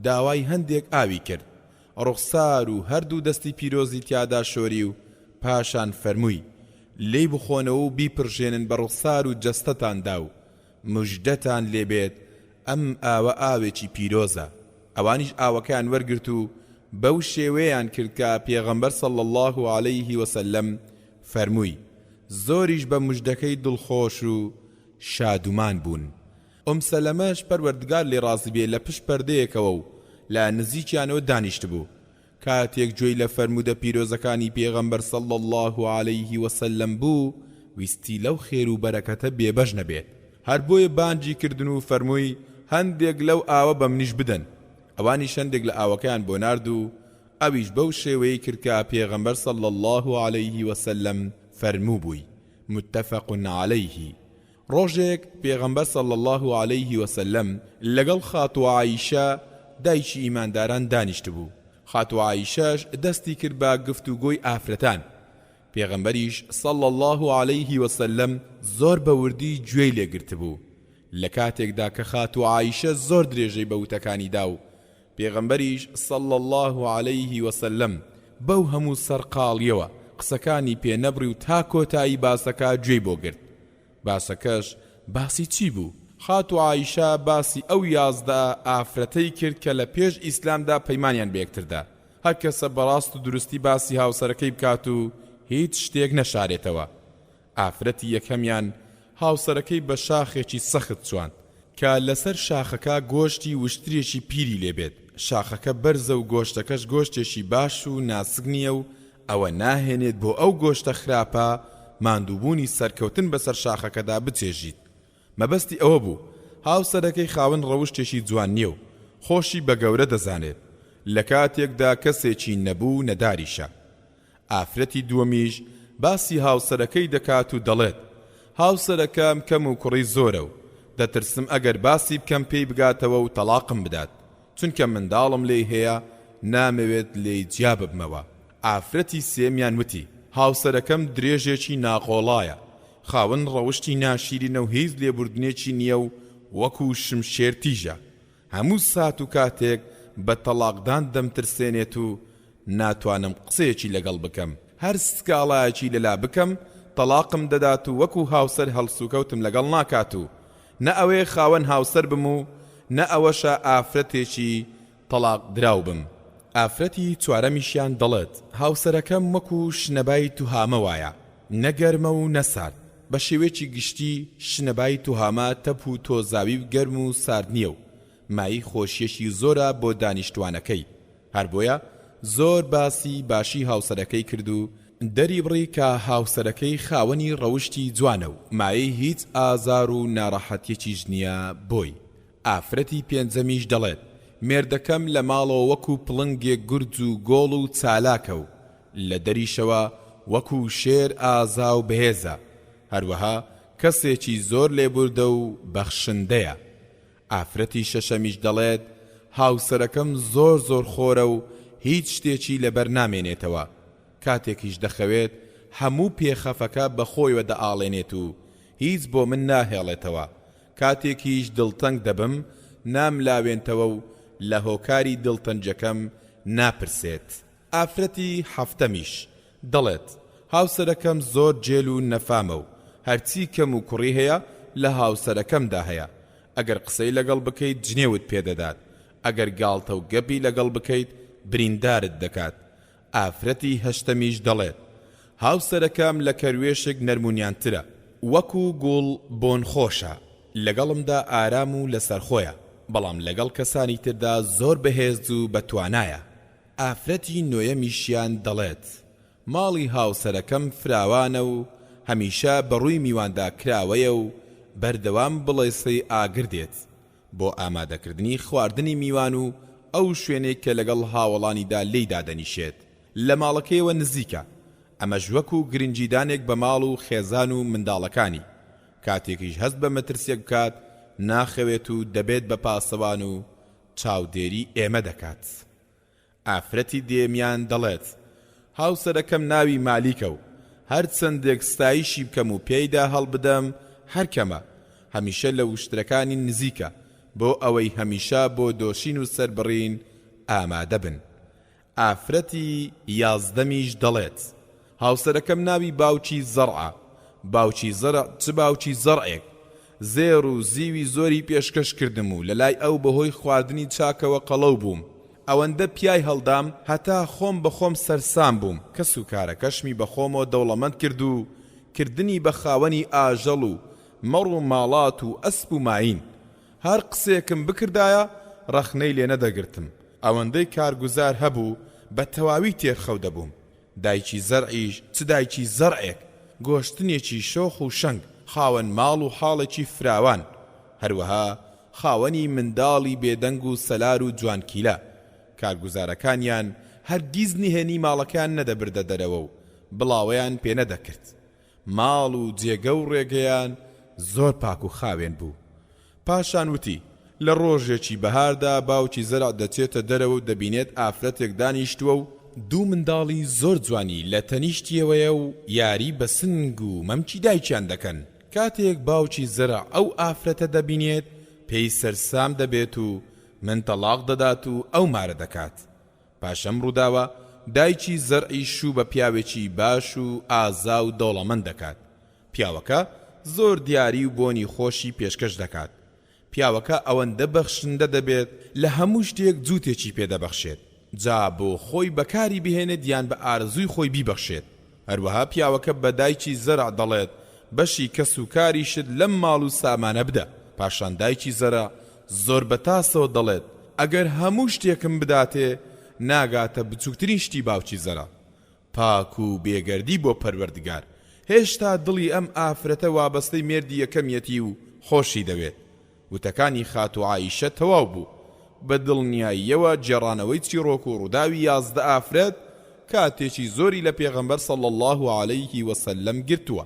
S1: داوای هەندێک ئاوی کرد، ڕوخسار و هەردوو دەستی پیرۆزی تیادا شۆری و پاشان فەرمووی:
S4: لێی بخۆنەوە و بیپڕژێنن بە ڕوخسار و جەستەتاندا و موژدەتان لێبێت ئەم ئاوە ئاوێکی پیرۆزە. ئەوانیش ئاوەکەیان وەرگرت و بەو شێوەیان کرد کە پێغەمبەر صلی الله عليه وسلم فەرمووی، زۆریش بە موژدەکەی دڵخۆش و شادومان بوون. سەلەمەش پەروەردگار لێ ڕازی بێ لە پشت پەردەیەکەوە و لە نزیکیانەوە دانیشت بوو. کاتێک گوێی لە فەرموودە پیرۆزەکانی پێغەمبەر صلی الله عليه وسلم بوو، ویستی لەو خێر و بەرەکەتە بێبەش نەبێت. هەر بۆیە بانجی کردن و فەرمووی هەندێک لەو ئاوە بە منیش بدەن. ئەوانی شەندێک لە ئاوەکەیان بۆ نارد و ئەویش بەو شێوەیە کرد کە پێغەمبەر صلی الله عليه وسلم فەرموو بووی. متفق عليه. ڕۆژێک پێغەمبەر صلی الله عليه وسلم لەگەڵ خاتوو عایشە دایکی ئیمانداران دانیشت بوو. خاتوو عایشەش دەستی کرد بە گفتوگۆی ئافرەتان. پێغەمبەریش صلی الله عليه وسلم زۆر بە وردی گوێی لێگرت بوو. لە کاتێکدا کە خاتوو عایشە زۆر درێژەی بە وتەکانی دا و پێغەمبەریش صلی الله عليه وسلم بەو هەموو سەرقاڵیەوە قسەکانی پێ نەبڕی و تا کۆتایی باسەکە گوێی بۆ گرت. باسەکەش باسی چی بوو؟ خاتوو عایشە باسی ئەو 11 ئافرەتەی کرد کە لە پێش ئیسلامدا پەیمانیان بە یەکتردا. هەر کەسە بەڕاست و دروستی باسی هاوسەرەکەی بکات و هیچ شتێک نەشارێتەوە. ئافرەتی یەکەمیان هاوسەرەکەی بە شاخێکی سەخت چواند کە لەسەر شاخەکە گۆشتی وشترێکی پیری لێبێت. شاخەکە بەرزە و گۆشتەکەش گۆشتێکی باش و ناسک نییە و ئەوە ناهێنێت بۆ ئەو گۆشتە خراپە ماندووبوونی سەرکەوتن بەسەر شاخەکەدا بچێژیت. مەبەستی ئەوە بوو هاوسەرەکەی خاوەن ڕەوشتێکی جوان نییە و خۆشی بە گەورە دەزانێت، لە کاتێکدا کەسێکی نەبوو نەداریشە. ئافرەتی دووەمیش باسی هاوسەرەکەی دەکات و دەڵێت هاوسەرەکەم کەم و کوڕی زۆرە و دەترسم ئەگەر باسی بکەم پێی بگاتەوە و تەلاقم بدات، چونکە منداڵم لێی هەیە نامەوێت لێی جیا ببمەوە. ئافرەتی سێمیان وتی هاوسەرەکەم درێژێکی ناقۆڵایە، خاوەن ڕەوشتی ناشیرینە و هیچ لێبوردنێکی نییە و وەکو شمشێر تیژە. هەموو سات و کاتێک بە تەلاقدان دەمترسێنێت و ناتوانم قسەیەکی لەگەڵ بکەم. هەر سکاڵایەکی لەلا بکەم تەلاقم دەدات و وەکو هاوسەر هەڵسوکەوتم لەگەڵ ناکات و نە ئەوەی خاوەن هاوسەر بم و نە ئەوەشە ئافرەتێکی تەلاق دراو بم. ئافرەتی چوارەمیشیان دەڵێت هاوسەرەکەم وەکو شنەبای توهامە وایە، نەگەرمە و نەسارد. بە شێوەیەکی گشتی شنەبای توهامە تەپ و تۆزاوی و گەرم و سارد نییە و مای خۆشیەشی زۆرە بۆ دانیشتوانەکەی. هەر بۆیە زۆر باسی باشی هاوسەرەکەی کرد و دەری بڕی کە هاوسەرەکەی خاوەنی ڕەوشتی جوانە و مایەی هیچ ئازار و ناڕەحەتیەکیش نییە بۆی. ئافرەتی پێنجەمیش دەڵێت مێردەکەم لە ماڵەوە وەکو پڵنگێک گورج و گۆڵ و چالاکە و لە دەریشەوە وەکو شێر ئازا و بەهێزە، هەروەها کەسێکی زۆر لێبوردە و بەخشندەیە. ئافرەتی شەشەمیش دەڵێت هاوسەرەکەم زۆر زۆر خۆرە و هیچ شتێکی لەبەر نامێنێتەوە، کاتێکیش دەخەوێت هەموو پێخەفەکە بەخۆیوە دەئاڵێنێت و هیچ بۆ من ناهێڵێتەوە، کاتێکیش دڵتەنگ دەبم ناملاوێنتەوە و لە هۆکاری دڵتەنجەکەم ناپرسێت. ئافرەتی هەفتەمیش دەڵێت هاوسەرەکەم زۆر جێل و نەفامە و هەرچی کەم و کوڕی هەیە لە هاوسەرەکەمدا هەیە، ئەگەر قسەی لەگەڵ بکەیت جنێوت پێدەدات، ئەگەر گاڵتە و گەپی لەگەڵ بکەیت بریندارت دەکات. ئافرەتی هەشتەمیش دەڵێت هاوسەرەکەم لە کەروێشک نەرمونیانترە، وەکو گوڵ بۆن خۆشە، لەگەڵمدا ئارام و لەسەرخۆیە، بەڵام لەگەڵ کەسانی تردا زۆر بەهێز و بەتوانایە. ئافرەتی نۆیەمیشیان دەڵێت ماڵی هاوسەرەکەم فراوانە و هەمیشە بەڕووی میواندا کراوەیە و بەردەوام بڵێسەی ئاگردێت بۆ ئامادەکردنی خواردنی میوان و ئەو شوێنێک کە لەگەڵ هاوڵانیدا لێیدا دەنیشێت. لە ماڵەکەیەوە نزیکە، ئەمەش وەکو گرنجیدانێک بە ماڵ و خێزان و منداڵەکانی، کاتێکیش هەست بە مەترسیەک بکات ناخەوێت و دەبێت بە پاسەوان و چاودێری ئێمە دەکات. ئافرەتی دێمیان دەڵێت هاوسەرەکەم ناوی مالیکە و هەر چەندێک ستایشی بکەم و پێیدا هەڵبدەم هەرکەمە، هەمیشە لە وشترەکانی نزیکە بۆ ئەوەی هەمیشە بۆ دۆشین و سەربڕین ئامادە بن. ئافرەتی یازدەمیش دەڵێت
S1: هاوسەرەکەم ناوی باوکی زەرعە. باوکی زەرع چ باوکی زەرعێک. زێر و زیوی زۆری پێشکەش کردم و لەلای ئەو بەهۆی خواردنی چاکەوە قەڵەو بووم. ئەوەندە پیای هەڵدام هەتا خۆم بە خۆم سەرسام بووم کە سوکارەکەشمی بە خۆمەوە دەوڵەمەند کرد و کردنی بە خاوەنی ئاژەڵ و مەڕ و ماڵات و ئەسپ و ماین. هەر قسێکم بکردایە ڕەخنەی لێ نەدەگرتم. ئەوەندەی کارگوزار هەبوو بە تەواوی تێرخەو دەبووم. دایکی زەرعیش چ دایکی زەرعێک، گۆشتنێکی شۆخ و شەنگ، خاوەن ماڵ و حاڵێکی فراوان، هەروەها خاوەنی منداڵی بێدەنگ و سەلار و جوانکیلە. کارگوزارەکانیان هەرگیز نهێنی ماڵەکان نەدەبردە دەرەوە و بڵاوەیان پێ نەدەکرد. ماڵ و جێگە و ڕێگەیان زۆر پاک و خاوێن بوو. پاشان وتی لە ڕۆژێکی بەهاردا باوکی زەرع دەچێتە دەرەوە و دەبینێت ئافرەتێک دانیشتووە و دوو منداڵی زۆر جوانی لە تەنیشتیەوەیە و یاری بە سنگ و مەمکی دایکیان دەکەن. کاتێک باوکی زەرع ئەو ئافرەتە دەبینێت پێی سەرسام دەبێت و من تەلاق دەدات و ئەو مارە دەکات. پاشەم ڕووداوە دایکی زەرعی شوو بە پیاوێکی باش و ئازا و دەوڵەمەند دەکات. پیاوەکە زۆر دیاری و بۆنی خۆشی پێشکەش دەکات. پیاوەکە ئەوەندە بەخشندە دەبێت لە هەموو شتێک جووتێکی پێدەبەخشێت. جا بۆ خۆی بەکاری بهێنێت یان بە ئارزووی خۆی بیبەخشێت. هەروەها پیاوەکە بە دایکی زەرع دەڵێت بەشی کەس و کاریشت لەم ماڵ و سامانە بدە. پاشان دایکی زەرع زۆر بەتاسەوە دەڵێت ئەگەر هەموو شتێکم بداتێ ناگاتە بچووکترین شتی باوکی زەرع. پاک و بێگەردی بۆ پەروەردگار. هێشتا دڵی ئەم ئافرەتە وابەستەی مێردی یەکەمیەتی و خۆشی دەوێت. وتەکانی خات و عایشە تەواو بوو. بە دڵنیاییەوە جێڕانەوەی چیرۆک و ڕووداوی 11 ئافرەت کاتێکی زۆری لە پێغەمبەر صلی الله عەلەیه وسەلەم گرتووە.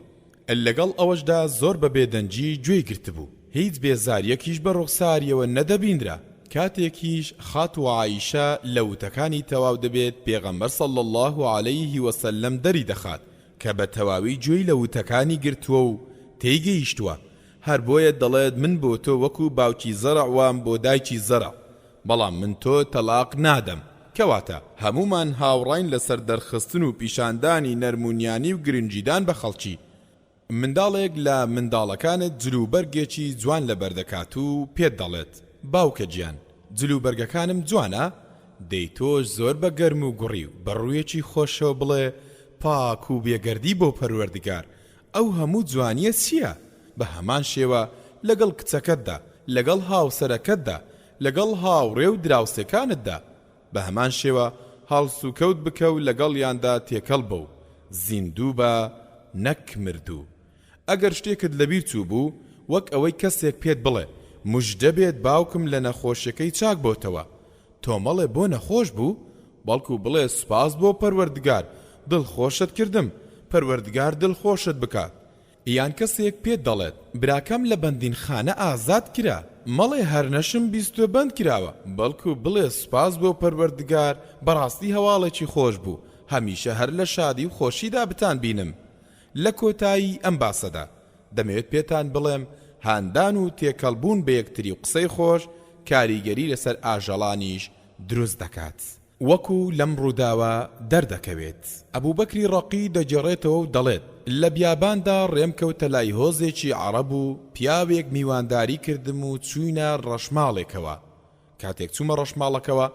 S1: لەگەڵ ئەوەشدا زۆر بە بێدەنجی گوێی گرتبوو. هیچ بێزاریەکیش بە ڕوخساریەوە نەدەبیندرا. کاتێکیش خات و عایشە لە وتەکانی تەواو دەبێت پێغەمبەر صلی الله عەلەیه وسەلەم دەری دەخات کە بە تەواوی گوێی لە وتەکانی گرتووە و تێیگەیشتووە. هەر بۆیە دەڵێت من بۆ تۆ وەکو باوکی زەرع وام بۆ دایکی زەرع، بەڵام من تۆ تەلاق نادەم. کەواتە هەمومان هاوڕاین لەسەر دەرخستن و پیشاندانی نەرمونیانی و گرنجیدان بە خەڵکی. منداڵێک لە منداڵەکانت جلوبەرگێکی جوان لەبەر دەکات و پێت دەڵێت باوکە گیان جلوبەرگەکانم جوانە؟ دەی تۆش زۆر بە گەرم و گوڕی و بەڕوویەکی خۆشەوە بڵێ پاک و بێگەردی بۆ پەروەردگار. ئەو هەموو جوانیە چییە؟ بە هەمان شێوە لەگەڵ کچەکەتدا، لەگەڵ هاوسەرەکەتدا، لەگەڵ هاوڕێ و دراوسەکانتدا بە هەمان شێوە هەڵسوکەوت بکە و لەگەڵیاندا تێکەڵ بە و زیندوو بە نەک مردوو. ئەگەر شتێکت لەبیر چوو بوو وەک ئەوەی کەسێک پێت بڵێ موژدە بێت باوکم لە نەخۆشیەکەی چاک بۆتەوە، تۆ مەڵێ بۆ نەخۆش بوو، بەڵکو بڵێ سوپاس بۆ پەروەردگار دڵخۆشت کردم، پەروەردگار دڵخۆشت بکات. یان کەسێک پێت دەڵێت براکەم لە بەندینخانە ئازاد کرا، مەڵێ هەرنەشم 20 بەند کراوە، بەڵکو بڵێ سوپاس بۆ پەروەردگار بەڕاستی هەواڵێکی خۆش بوو، هەمیشە هەر لە شادی و خۆشیدا بتان بینم. لە کۆتایی ئەم باسەدا دەمەوێت پێتان بڵێم هاندان و تێکەڵبوون بە یەکتری و قسەی خۆش کاریگەری لەسەر ئاژەڵانیش دروست دەکات. وەکو لەم ڕووداوە دەردەکەوێت. ئەبوبەکری ڕەقی دەجێڕێتەوە و دەڵێت لە بیاباندا ڕێمکەوتە لای هۆزێکی عەرەب و پیاوێک میوانداری کردم و چووینە ڕەشماڵێکەوە. کاتێک چوومە ڕەشماڵەکەوە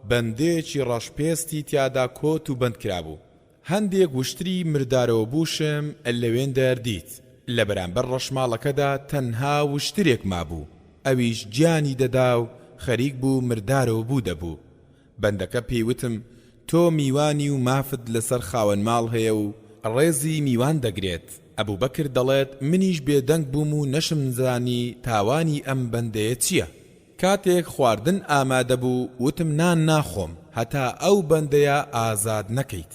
S1: بەندەیەکی ڕەشپێستی تیادا کۆت و بەند کرابوو. هەندێک وشتری مردارەوە بووشم لەوێن دەردیت. لە بەرامبەر ڕەشماڵەکەدا تەنها وشترێک مابوو، ئەویش گیانی دەدا و خەریک بوو مردارەوە بوو دەبوو. بەندەکە پێیوتم تۆ میوانی و مافت لەسەر خاوەن ماڵ هەیە و ڕێزی میوان دەگرێت. ئەبوبەکر دەڵێت منیش بێدەنگ بووم و نەشم زانی تاوانی ئەم بەندەیە چییە. کاتێک خواردن ئامادە بوو وتم نان ناخۆم هەتا ئەو بەندەیە ئازاد نەکەیت.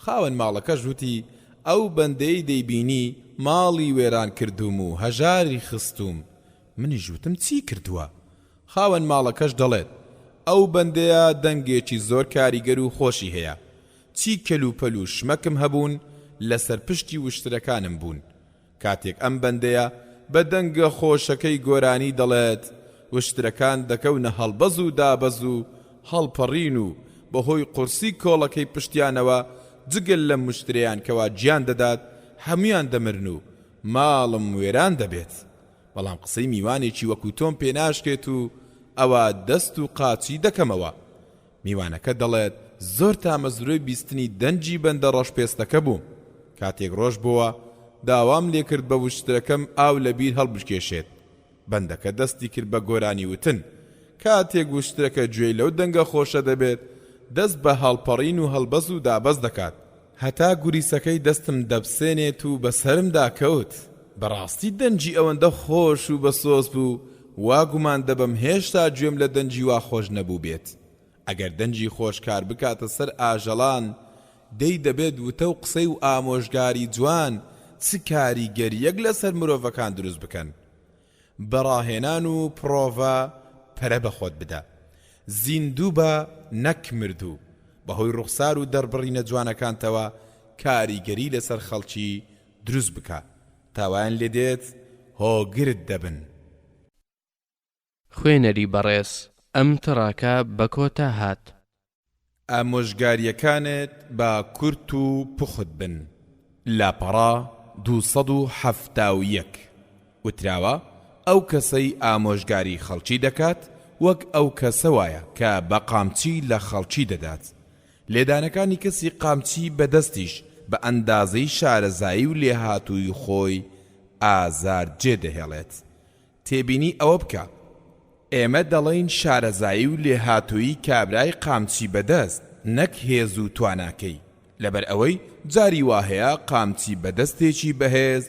S1: خاوەن ماڵەکەش وتی ئەو بەندەی دەیبینی ماڵی وێران کردوم و هەژاری خستوم. منیش وتم چی کردووە؟ خاوەن ماڵەکەش دەڵێت ئەو بەندەیە دەنگێکی زۆر کاریگەر و خۆشی هەیە. چی کەلوپەل و شمەکم هەبوون لەسەر پشتی وشترەکانم بوون. کاتێک ئەم بەندەیە بە دەنگە خۆشەکەی گۆرانی دەڵێت وشترەکان دەکەونە هەڵبەز و دابەز و هەڵپەڕین و بەهۆی قورسی کۆڵەکەی پشتیانەوە
S4: جگەل لە مشتریان کەوا گیان دەدات هەمویان دەمرن و ماڵم وێران دەبێت بەڵام قسەی میوانێکی وەکو تۆم پێ ناشکێت و ئەوە دەست و قاچی دەکەمەوە میوانەکە دەڵێت زۆر تامەزرۆی بیستنی دەنجی بەندە ڕەشپێستەکە بووم کاتێک ڕۆژ بووە داوام لێ کرد بە وشترەکەم ئاو لەبیر هەڵبشکێشێت بەندەکە دەستی کرد بە گۆرانی وتن کاتێک وشترەکە گوێی لەو دەنگە خۆشە دەبێت دەست بە هەڵپەڕین و هەڵبەز و دابەز دەکات هەتا گوریسەکەی دەستم دەبسێنێت و بەسەرمدا کەوت بەڕاستی دەنجی ئەوەندە خۆش و بەسۆز بوو وا گومان دەبم هێشتا گوێم لە دەنجی وا خۆش نەبوو بێت ئەگەر دەنجی خۆشکار بکاتە سەر ئاژەڵان دەی دەبێت وتە و قسەی و ئامۆژگاری جوان چ کاریگەریەک لەسەر مرۆڤەکان دروست بکەن بەڕاهێنان و پرۆڤە پەرە بەخۆت بدە زیندوو بە نەک مردوو بەهۆی ڕوخسار و دەربڕینە جوانەکانتەوە کاریگەری لەسەر خەڵکی دروست بکە تاوان لێ دێت هۆگرت دەبن
S2: خوێنەری بەڕێز ئەم تڕاکە بە کۆتا هات
S4: ئامۆژگاریەکانت با کورت و پوخت بن لاپەڕا 271 وتراوە ئەو کەسەی ئامۆژگاری خەڵکی دەکات وەک ئەو کەسە وایە کە بە قامچی لە خەڵکی دەدات لێدانەکانی کەسی قامچی بەدەستیش بە ئەندازەی شارەزایی و لێهاتووی خۆی ئازار جێدەهێڵێت تێبینی ئەوە بکە ئێمە دەڵێن شارەزایی و لێهاتووی کابرای قامچی بەدەست نەک هێز و تواناکەی لەبەر ئەوەی جاری واهەیە قامچی بەدەستێکی بەهێز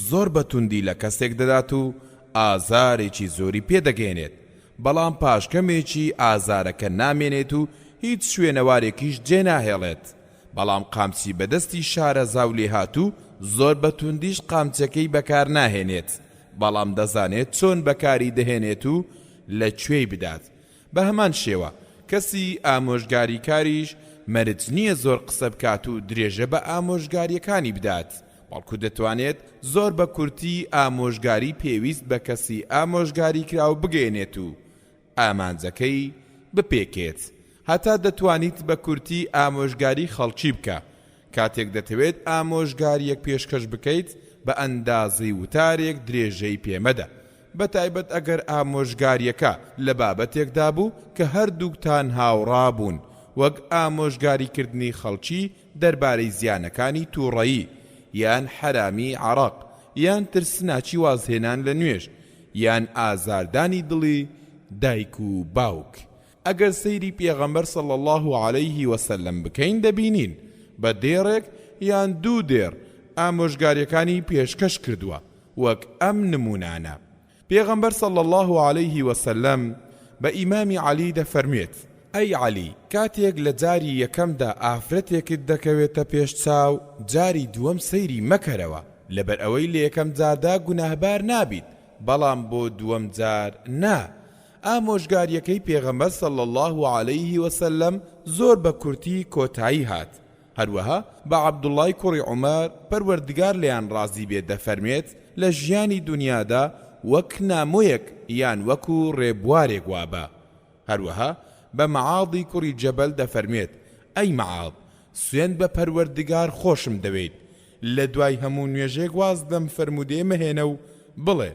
S4: زۆر بەتوندی لە کەسێک دەدات و ئازارێکی زۆری پێدەگەێنێت بەڵام پاشکەمێکی ئازارەکە نامێنێت و هیچ شوێنەوارێکیش جێناهێڵێت بەڵام قامچی بەدەستی شارەزا و لێهاتوو زۆر بەتوندیش قامچەکەی بەکار ناهێنێت بەڵام دەزانێت چۆن بەکاری دەهێنێت و لەکوێی بدات بە هەمان شێوە کەسی ئامۆژگاریکاریش مەرج نییە زۆر قسە بکات و درێژە بە ئامۆژگاریەکانی بدات بەڵکو دەتوانێت زۆر بە کورتی ئامۆژگاری پێویست بە کەسی ئامۆژگاری کراو بگەێنێت و ئامانجەکەی بپێکێت هەتا دەتوانیت بە کورتی ئامۆژگاری خەڵکی بکە کاتێک دەتەوێت ئامۆژگاریەک پێشکەش بکەیت بە ئەندازەی وتارێک درێژەی پێمەدە بەتایبەت ئەگەر ئامۆژگاریەکە لە بابەتێکدا بوو کە هەردووکتان هاوڕابوون وەک ئامۆژگاریکردنی خەڵکی دەربارەی زیانەکانی تووڕەیی یان حرامی عەرەق یان ترسناچی وازهێنان لە نوێژ یان ئازاردانی دڵی دایک و باوک ئەگەر سەیری پێغەمبەر صلی الله علیه وسلم بکەین دەبینین بە دێڕێک یان دوو دێر ئامۆژگاریەکانی پێشکەش کردووە وەک ئەم نمونانە پێغەمبەر صلی الله علیه وسلم بە ئیمامی عەلی دەفەرمێت ئەی عەلی کاتێک لە جاری یەکەمدا ئافرەتێکت دەکەوێتە پێش چاو جاری دووەم سەیری مەکەرەوە لەبەر ئەوەی لە یەکەم جاردا گوناهبار نابیت بەڵام بۆ دووەم جار نا ئامۆژگاریەکەی پێغەمبەر صلی الله علیه وسلم زۆر بە کورتی کۆتایی هات هەروەها بە عەبدوڵای کوڕی عومەر پەروەردگار لێیان ڕازی بێت دەفەرمێت لە ژیانی دنیادا وەک نامۆیەک یان وەکو ڕێبوارێک وابە هەروەها بە مەعاڵی کوڕی جەبەل دەفەرمێت ئەی مەعاڵ سوێن بە پەروەردگار خۆشم دەوێت لە دوای هەموو نوێژێک واز دەم فەرمودێ مەهێنە و بڵێ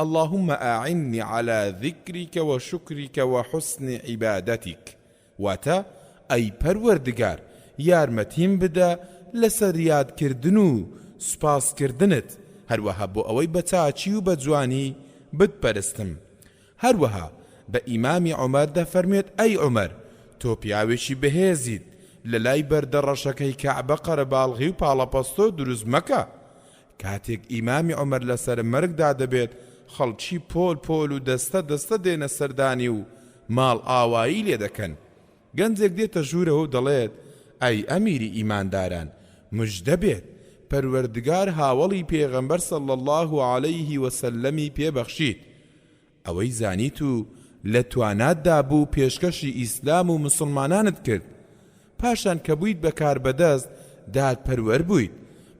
S4: اللهم أعني على ذكرك وشكرك وحسن عبادتك واتە ئەی پەروەردگار یارمەتیم بدە لەسەر یادکردن و سوپاسکردنت هەروەها بۆ ئەوەی بە چاچی و بە جوانی بتپەرستم هەروەها بە ئیمامی عومەر دەفەرمێت ئەی عومەر تۆ پیاوێکی بەهێزیت لە لای بەردە ڕەشەکەی کەعبە قەرەباڵغی و پاڵەپەستۆ دروست مەکە کاتێک ئیمامی عومەر لەسەر مەرگدا دەبێت خەڵکی پۆل پۆل و دەستە دەستە دێنە سەردانی و ماڵ ئاوایی لێ دەکەن گەنجێک دێتە ژوورەوە و دەڵێت ئەی ئەمیری ئیمانداران موژدە بێت پەروەردگار هاوڵی پێغەمبەر صلی الله علیه وسلمی پێبەخشید ئەوەی زانیت و لە تواناتدا بوو پێشکەشی ئیسلام و مسلمانانت کرد پاشان کە بوویت بەکار بەدەست دادپەروەر بوویت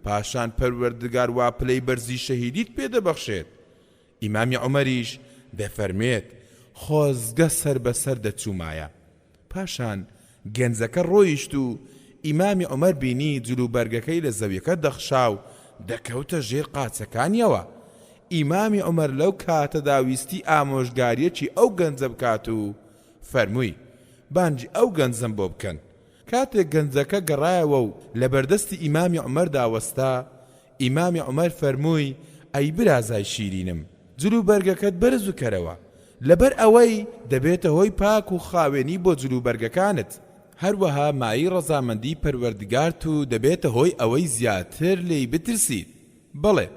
S4: پاشان پەروەردگار وا پلەی بەرزی شەهیدیت پێدەبەخشێت ئیمامی عومەریش دەفەرمێت خۆزگە سەر بەسەر دەچوومایە پاشان گەنجەکە ڕۆیشت و ئیمامی عومەر بینی جلوبەرگەکەی لە زەویەکە دەخشا و دەکەوتە ژێر قاچەکانیەوە. ئیمامی عومەر لەو کاتەدا ویستی ئامۆژگاریەکی ئەو گەنجە بکات و فەرمووی بانجی ئەو گەنجەم بۆ بکەن. کاتێک گەنجەکە گەڕایەوە و لە بەردەستی ئیمامی عومەر داوەستا، ئیمامی عومەر فەرمووی ئەی برازای شیرینم، جلوبەرگەکەت بەرز و کەرەوە، لەبەر ئەوەی دەبێتە هۆی پاک و خاوێنی بۆ جلوبەرگەکانت، هەروەها مای ڕەزامەندی پەروەردگارت و دەبێتە هۆی ئەوەی زیاتر لێی بترسیت. بەڵێ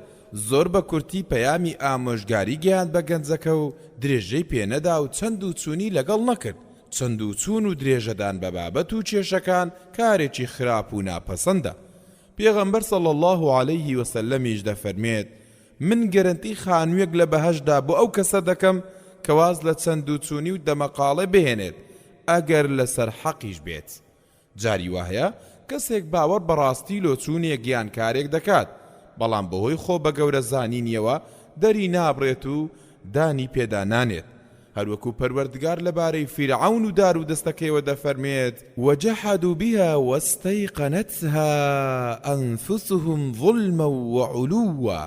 S4: زۆر بە کورتی پەیامی ئامۆژگاری گەیاند بە گەنجەکە و درێژەی پێنەدا و چەند و چوونی لەگەڵ نەکرد. چەند و چوون و درێژەدان بە بابەت و کێشەکان کارێکی خراپ و ناپەسەندە. پێغەمبەر صلی الله علیه وسلمیش دەفەرمێت من گەرنتی خانوویەک لە بەهەشدا بۆ ئەو کەسە دەکەم کە واز لە چەند و چوونی و دەمەقاڵێ بهێنێت ئەگەر لەسەر حەقیش بێت. جاری وایە کەسێک باوەڕ بەڕاستی لۆچوونێک گیانکارێک دەکات، بەڵام بەهۆی خۆ بە گەورە زانینیەوە دەری نابڕێت و دانی پێدا نانێت. هەروەکو پەروەردگار لەبارەی فیرعەون و دار و دەستەکەیەوە دەفەرمێت وجحدوا بها واستيقنتها أنفسهم ظلما وعلوا،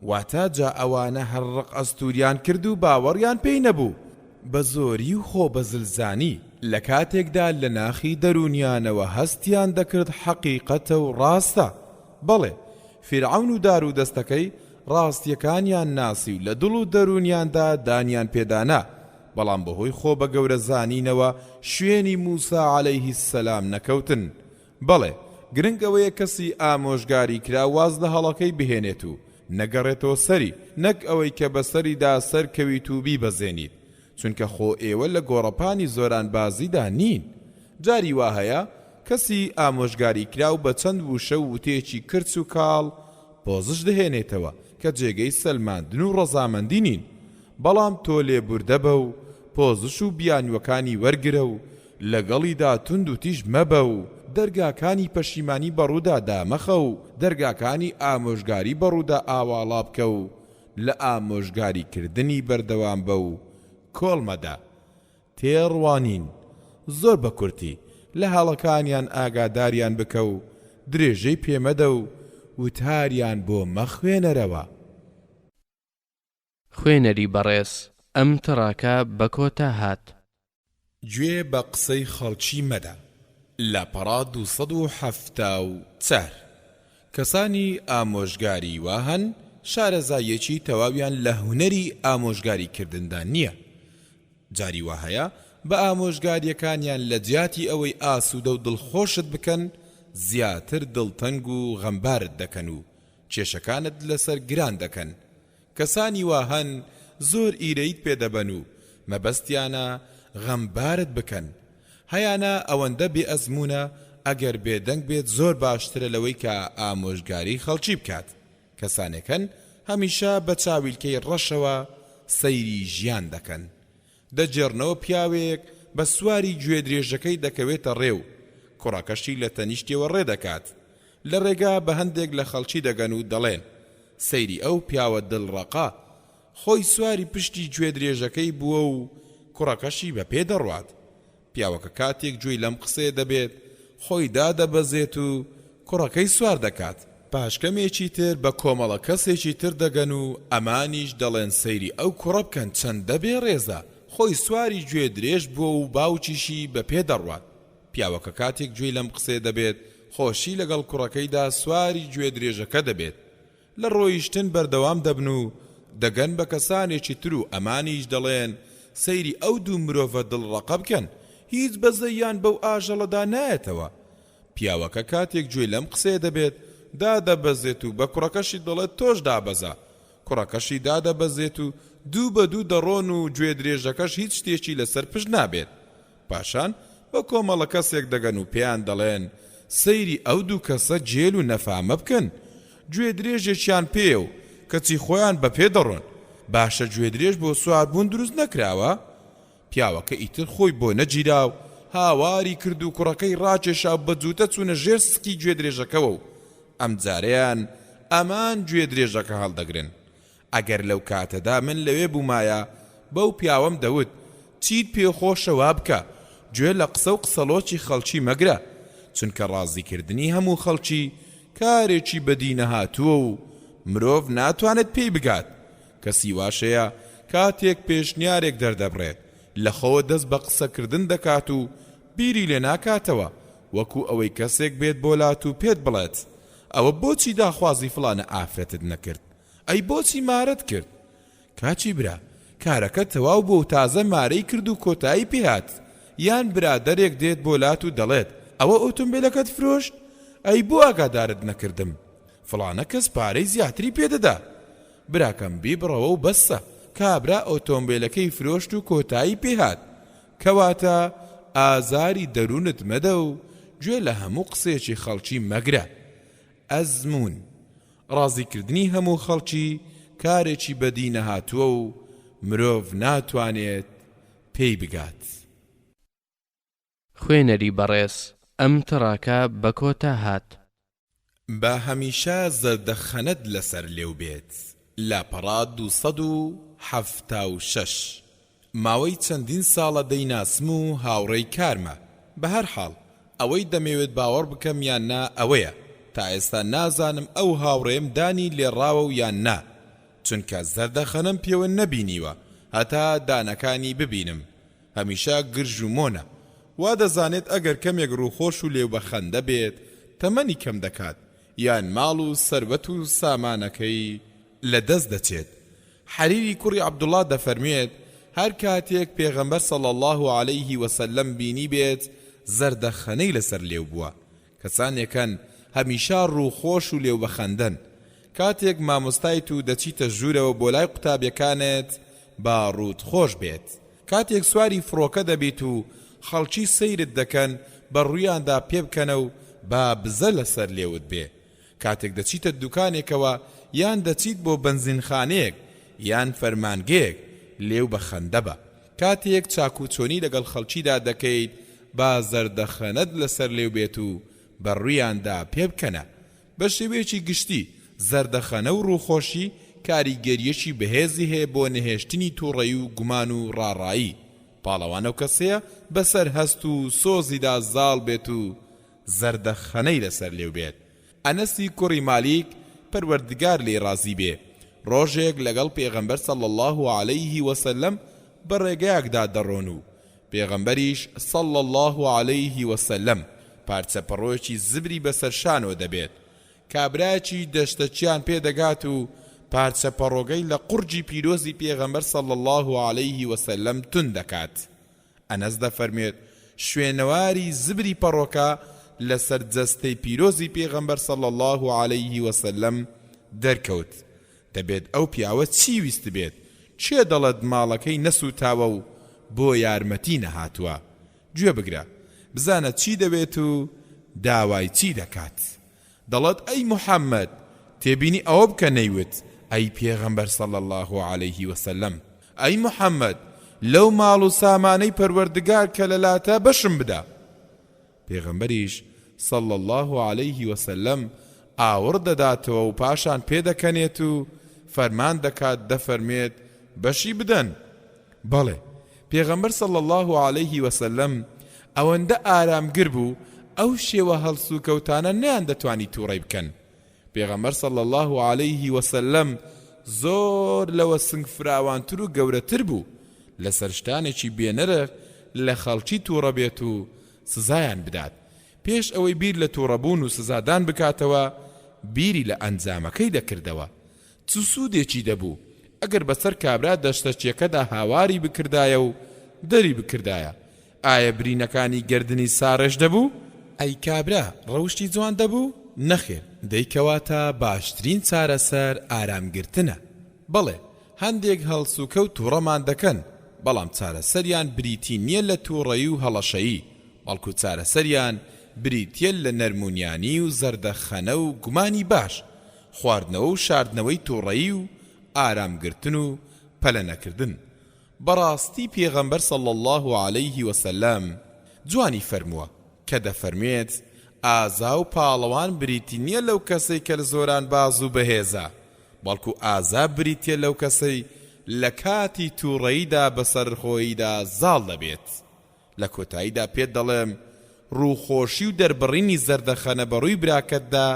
S4: واتە جا ئەوانە هەرڕق ئەستوریان کرد و باوەڕیان پێی نەبوو بە زۆری و خۆ بەزلزانی لە کاتێکدا لە ناخی دەرونیانەوە هەستیان دەکرد حەقیقەتە و ڕاستە. بەڵێ فیرعەون و دار و دەستەکەی ڕاستیەکانیان ناسی و لە دڵ و دەرونیاندا دانیان پێدانا، بەڵام بەهۆی خۆ بە گەورە زانینەوە شوێنی موسا عەلەیه السەلام نەکەوتن. بەڵێ گرنگ ئەوەیە کەسی ئامۆژگاری کرا واز لە هەڵەکەی بهێنێت و نەگەڕێتەوە سەری، نەک ئەوەی کە بەسەریدا سەرکەویت و بیبەزێنیت، چونکە خۆ ئێوە لە گۆڕەپانی زۆران بازیدا نین. جاری وا هەیە کەسی ئامۆژگاری کراو بە چەند وشە و وتێکی کرچ و کاڵ پۆزش دەهێنێتەوە کە جێگەی سەلماندن و ڕەزامەندی نین، بەڵام تۆ لێبوردە بە و پۆزش و بیانوەکانی وەرگرە و لەگەڵیدا تند و تیژ مەبە و دەرگاکانی پەشیمانی بەڕوودا دامەخە و دەرگاکانی ئامۆژگاری بەڕوودا ئاواڵا بکە و لە ئامۆژگاری کردنی بەردەوام بە و کۆڵمەدا تێڕوانین. زۆر بە کورتی لە هەڵەکانیان ئاگاداریان بکە و درێژەی پێمەدە و وتاریان بۆ مەخوێنەرەوە.
S2: خوێنەری بەڕێز ئەم تڕاکە بە کۆتا هات.
S4: گوێ بە قسەی خەڵکی مەدە. لاپەڕا 274 کەسانی ئامۆژگاری وا هەن شارەزایەکی تەواویان لە هونەری ئامۆژگاری کردندا نییە. جاری وا هەیە بە ئامۆژگاریەکانیان لە جیاتی ئەوەی ئاسوودە و دڵخۆشت بکەن زیاتر دڵتەنگ و غەمبارت دەکەن و کێشەکانت لەسەر گران دەکەن. کەسانی وا هەن زۆر ئیرەیت پێدەبەن و مەبەستیانە غەمبارت بکەن، هەیانە ئەوەندە بێ ئەزمونە ئەگەر بێدەنگ بێت زۆر باشترە لەوەی کە ئامۆژگاری خەڵکی بکات. کەسانێکن هەمیشە بە چاویلکەی ڕەشەوە سەیری ژیان دەکەن، دەجێڕنەوە پیاوێک بە سواری گوێ درێژەکەی دەکەوێتە ڕێو، کوڕەکەشی لە تەنیشتیەوە ڕێ دەکات، لە ڕێگا بە هەندێک لە خەڵکی دەگەن و دەڵێن سەیری ئەو پیاوە دڵڕەقا، خۆی سواری پشتی گوێ درێژەکەی بووە و کوڕەکەشی بە پێ دەڕوات. پیاوەکە کاتێک گوێی لەم قسێ دەبێت خۆی دادەبەزێت و کوڕەکەی سوار دەکات. پاشکەمێکی تر بە کۆمەڵە کەسێکی تر دەگەن و ئەمانیش دەڵێن سەیری ئەو کوڕە بکەن چەندە بێ ڕێزە، خۆی سواری گوێ درێژ بووە و باوکیشی بە پێ دەڕوات. پیاوەکە کاتێک گوێی لەم قسێ دەبێت خۆشی لەگەڵ کوڕەکەیدا سواری گوێ درێژەکە دەبێت. لە ڕۆیشتن بەردەوام دەبن و دەگەن بە کەسانێکی تر و ئەمانیش دەڵێن سەیری ئەو دوو مرۆڤە دڵڕەقە بکەن، هیچ بەزەیان بەو ئاژەڵەدا نایەتەوە. پیاوەکە کاتێک گوێی لەم قسێ دەبێت دادەبەزێت و بە کوڕەکەشی دەڵێت تۆش دابەزە، کوڕەکەشی دادەبەزێت و دوو بە دوو دەڕۆن و گوێ درێژەکەش هیچ شتێکی لەسەر پشت نابێت. پاشان بە کۆمەڵە کەسێک دەگەن و پێیان دەڵێن سەیری ئەو دوو کەسە جێل و نەفامە بکەن، گوێ درێژێکیان پێ و کەچی خۆیان بە پێ دەڕۆن، باشە گوێ درێژ بۆ سواربوون دروست نەکراوە؟ پیاوەکە ئیتر خۆی بۆ نەگیرا و هاواری کرد و کوڕەکەی ڕاکێشا بە جووتە چوونە ژێر سکی گوێ درێژەکەوە و ئەم جارەیان ئەمان گوێ درێژەکە هەڵدەگرن. ئەگەر لەو کاتەدا من لەوێ بوومایە بەو پیاوەم دەوت چیت پێخۆشە وا بکە، گوێ لە قسە و قسەڵۆکی خەڵکی مەگرە،
S1: چونکە ڕازیکردنی هەموو خەڵکی کارێکی بەدی نەهاتووە و مرۆڤ ناتوانێت پێی بگات. کەسی واشەیە کاتێک پێشنیارێک دەردەبڕێت لەخەوە دەست بە قسەکردن دەکات و بیری لێ ناکاتەوە وەکو ئەوەی کەسێک بێت بۆلات و پێت بڵێت ئەوە بۆچی داخوازی فلانە ئافرەتت نەکرد، ئەی بۆچی مارەت کرد. کاچی برا کارەکە تەواو بۆ و تازە مارەی کرد و کۆتایی پێهات. یان برادەرێک دێت بۆلات و دەڵێت ئەوە ئۆتۆمبیلەکەت فرۆشت، ئەی بۆ ئاگادارت نەکردم، فڵانە کەس پارەی زیاتری پێدەدا. براکەم بیبڕەوە و بەسە کابرا ئۆتۆمبیلەکەی فرۆشت و کۆتایی پێهات. کەواتە ئازاری دەروونت مەدە و گوێ لە هەموو قسێکی خەڵکی مەگرە. ئەزمون ڕازیکردنی هەموو خەڵکی کارێکی بەدی نەهاتووە و مرۆڤ ناتوانێت پێی بگات.
S2: خوێنەری بەڕێز ئەم تڕاکە بە کۆتا هات.
S1: بە هەمیشە زەردەخەنەت لەسەر لێو بێت. لاپەڕا 276 ماوەی چەندین ساڵە دەیناسم و هاوڕێی کارمە. بە هەر حاڵ ئەوەی دەمەوێت باوەڕ بکەم یان نا ئەوەیە تا ئێستا نازانم ئەو هاوڕێم دانی لێڕاوە و یان نا، چونکە زەردەخەنەم پێوە نەبینیوە هەتا دانەکانی ببینم. هەمیشە گرژ و مۆنە، وا دەزانێت ئەگەر کەمێک ڕووخۆش و لێو بەخەندە بێت تەمەنی کەم دەکات یان ماڵ و سەربەت و سامانەکەی لەدەست دەچێت. حەریری کوڕی عەبدوڵڵا دەفەرموێت هەر کاتێک پێغەمبەر صلی الله عەلەیه وسەلەم بینی بێت زەردەخەنەی لەسەر لێو بووە. کەسانێکن هەمیشە ڕووخۆش و لێو بەخەندەن. کاتێک مامۆستایت و دەچیتە ژوورەوە بۆ لای قوتابیەکانت با ڕووت خۆش بێت. کاتێک سواری فڕۆکە دەبیت و خەڵکی سەیرت دەکەن بە ڕوویاندا پێ بکەنە و با بزە لەسەر لێوت بێ. کاتێک دەچیتە دوکانێکەوە یان دەچیت بۆ بەنزینخانەیەک یان فەرمانگەیەک لێو بەخەندە بە. کاتێک چاکوچۆنی لەگەڵ خەڵکیدا دەکەیت با زەردەخەنەت لەسەر لێو بێت و بە ڕوویاندا پێ بکەنە. بە شێوەیەکی گشتی زەردەخەنە و ڕووخۆشی کاریگەریەکی بەهێزی هەیە بۆ نەهێشتنی تووڕەیی و گومان و ڕاڕایی. پاڵەوانە و کەسەیە بەسەر هەست و سۆزیدا زاڵ بێت و زەردەخەنەی لەسەر لێو بێت. ئەنەسی کوڕی مالیک پەروەردگار لێ ڕازی بێ ڕۆژێک لەگەڵ پێغەمبەر صلی الله عەلەیه وسەلەم بە ڕێگەیەکدا دەڕۆن و پێغەمبەریش صلی الله عەلەیه وسەلەم پارچە پەڕۆیەکی زبری بەسەر شانەوە دەبێت. کابرایەکی دەشتەچیان پێدەگات و پارچە پەڕۆگەی لە قورجی پیرۆزی پێغەمبەر صلی الله عەلەیه وسەلەم تون دەکات. ئەنەس دەفەرمێت شوێنەواری زبری پەڕۆکە لەسەر جەستەی پیرۆزی پێغەمبەر صلی الله عەلەیه وسەلەم دەرکەوت. دەبێت ئەو پیاوە چی ویست بێت؟ چێ دەڵێت ماڵەکەی نەسوتاوە و بۆ یارمەتی نەهاتووە؟ گوێ بگرە بزانە چی دەوێت و داوای چی دەکات. دەڵێت ئەی موحەممەد تێبینی ئەوە بکە نەیوت ئەی پێغەمبەر صلی الله عەلەیه وسەلەم ئەی موحەممەد لەو ماڵ و سامانەی پەروەردگار کە لەلاتە بەشم بدە. پێغەمبەریش صلی الله عەلەیه وسەلەم ئاور دەداتەوە و پاشان پێدەکەنێت و فەرمان دەکات دەفەرمێت بەشی بدەن. بەڵێ پێغەمبەر صلی الله عەلەیه وسەلەم ئەوەندە ئارامگر بوو ئەو شێوە هەڵسو کەوتانە نەیان دەتوانی تووڕەی بکەن. پێغەمبەر صلی الله عەلەیه وسەلەم زۆر لەوە سنگ فراوانتر و گەورەتر بوو لەسەر شتانێکی بێنەرە لە خەڵکی تووڕە بێت و سزایان بدات. پێش ئەوەی بیر لە تووڕەبوون و سزادان بکاتەوە بیری لە ئەنجامەکەی دەکردەوە. چ سوودێکی دەبوو ئەگەر بەسەر کابرا دەشتەچیەکەدا هاواری بکردایە و دەری بکردایە؟ ئایا برینەکانی گردنی ساڕێش دەبوو؟ ئەی کابرا ڕەوشی جوان دەبوو؟ نەخێر، دەیکەواتە باشترین چارەسەر ئارامگرتنە. بەڵێ هەندێک هەڵسوکە و تووڕەمان دەکەن بەڵام چارەسەریان بریتی نییە لە تووڕەیی و هەڵەشەیی، بەڵکو چارەسەریان بریتیە لە نەرمونیانی و زەردەخەنە و گومانی باش، خواردنەوە و شاردنەوەی تووڕەیی و ئارامگرتن و پەلە نەکردن. بەڕاستی پێغەمبەر صلی الله عەلەیه وسەلەم جوانی فەرمووە کە دەفەرمێت ئازا و پاڵەوان بریتی نییە لەو کەسەی کە لە زۆران باز و بەهێزە، بەڵکو ئازا بریتیە لەو کەسەی لە کاتی تووڕەییدا بەسەر خۆیدا زاڵ دەبێت. لە کۆتاییدا پێت دەڵێم
S4: ڕووخۆشی و دەربڕینی زەردەخەنە بەڕووی براکەتدا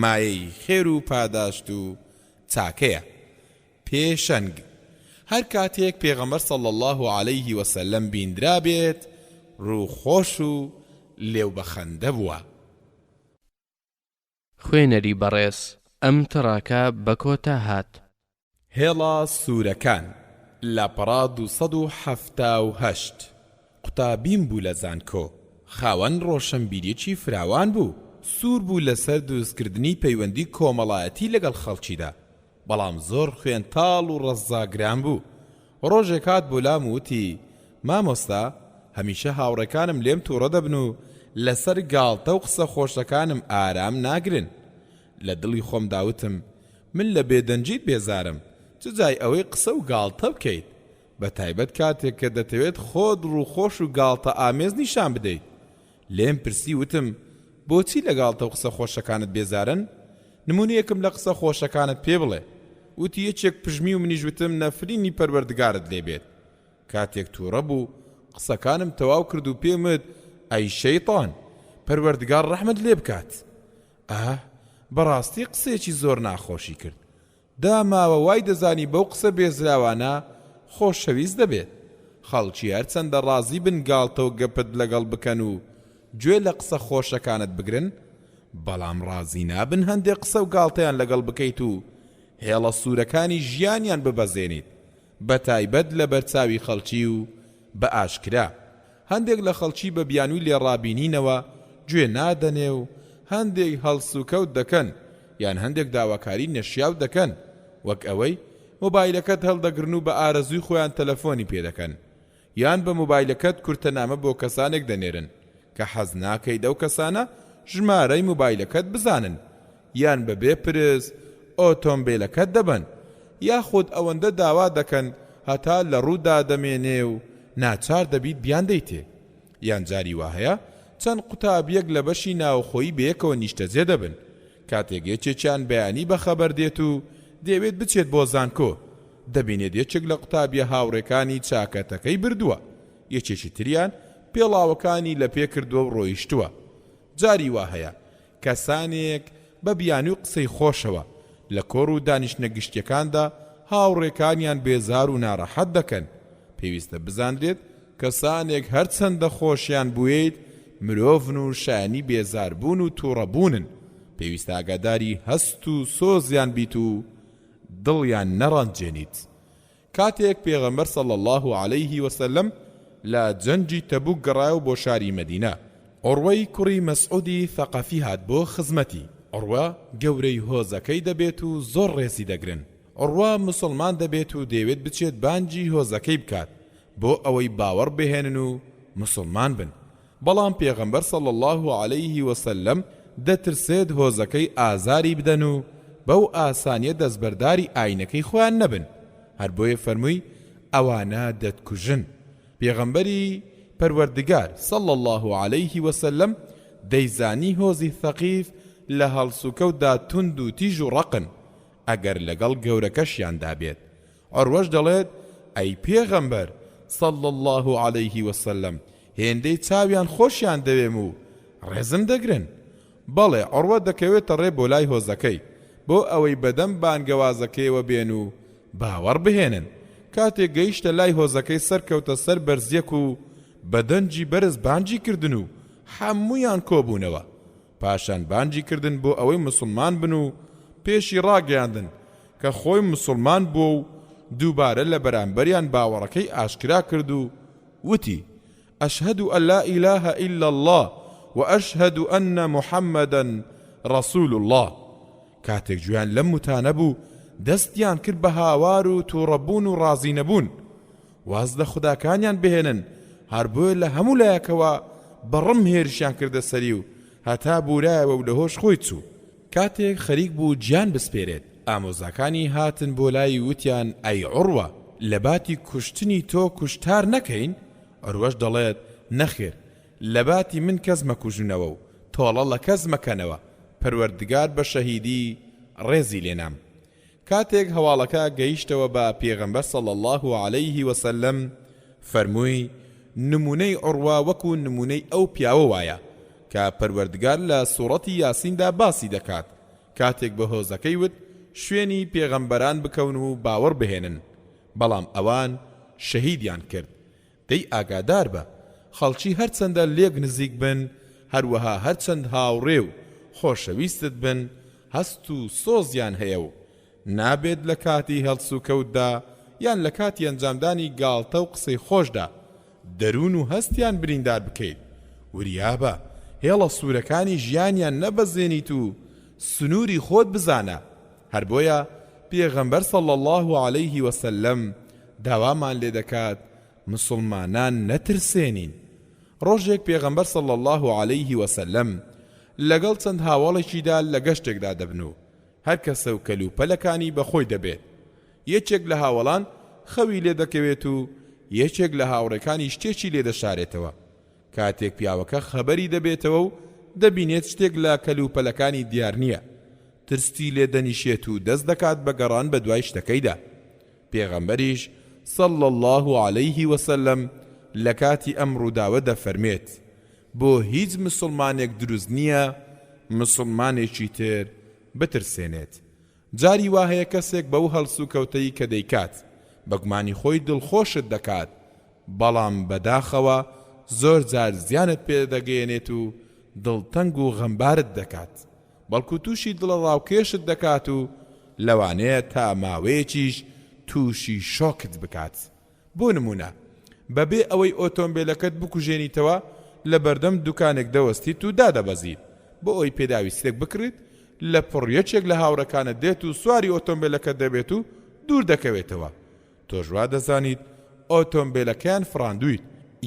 S4: مایەی خێر و پاداشت و چاکەیە. پێشەنگ هەر کاتێک پێغەمبەر صلی الله عەلەیه وسەلەم بیندرا بێت ڕووخۆش و لێوبەخەندە بووە.
S2: خوێنەری بەڕێز ئەم تڕاکە بە کۆتا هات.
S4: هێڵا سوورەکان لاپەڕا 278 قوتابیم بوو لە زانکۆ، خاوەن ڕۆشنبیریەکی فراوان بوو، سوور بوو لەسەر دروستکردنی پەیوەندی کۆمەڵایەتی لەگەڵ خەڵکیدا، بەڵام زۆر خوێنتاڵ و ڕەزاگران بوو. ڕۆژێک هات بۆ لام وتی: مامۆستا، هەمیشە هاوڕێکانم لێم تووڕە دەبن و لەسەر گاڵتە و قسە خۆشەکانم ئارام ناگرن. لە دڵی خۆم داوتم من لە بێدەنجیت بێزارم، چ جای ئەوەی قسە و گاڵتە بکەیت، بە تایبەت کاتێک کە دەتەوێت خۆت ڕووخۆش و گاڵتە ئامێز نیشان بدەیت. لێم پرسی وتم بۆچی لە گاڵتە و قسە خۆشەکانت بێزارن؟ نمونەیەکم لە قسە خۆشەکانت پێ بڵێ. وتی یەکێک پژمی و منیش وتم نەفرینی پەروەردگارت لێبێت. کاتێک تووڕە بوو قسەکانم تەواو کرد و پێمت ئەی شەیطان، پەروەردگار ڕەحمت لێ بکات. بەڕاستی قسێکی زۆر ناخۆشی کرد. داماوە وای دەزانی بەو قسە بێزراوانە خۆشەویست دەبێت. خەڵکی هەرچەندە ڕازی بن گاڵتە و گەپت لەگەڵ بکەن و گوێ لە قسە خۆشەکانت بگرن، بەڵام ڕازی نابن هەندێک قسە و گاڵتەیان لەگەڵ بکەیت و هێڵە سوورەکانی ژیانیان ببەزێنیت، بە تایبەت لە بەرچاوی خەڵکی و بە ئاشکرا. هەندێک لە خەڵکی بە بیانووی لێڕابینینەوە گوێ نادەنێ و هەندێک هەڵسوکەوت دەکەن یان هەندێک داواکاری نەشیاو دەکەن، وەک ئەوەی مۆبایلەکەت هەڵدەگرن و بە ئارەزوی خۆیان تەلەفۆنی پێدەکەن، یان بە مۆبایلەکەت کورتەنامە بۆ کەسانێک دەنێرن کە حەز ناکەی دەو کەسانە ژمارەی مۆبایلەکەت بزانن، یان بە بێپرس ئۆتۆمبیلەکەت دەبن، یاخود ئەوەندە داوا دەکەن هەتا لە ڕوودا دەمێنێ و ناچار دەبیت بیان دەیتێ. یان جاری وهەیە چەند قوتابیەک لە بەشی ناوخۆیی بەیەکەوە نیشتەجێ دەبن، کاتێک یەکێکیان بەیانی بەخەبەر دێت و دەیەوێت بچێت بۆ زانکۆ، دەبینێت یەکێک لە قوتابیە هاوڕێکانی چاکەتەکەی بردووە، یەکێکی تریان پێڵاوەکانی لە پێ کردووە و ڕۆیشتووە. جاری وهەیە کەسانێک بە بیانی و قسەی خۆشەوە لە کۆڕ و دانیشتنەگشتیەکاندا هاوڕێکانیان بێزار و ناڕەحەت دەکەن. پێویستە بزانرێت کەسانێک هەرچەندە خۆشیان بوویت مرۆڤن و شایانی بێزاربوون و تووڕەبوونن، پێویستە ئاگاداری هەست و سۆزیان بیت و دڵیان نەڕەنجێنیت. کاتێک پێغەمبەر صلی الله عەلەیه وسەلەم لە جەنگی تەبوک گەڕایەوە بۆ شاری مەدینە، عوڕوەی کوڕی مەسعودی ثەقەفی هات بۆ خزمەتی. عوڕوە گەورەی هۆزەکەی دەبێت و زۆر ڕێزی دەگرن. عوڕوە موسڵمان دەبێت و دەیەوێت بچێت بانجی هۆزەکەی بکات بۆ ئەوەی باوەڕ بهێنن و موسڵمان بن. بەڵام پێغەمبەر صلی الله عەلەیه وسەلەم دەترسێت هۆزەکەی ئازاری بدەن و بەو ئاسانیە دەستبەرداری ئاینەکەی خۆیان نەبن، هەر بۆیە فەرمووی ئەوانە دەتکوژن. پێغەمبەری پەروەردگار صلی الله عەلەیه وسەلەم دەیزانی هۆزی ثەقیف لە هەڵسوکەوتدا توند و تیژ و ڕەقن، ئەگەر لەگەڵ گەورەکەشیاندا بێت. عوڕوەش دەڵێت ئەی پێغەمبەر صلی الله عەلەیه وسەلەم، هێندەی چاویان خۆشیان دەوێم و ڕێزم دەگرن. بەڵێ، عوڕوە دەکەوێتە ڕێ بۆ لای هۆزەکەی بۆ ئەوەی بەدەم بانگەوازەکەیەوە بێن و باوەڕ بهێنن. کاتێک گەیشتە لای هۆزەکەی سەرکەوتە سەر بەرزیەک و بەدەنجی بەرز بانجی کردن و هەموویان کۆبوونەوە. پاشان بانجی کردن بۆ ئەوەی موسڵمان بن و پێشی ڕاگەیاندن کە خۆی موسڵمان بووە و دووبارە لە بەرامبەریان باوەڕەکەی ئاشکرا کرد و وتی: ئەشهەدو ئەن لا ئیلاهە ئیلا الله وأشهد أن محمدا رسول الله. کاتێک گویان لەم وتانە بوو دەستیان کرد بە هاوار و تووڕەبوون و ڕازی نەبوون، واز لە خوداکانیان بهێنن، هەر بۆیە لە هەموو لایەکەوە بەڕم هێرشیان کردە سەری و هەتا بورایەوە و لە هۆش خۆی چوو. کاتێک خەریک بوو گیان بسپێرێت، ئامۆزاکانی هاتن بۆ لای وتیان: ئەی عوڕوە، لە باتی کوشتنی تۆ کوشتار نەکەین؟ عوڕوەش دەڵێت: نەخێر، لە باتی من کەس مەکوژنەوە و تۆڵە لە کەس مەکەنەوە، پەروەردگار بە شەهیدی ڕێزی لێنام. کاتێک هەواڵەکە گەیشتەوە بە پێغەمبەر صلی الله عەلەیه وسەلەم، فەرمووی:
S1: نمونەی عوڕوا وەکو نمونەی ئەو پیاوە وایە کە پەروەردگار لە سوورەتی یاسیندا باسی دەکات کاتێک بە هۆزەکەی وت شوێنی پێغەمبەران بکەون و باوەڕ بهێنن بەڵام ئەوان شەهیدیان کرد دەی ئاگادار بە خەڵکی هەرچەندە لێک نزیک بن هەروەها هەرچەند هاوڕێ و خۆشەویستت بن هەست و سۆزیان هەیە و نابێت لە کاتی هەڵس و کەوتدا یان لە کاتی ئەنجامدانی گاڵتە و قسەی خۆشدا دەروون و هەستیان بریندار بکەیت وریابە هێڵە سوورەکانی ژیانیان نەبەزێنیت و سنووری خۆت بزانە هەر بۆیە پێغەمبەر صلی الله عليه وسلم داوامان لێ دەکات مسلمانان نەترسێنین ڕۆژێک پێغەمبەر صلی الله عليه وسلم لەگەڵ چەند هاوڵێکیدا لە گەشتێکدا دەبن و هەر کەسە و کەلوپەلەکانی بەخۆی دەبێت یەکێک لە هاوڵان خەوی لێ دەکەوێت و یەکێک لە هاوڕێکانی شتێکی لێ دەشارێتەوە کاتێک پیاوەکە خەبەری دەبێتەوە و دەبینێت شتێک لە کەلوپەلەکانی دیار نییە ترستی لێ دەنیشێت و دەست دەکات بە گەڕان بە دوای شتەکەیدا پێغەمبەریش صلی الله عليه وسلم لە کاتی ئەم ڕووداوە دەفەرمێت بۆ هیچ مسلمانێک دروست نییە مسلمانێکی تر بترسێنێت جاری وا هەیە کەسێک بەو هەڵس و کەوتەی کە دەیکات بەگومانی خۆی دڵخۆشت دەکات بەڵام بەداخەوە زۆر جار زیانت پێدەگەێنێت و دڵتەنگ و غەمبارت دەکات بەڵکو تووشی دڵە ڕاوکێشت دەکات و لەوانەیە تا ماوەیەکیش تووشی شۆکت بکات بۆ نمونە بەبێ ئەوەی ئۆتۆمبیلەکەت بکوژێنیتەوە لە بەردەم دوکانێک دەوەستیت و دادەبەزیت بۆ ئەوی پێداویستێک بکڕیت لە پڕیەکێک لە هاوڕەکانت دێت و سواری ئۆتۆمبیلەکە دەبێت و دوور دەکەوێتەوە تۆش وا دەزانیت ئۆتۆمبیلەکەیان فراندوویت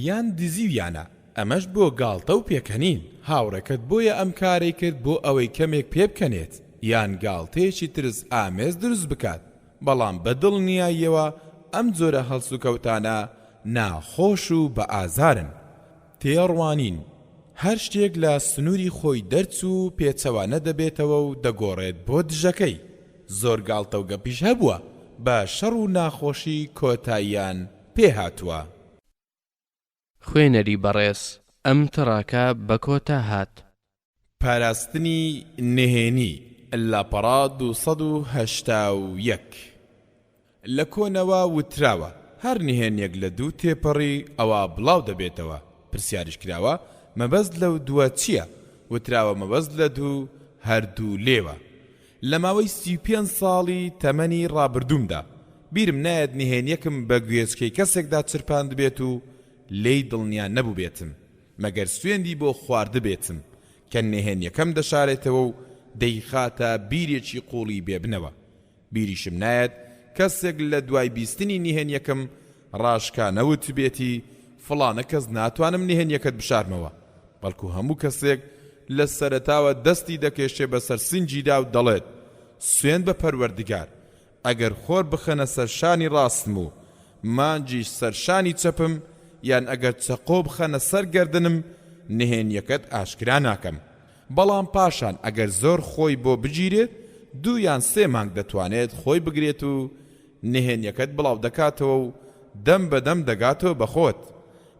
S1: یان دزیویانە ئەمەش بۆ گاڵتە و پێکەنین هاوڕەکەت بۆیە ئەم کارەی کرد بۆ ئەوەی کەمێک پێ بکەنێت یان گاڵتەیەکی ترس ئامێز دروست بکات بەڵام بەدڵ نیاییەوە ئەم جۆرە هەڵس و کەوتانە ناخۆش و بە ئازارن تێڕوانین هەر شتێک لە سنووری خۆی دەرچوو پێچەوانە دەبێتەوە و دەگۆڕێت بۆ دژەکەی زۆر گاڵتە و گەپیش هەبووە بە شەڕ و ناخۆشی کۆتاییان پێهاتووە
S2: خوێنەری بەڕێز ئەم تڕاکە بە کۆتا هات
S1: پاراستنی نهێنی لاپەڕا 281 لە کۆنەوە وتراوە هەر نهێنیەک لە دوو تێپەڕی ئەوە بڵاو دەبێتەوە پرسیاریش کراوە مەبەست لەو دووە چییە وتراوە مەبەست لە دوو هەردوو لێوە لە ماوەی 35 ساڵی تەمەنی ڕابردوومدا بیرم نایەت نهێنیەکم بە گوێچکەی کەسێکدا چرپاند بێت و لێی دڵنیان نەبوو بێتم مەگەر سوێندی بۆ خوارد بێتم کە نهێنیەکەم دەشارێتەوە و دەیخاتە بیرێکی قوڵی بێبنەوە بیریشم نایەت کەسێک لە دوای بیستنی نهێنیەکەم ڕاشکانەوت بێتی فڵانە کەس ناتوانم نهێنیەکەت بشارمەوە بەڵکو هەموو کەسێک لە سەرەتاوە دەستی دەکێشێ بەسەر سنجیدا و دەڵێت سوێند بە پەروەردگار ئەگەر خۆر بخەنە سەرشانی ڕاستم و مانجیش سەرشانی چەپم یان ئەگەر چەقۆ بخەنە سەر گەردنم نهێنیەکەت ئاشکرا ناکەم بەڵام پاشان ئەگەر زۆر خۆی بۆ بگیرێت 2 یان 3 مانگ دەتوانێت خۆی بگرێت و نهێنیەکەت بڵاو دەکاتەوە و دەم بەدەم دەگاتەوە بەخۆت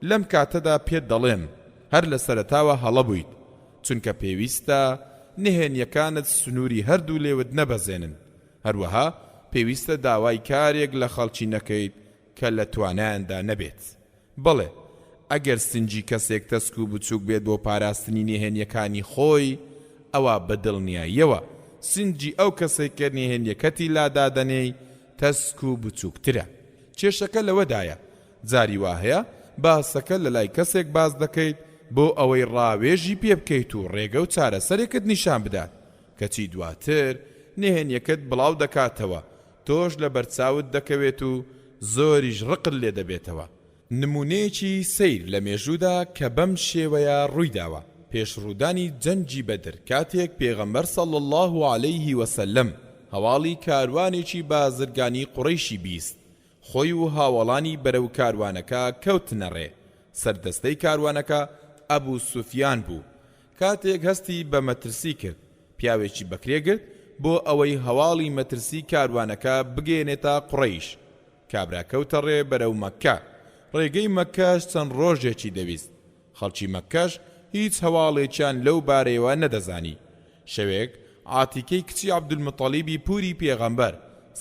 S1: لەم کاتەدا پێت دەڵێم هەر لە سەرەتاوە هەڵە بوویت چونکە پێویستە نهێنیەکانت سنووری هەردوو لێوت نەبەزێنن هەروەها پێویستە داوای کارێک لە خەڵکی نەکەیت کە لە توانایاندا نەبێت بەڵێ ئەگەر سنجی کەسێک تەسک و بچووک بێت بۆ پاراستنی نهێنیەکانی خۆی ئەوە بەدڵنیاییەوە سنجی ئەو کەسێک کە نهێنیەکەتی لادادەنێی تەسک و بچووکترە کێشەکە لەوەدایە جاری وا هەیە باسەکە لە لای کەسێک باز دەکەیت بۆ ئەوەی ڕاوێژی پێ بکەیت و ڕێگە و چارەسەرێکت نیشان بدات کەچی دواتر نهێنیەکەت بڵاو دەکاتەوە تۆش لە بەرچاوت دەکەوێت و زۆریش ڕقل لێ دەبێتەوە نمونەیەکی سەیر لە مێژوودا کە بەم شێوەیە ڕوویداوە پێشڕوودانی جەنگی بەدر کاتێک پێغەمبەر صلی الله عليه وسلم هەواڵی کاروانێکی بازرگانی قوڕەیشی بیست خۆی و هاوڵانی بەرەو کاروانەکە کەوتنە ڕێ سەردەستەی کاروانەکە ئەبوو سوفیان بوو کاتێک هەستی بە مەترسی کرد پیاوێکی بەکرێگرت بۆ ئەوەی هەواڵی مەترسی کاروانەکە بگێنێتە قوڕەیش کابرا کەوتە ڕێ بەرەو مەککە ڕێگەی مەککەش چەند ڕۆژێکی دەویست. خەڵکی مەککەش هیچ هەواڵێکیان لەو بارەیەوە نەدەزانی. شەوێک عاتیکەی کچی عەبدولمەتەڵیبی پووری پێغەمبەر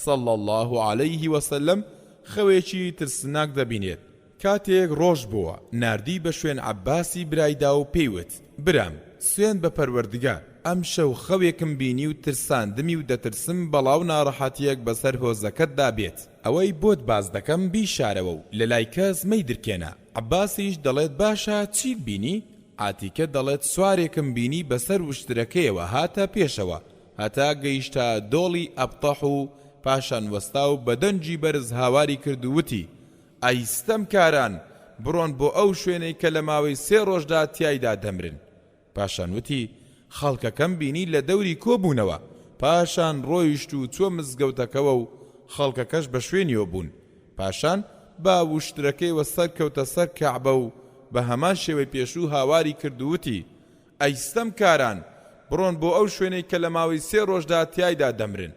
S1: صەڵی الله عەلەیه وسەلەم خەوێکی ترسناک دەبینێت. کاتێک ڕۆژ بووە ناردی بە شوێن عەباسی برایدا و پێیوت: برام، سوێن بە پەروەردگار، ئەم شەو خەوێکم بینی و ترساندمی و دەترسم بەڵاو ناڕەحەتیەک بەسەر هۆزەکەتدا بێت. ئەوەی بۆت باز دەکەم بیشارەوە و لە لای کەس مەی درکێنە. عەباسیش دەڵێت باشە چیت بینی؟ عاتیکە دەڵێت سوارێکم بینی بەسەر وشترەکەیەوە هاتە پێشەوە هەتا گەیشتە دۆڵی ئەبتەح و پاشان وەستا و بە دەنجی بەرز هاواری کرد و وتی: ئەیستەم کاران، بڕۆن بۆ ئەو شوێنەی کە لە ماوەی 3 ڕۆژدا تیایدا دەمرن. پاشان وتی: خەڵکەکەم بینی لە دەوری کۆبوونەوە. پاشان ڕۆیشت و چوە مزگەوتەکەوە و خەڵکەکەش بە شوێنیەوە بوون. پاشان با وشترەکەیەوە سەر کەوتە سەر کەعبە و بە هەمان شێوەی پێشوو هاواری کرد و وتی: ئەیستەم کاران، بڕۆن بۆ ئەو شوێنەی کە لە ماوەی 3 ڕۆژدا تیایدا دەمرن.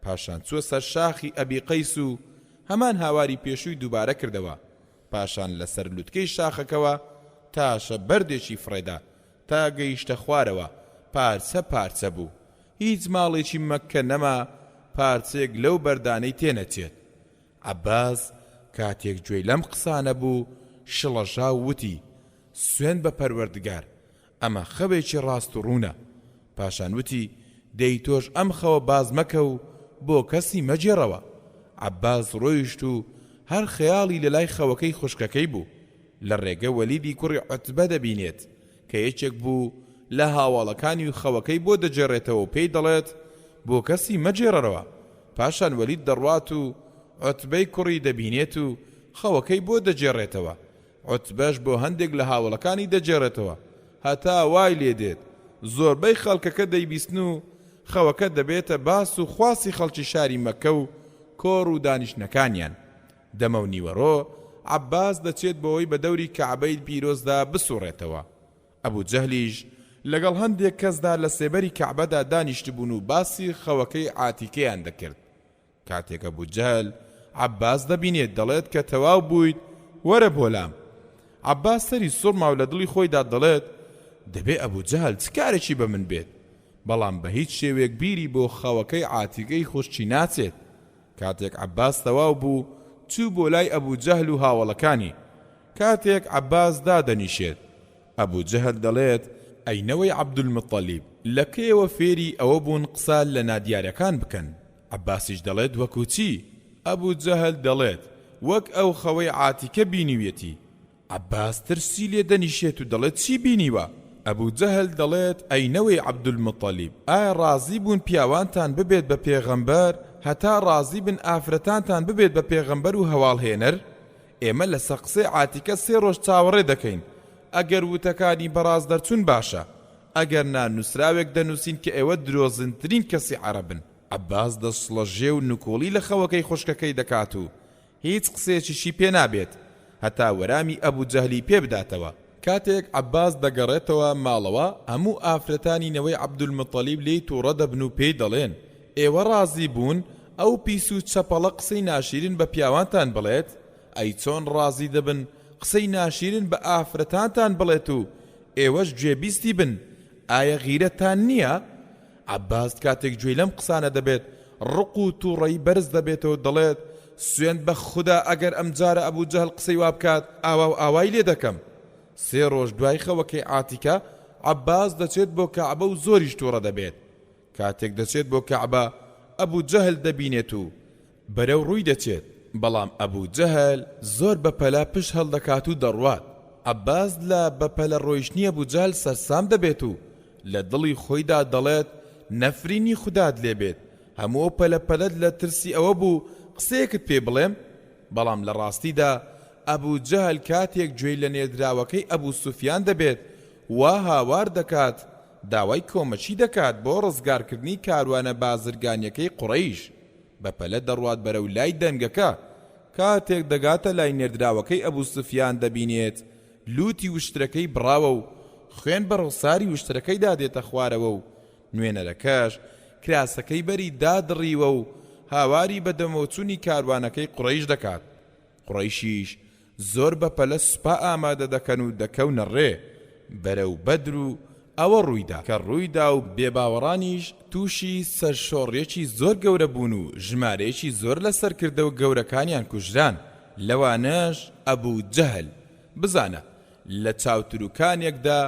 S1: پاشان چوە سەر شاخی ئەبی قەیس و هەمان هاواری پێشووی دووبارە کردەوە. پاشان لەسەر لوتکەی شاخەکەوە تاشە بەردێکی فڕێدا تا گەیشتە خوارەوە پارچە پارچە بوو. هیچ ماڵێکی مەککە نەما پارچێک لەو بەردانەی تێنەچێت. عەباس کاتێک گوێی لەم قسانە بوو شڵەژا وتی: سوێن بە پەروەردگار، ئەمە خەوێکی ڕاست و ڕوونە. پاشان وتی: دەی تۆش ئەم خەوە باز مەکە و بۆ کەسی مەجێڕەوە. عەباس ڕۆیشت و هەر خەیاڵی لە لای خەوەکەی خوشکەکەی بوو. لە ڕێگە وەلیدی کوڕی عوتبە دەبینێت کە یەکێک بوو لە هاوڵەکانی و خەوەکەی بۆ دەجێڕێتەوە و پێی دەڵێت: بۆ کەسی مەجێڕەوە. پاشان وەلید دەڕوات و عوتبەی کوڕی دەبینێت و خەوەکەی بۆ دەجێڕێتەوە. عوتبەش بۆ هەندێک لە هاوڵەکانی دەجێڕێتەوە هەتا وای لێ دێت زۆربەی خەڵکەکە دەیبیستن و خەوەکە دەبێتە باس و خواسی خەڵکی شاری مەککە و کۆڕ و دانیشتنەکانیان. دەمە و نیوەڕۆ عەباس دەچێت بۆەوەی بە دەوری کەعبەی پیرۆزدا بسوڕێتەوە. ئەبوو جەهلیش لەگەڵ هەندێک کەسدا لە سێبەری کەعبەدا دانیشتبوون و باسی خەوەکەی عاتیکەیان دەکرد. کاتێک ئەبوو جەهل عەباس دەبینێت دەڵێت کە تەواو بوویت، وەرە بۆلام. عەباس سەری سوڕما و لە دڵی خۆیدا دەڵێت: دەبێ ئەبوو جەهل چ کارێکی بە من بێت. بەڵام بە هیچ شێوێک بیری بۆ خەوەکەی عاتیکەی خوشکی ناچێت. کاتێک عەباس تەواو بوو چوو بۆ لای ئەبوو جەهل و هاوڵەکانی. کاتێک عەباس دادەنیشێت ئەبوو جەهل دەڵێت: ئەینەوەی عەبدولمەتەڵیب، لە کێوە فێری ئەوە بوون قسە لە نادیارەکان بکەن؟ عەباسیش دەڵێت: وەکو چی؟ ئەبوو جەهل دەڵێت: وەک ئەو خەوەی عاتیکە بینیویەتی. عەباس ترسی لێ دەنیشێت و دەڵێت: چی بینیوە؟ ئەبوو جەهل دەڵێت: ئەینەوەی عەبدولمەتەڵیب، ئایا ڕازی بوون پیاوانتان ببێت بە پێغەمبەر هەتا ڕازی بن ئافرەتانتان ببێت بە پێغەمبەر و هەواڵهێنەر؟ ئێمە لە سەقسەی عاتیکە 3 ڕۆژ چاوەڕێ دەکەین. ئەگەر وتەکانی بەڕاز دەرچوون باشە، ئەگەر نانووسراوێک دەنووسین کە ئێوە درۆزنترین کەسی عەرەبن. عەباس دەسڵەژێ و نکۆڵی لە خەوەکەی خوشکەکەی دەکات و هیچ قسێکیشی پێ نابێت هەتا وەرامی ئەبوو جەهلی پێ بداتەوە. کاتێک عەباس دەگەڕێتەوە ماڵەوە هەموو ئافرەتانی نەوەی عەبدولمەتەڵیب لێی تووڕە دەبن و پێی دەڵێن: ئێوە ڕازی بوون ئەو پیس و چەپەڵە قسەی ناشیرن بە پیاوانتان بڵێت؟ ئەی چۆن ڕازی دەبن قسەی ناشیرن بە ئافرەتانتان بڵێت و ئێوەش گوێبیستی بن؟ ئایا غیرەتان نییە؟ عەباس کاتێک گوێی لەم قسانە دەبێت ڕق و تووڕەی بەرز دەبێتەوە دەڵێت: سوێن بە خودا ئەگەر ئەم جارە ئەبوو جەهل قسەی وا بکات ئاوا و ئاوای لێ دەکەم. 3 ڕۆژ دوای خەوەکەی عاتیکە عەباس دەچێت بۆ کەعبە و زۆریش تووڕە دەبێت. کاتێک دەچێت بۆ کەعبە ئەبوو جەهل دەبینێت و بەرەو ڕووی دەچێت. بەڵام ئەبوو جەهل زۆر بەپەلا پشت هەڵدەکات و دەڕوات. عەباس لە بەپەلە ڕۆیشتنی ئەبوو جەهل سەرسام دەبێت و لە دڵی خۆیدا دەڵێت: نەفرینی خودات لێبێت، هەموو پەلەپەلەت لە ترسی ئەوە بوو قسەیەکت پێ بڵێم. بەڵام لە ڕاستیدا ئەبوو جەهل کاتێک گوێی لە نێردراوەکەی ئەبوو سوفیان دەبێت وا هاوار دەکات، داوای کۆمەچی دەکات بۆ ڕزگارکردنی کاروانە بازرگانیەکەی قوڕەیش. بەپەلە دەڕوات بەرەو لای دەنگەکە. کاتێک دەگاتە لای نێردراوەکەی ئەبوو سوفیان دەبینێت لوتی وشترەکەی بڕاوە و خوێن بە ڕووساری وشترەکەی دادێتە خوارەوە و نوێنەرەکەش کراسەکەی بەری دادڕیوە و هاواری بە دەمەوچوونی کاروانەکەی قوڕەیش دەکات. قوڕەیشیش
S4: زۆر بەپەلە سوپا ئامادە دەکەن و دەکەونە ڕێ بەرەو بەدر و ئەوە ڕوویدا کە ڕوویدا و بێباوەڕانیش تووشی سەرشۆڕێکی زۆر گەورە بوون و ژمارەیەکی زۆر لەسەر کردە و گەورەکانیان کوژران لەوانەش ئەبوو جەهل بزانە لە چاوتروکانێکدا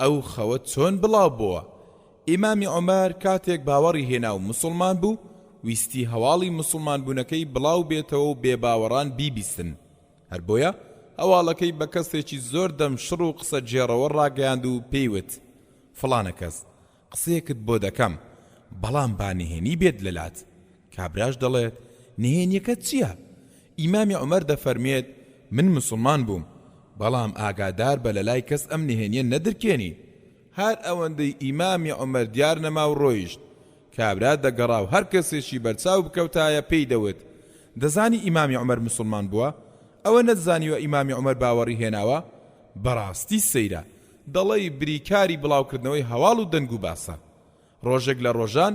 S4: ئەو خەوە چۆن بڵاو بووە ئیمامی عومەر کاتێک باوەڕی هێنا و مسڵمان بوو ویستی هەواڵی مسڵمان بوونەکەی بڵاو بێتەوە و بێباوەڕان بیبیستن هەر بۆیە هەواڵەکەی بە کەسێکی زۆر دەمشڕ و قسە جێڕەوە ڕاگەیاند و پێیوت فڵانە کەس قسەیەکت بۆ دەکەم بەڵام با نهێنی بێت لەلات کابراش دەڵێت نهێنیەکەت چییە؟ ئیمامی عومەر دەفەرمێت من مسڵمان بووم بەڵام ئاگادار بە لەلای کەس ئەم نهێنیە نەدرکێنی هەر ئەوەندەی ئیمامی عومەر دیار نەما و ڕۆیشت کابرا دەگەڕا و هەر کەسێکی بەرچاو بکەوتایە پێی دەوت دەزانی ئیمامی عومەر مسڵمان بووە ئەوە نەتزانیوە ئیمامی عومەر باوەڕی هێناوە بەڕاستی سەیرە دەڵێی بریکاری بڵاوکردنەوەی هەواڵ و دەنگ و باسە ڕۆژێک لە ڕۆژان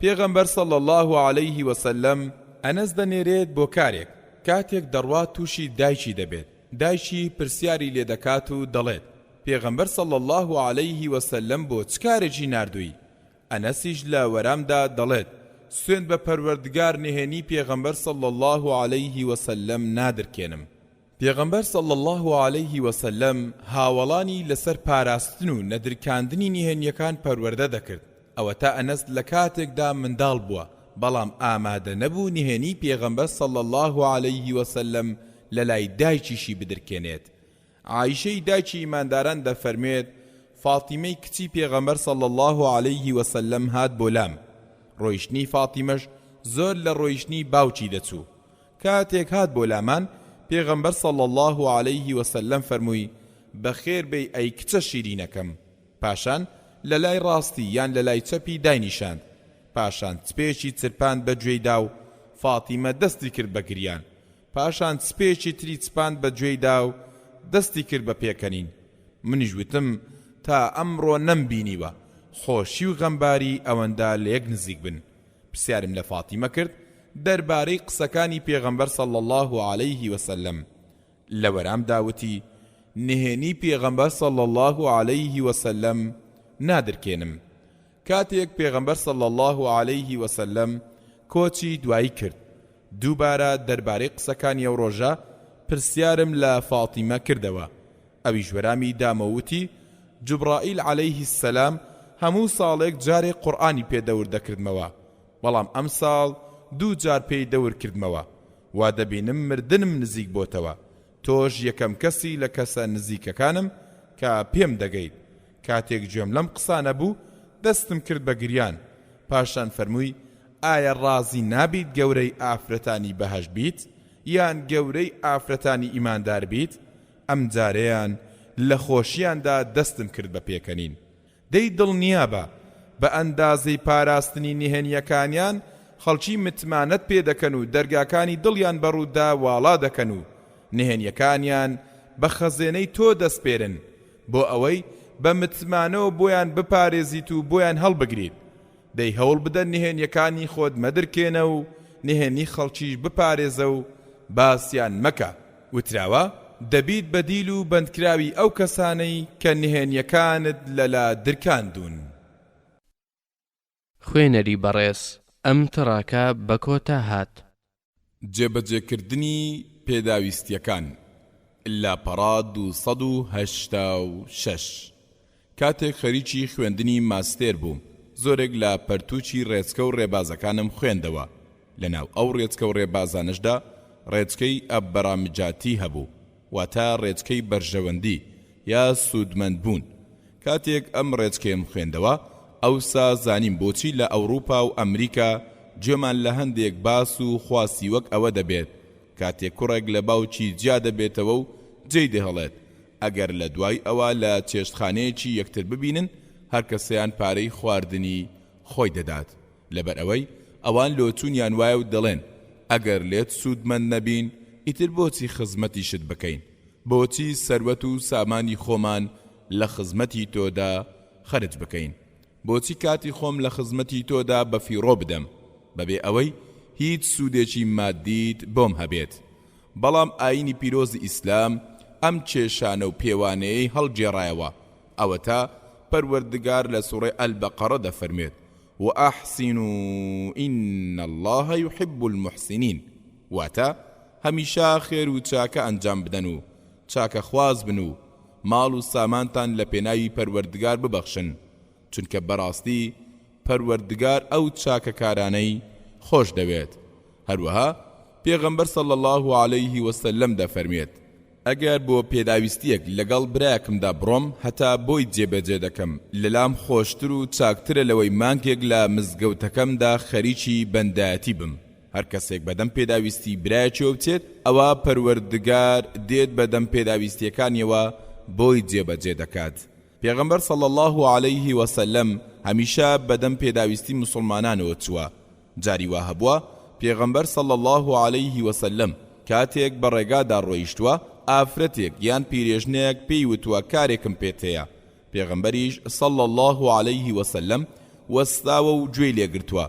S4: پێغەمبەر صلی الله علیه وسلم ئەنەس دەنێرێت بۆ کارێک کاتێک دەڕوات تووشی دایکی دەبێت دایکی پرسیاری لێ دەکات و دەڵێت پێغەمبەر صلی الله علیه وسلم بۆ چ کارێکی ناردووی ئەنەسیش لە وەرامدا دەڵێت سوێن بە پەروەردگار نهێنی پێغەمبەر صلی الله علیه وسلم نادرکێنم پێغەمبەر صلی الله علیه وسلم هاوڵانی لەسەر پاراستن و نەدرکاندنی نهێنیەکان پەروەردە دەکرد ئەوە تا ئەنەس لە کاتێکدا منداڵ بووە بەڵام ئامادە نەبوو نهێنی پێغەمبەر صلی الله علیه وسلم لە لای دایکیشی بدرکێنێت عایشەی دایکی ئیمانداران دەفەرمێت فاتیمەی کچی پێغەمبەر صلی الله علیه وسلم هات بۆ لام ڕۆیشتنی فاتیمەش زۆر لە ڕۆیشتنی باوکی دەچوو کاتێک هات بۆ لامان پێغەمبەر صلی الله علیه وسلم فەرمووی بەخێر بێی ئەی کچە شیرینەکەم پاشان لە لای ڕاستی یان لە لای چەپی داینیشاند پاشان چپێکی چرپاند بە گوێیدا و فاتیمە دەستی کرد بە گریان پاشان چپێکی تری چپاند بە گوێیدا و دەستی کرد بە پێکەنین منیش وتم تا ئەمڕۆ نەمبینیوە خۆشی و غەمباری ئەوەندا لە یەک نزیک بن پرسیارم لە فاتیمە کرد دەربارەی قسەکانی پێغەمبەر صلی الله علیه وسلم لە وەرام داوتی نهێنی پێغەمبەر صلی الله علیه وسلم نادرکێنم کاتێک پێغەمبەر صلی الله علیه وسلم کۆچی دوایی کرد دووبارە دەربارەی قسەکانی ئەو ڕۆژە پرسیارم لە فاتیمە کردەوە ئەویش وەرامی دامەوتی جوبرائیل عەلەیه السەلام هەموو ساڵێک جارێک قورئانی پێدەور دەکردمەوە بەڵام ئەم ساڵ دوو جار پێی دەور کردمەوە وا دەبینم مردنم نزیک بۆتەوە تۆش یەکەم کەسی لە کەسە نزیکەکانم کە پێم دەگەیت کاتێک گوێم لەم قسانە بوو دەستم کرد بە گریان پاشان فەرمووی ئایا ڕازی نابیت گەورەی ئافرەتانی بەهەشت بیت یان گەورەی ئافرەتانی ئیماندار بیت ئەم جارەیان لە خۆشیاندا دەستم کرد بە پێکەنین دەی دڵنیابە بە ئەندازەی پاراستنی نهێنیەکانیان خەڵکی متمانەت پێ دەکەن و دەرگاکانی دڵیان بەڕوودا واڵا دەکەن و نهێنیەکانیان بە خەزێنەی تۆ دەستپێرن بۆ ئەوەی بە متمانەوە بۆیان بپارێزیت و بۆیان هەڵبگریت دەی هەوڵ بدە نهێنیەکانی خۆت مەدرکێنە و نهێنی خەڵکیش بپارێزە و باسیان مەکە وتراوە دەبیت بەدیل و بەندکراوی ئەو کەسانەی کە نهێنیەکانت لەلا درکاندون
S2: خوێنەری بەڕێز ئەم تڕاکە بە کۆتا هات
S1: جێبەجێکردنی پێداویستیەکان لاپەڕا 286 کاتێک خەریکی خوێندنی ماستێر بووم زۆرێک لە پەرتووچی ڕێچکە و ڕێبازەکانم خوێندەوە لەناو ئەو ڕێچکە و ڕێبازانشدا ڕێچکەی ئەببەرامجاتی هەبوو واتە ڕێچکەی بەرژەوەندی یا سوودمەند بوون کاتێک ئەم ڕێچکەیم خوێندەوە ئەوسا زانیم بۆچی لە ئەوروپا و ئەمریکا گوێمان لە هەندێک باس و خواسی وەک ئەوە دەبێت کاتێک کوڕێک لە باوکی جیا دەبێتەوە و جێی دەهەڵێت ئەگەر لە دوای ئەوە لە چێشتخانەیەکی یەکتر ببینن هەر کەسەیان پارەی خواردنی خۆی دەدات لەبەر ئەوەی ئەوان لۆچوونیان وایە و دەڵێن ئەگەر لێت سوودمەند نەبین ئیتر بۆچی خزمەتیشت بکەین بۆچی سەروەت و سامانی خۆمان لە خزمەتی تۆدا خەرج بکەین بۆچی کاتی خۆم لە خزمەتی تۆدا بەفیڕۆ بدەم بەبێ ئەوەی هیچ سوودێکی مادیت بۆم هەبێت بەڵام ئاینی پیرۆزی ئیسلام ئەم کێشانە و پێوانەیەی هەڵگێڕایەوە. ئەوە تا پەروەردگار لە سوڕەی ئەلبەقەرە دەفەرمێت وأحسنوا إن الله يحب المحسنين، واتە هەمیشە خێر و چاکە ئەنجام بدەن و چاکە خواز بن و ماڵ و سامانتان لە پێناوی پەروەردگار ببەخشن، چونکە بەڕاستی پەروەردگار ئەو چاکە کارانەی خۆش دەوێت. هەروەها پێغەمبەر صلی الله عليه وسلم دەفەرمێت ئەگەر بۆ پێداویستیەک لەگەڵ برایەکمدا بڕۆم هەتا بۆی جێبەجێ دەکەم، لەلام خۆشتر و چاکترە لەوەی مانگێک لە مزگەوتەکەمدا خەریکی بەندایەتی بم. هەر کەسێک بەدەم پێداویستی برایەکیەوە بچێت ئەوە پەروەردگار دێت بەدەم پێداویستیەکانیەوە بۆی جێبەجێ دەکات. پێغەمبەر صلی الله عليه وسلم هەمیشە بەدەم پێداویستی مسلمانانەوە چووە. جاری وا هەبووە پێغەمبەر صلی الله عليه وسلم کاتێک بە ڕێگادا ڕۆیشتووە ئافرەتێک یان پیرێژنەیەک پێی وتووە کارێکم پێت هەیە. پێغەمبەریش صلی الله عليه وسلم وەستاوە و گوێی لێگرتووە.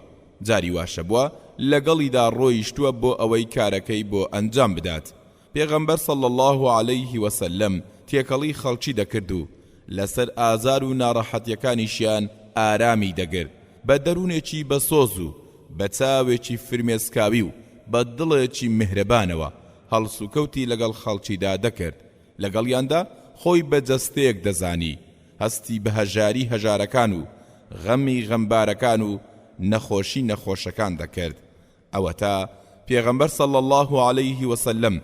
S1: جاری واشە بووە لەگەڵیدا ڕۆیشتووە بۆ ئەوەی کارەکەی بۆ ئەنجام بدات. پێغەمبەر صلی الله عليه وسلم تێکەڵی خەڵکی دەکرد و لەسەر ئازار و ناڕەحەتیەکانیشیان ئارامی دەگرت. بە دەروونێکی بەسۆز و بە چاوێکی فرمێسکاوی و بە دڵێکی میهرەبانەوە هەڵسوکەوتی لەگەڵ خەڵکیدا دەکرد. لەگەڵیاندا خۆی بە جەستەیەک دەزانی، هەستی بە هەژاری هەژارەکان و غەمی غەمبارەکان و نەخۆشی نەخۆشەکان دەکرد. ئەوە تا پێغەمبەر صلی الله عليه وسلم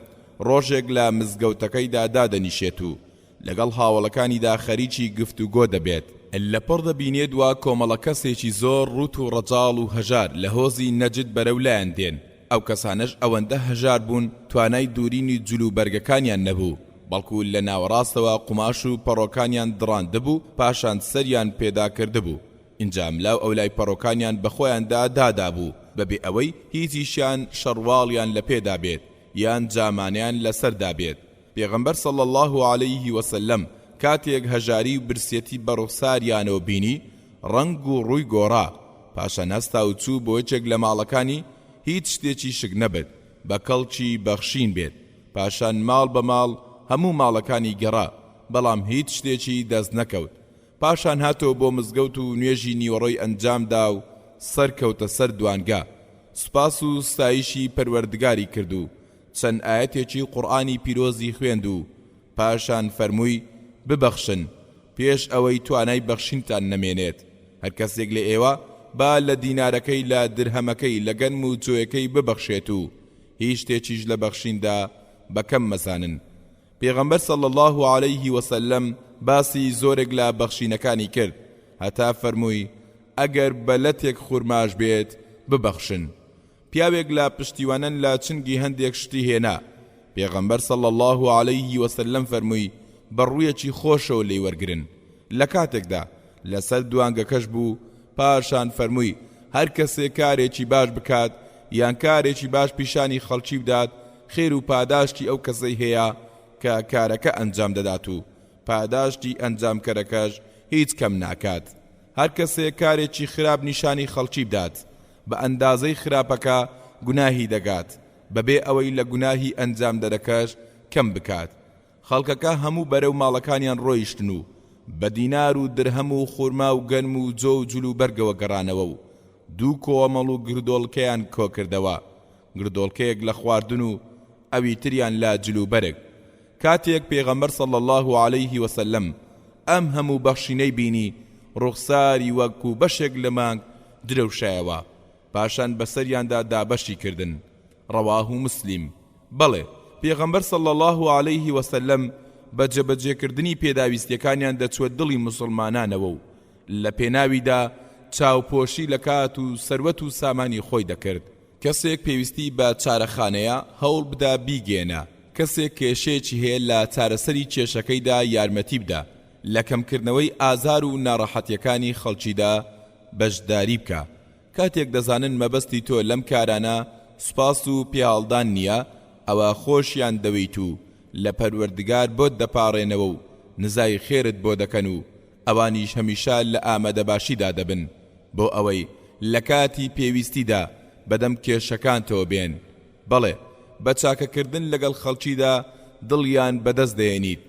S1: ڕۆژێک لە مزگەوتەکەیدا دادەنیشێت و لەگەڵ هاوڵەکانیدا خەریکی گفتوگۆ دەبێت. لەپڕ دەبینێت وا کۆمەڵە کەسێکی زۆر ڕوت و ڕەجاڵ و هەژار لە هۆزی نەجد بەرەولایان دێن. ئەو کەسانەش ئەوەندە هەژار بوون توانای دوورینی جلوبەرگەکانیان نەبوو، بەڵکو لە ناوەڕاستەوە قوماش و پەڕۆکانیان دڕاندەبوو پاشان سەریان پێدا کردبوو. اینجا ملاو ئەو لای پەڕۆکانیان بەخۆیاندا دادابوو بەبێ ئەوەی هیچیشیان شەڕواڵیان لە پێدا بێت یان جامانیان لەسەردا بێت. پێغەمبەر صلی الله عليه وسلم کاتێک هەژاری و برسێتی بە ڕوخساریانەوە بینی ڕەنگ و ڕووی گۆڕا، پاشان هەستا و چوو بۆ یەکێک لە ماڵەکانی هیچ شتێکی شک نەبێت بە کەڵکی بەخشین بێت. پاشان ماڵ بە ماڵ هەموو ماڵەکانی گەڕا، بەڵام هیچ شتێکی دەست نەکەوت. پاشان هاتەوە بۆ مزگەوت و نوێژی نیوەڕۆی ئەنجامدا و سەرکەوتە سەر دوانگا، سوپاس و ستایشی پەروەردگاری کرد و چەند ئاەتێکی قورئانی پیرۆزی خوێند و پاشان فەرمووی ببەخشن پێش ئەوەی توانای بەخشینتان نەمێنێت. هەر کەسێک لە ئێوە با لە دینارەکەی لە درهەمەکەی لە گەنم و جۆیەکەی ببەخشێت و هیچ شتێکیش لە بەخشیندا بەکەم مەزانن. پێغەمبەر صلی الله عليه وسلم باسی زۆرێک لە بەخشینەکانی کرد، هەتا فەرمووی ئەگەر بەلەتێک خورماش بێت ببەخشن. پیاوێک لە پشتیوانەن لە چنگی هەندێک شتی هێنا. پێغەمبەر صلی الله عليه وسلم فەرمووی بەڕوویەکی خۆشەوە لێی وەرگرن. لە کاتێکدا لەسەر دوانگەکەش بوو پاشان فەرمووی هەر کەسێک کارێکی باش بکات یان کارێکی باش پیشانی خەڵکی بدات خێر و پاداشتی ئەو کەسەی هەیە کە کارەکە ئەنجام دەدات و پاداشتی ئەنجامکەرەکەش هیچ کەم ناکات. هەر کەسێک کارێکی خراپ نیشانی خەڵکی بدات بە ئەندازەی خراپەکە گوناهی دەگات بەبێ ئەوەی لە گوناهی ئەنجام دەدەکەش کەم بکات. خەڵکەکە هەموو بەرەو ماڵەکانیان ڕۆیشتن و بە دینار و درهەم و خورما و گەنم و جۆ و جلو بەرگەوە گەڕانەوە و دوو کۆمەڵ و گردۆڵکەیان کۆ کردەوە، گردۆڵکەیەک لە خواردن و ئەوی تریان لە جلو بەرگ. کاتێک پێغەمبەر صلی الله عليه وسلم ئەم هەموو بەخشینەی بینی ڕوخساری وەکو بەشێک لە مانگ درەوشایەوە، پاشان بەسەریاندا دابەشی کردن. ڕەواه مسلیم. بەڵێ پێغەمبەر صلی الله عليه وسلم بە جێبەجێکردنی پێداویستیەکانیان دەچوە دڵی مسلمانانەوە و لە پێناویدا چاوپۆشی لە کات و سەروەت و سامانی خۆی دەکرد. کەسێک پێویستی بە چارەخانەیە هەوڵ بدا بیگێنە، کەسێک کێشەیەکی هەیە لە چارەسەری کێشەکەیدا یارمەتی بدە، لە کەمکردنەوەی ئازار و ناڕەحەتیەکانی خەڵکیدا بەشداری بکە. کاتێک دەزانن مەبەستی تۆ لەم کارانە سوپاس و پێهاڵدان نییە، ئەوە خۆشیان دەویت و لە پەروەردگار بۆت دەپاڕێنەوە و نزای خێرت بۆ دەکەن و ئەوانیش هەمیشە لە ئامادەباشیدا دەبن بۆ ئەوەی لە کاتی پێویستیدا بەدەم کێشەکانتەوە بێن. بەڵێ بە چاکەکردن لەگەڵ خەڵکیدا دڵیان بەدەست دێنیت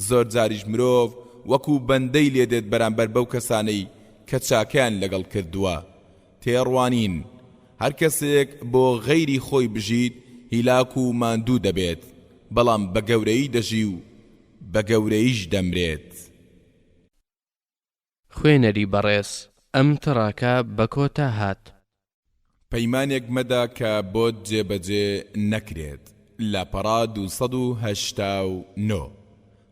S1: زۆر جاریش مرۆڤ وەکو بەندەی لێدێت بەرامبەر بەو کەسانەی کە چاکیان لەگەڵ کردووە تێڕوانین هەر کەسێک بۆ غەیری خۆی بژیت هیلاک و ماندوو دەبێت بەڵام بە گەورەی دەژی و بە گەورەیش دەمرێت
S2: خوێنەری بەڕێز ئەم تڕاکە بە کۆتا هات
S1: پەیمانێک مەدا کە بۆت جێبەجێ نەکرێت لاپەڕا 289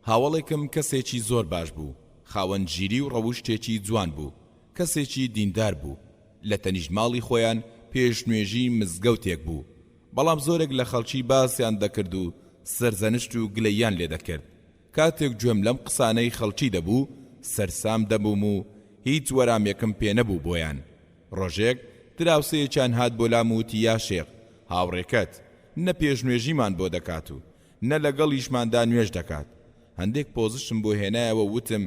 S1: هاوڵێکم کەسێکی زۆر باش بوو خاوەن ژیری و ڕەوشتێکی جوان بوو کەسێکی دیندار بوو لە تەنیشت ماڵی خۆیان پێشنوێژی مزگەوتێک بوو بەڵام زۆرێک لە خەڵکی باسییان دەکرد و سەرزەنشت و گلەیان لێ دەکرد کاتێک گوێم لەم قسانەی خەڵکی دەبوو سەرسام دەبووم و هیچ وەرامێکم پێ نەبوو بۆیان ڕۆژێک دراوسەیەکیان هات بۆ لام وتی یا شێخ هاوڕێکەت نە پێشنوێژیمان بۆ دەکات و نە لەگەڵیشماندا نوێژ دەکات هەندێک پۆزشم بۆ هێنایەوە وتم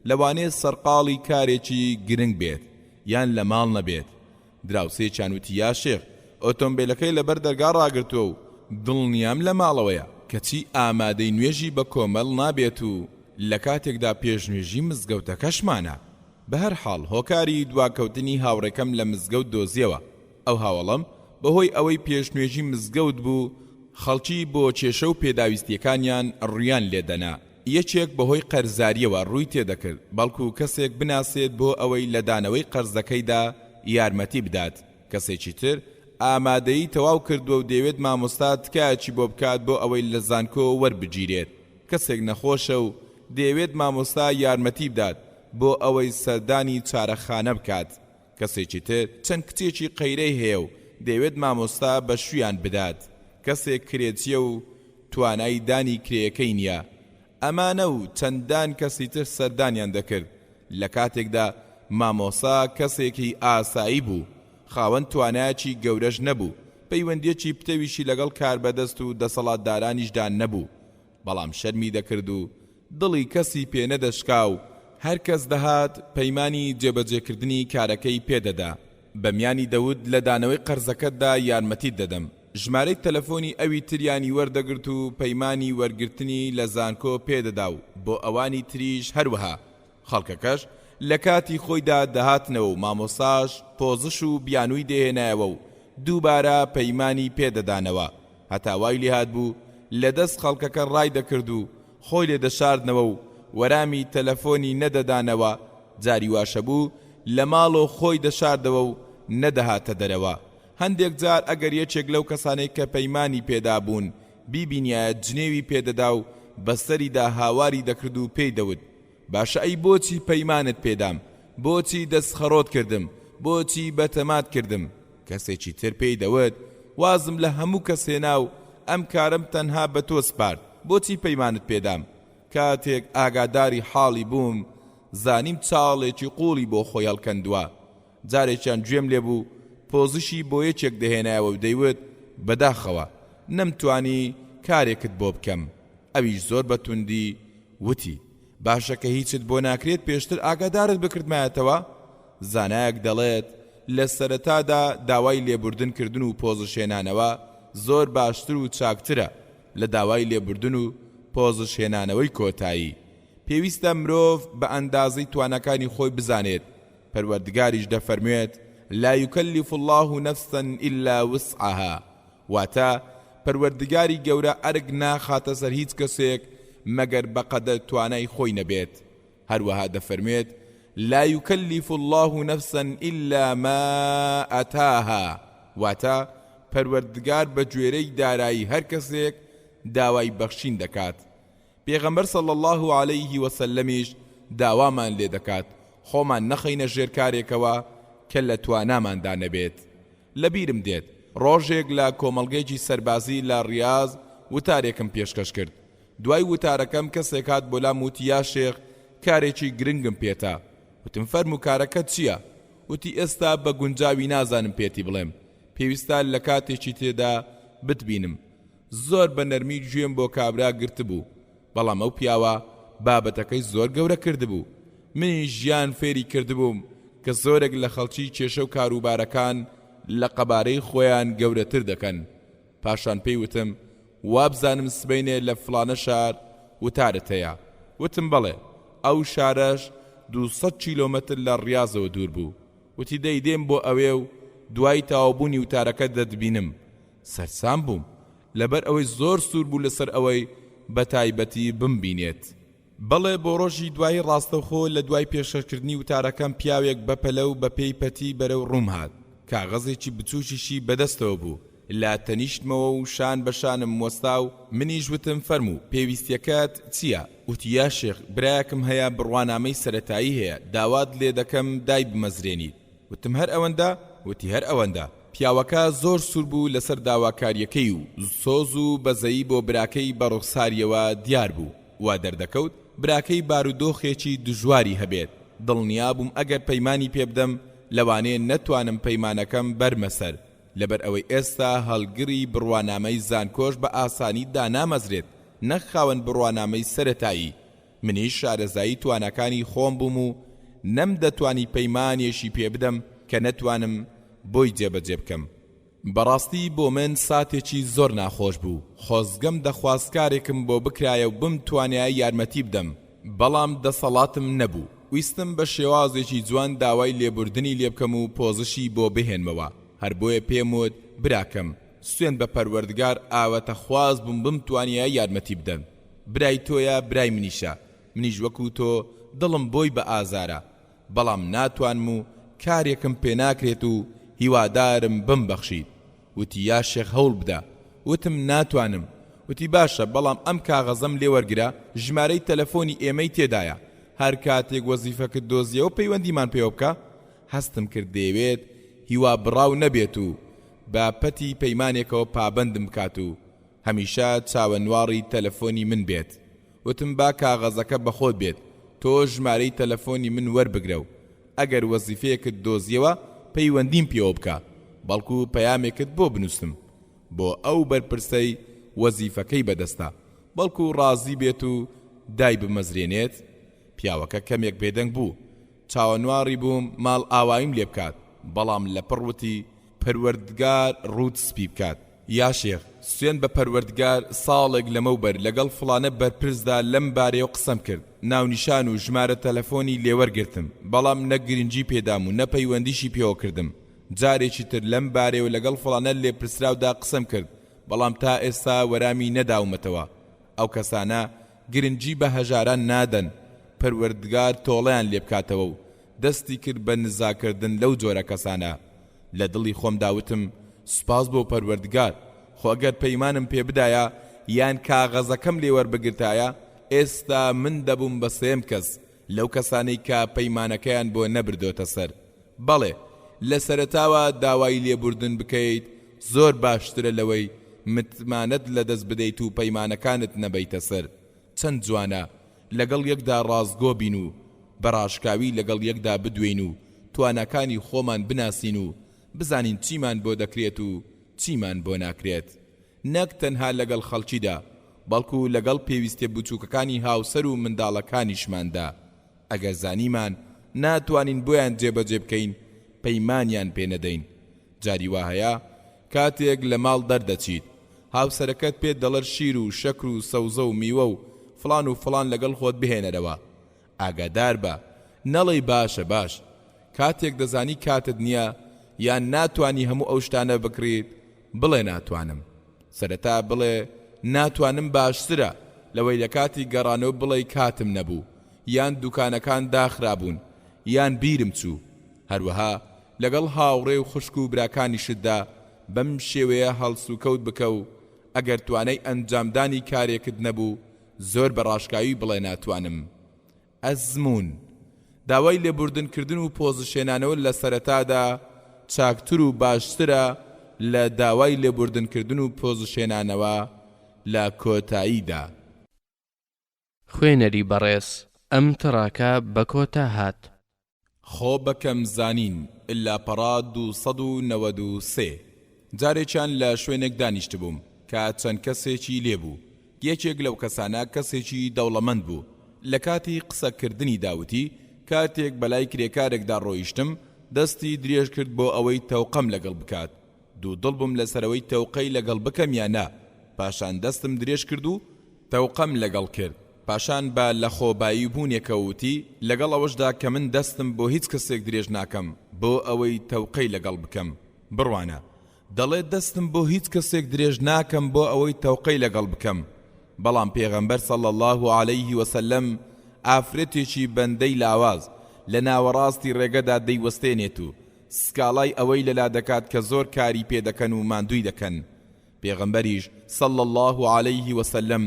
S1: لەوانەیە سەرقاڵی کارێکی گرنگ بێت یان لە ماڵ نەبێت دراوسەیەکیان وتی یا شێخ ئۆتۆمبیلەکەی لەبەر دەرگا ڕاگرتووە و دڵنیام لە ماڵەوەیە کەچی ئامادەی نوێژی بە کۆمەڵ نابێت و لە کاتێکدا پێشنوێژی مزگەوتەکەشمانە بە هەر حاڵ هۆکاری دواکەوتنی هاوڕێکەم لە مزگەوت دۆزیەوە ئەو هاوڵەم بەهۆی ئەوەی پێشنوێژی مزگەوت بوو خەڵکی بۆ کێشە و پێداویستیەکانیان ڕویان لێدەنا یەکێک بەهۆی قەرزاریەوە ڕووی تێدەکرد بەڵکو کەسێک بناسێت بۆ ئەوەی لە دانەوەی قەرزەکەیدا یارمەتی بدات کەسێکی تر ئامادەی تەواو کردووە و دەیەوێت مامۆستا تکایەکی بۆ بکات بۆ ئەوەی لە زانکۆ وەربگیرێت کەسێک نەخۆشە و دەیەوێت مامۆستا یارمەتی بدات بۆ ئەوەی سەردانی چارەخانە بکات کەسێکی تر چەند کچێکی قەیرەی هەیە و دەیەوێت مامۆستا بە شویان بدات کەسێک کرێچیە و توانای دانی کرێیەکەی نییە ئەمانە و چەندان کەسی تر سەردانیان دەکرد لە کاتێکدا مامۆسا کەسێکی ئاسایی بوو خاوەن توانایەکی گەورەش نەبوو پەیوەندیەکی پتەویشی لەگەڵ کاربەدەست و دەسەڵاتدارانیشدا نەبوو بەڵام شەرمی دەکرد و دڵی کەسی پێ نەدەشکا و هەر کەس دەهات پەیمانی جێبەجێکردنی کارەکەی پێدەدا بەمیانی دەود لە دانەوەی قەرزەکەتدا یارمەتی دەدەم ژمارەی تەلەفۆنی ئەوی تریانی وەردەگرت و پەیمانی وەرگرتنی لە زانکۆ پێدەدا و بۆ ئەوانی تریش هەروەها خەڵکەکەش لە کاتی خۆیدا دەهاتنەوە و مامۆساش پۆزش و بیانووی دێهێنایەوە و دووبارە پەیمانی پێدەدانەوە هەتاوای لێهات بوو لە دەست خەڵکەکە ڕای دەکرد و خۆی لێ دەشاردنەوە و وەرامی تەلەفۆنی نەدەدانەوە جاری واشە بوو لە ماڵۆ خۆی دەشاردەوە و نەدەهاتە دەرەوە هەندێک جار ئەگەر یەکێک لەو کەسانەی کە پەیمانی پێدا بوون بیبینایە جنێوی پێدەدا و بەسەریدا هاواری دەکرد و پێی دەوت باشە ئەی بۆچی پەیمانت پێدام بۆچی دەستخەڕۆت کردم بۆچی بەتەمات کردم کەسێکی تر پێی دەوت وازم لە هەموو کەسێنا و ئەم کارم تەنها بە تۆ سپارد بۆچی پەیمانت پێدام کاتێک ئاگاداری حاڵی بووم زانیم چاڵێکی قوڵی بۆ خۆی هەڵکەندووە جارێکیان گوێم لێبوو پۆزشی بۆ یەکێک دەهێنایەوە و دەیوت بەداخەوە نەمتوانی کارێکت بۆ بکەم ئەویش زۆر بەتوندی وتی باشە کە هیچت بۆ ناکرێت پێشتر ئاگادارت بکردمایەتەوە زانایەک دەڵێت لە سەرەتادا داوای لێبوردن کردن و پۆزشێنانەوە زۆر باشتر و چاکترە لە داوای لێبوردن و پۆزشێنانەوەی کۆتایی پێویستە مرۆڤ بە ئەندازەی توانەکانی خۆی بزانێت پەروەردگاریش دەفەرموێت لا يكلف الله نفسا إلا وسعها واتە پەروەردگاری گەورە ئەرگ ناخاتە سەر هیچ کەسێک مەگەر بەقەدەر توانای خۆی نەبێت هەروەها دەفەرمێت لا يكلف الله نفسا إلا ما أتاها واتە پەروەردگار بە گوێرەی دارایی هەر کەسێک داوای بەخشین دەکات پێغەمبەر صلی الله عليه وسلمیش داوامان لێ دەکات خۆمان نەخەینە ژێر کارێکەوە کە لە تواناماندا نەبێت لەبیرم دێت ڕۆژێک لە کۆمەڵگەیەکی سەربازی لە ڕیاض وتارێکم پێشکەش کرد دوای وتارەکەم کەسێک هات بۆ لام وتی یا شێخ کارێکی گرنگم پێتە وتم فەرموو کارەکەت چییە وتی ئێستا بە گونجاوی نازانم پێتی بڵێم پێویستە لە کاتێکی تێدا بتبینم زۆر بە نەرمی گوێم بۆ کابرا گرتبوو بەڵام ئەو پیاوە بابەتەکەی زۆر گەورە کردبوو منی ژیان فێری کردبووم کە زۆرێک لە خەڵکی کێشە و کاروبارەکان لە قەبارەی خۆیان گەورەتر دەکەن پاشان پێی وتم وابزانم سبەینێ لە فڵانە شار وتارت هەیە. وتم بەڵێ. ئەو شارەش 200 کیلۆمەتر لە ڕیازەوە دوور بوو. وتی دەی دێم بۆ ئەوێ و دوای تاوابوونی وتارەکە دەدبینم. سەرسام بووم لەبەر ئەوەی زۆر سوور بوو لەسەر ئەوەی بە تایبەتی بمبینێت. بەڵێ بۆ ڕۆژی دوای ڕاستەوخۆ لە دوای پێشەکردنی وتارەکەم پیاوێک بە پەلە و بە پێی پەتی بەرەو ڕووم هات. کاغەزێکی بچووکیشی بەدەستەوە بوو. لا تەنیشتمەوە و شان بە شانم وەستا و منیش وتم فەرموو پێویستیەکەت چییە؟ وتی یا شێخ برایەکم هەیە بڕوانامەی سەرەتایی هەیە داوات لێ دەکەم دای بمەزرێنیت. وتم هەر ئەوەندە؟ وتی هەر ئەوەندە. پیاوەکە زۆر سوور بوو لەسەر داواکاریەکەی و سۆز و بەزەیی بۆ براکەی بە ڕوخساریەوە دیار بوو. وا دەردەکەوت براکەی بارودۆخێکی دژواری هەبێت. دڵنیا بووم ئەگەر پەیمانی پێ بدەم لەوانەیە نەتوانم پەیمانەکەم بەرمەسەر لەبەر ئەوەی ئێستا هەڵگری بڕوانامەی زانکۆش بە ئاسانی دانامەزرێت نەک خاوەن بڕوانامەی سەرەتایی. منیش شارەزایی توانەکانی خۆم بووم و نەم دەتوانی پەیمانێشی پێ بدەم کە نەتوانم بۆی جێبەجێ بکەم. بەڕاستی بۆ من ساتێکی زۆر ناخۆش بوو. خۆزگەم دەخواست کارێکم بۆ بکرایە و بمتوانێت یارمەتی بدەم بەڵام دەسەڵاتم نەبوو. ویستم بە شێوازێکی جوان داوای لێبوردنی لێ بکەم و پۆزشی بۆ بهێنمەوە. هەر بۆیە پێم وت براکەم سوێن بە پەروەردگار ئاوەتە خواز بووم بمتوانیە یارمەتی بدەم. برای تۆیە برای منیشە. منیش وەکو تۆ دڵم بۆی بە ئازارە بەڵام ناتوانم و کارێکم پێ ناکرێت و هیوادارم بمبەخشیت. وتی یا شێخ هەوڵ بدە. وتم ناتوانم. وتی باشە بەڵام ئەم کاغەزەم لێ وەرگرە ژمارەی تەلەفۆنی ئێمەی تێدایە هەر کاتێک وەزیفەکەت دۆزیەوە پەیوەندیمان پێوە بکە. هەستم کرد دەیەوێت هیوا بڕاو نەبێت و با پەتی پەیمانێکەوە پابەندم کات و هەمیشە چاوەنواری تەلەفۆنی من بێت. وتم با کاغەزەکە بەخۆت بێت تۆ ژمارەی تەلەفۆنی من وەربگرە و ئەگەر وەزیفەیەکت دۆزیەوە پەیوەندیم پێوە بکە بەڵکو پەیامێکت بۆ بنووسم بۆ ئەو بەرپرسەی وەزیفەکەی بەدەستە بەڵکو ڕازی بێت و دای بمەزرێنێت. پیاوەکە کەمێک بێدەنگ بوو. چاوەنواری بووم ماڵ ئاواییم لێ بکات بەڵام لە پڕوتی پەروەردگار ڕوت سپی بکات. یا شێخ سوێن بە پەروەردگار ساڵێک لەمەوبەر لەگەڵ فڵانە بەرپرسدا لەم بارەیەوە قسەم کرد. ناونیشان و ژمارە تەلەفۆنی لێوەرگرتم بەڵام نە گرنگی پێدام و نە پەیوەندیشی پێوە کردم. جارێکی تر لەم بارەیەوە لەگەڵ فڵانە لێپرسراودا قسەم کرد بەڵام تا ئێستا وەرامی نەداومەتەوە. ئەو کەسانە گرنگی بە هەژاران نادەن پەروەردگار تۆڵەیان لێ بکاتەوە و دەستی کرد بە نزاکردن لەو جۆرە کەسانە. لە دڵی خۆم داوتم سوپاس بۆ پەروەردگار خۆ ئەگەر پەیمانم پێ بدایە یان کاغەزەکەم لێ وەربگرتایە ئێستا من دەبووم بە سێم کەس لەو کەسانەی کە پەیمانەکەیان بۆ نەبردۆتە سەر. بەڵێ لە سەرەتاوە داوای لێبوردن بکەیت زۆر باشترە لەوەی متمانەت لە دەست بدەیت و پەیمانەکانت نەبەیتە سەر. چەند جوانە لەگەڵ یەکدا ڕازگۆ بین و بەڕاشکاوی لەگەڵ یەکدا بدوێین و توانەکانی خۆمان بناسین و بزانین چیمان بۆ دەکرێت و چیمان بۆ ناکرێت نەک تەنها لەگەڵ خەڵکیدا بەڵکو لەگەڵ پێویستە بچووکەکانی هاوسەر و منداڵەکانیشماندا. ئەگەر زانیمان ناتوانین بۆیان جێبەجێ بکەین پەیمانیان پێ نەدەین. جاری وا هەیە کاتێک لە ماڵ دەردەچیت هاوسەرەکەت پێت دەڵێت شیر و شەکر و سەوزە و میوە و فڵان لەگەڵ خۆت بهێنەرەوە. ئاگادار بە نەڵێی باشە باش کاتێک دەزانی کاتت نییە یان ناتوانی هەموو ئەو شتانە بکڕیت بڵێ ناتوانم. سەرەتا بڵێ ناتوانم باشترە لەوەی لە کاتی گەڕانەوە بڵێ کاتم نەبوو یان دوکانەکان داخرابوون یان بیرم چوو. هەروەها لەگەڵ هاوڕێ و خوشک و براکانیشتدا بەم شێوەیە هەڵسوکەوت بکە و ئەگەر توانەی ئەنجامدانی کارێکت نەبوو زۆر بەڕاشکاوی بڵێ ناتوانم. ئەزمون داوای لێبوردنکردن و پۆزیشێنانەوە لە سەرەتادا چاکتر و باشترە لە داوای لێبوردنکردن و پۆزیشێنانەوە لە کۆتاییدا.
S2: خوێنەری بەڕێز ئەم تڕاکە بە کۆتا هات.
S1: خۆ بەکەم زانین ئلاپەڕا 293 جارێکیان لە شوێنێک دانیشت بووم کە چەند کەسێکی لێبوو. یەکێک لەو کەسانە کەسێکی دەوڵەمەند بوو. لە کاتی قسەکردنی داوتی کاتێک بەلای کرێکارێکدا ڕۆیشتم دەستی درێژ کرد بۆ ئەوەی تەوقەم لەگەڵ بکات. دوو دڵ بووم لەسەرەوەی تەوقەی لەگەڵ بکەم یا نا پاشان دەستم درێژ کرد و تەوقەم لەگەڵ کرد پاشان بە لە خۆبایی بوونێکە وتی لەگەڵ ئەوەشدا کە من دەستم بۆ هیچ کەسێک درێژ ناکەم بۆ ئەوەی تەوقەی لەگەڵ بکەم بڕوانە دەڵێت دەستم بۆ هیچ کەسێک درێژ ناکەم بۆ ئەوەی تەوقەی لەگەڵ بکەم بەڵام پێغەمبەر صلی الله عليه وسلم ئافرەتێکی بەندەی لاواز لە ناوەڕاستی ڕێگەدا دەیوەستێنێت و سکاڵای ئەوەی لەلا دەکات کە زۆر کاری پێدەکەن و ماندووی دەکەن پێغەمبەریش صلی الله عليه وسلم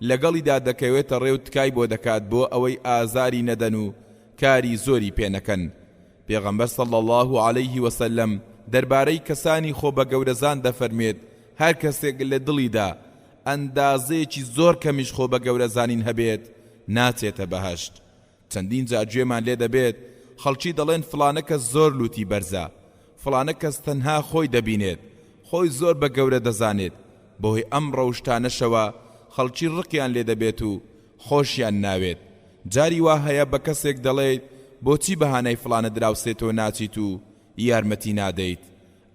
S1: لەگەڵیدا دەکەوێتە ڕێو تکای بۆ دەکات بۆ ئەوەی ئازاری نەدەن و کاری زۆری پێنەکەن پێغەمبەر صلی الله عليه وسلم دەربارەی کەسانی خۆ بە گەورەزان دەفەرمێت هەر کەسێک لە دڵیدا ئەندازەیەکی زۆر کەمیش خۆ بە گەورەزانین هەبێت ناچێتە بەهەشت چەندین جار گوێمان لێ دەبێت خەڵکی دەڵێن فڵانە کەس زۆر لوتی بەرزە فڵانە کەس تەنها خۆی دەبینێت خۆی زۆر بە گەورە دەزانێت بۆهۆی ئەم ڕەوشتانەشەوە خەڵکی ڕقیان لێ دەبێت و خۆشیان ناوێت جاری وا هەیە بە کەسێک دەڵێت بۆچی بەهانەی فڵانە دراوسێتەوە ناچیت و یارمەتی نادەیت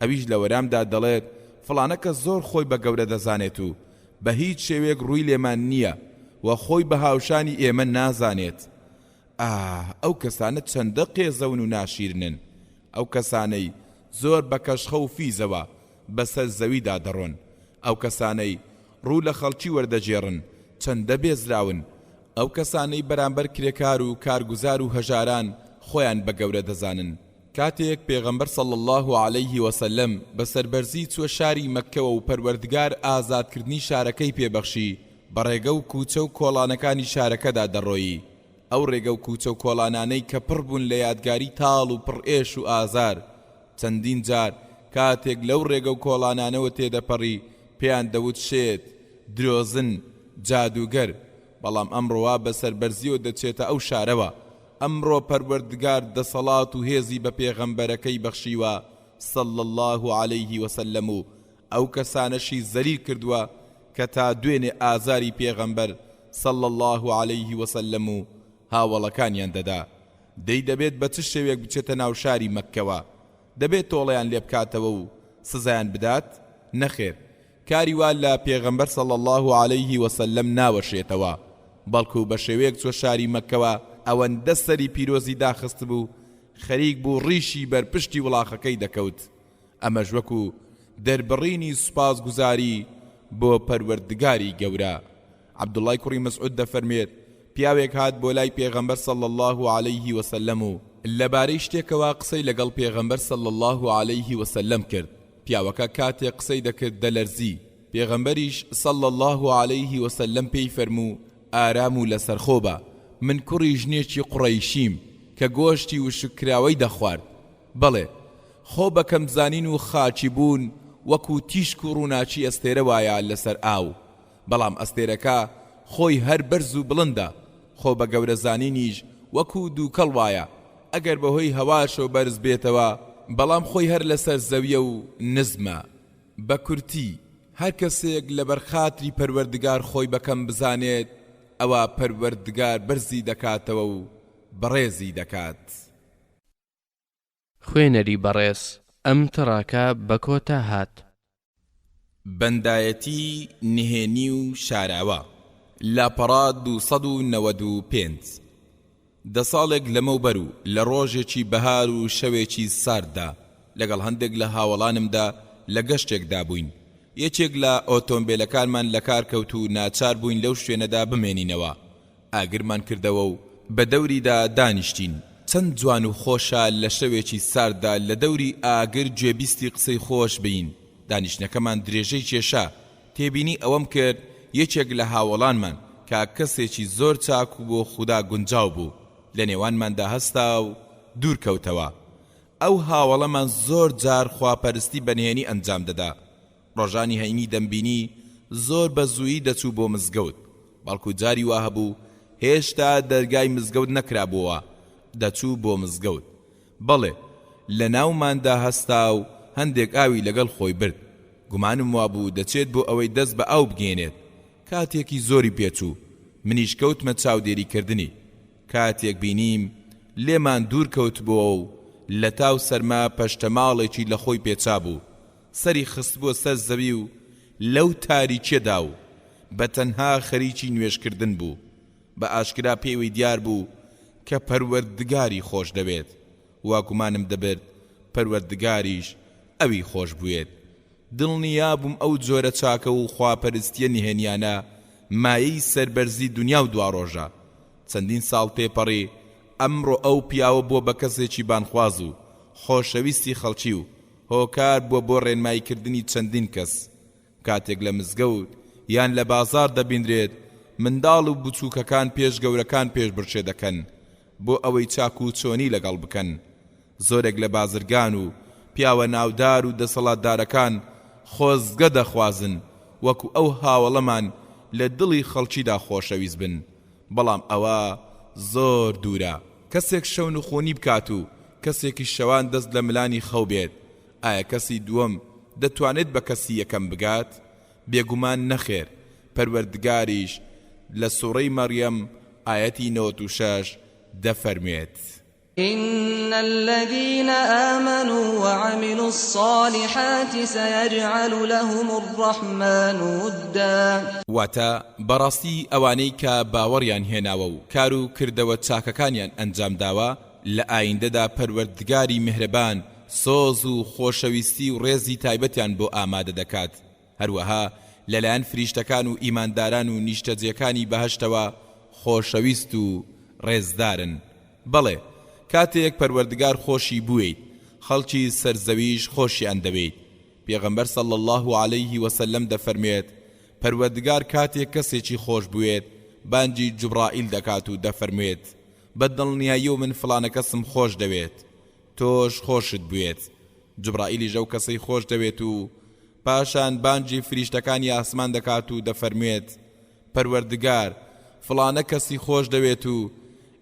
S1: ئەویش لە وەرامدا دەڵێت فڵانە کەس زۆر خۆی بە گەورە دەزانێت و بە هیچ شێوێک ڕووی لێمان نییە و خۆی بە هاوشانی ئێمە نازانێت ئەو کەسانە چەندە قێزەون و ناشیرنن ئەو کەسانەی زۆر بە کەشخە و فیزەوە بەسەر زەویدا دەڕۆن ئەو کەسانەی ڕوو لە خەڵکی وەردەجێڕن چەندە بێزراون ئەو کەسانەی بەرامبەر کرێکار و کارگوزار و هەژاران خۆیان بە گەورە دەزانن کاتێک پێغەمبەر صلی الله عليه وسلم بەسەربەرزی چوە شاری مەککەوە و پەروەردگار ئازادکردنی شارەکەی پێبەخشی بە ڕێگە و کووچە و کۆڵانەکانی شارەکەدا دەڕۆیی ئەو ڕێگە و کووچە و کۆڵانانەی کە پڕ بوون لە یادگاری تاڵ و پڕئێش و ئازار چەندین جار کاتێک لەو ڕێگە و کۆڵانانەوە تێدەپەڕی پێیان دەوت شێت درۆزن جادوگەر بەڵام ئەمڕۆوا بەسەربەرزیەوە دەچێتە ئەو شارەوە ئەمڕۆ پەروەردگار دەسەڵات و هێزی بە پێغەمبەرەکەی بەخشیوە صلی الله عليه وسلم و ئەو کەسانەشی زەلیل کردووە کە تا دوێنێ ئازاری پێغەمبەر صلی الله عليه وسلم و هاوڵەکانیان دەدا دەی دەبێت بە چ شێوێک بچێتە ناو شاری مەککەوە دەبێت تۆڵەیان لێ بکاتەوە و سزایان بدات نەخێر کاری وا لە پێغەمبەر صلی الله عليه وسلم ناوەشێتەوە بەڵکو بە شێوەیەک چوە شاری مەککەوە ئەوەندە سەری پیرۆزی داخست بوو خەریک بوو ڕیشی بەرپشتی وڵاخەکەی دەکەوت ئەمەش وەکو دەربڕینی سوپاسگوزاری بۆ پەروەردگاری گەورە عەبدوڵای کوڕی مەسعود دەفەرمێت پیاوێک هات بۆ لای پێغەمبەر صلی الله عليه وسلم و لەبارەی شتێکەوە قسەی لەگەڵ پێغەمبەر صلی الله عليه وسلم کرد پیاوەکە کاتێک قسەی دەکرد دەلەرزی پێغەمبەریش صلی الله عليه وسلم پێی فەرموو ئارام و لەسەرخۆ بە من کوڕی ژنێکی قوڕەیشیم کە گۆشتی و شکراوەی دەخوارد بەڵێ خۆ بەکەم زانین و خاچی بوون وەکو تیشک و ڕووناچی ئەستێرە وایە لەسەر ئاو بەڵام ئەستێرەکە خۆی هەر بەرز و بڵندە خۆ بە گەورە زانینیش وەکو دووکەڵ وایە ئەگەر بەهۆی هەواشە و بەرز بێتەوە بەڵام خۆی هەر لەسەر زەویە و نزمە بە کورتی هەر کەسێک لەبەر خاتری پەروەردگار خۆی بەکەم بزانێت ئەوە پەروەردگار بەرزی دەکاتەوە و بەڕێزی دەکات
S2: خوێنەری بەڕێز ئەم تڕاکە بە کۆتا هات
S1: بەندایەتی نهێنی و شاراوە لاپەڕا 295 دە ساڵێک لەمەوبەر و لە ڕۆژێکی بەهار و شەوێکی سارددا لەگەڵ هەندێک لە هاوڵانمدا لە گەشتێکدا بووین یەکێک لە ئۆتۆمبیلەکانمان لە کار کەوت و ناچار بووین لەو شوێنەدا بمێنینەوە ئاگرمان کردەوە و بە دەوریدا دانیشتین چەند جوان و خۆشە لە شەوێکی سارددا لە دەوری ئاگر گوێبیستی قسەی خۆش بین دانیشتنەکەمان درێژەی کێشا تێبینی ئەوەم کرد یەکێک لە هاوڵانمان کە کەسێکی زۆر چاک و بۆ خودا گونجاو بوو لە نێوانماندا هەستا و دوور کەوتەوە ئەو هاوڵەمان زۆر جار خواپەرستی بەنهێنی ئەنجام دەدا ڕۆژانی هەینی دەمبینی زۆر بە زوویی دەچوو بۆ مزگەوت بەڵکو جاری وا هەبوو هێشتا دەرگای مزگەوت نەکرابووە دەچوو بۆ مزگەوت بەڵێ لە ناوماندا هەستا و هەندێک ئاوی لەگەڵ خۆی برد گومانم وابوو دەچێت بۆ ئەوەی دەست بە ئاو بگێنێت کاتێکی زۆری پێچوو منیش کەوتمە چاودێریکردنی کاتێک بینیم لێمان دوور کەوت بۆ و لە تاو سەرما پەشتەماڵێکی لە خۆی پێچا بوو
S4: سەری خست بۆ سەر زەوی و لەو تاریکیەدا و بە تەنها خەریکی نوێژکردن بوو بە ئاشکرا پێوەی دیار بوو کە پەروەردگاری خۆش دەوێت واگومانم دەبێت پەروەردگاریش ئەوی خۆش بووێت دڵنیا بووم ئەو جۆرە چاکە و خواپەرستیە نهێنیانە مایەی سەربەرزی دنیا و دواڕۆژە چەندین ساڵ پێپەڕی ئەمڕۆ ئەو پیاوە بۆ بە کەسێکی بانخواز و خۆشەویستی خەڵکی و هۆکار بۆ ڕێنماییکردنی چەندین کەس کاتێک لە مزگەوت یان لە بازار دەبیندرێت منداڵ و بچووکەکان پێش گەورەکان پێش بڕچێ دەکەن بۆ ئەوەی چاک و چۆنی لەگەڵ بکەن زۆرێک لە بازرگان و پیاوە ناودار و دەسەڵاتدارەکان خۆزگە دەخوازن وەکو ئەو هاوڵەمان لە دڵی خەڵکیدا خۆشەویست بن بەڵام ئەوە زۆر دوورە کەسێک شەون و خۆنی بکات و کەسێکی شەوان دەست لە ملانی خەو بێت ئایا کەسی دووەم دەتوانێت بە کەسی یەکەم بگات بێگومان نەخێر پەروەردگاریش لە سوڕەی مەریەم ئایەتی 96 دەفەرمێت
S3: إن الذين آمنوا وعملوا الصالحات سيجعل لهم الرحمن ودا
S4: واتا بەڕاستی ئەوانەی کە باوەڕیان هێناوە و کار و کردەوە چاکەکانیان ئەنجام داوە لە ئایندەدا پەروەردگاری میهرەبان سۆز و خۆشەویستی و ڕێزی تایبەتیان بۆ ئامادە دەکات هەروەها لەلایەن فریشتەکان و ئیمانداران و نیشتەجێکانی بەهەشتەوە خۆشەویست و ڕێزدارن بەڵێ کاتێک پەروەردگار خۆشی بوویت خەڵکی سەرزەویش خۆشیان دەوێت پێغەمبەر صلی الله عليه وسلم دەفەرمێت پەروەردگار کاتێک کەسێکی خۆش بووێت بانگی جوبرائیل دەکات و دەفەرمێت بەدڵنیایی و من فڵانە کەسم خۆش دەوێت تۆش خۆشت بوێت جوبرائیلیش ئەو کەسەی خۆش دەوێت و پاشان بانگی فریشتەکانی ئاسمان دەکات و دەفەرمێت پەروەردگار فڵانە کەسی خۆش دەوێت و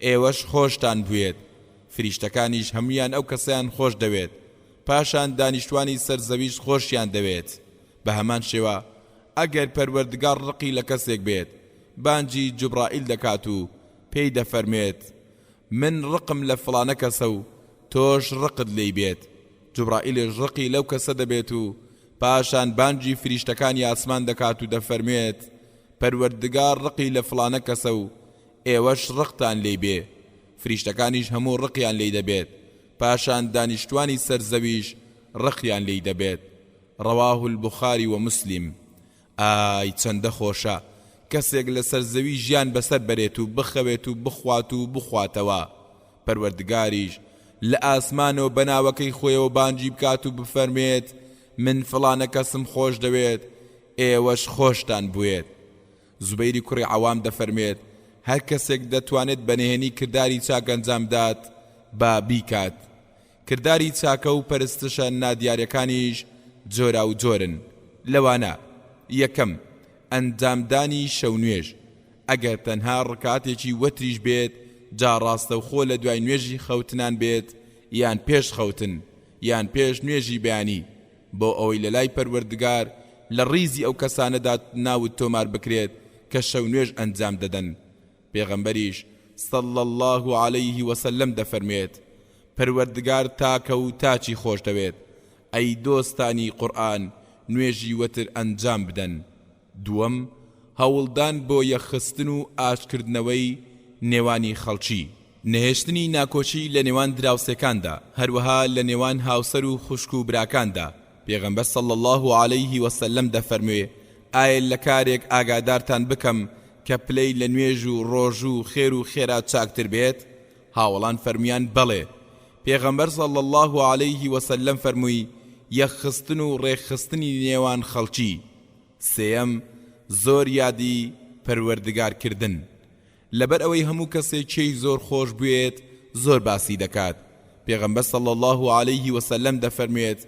S4: ئێوەش خۆشتان بوێت فریشتەکانیش هەمویان ئەو کەسیان خۆش دەوێت پاشان دانیشتوانی سەرزەویش خۆشیان دەوێت بە هەمان شێوە ئەگەر پەروەردگار ڕقی لە کەسێک بێت بانگی جوبرائیل دەکات و پێی دەفەرمێت من ڕقم لە فڵانە کەسە و تۆش ڕقت لێی بێت جوبرائیلش ڕقی لەو کەسە دەبێت و پاشان بانگی فریشتەکانی ئاسمان دەکات و دەفەرمێت پەروەردگار ڕقی لە فڵانە کەسە و ئێوەش ڕقتان لێی بێ فریشتەکانیش هەموو ڕقیان لێی دەبێت پاشان دانیشتوانی سەرزەویش ڕقیان لێی دەبێت ڕەواه البوخاری و مسلم ئای چەندە خۆشە کەسێک لە سەرزەوی ژیان بەسەر بەرێت و بخەوێت و بخوات و بخواتەوە پەروەردگاریش لە ئاسمانەوە بەناوەکەی خۆیەوە بانگی بکات و بفەرمێت من فڵانە کەسم خۆش دەوێت ئێوەش خۆشتان بوێت زوبەیری کوڕی عەوام دەفەرمێت هەر کەسێک دەتوانێت بەنهێنی کردداری چاک ئەنجام دات با بیکات کردداری چاکە و پەرستشە نادیاریەکانیش جۆرا و جۆرن لەوانە یەکەم ئەنجامدانی شەو نوێژ ئەگەر تەنها ڕکاتێکی وەتریش بێت جا ڕاستەوخۆ لە دوای نوێژی خەوتنان بێت یان پێش خەوتن یان پێش نوێژی بەیانی بۆ ئەوەی لە لای پەروەردگار لە ڕیزی ئەو کەسانەدا ناوت تۆمار بکرێت کە شەو نوێژ ئەنجام دەدەن پێغەمبەریش صلی الله عليه وسلم دەفەرمێت پەروەردگار تاکە و تاچی خۆش دەوێت ئەی دۆستانی قورئان نوێژی وەتر ئەنجام بدەن دووەم هەوڵدان بۆ یەخستن و ئاشکردنەوەی نێوانی خەڵکی نەهێشتنی ناکۆچی لە نێوان دراوسێکاندا هەروەها لە نێوان هاوسەر و خوشک و براکاندا پێغەمبەر صلی الله عليه وسلم دەفەرموێ ئایا لە کارێک ئاگادارتان بکەم کە پلەی لە نوێژ و ڕۆژ و خێر و خێرات چاکتر بێت هاوڵان فەرمیان بەڵێ پێغەمبەر صلی الله عليه وسلم فەرمووی یەخستن و ڕێخستنی نێوان خەڵکی سێەم زۆر یادی پەروەردگارکردن لەبەر ئەوەی هەموو کەسێکی زۆر خۆش بوێت زۆر باسی دەکات پێغەمبەر صلی الله عليه وسلم دەفەرمێت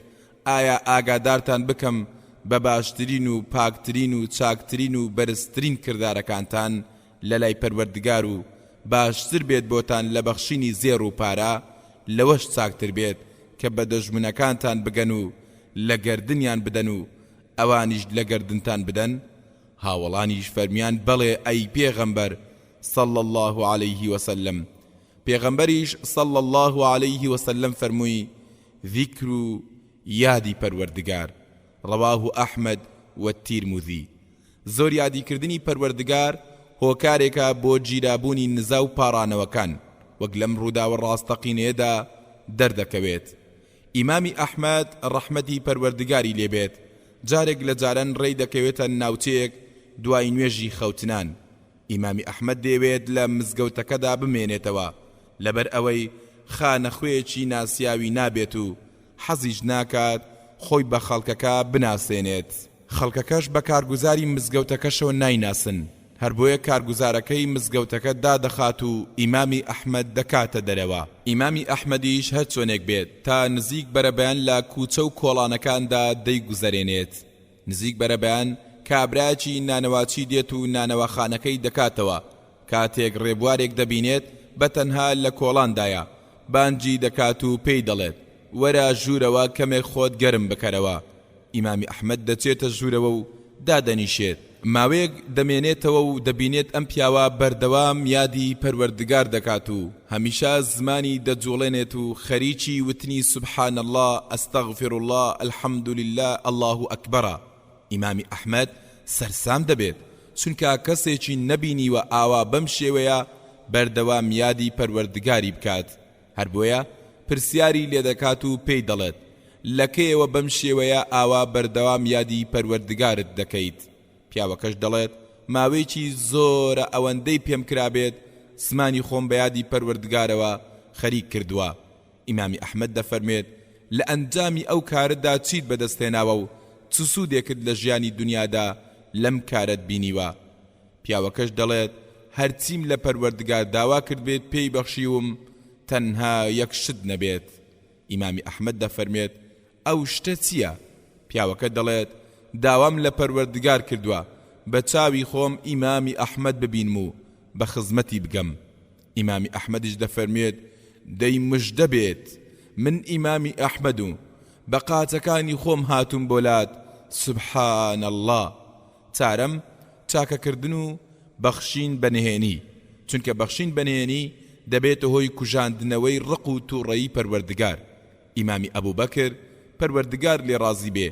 S4: ئایا ئاگادارتان بکەم بە باشترین و پاکترین و چاکترین و بەرزترین کردارەکانتان لە لای پەروەردگار و باشتر بێت بۆتان لە بەخشینی زێڕ و پارە لەوەش چاکتر بێت کە بە دەژمنەکانتان بگەن و لە گەردنیان بدەن و ئەوانیش لە گەردنتان بدەن هاوڵانیش فەرمیان بەڵێ ئەی پێغەمبەر صلی الله عليه وسلم پێغەمبەریش صلی الله عليه وسلم فەرمووی ذیکر و یادی پەروەردگار ڕەواه ئەحمەد والتیرمذی. زۆر یادیکردنی پەروەردگار هۆکارێکە بۆ گیرابوونی نزا و پاڕانەوەکان، وەک لەم ڕووداوە ڕاستەقینەیەدا دەردەکەوێت. ئیمامی ئەحمەد ڕەحمەتی پەروەردگاری لێبێت جارێک لە جاران ڕێی دەکەوێتە ناوچەیەک دوای نوێژی خەوتنان. ئیمامی ئەحمەد دەیەوێت لە مزگەوتەکەدا بمێنێتەوە لەبەر ئەوەی خانەخوێکی ناسیاوی نابێت و حەزیش ناکات خۆی بە خەڵکەکە بناسێنێت. خەڵکەکەش بە کارگوزاری مزگەوتەکەشەوە نایناسن، هەر بۆیە کارگوزارەکەی مزگەوتەکە دادەخات و ئیمامی ئەحمەد دەکاتە دەرەوە. ئیمامی ئەحمەدیش هەر چۆنێک بێت تا نزیک بەرەبەیان لە کوچە و کۆڵانەکاندا دەیگوزەرێنێت. نزیک بەرەبەیان کابراکی نانەواچی دێت و نانەوەخانەکەی دەکاتەوە. کاتێک ڕێبوارێک دەبینێت بەتەنها لە کۆڵاندایە، بانگی دەکات و پێی دەڵێت وەرە ژوورەوە کەمێک خۆت گەرم بکەرەوە. ئیمامی ئەحمەد دەچێتە ژوورەوە و دادەنیشێت. ماوەیەک دەمێنێتەوە و دەبینێت ئەم پیاوە بەردەوام یادی پەروەردگار دەکات و هەمیشە زمانی دەجوڵێنێت و خەریکی وتنی سبحان الله، ئەستەغفر الله، الحەمد لله، الله ئەکبەرە. ئیمامی ئەحمەد سەرسام دەبێت چونکە کەسێکی نەبینیوە ئاوا بەم شێوەیە بەردەوام یادی پەروەردگاری بکات. هەر بۆیە پرسیاری لێ دەکات و پێی دەڵێت لەکەیەوە بەم شێوەیە ئاوا بەردەوام یادی پەروەردگارت دەکەیت. پیاوەکەش دەڵێت ماوەیەکی زۆرە ئەوەندەی پێم کرابێت سمانی خۆم بە یادی پەروەردگارەوە خەریک کردووە. ئیمامی ئەحمەد دەفەرمێت لە ئەنجامی ئەو کارتدا چیت بەدەستێناوە و چ سوودێکت لە ژیانی دنیادا لەم کارت بینیوە؟ پیاوەکەش دەڵێت هەرچیم لە پەروەردگار داوا کرد بێت پێی بەخشیوم تەنها یەک شت نەبێت. ئیمامی ئەحمەد دەفەرمێت ئەو شتە چییە؟ پیاوەکە دەڵێت داوام لە پەروەردگار کردووە بە چاوی خۆم ئیمامی ئەحمەد ببینم و بە خزمەتی بگەم. ئیمامی ئەحمەدیش دەفەرمێت دەی مژدە بێت من ئیمامی ئەحمەد و بە قاچەکانی خۆم هاتووم بۆلات. سبحان الله. چارەم چاکەکردن و بەخشین بەنهێنی، چونکە بەخشین بەنهێنی دەبێتە هۆی کوژاندنەوەی ڕق و تووڕەیی پەروەردگار. ئیمامی ئەبوبەکر پەروەردگار لێ ڕازی بێ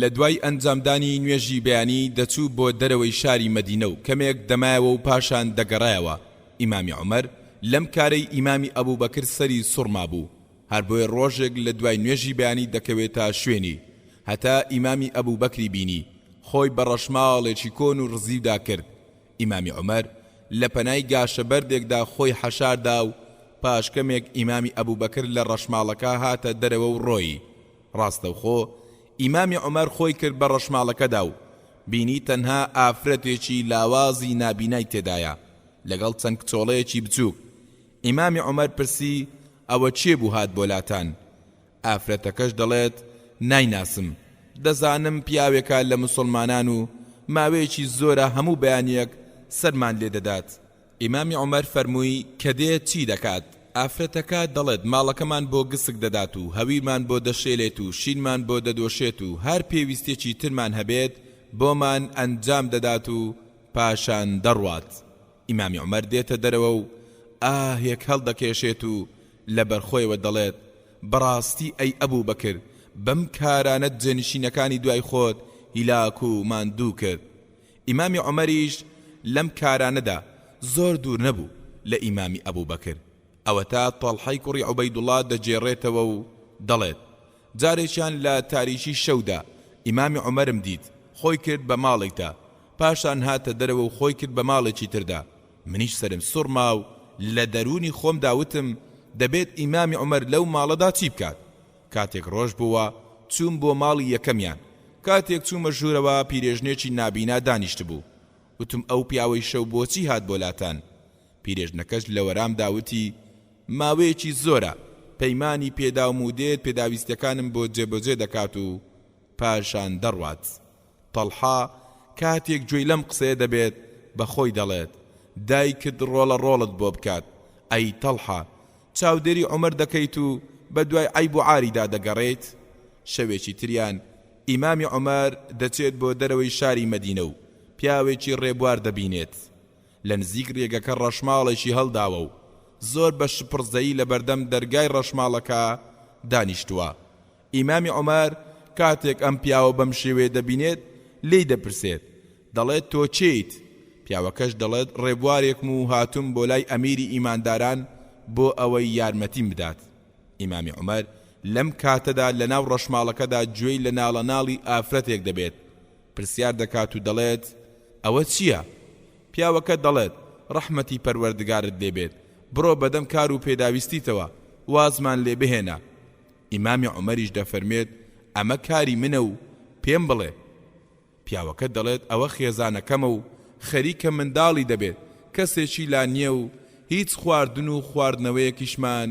S4: لە دوای ئەنجامدانی نوێژی بەیانی دەچوو بۆ دەرەوەی شاری مەدینە و کەمێک دەمایەوە و پاشان دەگەڕایەوە. ئیمامی عومەر لەم کارەی ئیمامی ئەبوبەکر سەری سوڕما بوو، هەر بۆی ڕۆژێک لە دوای نوێژی بەیانی دەکەوێتە شوێنی هەتا ئیمامی ئەبوبەکری بینی خۆی بە ڕەشماڵێکی کۆن و ڕزیودا کرد. ئیمامی عومەر لە پەنای گاشە بەردێکدا خۆی حەشاردا و پاشکەمێک ئیمامی ئەبوبەکر لە ڕەشماڵەکە هاتە دەرەوە و ڕۆی. ڕاستەوخۆ ئیمامی عومەر خۆی کرد بە ڕەشماڵەکەدا و بینی تەنها ئافرەتێکی لاوازی نابینای تێدایە لەگەڵ چەند کچۆڵەیەکی بچووک. ئیمامی عومەر پرسی ئەوە چێ بوو هات بۆلاتان؟ ئافرەتەکەش دەڵێت نایناسم، دەزانم پیاوێکە لە مسلمانان و ماوەیەکی زۆرە هەموو بەیانیەک سەرمان لێ دەدات. ئیمامی عومەر فەرمووی کە دێت چی دەکات؟ ئافرەتەکە دەڵێت ماڵەکەمان بۆ گسک دەدات و هەویرمان بۆ دەشێلێت و شینمان بۆ دەدۆشێت و هەر پێویستێکی ترمان هەبێت بۆمان ئەنجام دەدات و پاشان دەڕوات. ئیمامی عومەر دێتە دەرەوە و ئاهێک هەڵدەکێشێت و لە بەرخۆیەوە دەڵێت بەڕاستی ئەی ئەبوبەکر بەم کارانەت جێنشینەکانی دوای خۆت هیلاک و ماندوو کرد. ئیمامی عومەریش لەم کارانەدا زۆر دوور نەبوو لە ئیمامی ئەبوبەکر. ئەوە تا تەڵحەی کوڕی عوبەیدوڵڵا دەجێڕێتەوە و دەڵێت جارێکیان لە تاریشی شەودا ئیمامی عومەرم دیت خۆی کرد بە ماڵێکدا، پاشان هاتە دەرەوە و خۆی کرد بە ماڵێکی تردا. منیش سەرم سوڕما و لە دەرونی خۆم داوتم دەبێت ئیمامی عومەر لەو ماڵەدا چی بکات. کاتێک ڕۆژ بووە چووم بۆ ماڵی یەکەمیان. کاتێک چوومە ژوورەوە پیرێژنێکی نابینا دانیشت بوو. وتم ئەو پیاوەی شەو بۆچی هات بۆلاتان؟ پیرێژنەکەش لە وەرام داوتی ماوەیەکی زۆرە پەیمانی پێداوم و دێت پێداویستەکانم بۆ جێبەجێ دەکات و پاشان دەڕوات. تەڵحا کاتێک گوێی لەم قسەیە دەبێت بەخۆی دەڵێت دایکت ڕۆڵە ڕۆڵت بۆ بکات. ئەی تەڵحا چاودێری عومەر دەکەیت و بە دوای عیب و عاریدا دەگەڕێیت؟ شەوێکی تریان ئیمامی عومەر دەچێت بۆ دەرەوەی شاری مەدینە و پیاوێکی ڕێبوار دەبینێت لە نزیک ڕێگەکە ڕەشماڵێکی هەڵداوە و زۆر بە شپڕزەیی لە بەردەم دەرگای ڕەشماڵەکە دانیشتووە. ئیمامی عومەر کاتێک ئەم پیاوە بەم شێوێ دەبینێت لێی دەپرسێت دەڵێت تۆ چیت؟ پیاوەکەش دەڵێت ڕێبوارێکم و هاتووم بۆ لای ئەمیری ئیمانداران بۆ ئەوەی یارمەتیم بدات. ئیمامی عومەر لەم کاتەدا لەناو ڕەشماڵەکەدا گوێی لە ناڵەناڵی ئافرەتێک دەبێت. پرسیار دەکات و دەڵێت ئەوە چییە؟ پیاوەکە دەڵێت ڕەحمەتی پەروەردگارت لێبێت، بڕۆ بەدەم کار و پێداویستیتەوە، وازمان لێ بهێنە. ئیمامی عومەریش دەفەرمێت ئەمە کاری منە و پێم بڵێ. پیاوەکە دەڵێت ئەوە خێزانەکەمە و خەریکە منداڵی دەبێت، کەسێکی لا نییە و هیچ خواردن و خواردنەوەیەکیشمان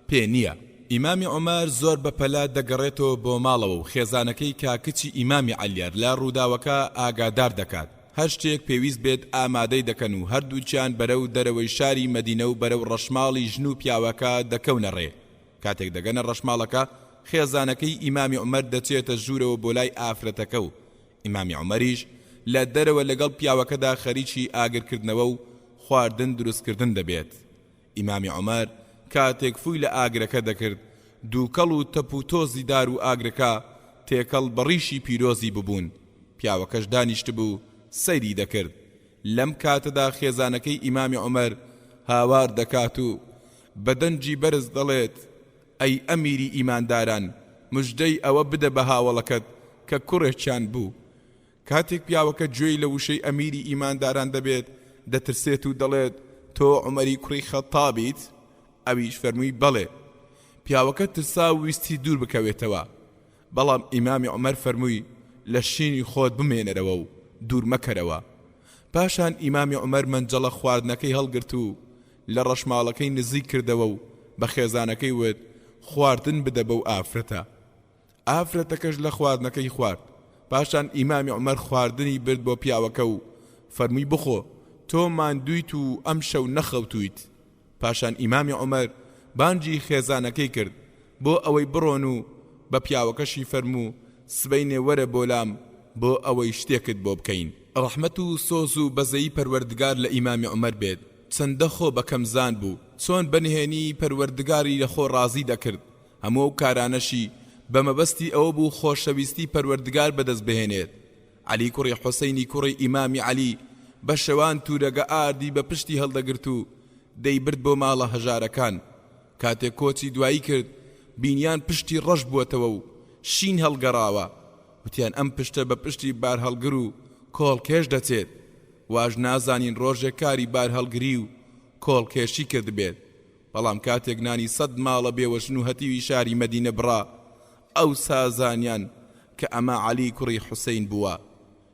S4: پێ نییە. ئیمامی عومەر زۆر بەپەلا دەگەڕێتەوە بۆ ماڵەوە و خێزانەکەی کاکچی ئیمامی عەلیار لە ڕووداوەکە ئاگادار دەکات. هەر شتێک پێویست بێت ئامادەی دەکەن و هەردووچیان بەرەو دەرەوەی شاری مەدینە و بەرەو ڕەشماڵی ژن و پیاوەکە دەکەونە ڕێ. کاتێک دەگەنە ڕەشماڵەکە خێزانەکەی ئیمامی عومەر دەچێتە ژوورەوە بۆ لای ئافرەتەکە و ئیمامی عومەریش لە دەرەوە لەگەڵ پیاوەکەدا خەریکی ئاگرکردنەوە و خواردن دروستکردن دەبێت. ئیمامی عومەر کاتێک فووی لە ئاگرەکە دەکرد، دووکەڵ و تەپ و تۆزی دار و ئاگرەکە تێکەڵ بەڕیشی پیرۆزی ببوون. پیاوەکەش دانیشت بوو سەیری دەکرد. لەم کاتەدا خێزانەکەی ئیمامی عومەر هاوار دەکات و بەدەنجی بەرز دەڵێت ئەی ئەمیری ئیمانداران، مژدەی ئەوە بدە بە هاوڵەکەت کە کوڕێکیان بوو. کاتێک پیاوەکە گوێی لە وشەی ئەمیری ئیمانداران دەبێت دەترسێت و دەڵێت تۆ عومەری کوڕی خەتابیت؟ ئەویش فەرمووی بەڵێ. پیاوەکە ترسا و ویستی دوور بکەوێتەوە، بەڵام ئیمامی عومەر فەرمووی لە شینی خۆت بمێنەرەوە و دوور مەکەرەوە. پاشان ئیمامی عومەر مەنجەڵە خواردنەکەی هەڵگرت و لە ڕەشماڵەکەی نزیک کردەوە و بە خێزانەکەی وت خواردن بدە بەو ئافرەتە. ئافرەتەکەش لە خواردنەکەی خوارد. پاشان ئیمامی عومەر خواردنی برد بۆ پیاوەکە و فەرمووی بخۆ، تۆ ماندوویت و ئەم شەو نەخەوتویت. پاشان ئیمامی عومەر بانجی خێزانەکەی کرد بۆ ئەوەی بڕۆن و بە پیاوەکەشی فەرموو سبەینێ وەرە بۆ لام بۆ ئەوەی شتێکت بۆ بکەین. ڕەحمەت و سۆز و بەزەیی پەروەردگار لە ئیمامی عومەر بێت. چەندە خۆ بەکەمزان بوو، چۆن بەنهێنی پەروەردگاری لە خۆ ڕازی دەکرد. هەموو کارانەشی بە مەبەستی ئەوە بوو خۆشەویستی پەروەردگار بەدەست بهێنێت. عەلی کوڕی حوسەینی کوڕی ئیمامی عەلی بە شەوان توورەگە ئاردی بە پشتی هەڵدەگرت و دەیبرد بۆ ماڵە هەژارەکان. کاتێک کۆچی دوایی کرد، بینیان پشتی ڕەش بووەتەوە و شین هەڵگەڕاوە. وتیان ئەم پشتە بە پشتی بار هەڵگر و کۆڵکێش دەچێت. واژ نازانین ڕۆژێک کاری بار هەڵگری و کۆڵکێشی کرد بێت. بەڵام کاتێک نانی 100 ماڵە بێوەژن و هەتیوی شاری مەدینە بڕا، ئەو سازانیان کە ئەمە عەلی کوڕی حوسەین بووە.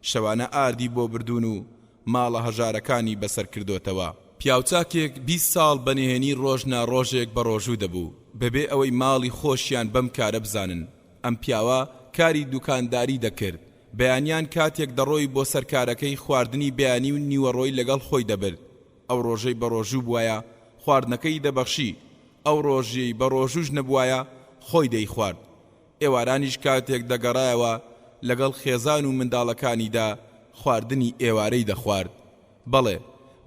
S4: شەوانە ئاردی بۆ بردون و ماڵە هەژارەکانی بەسەر کردوتەوە. پیاوچاکێک 20 ساڵ بەنهێنی ڕۆژ ناڕۆژێک بە ڕۆژوو دەبوو بەبێ ئەوەی ماڵی خۆشیان بەم کارە بزانن. ئەم پیاوە کاری دوکانداری دەکرد. بەیانیان کاتێک دەڕۆی بۆ سەرکارەکەی خواردنی بەیانی و نیوەڕۆی لەگەڵ خۆی دەبرد. ئەو ڕۆژەی بە ڕۆژوو بووایە خواردنەکەی دەبەخشی، ئەو ڕۆژەی بە ڕۆژوش نەبووایە خۆی دەی خوارد. ئێوارانیش کاتێک دەگەڕایەوە لەگەڵ خێزان و منداڵەکانیدا خواردنی ئێوارەی دەخوارد. بەڵێ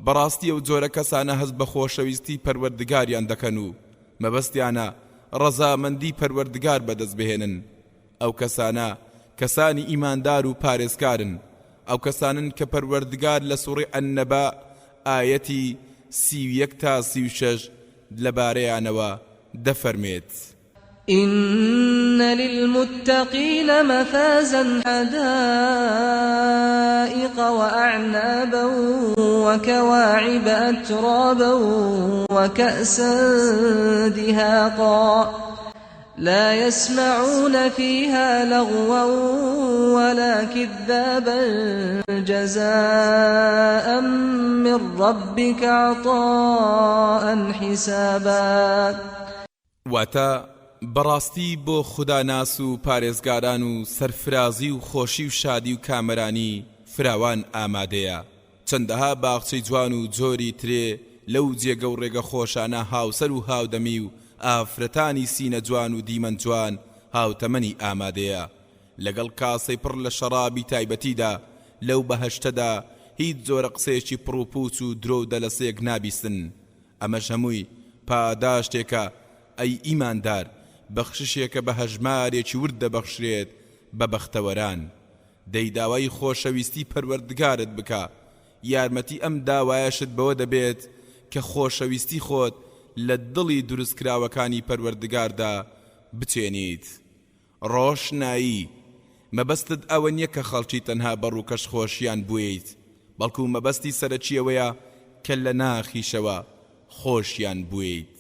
S4: بەڕاستی ئەو جۆرە کەسانە هەست بە خۆشەویستی پەروەردگاریان دەکەن و مەبەستیانە ڕەزامەندی پەروەردگار بەدەست بهێنن. ئەو کەسانە کەسانی ئیماندار و پارێزکارن. ئەو کەسانن کە پەروەردگار لە سوڕی ئەننەبا ئایەتی 31 تا 36 لەبارەیانەوە دەفەرمێت.
S3: إن للمتقين مفازا حدائق وأعنابا وكواعب أترابا وكأسا دهاقا لا يسمعون فيها لغوا ولا كذابا جزاء من ربك عطاء حسابا.
S4: واتا بەڕاستی بۆ خوداناس و پارێزگاران و سەرفرازی و خۆشی و شادی و کامەرانی فراوان ئامادەیە. چەندەها باخچەی جوان و جۆری ترێ لەو جێگە و ڕێگە خۆشانە هاوسەر و هاودەمی و ئافرەتانی سینە جوان و دیمەن جوان هاوتەمەنی ئامادەیە. لەگەڵ کاسەی پڕ لە شەرابی تایبەتیدا لەو بەهەشتەدا هیچ جۆرە قسەیەکی پڕوپوچ و درۆ دەلەسەیەک نابیستن. ئەمەش هەمووی پاداشتێکە ئەی ئیماندار، بەخششێکە بە هەژمارێکی ورد دەبەخشرێت بە بەختەوەران دەی داوای خۆشەویستی پەروەردگارت بکە یارمەتی ئەم داوایەشت بەوە دەبێت کە خۆشەویستی خۆت لە دڵی دروستکراوەکانی پەروەردگاردا بچێنیت ڕۆشنایی مەبەستت ئەوە نییە کە خەڵکی تەنها بەڕووکەش خۆشیان بوویت بەڵکو مەبەستی سەرەکیەوەیە کە لە ناخیشەوە خۆشیان بوویت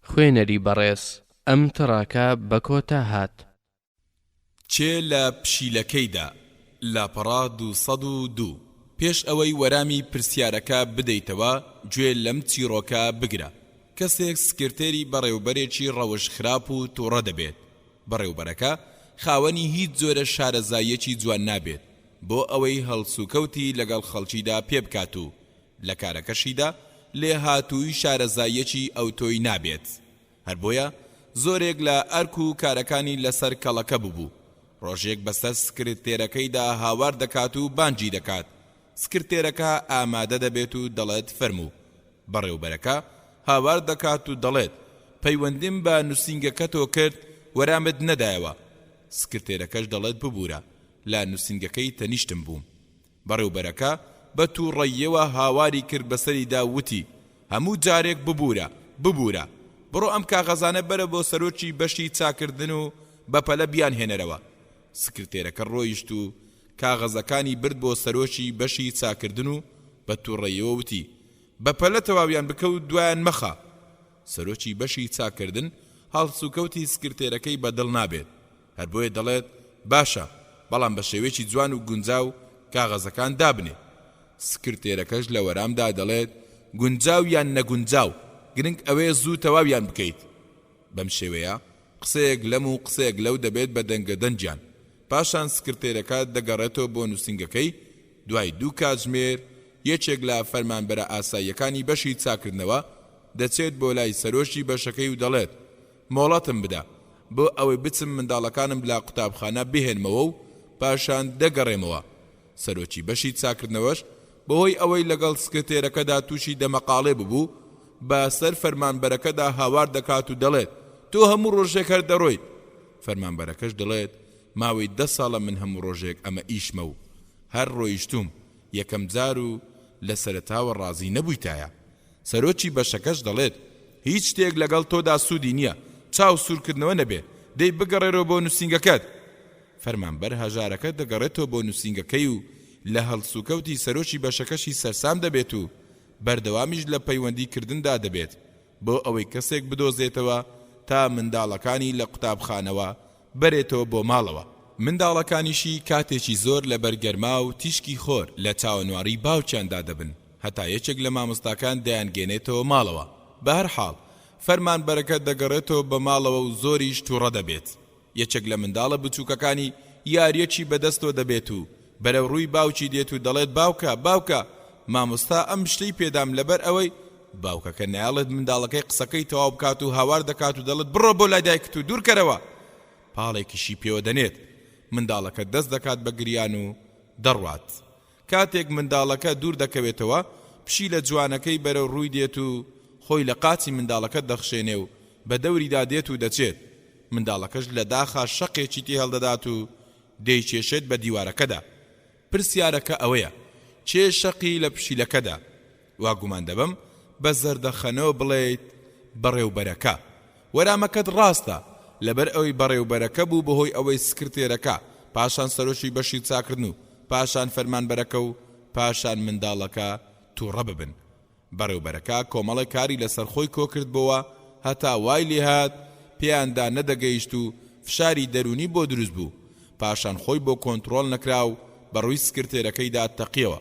S2: خوێنەری بەڕێز ئەم تڕاکە بە کۆتا هات
S4: چێ لە پشیلەکەیدا لاپەڕا 202 پێش ئەوەی وەرامی پرسیارەکە بدەیتەوە گوێ لەم چیرۆکە بگرە کەسێک سکرتێری بەڕێوبەرێکی ڕەوش خراپ و تووڕە دەبێت بەڕێوبەرەکە خاوەنی هیچ جۆرە شارەزاییەکی جوان نابێت بۆ ئەوەی هەڵسوکەوتی لەگەڵ خەڵکیدا پێ بکات و لە کارەکەشیدا لێ هاتووی شارەزاییەکی ئەوتۆی نابێت هەر بۆیە زۆرێک لە ئەرک و کارەکانی لەسەر کەڵەکە ببوو ڕۆژێک بەسەر سکرتێرەکەیدا هاوار دەکات و بانگی دەکات سکرتێرەکە ئامادە دەبێت و دەڵێت فەرموو بەڕێوبەرەکە هاوار دەکات و دەڵێت پەیوەندیم بە نووسینگەکە تۆ کرد وەرامت نەدایەوە سکرتێرەکەش دەڵێت ببوورە لا نووسینگەکەی تەنیشتم بووم بەڕێوبەرەکە بە تووڕەییەوە هاواری کرد بەسەریدا وتی هەموو جارێک ببوورە بڕۆ ئەم کاغەزانە بەرە بۆ سەرۆکی بەشی چاکردن و بەپەلە بیان هێنەرەوە سکرتێرەکە ڕۆیشت و کاغەزەکانی برد بۆ سەرۆکی بەشی چاکردن و بە تووڕەییەوە وتی بەپەلە تەواویان بکە و دوایان مەخە سەرۆکی بەشی چاکردن هەڵسوکەوتی سکرتێرەکەی بەدڵ نابێت هەر بۆیە دەڵێت باشە بەڵام بە شێوەیەکی جوان و گونجاو کاغەزەکان دابنێ سکرتێرەکەش لە وەرامدا دەڵێت گونجاو یان نەگونجاو گرنگ ئەوەیە زوو تەواویان بکەیت بەم شێوەیە قسەیەک لەم و قسەیەک لەو دەبێت بە دەنگەدەنجیان پاشان سکرتێرەکە دەگەڕێتەوە بۆ نووسینگەکەی دوای 2 کاتژمێر یەکێک لە فەرمانبەرە ئاساییەکانی بەشی چاکردنەوە دەچێت بۆ لای سەرۆشی بەشەکەی و دەڵێت مۆڵەتم بدە بۆ ئەوەی بچم منداڵەکانم لا قوتابخانە بهێنمەوە و پاشان دەگەڕێمەوە سەرۆکی بەشی چاکردنەوەش بەهۆی ئەوەی لەگەڵ سکرتێرەکەدا تووشی دەمەقاڵێ ببوو بە سەر فەرمانبەرەکەدا هاوار دەکات و دەڵێت تۆ هەموو ڕۆژێک هەر دەڕۆیت فەرمانبەرەکەش دەڵێت ماوەی 10 ساڵە من هەموو ڕۆژێک ئەمە ئیشمە و هەر ڕۆیشتوم یەکەم جار و لە سەرەتاوە ڕازی نەبوویتایە سەرۆکی بەشەکەش دەڵێت هیچ شتێک لەگەڵ تۆدا سوودی نییە چاو سوورکردنەوە نەبێ دەی بگەڕێرەوە بۆ نووسینگەکەت فەرمانبەر هەژارەکە دەگەڕێتەوە بۆ نووسینگەکەی و لە هەڵسوکەوتی سەرۆکی بەشەکەشی سەرسام دەبێت و بەردەوامیش لە پەیوەندیکردندا دەبێت بۆ ئەوەی کەسێک بدۆزێتەوە تا منداڵەکانی لە قوتابخانەوە بەرێتەوە بۆ ماڵەوە منداڵەکانیشی کاتێکی زۆر لە بەرگەرما و تیشکی خۆر لە چاوەنواری باوکیاندا دەبن هەتا یەکێک لە مامۆستاکان دەیانگێنێتەوە ماڵەوە بە هەر حاڵ فەرمانبەرەکە دەگەڕێتەوە بە ماڵەوە و زۆریش تووڕە دەبێت یەکێک لە منداڵە بچووکەکانی یاریەکی بەدەستەوە دەبێت و بەرەو ڕووی باوکی دێت و دەڵێت باوکە مامۆستا ئەم شتەی پێدام لەبەر ئەوەی باوکەکە نایڵێت منداڵەکەی قسەکەی تەواو بکات و هاوار دەکات و دەڵێت بڕۆ بۆ لای دایکت و دوورکەرەوە پاڵێکیشی پێوە دەنێت منداڵەکە دەست دەکات بە گریان و دەڕوات کاتێک منداڵەکە دوور دەکەوێتەوە پشی لە جوانەکەی بەرەو ڕووی دێت و خۆی لە قاچی منداڵەکە دەخشێنێ و بە دەوریدا دێت و دەچێت منداڵەکەش لە داخا شەقێکی تی هەڵدەدات و دەیچێشێت بە دیوارەکەدا پرسیارەکە ئەوەیە چێ شەقی لە پشیلەکەدا وا گومان دەبم بە زەردەخەنەوە بڵێیت بەڕێوبەرەکە وەرامەکەت ڕاستە لەبەر ئەوەی بەڕێوبەرەکە بوو بەهۆی ئەوەی سکرتێرەکە پاشان سەرۆشی بەشی چاکردن و پاشان فەرمانبەرەکە و پاشان منداڵەکە تووڕە ببن بەڕێوبەرەکە کۆمەڵی کاری لەسەر خۆی کۆ کردبەوە هەتا وای لێهات پێیاندا نەدەگەیشت و فشاری دەرونی بۆ دروست بوو پاشان خۆی بۆ کۆنتڕۆڵ نەکرا و بەڕووی سکرتێرەکەیدا تەقیەوە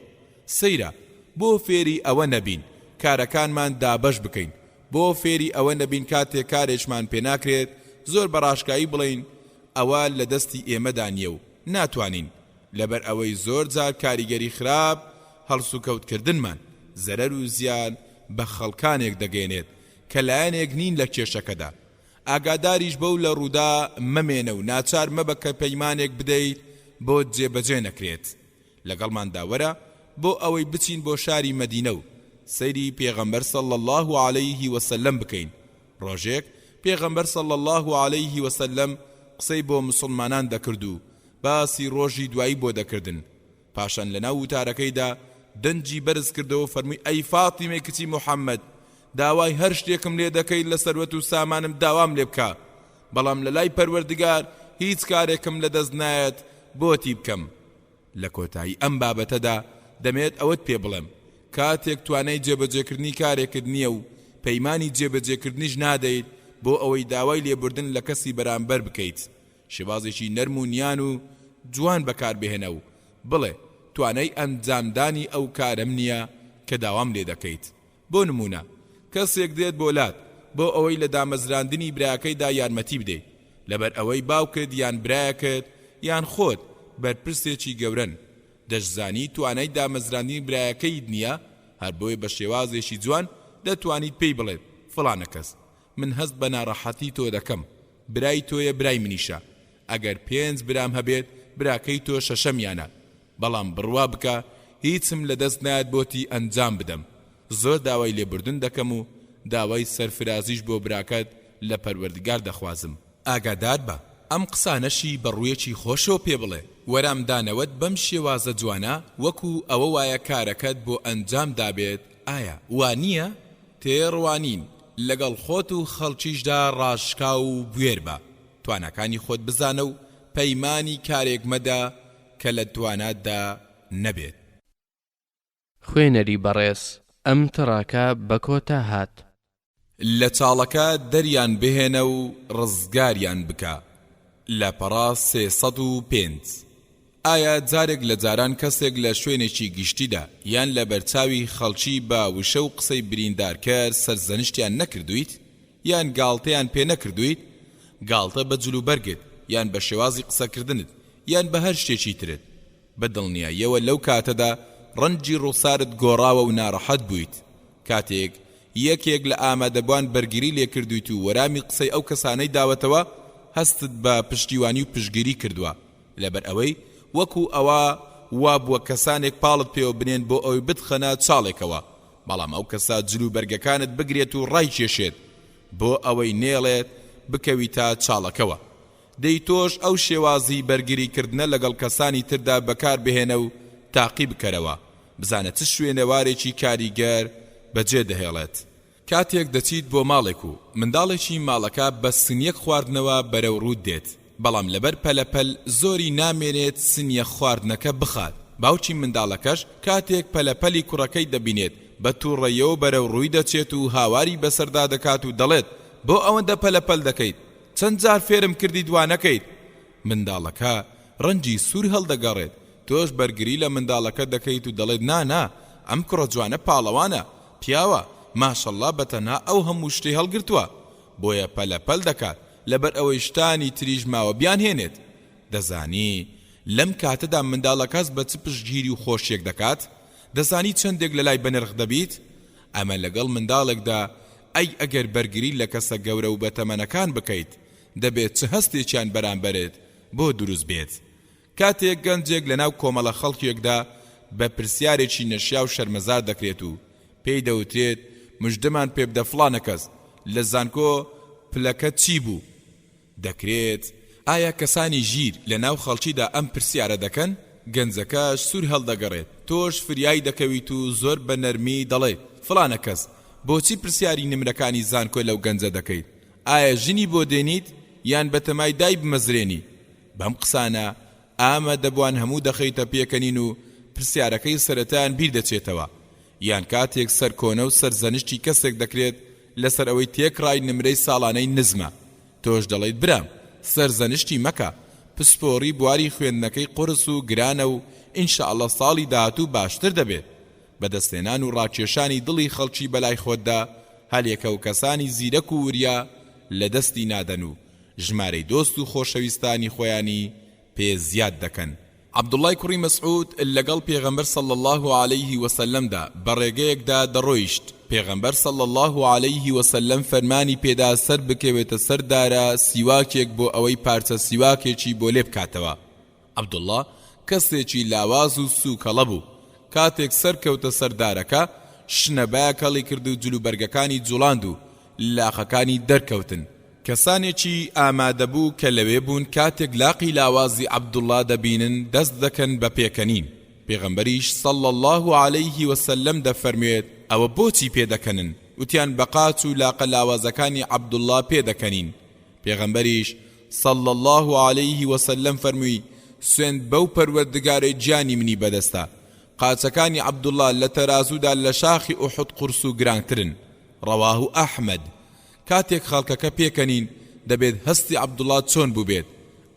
S4: سەیرە بۆ فێری ئەوە نەبین کارەکانمان دابەش بکەین بۆ فێری ئەوە نەبین کاتێک کارێشمان پێ ناکرێت زۆر بەڕاشکایی بڵین ئەوە لە دەستی ئێمەدا نییە و ناتوانین لەبەر ئەوەی زۆر جار کاریگەری خراپ هەڵسوکەوتکردنمان زەرەر و زیان بە خەڵکانێک دەگەێنێت کە لایەنێک نین لە کێشەکەدا ئاگاداریش بەو لە ڕوودا مەمێنە و ناچار مەبە کە پەیمانێک بدەیت بۆ جێبەجێ نەکرێت لەگەڵماندا وەرە بۆ ئەوەی بچین بۆ شاری مەدینە و سەیری پێغەمبەر صلی الله عليه وسلم بکەین ڕۆژێک پێغەمبەر صلی الله عليه وسلم قسەی بۆ مسلمانان دەکرد و باسی ڕۆژی دوایی بۆ دەکردن. پاشان لەناو وتارەکەیدا دەنجی بەرز کردەوە فەرمووی ئەی فاتیمەی کچی محەممەد، داوای هەر شتێکم لێ دەکەیت لە سەروەت و سامانم داوام لێ بکە، بەڵام لە لای پەروەردگار هیچ کارێکم لەدەست نایەت بۆتی بکەم. لە کۆتایی ئەم بابەتەدا دەمێت ئەوەت پێ بڵێم، کاتێک توانای جێبەجێکردنی کارێکت نییە و پەیمانی جێبەجێکردنیش نادەیت بۆ ئەوەی داوای لێبوردن لە کەسی بەرامبەر بکەیت، شێوازێکی نەرم و نیان و جوان بەکاربهێنە و بڵێ توانای ئەنجامدانی ئەو کارم نییە کە داوام لێ دەکەیت. بۆ نمونە کەسێک دێت بۆ لات بۆ ئەوەی لە دامەزراندنی برایەکەیدا یارمەتی بدەیت، لەبەر ئەوەی باوکت یان برایەکت یان خۆت بەرپرسێکی گەورن، دەشزانی توانای دامەزراندنی برایەکەیت نییە، هەر بۆیە بە شێوازێکی جوان دەتوانیت پێی بڵێت فڵانە کەس من هەست بە ناڕەحەتی تۆ دەکەم، برای تۆیە برای منیشە، ئەگەر 5 برام هەبێت براکەی تۆ 6میانە، بەڵام بڕوا بکە هیچم لەدەست نایەت بۆتی ئەنجام بدەم. زۆر داوای لێبوردن دەکەم و داوای سەرفرازیش بۆ براکەت لە پەروەردگار دەخوازم. ئاگادار بە ئەم قسانەشی بەڕوویەکی خۆشەوە پێ بڵێ، وەرام دانەوەت بەم شێوازە جوانە وەکو ئەوە وایە کارەکەت بۆ ئەنجام دابێت. ئایا وانییە؟ تێڕوانین لەگەڵ خۆت و خەڵکیشدا ڕاشکا و بوێر بە، توانەکانی خۆت بزانە و پەیمانی کارێک مەدە کە لە تواناتدا نەبێت.
S2: خوێنەری بەڕێز، ئەم تڕاکە بە کۆتا هات.
S4: لە چاڵەکە دەریان بهێنە و ڕزگاریان بکە. لە پەڕا 305. ئایا جارێک لە جاران کەسێک لە شوێنێکی گشتیدا یان لە بەرچاوی خەڵکی با وشە و قسەی بریندارکەر سەرزەنشتیان نەکردویت یان گاڵتەیان پێ نەکردویت؟ گاڵتە بە جلوبەرگت یان بە شێوازی قسەکردنت یان بە هەر شتێکی ترت، بە دڵنیاییەوە لەو کاتەدا ڕەنجی ڕووسارت گۆڕاوە و ناڕەحەت بوویت. کاتێک یەکێک لە ئامادەبوان بەرگری لێ کردویت و وەرامی قسەی ئەو کەسانەی داوەتەوە هەستت بە پشتیوانی و پشگیری کردووە، لەبەر ئەوەی وەکو ئەوە وا بووە کەسانێک پاڵت پێوە بنێن بۆ ئەوی بتخەنە چاڵێکەوە، بەڵام ئەو کەسا جلوبەرگەکانت بگرێت و ڕای کێشێت بۆ ئەوەی نێڵێت بکەوی تا چاڵەکەوە. دەی تۆش ئەو شێوازی بەرگریکردنە لەگەڵ کەسانی تردا بەکار بهێنە و تاقی بکەرەوە، بزانە چ شوێنەوارێکی کاریگەر بەجێ دەهێڵێت. کاتێک دەچیت بۆ ماڵێک و منداڵێکی ماڵەکە بە سنیەک خواردنەوە بەرەو ڕوود دێت، بەڵام لەبەر پەلەپەل زۆری نامێنێت سنیە خواردنەکە بخات. باوکی منداڵەکەش کاتێک پەلەپەلی کوڕەکەی دەبینێت بە تووڕەیەوە بەرەو ڕووی دەچێت و هاواری بەسەردا دەکات و دەڵێت بۆ ئەوەندە پەلەپەل دەکەیت، چەند جار فێرم کردی دوانەکەیت. منداڵەکە ڕەنجی سوور هەڵدەگەڕێت، تۆش بەرگری لە منداڵەکە دەکەیت و دەڵێت نا ئەم کوڕە جوانە پاڵەوانە، پیاوە ماشەڵڵا بەتەنها ئەو هەموو شتەی هەڵگرتووە، بۆیە پەلەپەل دەکات لەبەر ئەوەی شتانی تریژ ماوە بیان هێنێت. دەزانی لەم کاتەدا منداڵەکەس بە چ پشتگیری و خۆشیەک دەکات؟ دەزانی چەندێک لە لای بەنرخ دەبیت؟ ئەمە لەگەڵ منداڵێکدا ئەی ئەگەر بەرگری لە کەسە گەورە و بەتەمەنەکان بکەیت دەبێت چه هەستێکیان بەرامبەرێت بۆ دروست بێت. کاتێک گەنجێک لە ناو کۆمەڵە خەڵکیەکدا بە پرسیارێکی نەشیا و شەرمەزار دەکرێت و پێی دەوترێت مژدەمان پێ بدە فڵانە کەس لە زانکۆ پلەکە چی بوو؟ دەکرێت ئایا کەسانی ژیر لە ناو خەڵکیدا ئەم پرسیارە دەکەن؟ گەنجەکەش سوور هەڵدەگەڕێت، تۆش فریایی دەکەویت و زۆر بە نەرمی دەڵێت فڵانە کەس بۆچی پرسیاری نمرەکانی زانکۆ لەو گەنجە دەکەیت؟ ئایا ژنی بۆ دێنیت یان بەتەمای دای بمەزرێنی؟ بەم قسانە ئامە دەبوان هەموو دەخەیتە پێکەنین و پرسیارەکەی سەرەتایان بیر دەچێتەوە، یان کاتێک سەرکۆنە و سەرزەنشتی کەسێک دەکرێت لەسەر ئەوەی تێکڕای نمرەی ساڵانەی نزمە، تۆش دەڵێیت برام سەرزەنشتی مەکە، پسپۆڕی بواری خوێندنەکەی قورس و گرانە و ئینشاءڵڵە ساڵی داهاتوو باشتر دەبێت. بەدەستێنان و ڕاکێشانی دڵی خەڵکی بەلای خۆتدا هەلێکە و کەسانی زیرەک و وریا لە دەستی نادەن و ژمارەی دۆست و خۆشەویستانی خۆیانی پێ زیاد دەکەن. عەبدوڵای کوڕی مەسعود لەگەڵ پێغەمبەر صلی الله علیه وسلمدا بەڕێگەیەکدا دەڕۆیشت. پێغەمبەر صلی الله علیه وسلم فەرمانی پێدا سەر بکەوێتە سەردارە سیواکێک بۆ ئەوەی پارچە سیواکێکی بۆ لێ بکاتەوە. عەبدوڵڵا کەسێکی لاواز و سووکەڵە بوو. کاتێک سەرکەوتە سەردارەکە شنەبایە کەڵی کرد و جلوبەرگەکانی جوڵاند و لاخەکانی دەرکەوتن. کەسانێکی ئامادەبوو کە لەوێ بوون کاتێک لاقی لاوازی عەبدوڵڵا دەبینن دەست دەکەن بە پێکەنین. پێغەمبەریش صلی الله عليه وسلم دەفەرموێت ئەوە بۆچی پێدەکەنن؟ وتیان بەقاچ و لاقە لاوازەکانی عەبدوڵڵا پێدەکەنین. پێغەمبەریش صلی الله عليه وسلم فەرمووی سوێند بەو پەروەردگارەی گیانی منی بەدەستە، قاچەکانی عەبدوڵڵا لە تەرازوودا لە شاخی ئوحود قورس و گرانترن. ڕەواه ئەحمەد. کاتێک خەڵکەکە پێکەنین دەبێت هەستی عەبدوڵڵا چۆن بوو بێت؟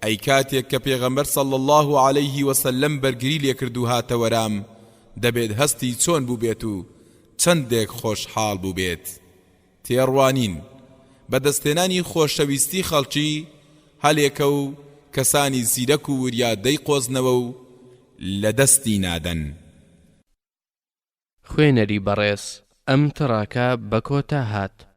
S4: ئەی کاتێک کە پێغەمبەر صلی الله عليه وسلم بەرگری لێکرد و هاتە وەرام دەبێت هەستی چۆن بوو بێت و چەندێک خۆشحاڵ بوو بێت. تێڕوانین بەدەستێنانی خۆشەویستی خەڵکی هەلێکە و کەسانی زیرەک و وریا دەیقۆزنەوە و لە دەستی نادەن.
S2: خوێنەری بەڕێز ئەم تڕاکە بە کۆتا هات.